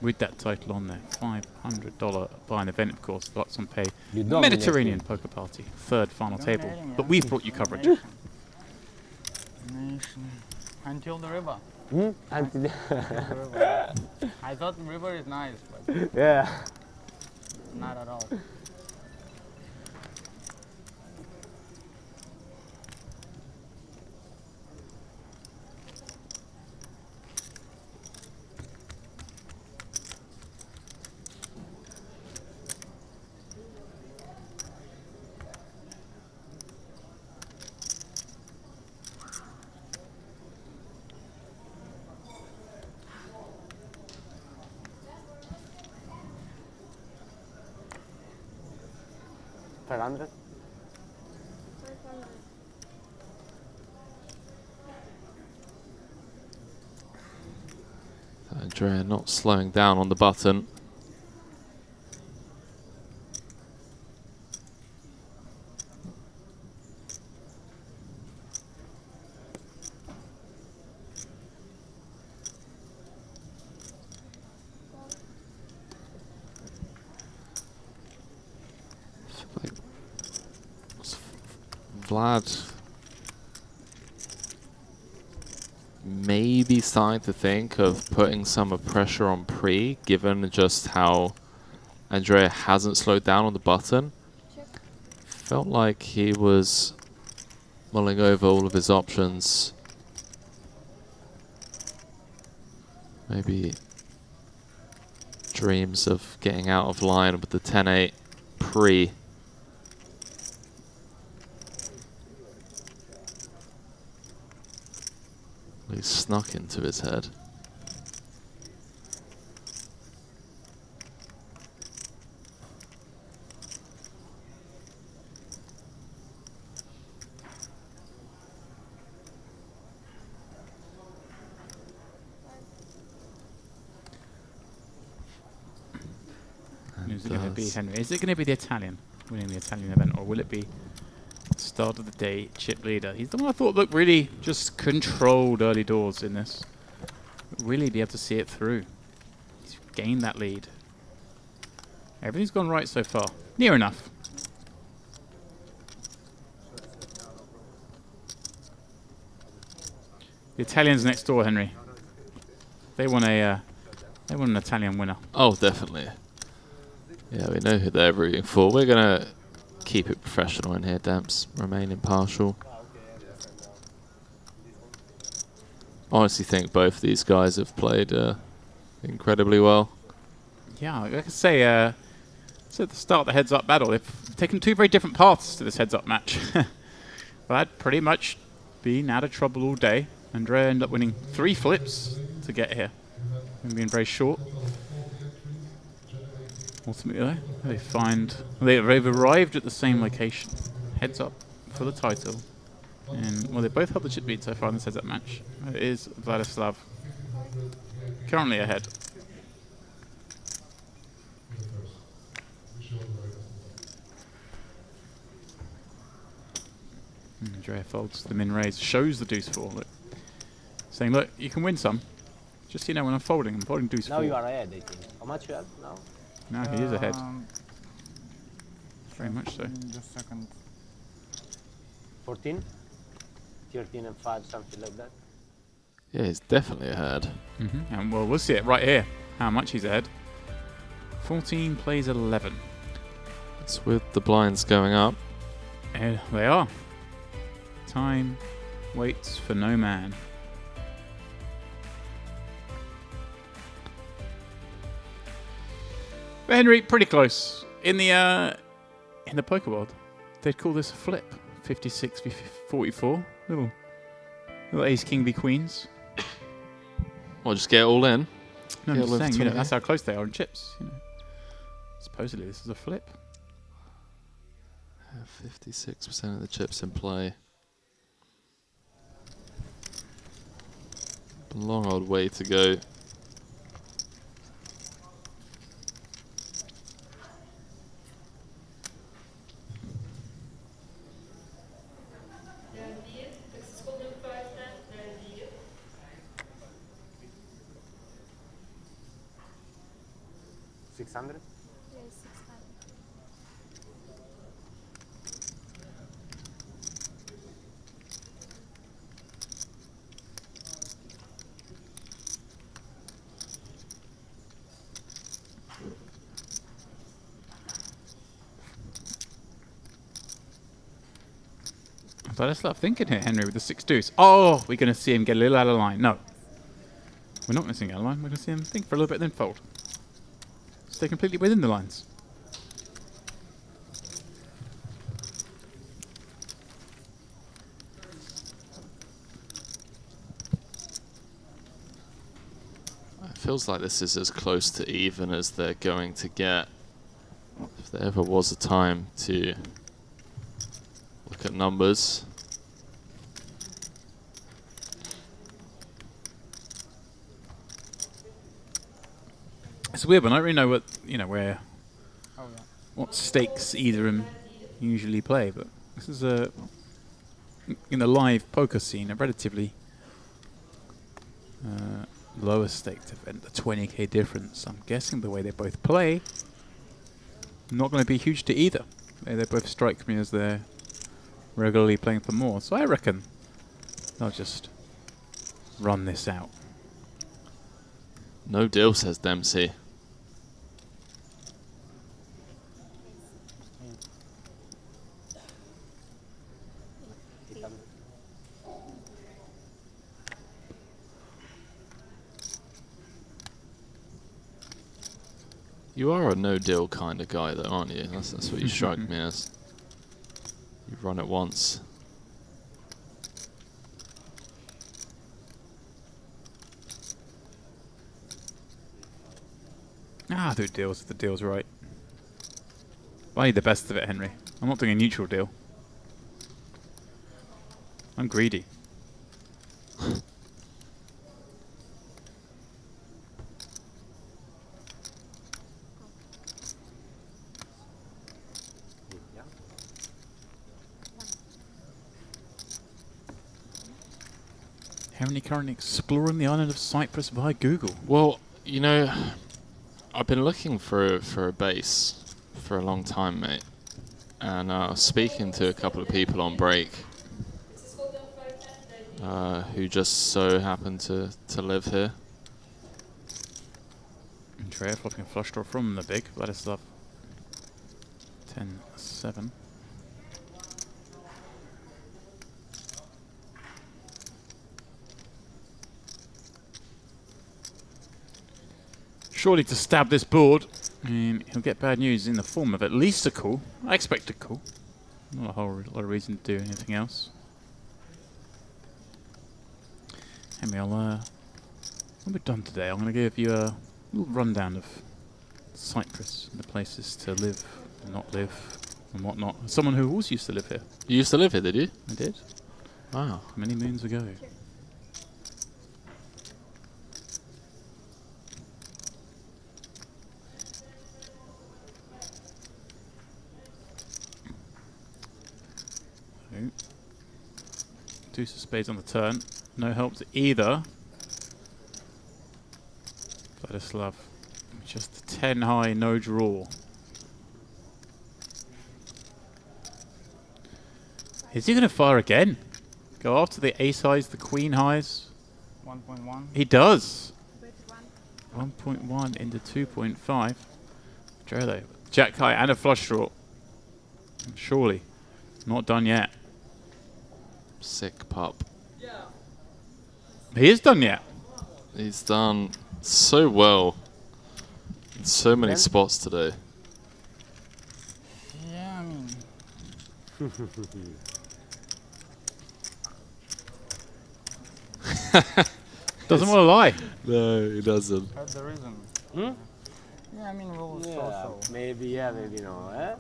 with that title on there. $500 by an event, of course. Luxon Pay Mediterranean Poker Party. 3rd final table. But we've brought you coverage. Until the river. Until the river. I thought the river is nice, but yeah, not at all. Andrea not slowing down on the button. Vlad maybe starting to think of putting some pressure on Pre, given just how Andrea hasn't slowed down on the button. Felt like he was mulling over all of his options. Maybe dreams of getting out of line with the 10-8 pre. He snuck into his head. Who's it going to be, Henry? Is it going to be the Italian winning the Italian event, or will it be start of the day chip leader? He's the one I thought looked really just controlled early doors in this. Really be able to see it through. He's gained that lead. Everything's gone right so far. Near enough. The Italians next door, Henry. They want an Italian winner. Oh, definitely. Yeah, we know who they're rooting for. We're going to keep it professional in here, Damps. Remain impartial. Honestly think both of these guys have played incredibly well. Yeah, like I could say, so at the start of the heads-up battle, they've taken two very different paths to this heads-up match. But I'd pretty much been out of trouble all day. Andrea ended up winning 3 flips to get here. And being very short. Ultimately, they've arrived at the same location. Heads up for the title. And, well, they both held the chip lead so far in this heads-up match. It is Vladislav currently ahead. Andrea folds the min raise, shows the deuce 4. Look, saying, look, you can win some. Just so you know, when I'm folding deuce 4. Now you are ahead, I think. How much you have now? No, he is ahead. Very much so. Just a second. 14? 13 and 5, something like that. Yeah, he's definitely ahead. And well, we'll see it right here, how much he's ahead. 14 plays 11. It's with the blinds going up. And they are. Time waits for no man. But Henry, pretty close. In the poker world, they'd call this a flip. 56 v 44. Little ace king v queens. Well, just get all in. No, I'm just saying, you know, that's how close they are in chips. You know. Supposedly this is a flip. 56% of the chips in play. Long old way to go. $600? Yes, 600. So let's start thinking here, Henry, with the 6 deuce. Oh, we're going to see him get a little out of line. No. We're not going to see him out of line. We're going to see him think for a little bit, then fold. Stay completely within the lines. It feels like this is as close to even as they're going to get. If there ever was a time to look at numbers. It's weird, but I don't really know what stakes either of them usually play. But this is in the live poker scene, a relatively lower staked event, a 20k difference. I'm guessing the way they both play, not going to be huge to either. They both strike me as they're regularly playing for more. So I reckon they'll just run this out. No deal, says Dempsey. You are a no-deal kind of guy, though, aren't you? That's what you strike me as. You run it once. Ah, do deals if the deal's right. I need the best of it, Henry. I'm not doing a neutral deal. I'm greedy. Henry currently exploring the island of Cyprus via Google. Well, you know, I've been looking for a base for a long time, mate. And I was speaking to a couple of people on break who just so happen to live here. Andrea flopping a flush draw from the big Vladislav. 10-7. Surely to stab this board, he'll get bad news in the form of at least a call. I expect a call. Not a whole lot of reason to do anything else. Henry, when we're done today, I'm going to give you a little rundown of Cyprus and the places to live and not live and whatnot. Someone who also used to live here. You used to live here, did you? I did. Wow. Many moons ago. Deuce of spades on the turn. No help to either. Vladislav. Just a 10 high, no draw. Is he going to fire again? Go after the ace highs, the queen highs? 1.1. He does. 1.1 into 2.5. Jolo. Jack high and a flush draw. Surely. Not done yet. Sick pup. He is done yet. He's done so well in so many spots today. Yeah, I mean. Doesn't want to lie. No, he doesn't. That's the reason. Hmm? Yeah, I mean, we'll Yeah, maybe yeah, maybe no. Eh?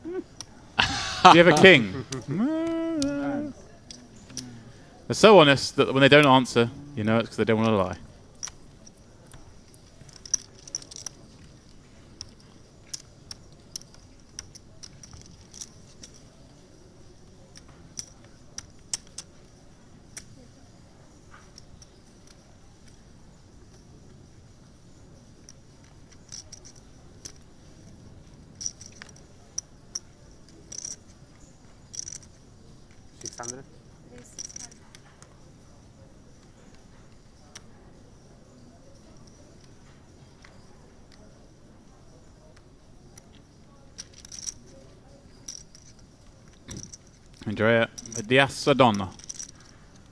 Do you have a king? They're so honest that when they don't answer, you know it's because they don't want to lie. Andrea, the Assadonna.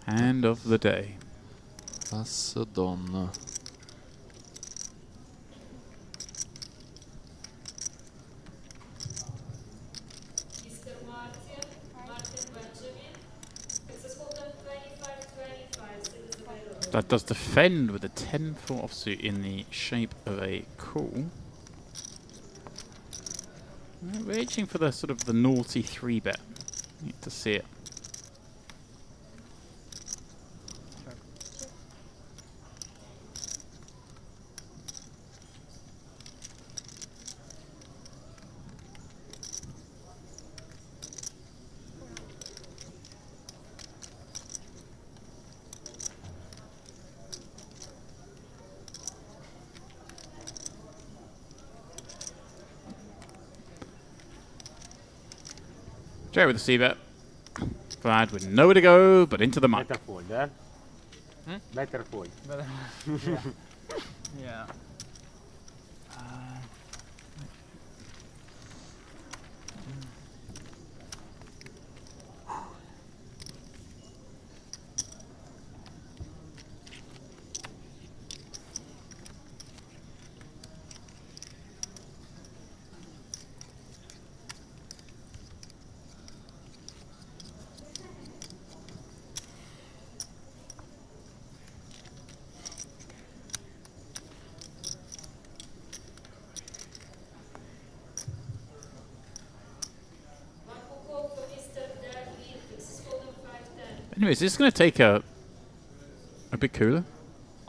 Hand of the day. Assadonna. That does defend with a 10-4 offsuit in the shape of a call. We're reaching for the sort of the naughty 3-bet. Need to see it. Straight with the C-bet. Glad with nowhere to go but into the muck. Better fold, eh? Better fold. Yeah. Yeah. Anyways, is this going to take a big cooler?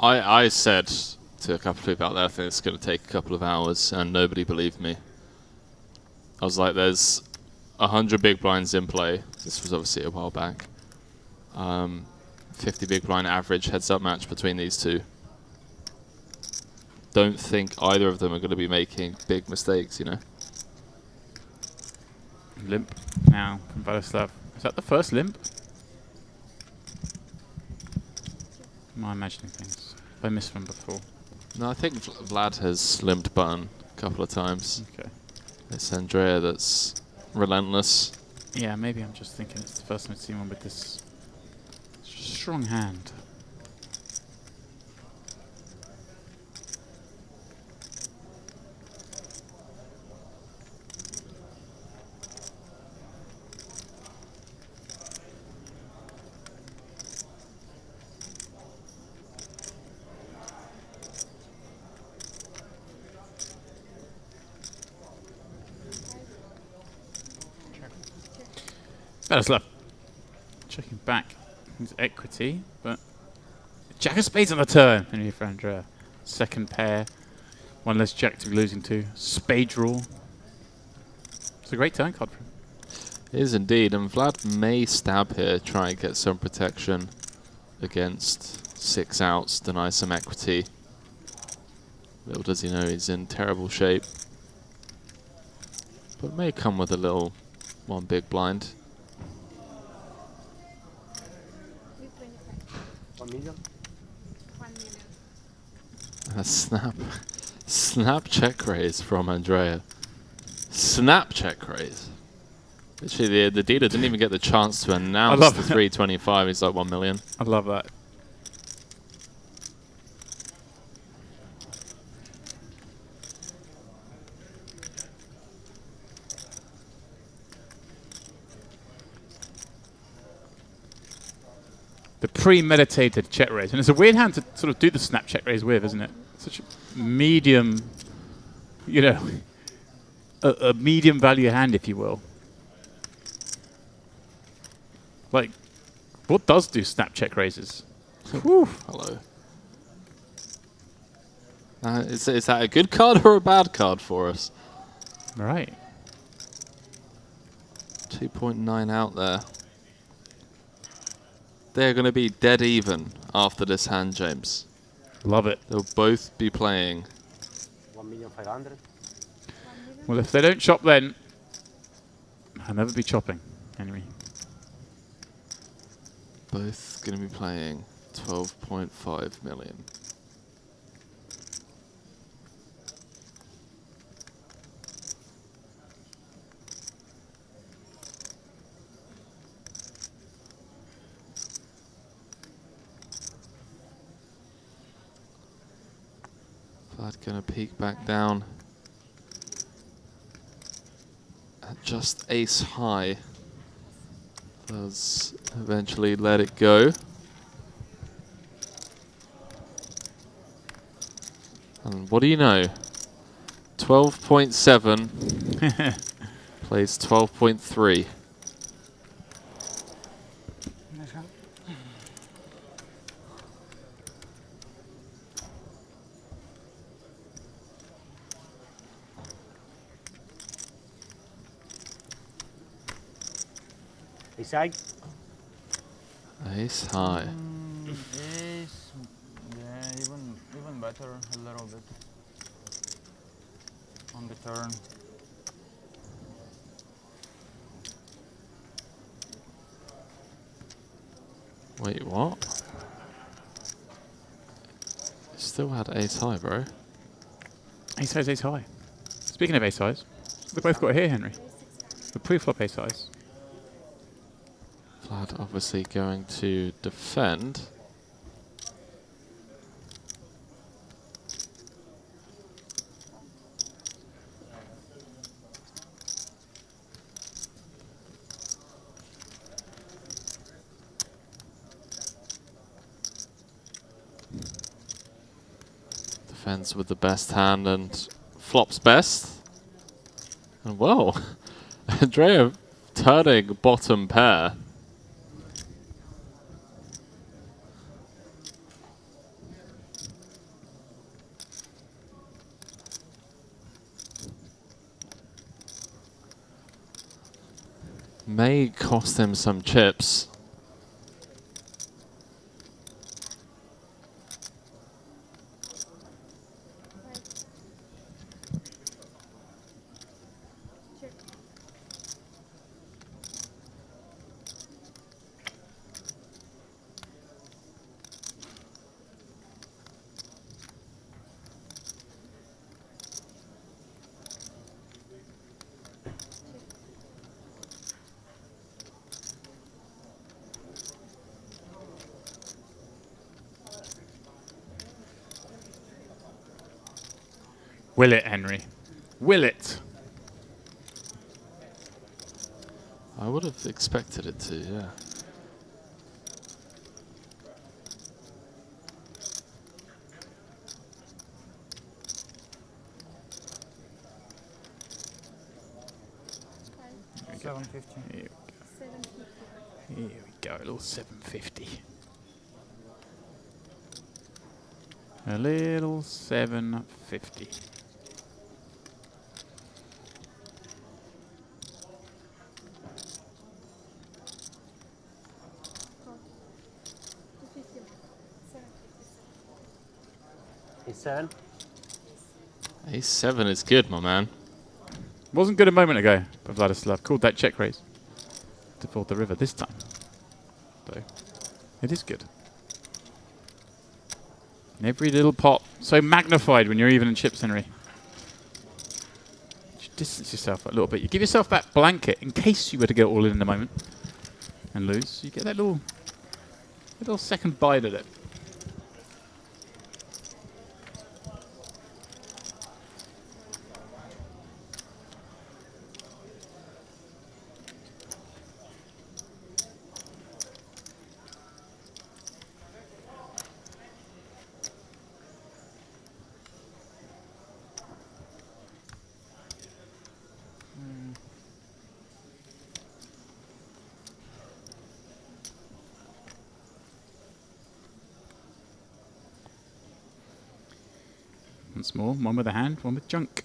I said to a couple of people out there, I think it's going to take a couple of hours, and nobody believed me. I was like, there's 100 big blinds in play. This was obviously a while back. 50 big blind average heads-up match between these two. Don't think either of them are going to be making big mistakes, you know. Limp now from Vladislav. Is that the first limp? Am I imagining things? Have I missed one before? No, I think Vlad has limped button a couple of times. Okay. It's Andrea that's relentless. Yeah, maybe I'm just thinking it's the first time I've seen one with this strong hand. Vladislav checking back his equity, but Jack of Spades on the turn. Anyway, for Andrea, second pair, one less Jack to be losing to. Spade draw. It's a great turn card for him. It is indeed, and Vlad may stab here, try and get some protection against 6 outs, deny some equity. Little does he know he's in terrible shape, but may come with a little one big blind. 1 million? 1 million. A snap check raise from Andrea. Snap check raise. Literally, the dealer didn't even get the chance to announce the 325. He's like 1 million. I love that. The premeditated check raise. And it's a weird hand to sort of do the snap check raise with, isn't it? Such a medium, you know, a medium value hand, if you will. Like, what does do snap check raises? Whew. Hello. Is that a good card or a bad card for us? Right. 2.9 out there. They're going to be dead even after this hand, James. Love it. They'll both be playing 1,500,000. Well, if they don't chop then, I'll never be chopping. Anyway. Both going to be playing 12.5 million. Vlad going to peek back down at just ace high. Does eventually let it go. And what do you know? 12.7 plays 12.3. Ace high? Ace high. Ace, yeah, even better a little bit on the turn. Wait, what? You still had ace high, bro. Ace high's ace high. Speaking of ace highs, they both got it here, Henry. The pre-flop ace highs. Vlad obviously going to defend. Defends with the best hand and flops best. And well, Andrea turning bottom pair. May cost him some chips. Will it, Henry? Will it? I would have expected it to, yeah. Here we go, a little 750. A little 750. A7? A7 is good, my man. Wasn't good a moment ago, but Vladislav called that check raise to fold the river this time. So it is good. And every little pot so magnified when you're even in chips, Henry. Just distance yourself a little bit. You give yourself that blanket in case you were to get all in the moment and lose. You get that little second bite at it. Once more, one with a hand, one with junk.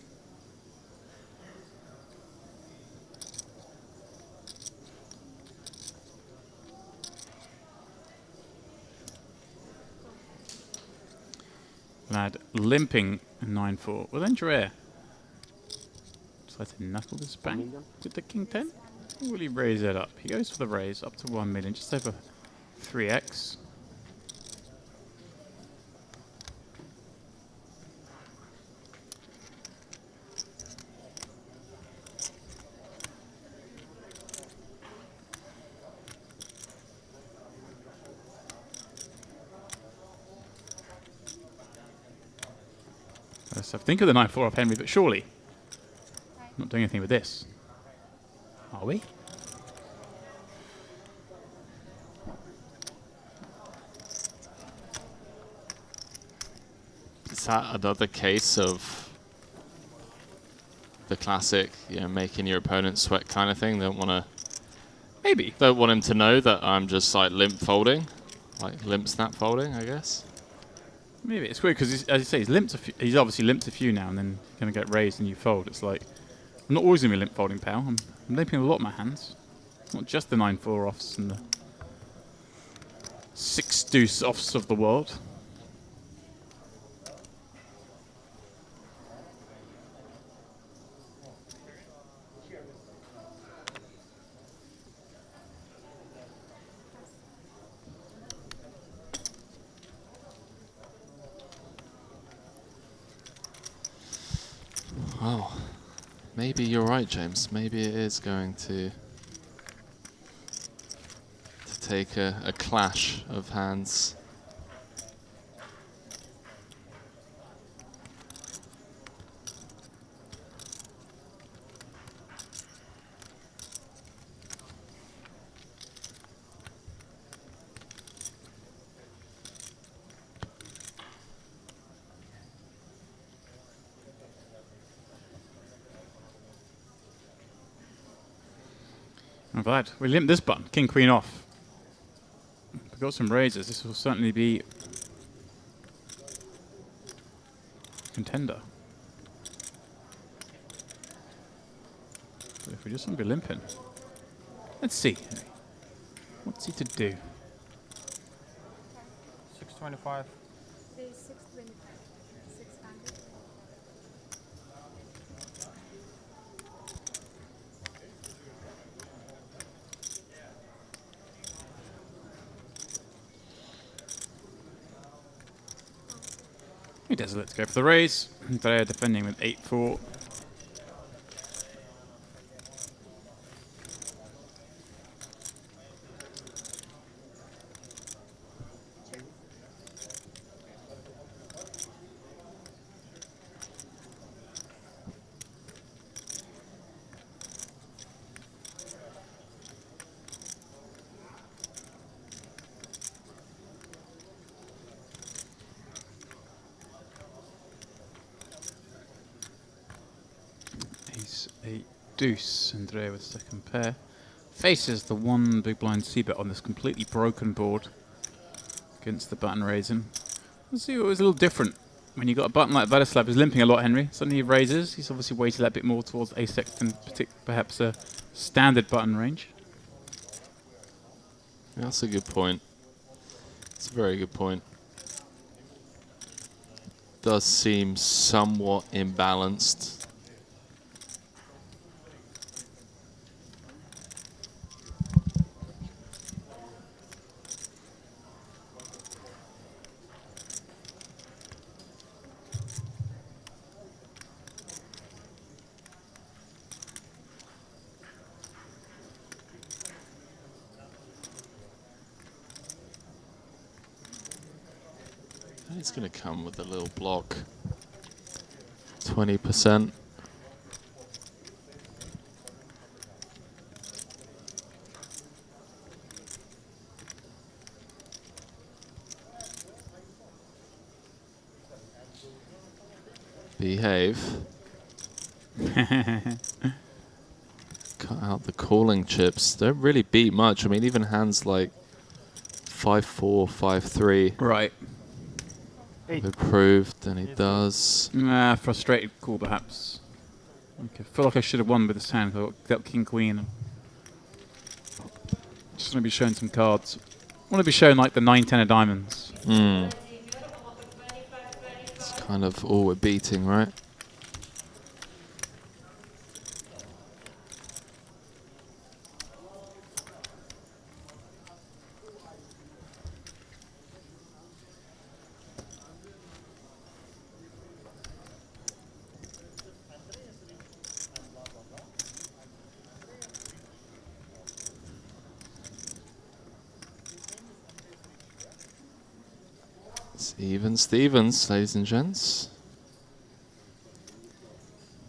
Lad limping 9-4. Well then, Dre decides to knuckle this bank with the king 10. Will he raise it up? He goes for the raise up to 1 million, just over 3x. So think of the 9-4 off Henry, but surely not doing anything with this. Are we? Is that another case of the classic, you know, making your opponent sweat kind of thing? Don't want to. Maybe. Don't want him to know that I'm just like limp folding, like limp snap folding, I guess. Maybe it's weird because, as you say, he's obviously limped a few now, and then going to get raised and you fold. It's like I'm not always going to be limp folding, pal. I'm limping a lot of my hands, not just the 9-4 offs and the 6 deuce offs of the world. Well, maybe you're right, James. Maybe it is going to take a clash of hands. I'm glad. We limped this button. King, queen off. We've got some raises. This will certainly be contender. But if we just want to be limping. Let's see. What's he to do? 625. There is 625. 600. He does. Let's go for the raise. They're defending with 8-4. Ace 8 deuce. Andrea with second pair. Faces the one big blind c-bet on this completely broken board against the button raising. Let's see what was a little different. When you got a button like Vladislav who's limping a lot, Henry, suddenly he raises. He's obviously weighted that bit more towards ace-x than perhaps a standard button range. That's a good point. It's a very good point. Does seem somewhat imbalanced. It's going to come with a little block. 20%. Behave. Cut out the calling chips. Don't really beat much. I mean, even hands like 5-4, 5-3. Right. Improved, and he does. Frustrated call, perhaps. Okay. I feel like I should have won with this hand. I got king queen. Just want to be showing some cards. I want to be showing like the 9-10 of diamonds. It's kind of all we're beating, right? Even Stevens, ladies and gents.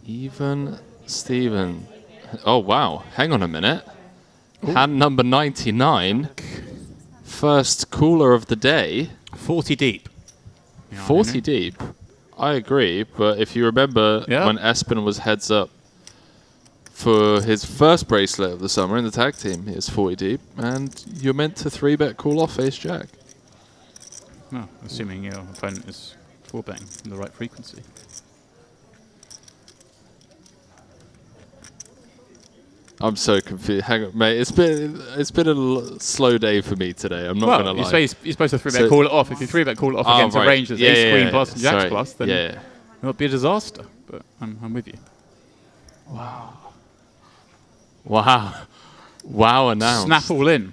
Even Steven. Oh, wow. Hang on a minute. Ooh. Hand number 99. First cooler of the day. 40 deep. 40 deep. I agree, but if you remember when Espen was heads up for his first bracelet of the summer in the tag team, he was 40 deep, and you're meant to 3-bet call off ace-jack. Well, assuming your opponent is 4-betting in the right frequency. I'm so confused. Hang on, mate. It's been a slow day for me today. I'm not gonna lie. You're supposed to 3-bet call it off. If you 3-bet call it off against a range that's ace queen plus and jacks plus, then it'll be a disaster. But I'm with you. Wow. Wow. Wow! And now snap all in.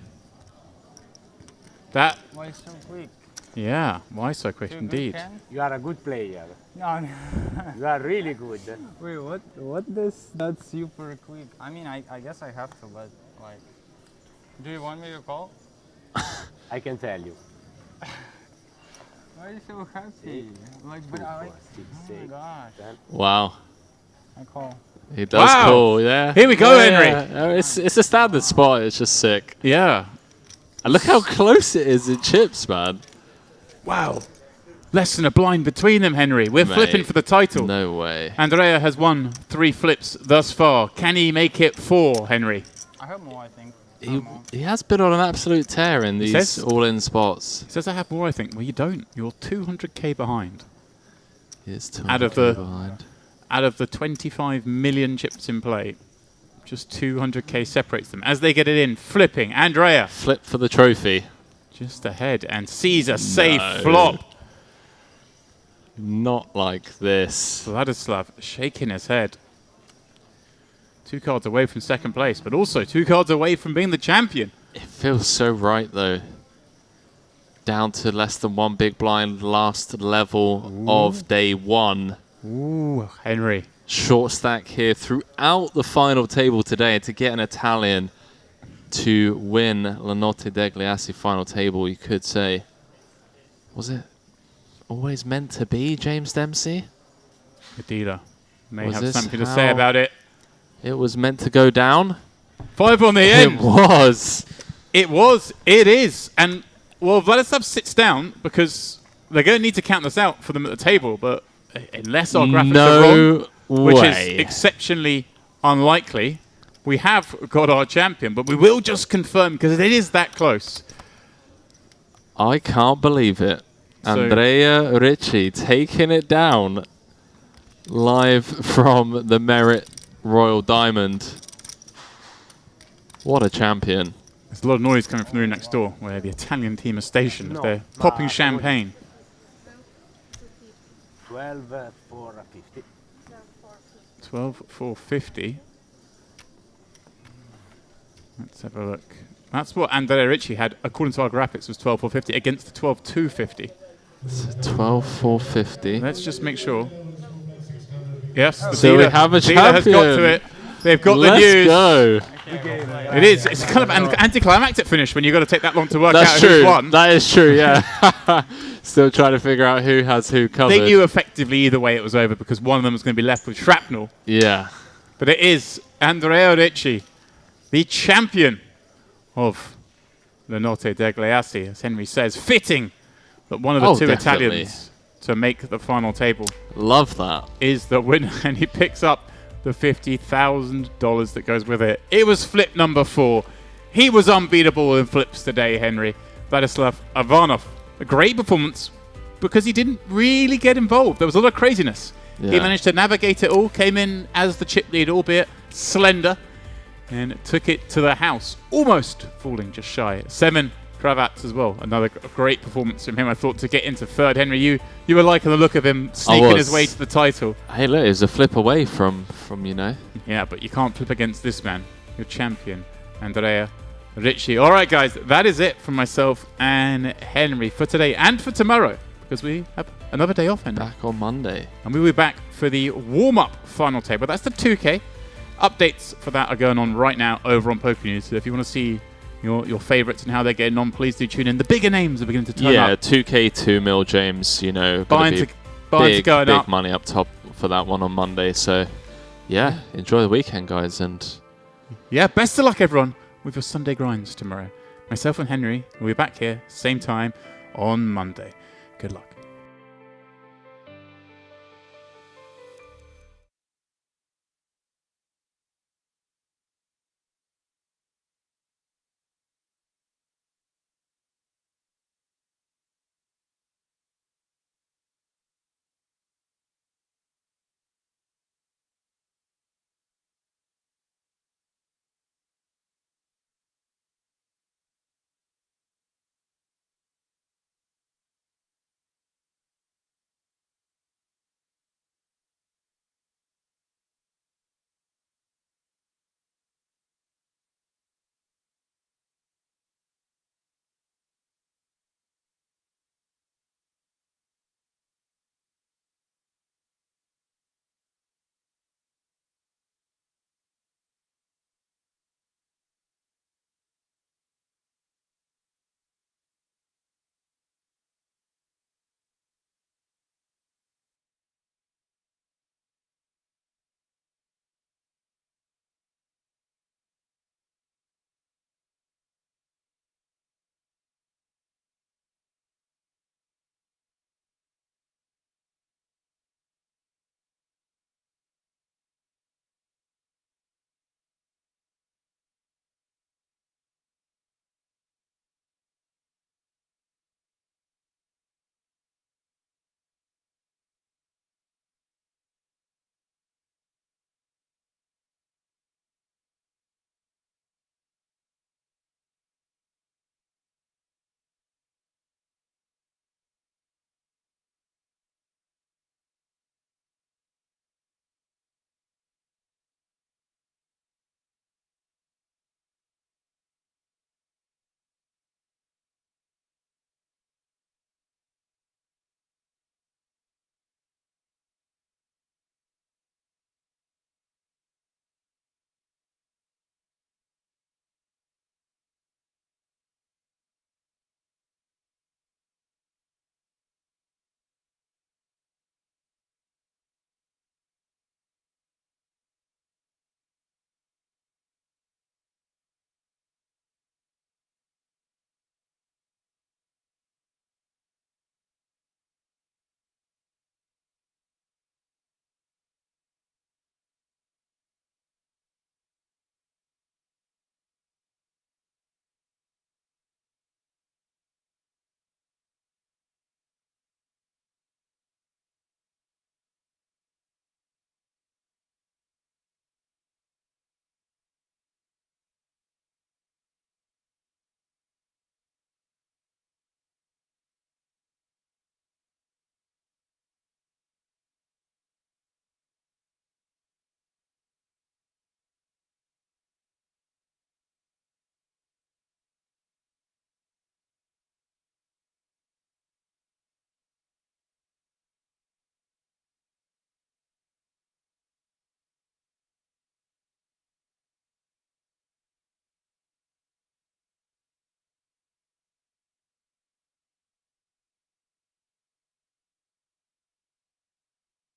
That. Why so quick? Yeah, why so quick indeed? You are a good player. No, you are really good. Wait, what this? That's super quick. I mean, I guess I have to, but like, do you want me to call? I can tell you. Why are you so happy? Like, but I like, oh my gosh. Wow. I call. He does call, yeah. Here we go, Henry. It's a standard spot. It's just sick. Yeah. And look how close it is in chips, man. Wow. Less than a blind between them, Henry. We're flipping for the title. No way. Andrea has won 3 flips thus far. Can he make it 4, Henry? I have more, I think. He has been on an absolute tear in these all-in spots. He says I have more, I think. Well, you don't. You're 200k behind. He is 200k behind. Out of the 25 million chips in play, Just 200k separates them. As they get it in, flipping. Andrea. Flip for the trophy. Just ahead. And sees a safe flop. Not like this. Vladislav shaking his head. 2 cards away from second place, but also 2 cards away from being the champion. It feels so right, though. Down to less than 1 big blind, last level of day 1. Ooh, Henry. Short stack here throughout the final table today. To get an Italian to win La Notte degli Assi final table, you could say, was it always meant to be, James Dempsey? The dealer may Was have this something to how say about it. It was meant to go down? 5 on the end. It was. It was. It is. And, well, Vladislav sits down because they're going to need to count this out for them at the table, but unless our graphics are wrong, which is exceptionally unlikely, we have got our champion, but we will just confirm because it is that close. I can't believe it. So Andrea Ricci taking it down live from the Merit Royal Diamond. What a champion. There's a lot of noise coming from the room next door where the Italian team is stationed. They're popping champagne. 12,450. 12,450. Let's have a look. That's what Andrea Ricci had, according to our graphics, was 12,450 against the 12,250. 12,450. Let's just make sure. Yes, the So dealer, we have a dealer has got to it. They've got the news. Let's go. It is. It's kind of an anticlimactic finish when you've got to take that long to work That's out true. who's won. That is true, yeah. Still trying to figure out who has who covered. They knew effectively either way it was over because one of them was going to be left with shrapnel. Yeah. But it is Andrea Ricci, the champion of La Notte degli Assi, as Henry says. Fitting that one of the two definitely. Italians to make the final table. Love that. Is the winner, and he picks up the $50,000 that goes with it. It was flip number 4. He was unbeatable in flips today, Henry. Vladislav Ivanov. A great performance because he didn't really get involved. There was a lot of craziness. Yeah. He managed to navigate it all, came in as the chip lead, albeit slender, and took it to the house, almost falling just shy. 7 cravats as well. Another great performance from him, I thought, to get into third. Henry, you were liking the look of him sneaking his way to the title. Hey, look, it was a flip away from you know. Yeah, but you can't flip against this man, your champion, Andrea Ricci. All right, guys, that is it from myself and Henry for today and for tomorrow, because we have another day off, Henry. Back on Monday. And we'll be back for the warm-up final table. That's the 2K. Updates for that are going on right now over on Poker News. So if you want to see your favourites and how they're getting on, please do tune in. The bigger names are beginning to turn up. Yeah, 2K 2 mil, James. You know, Buying to going big up. money up top for that one on Monday. So, yeah, enjoy the weekend, guys, and yeah, best of luck, everyone, with your Sunday grinds tomorrow. Myself and Henry will be back here same time on Monday. Good luck.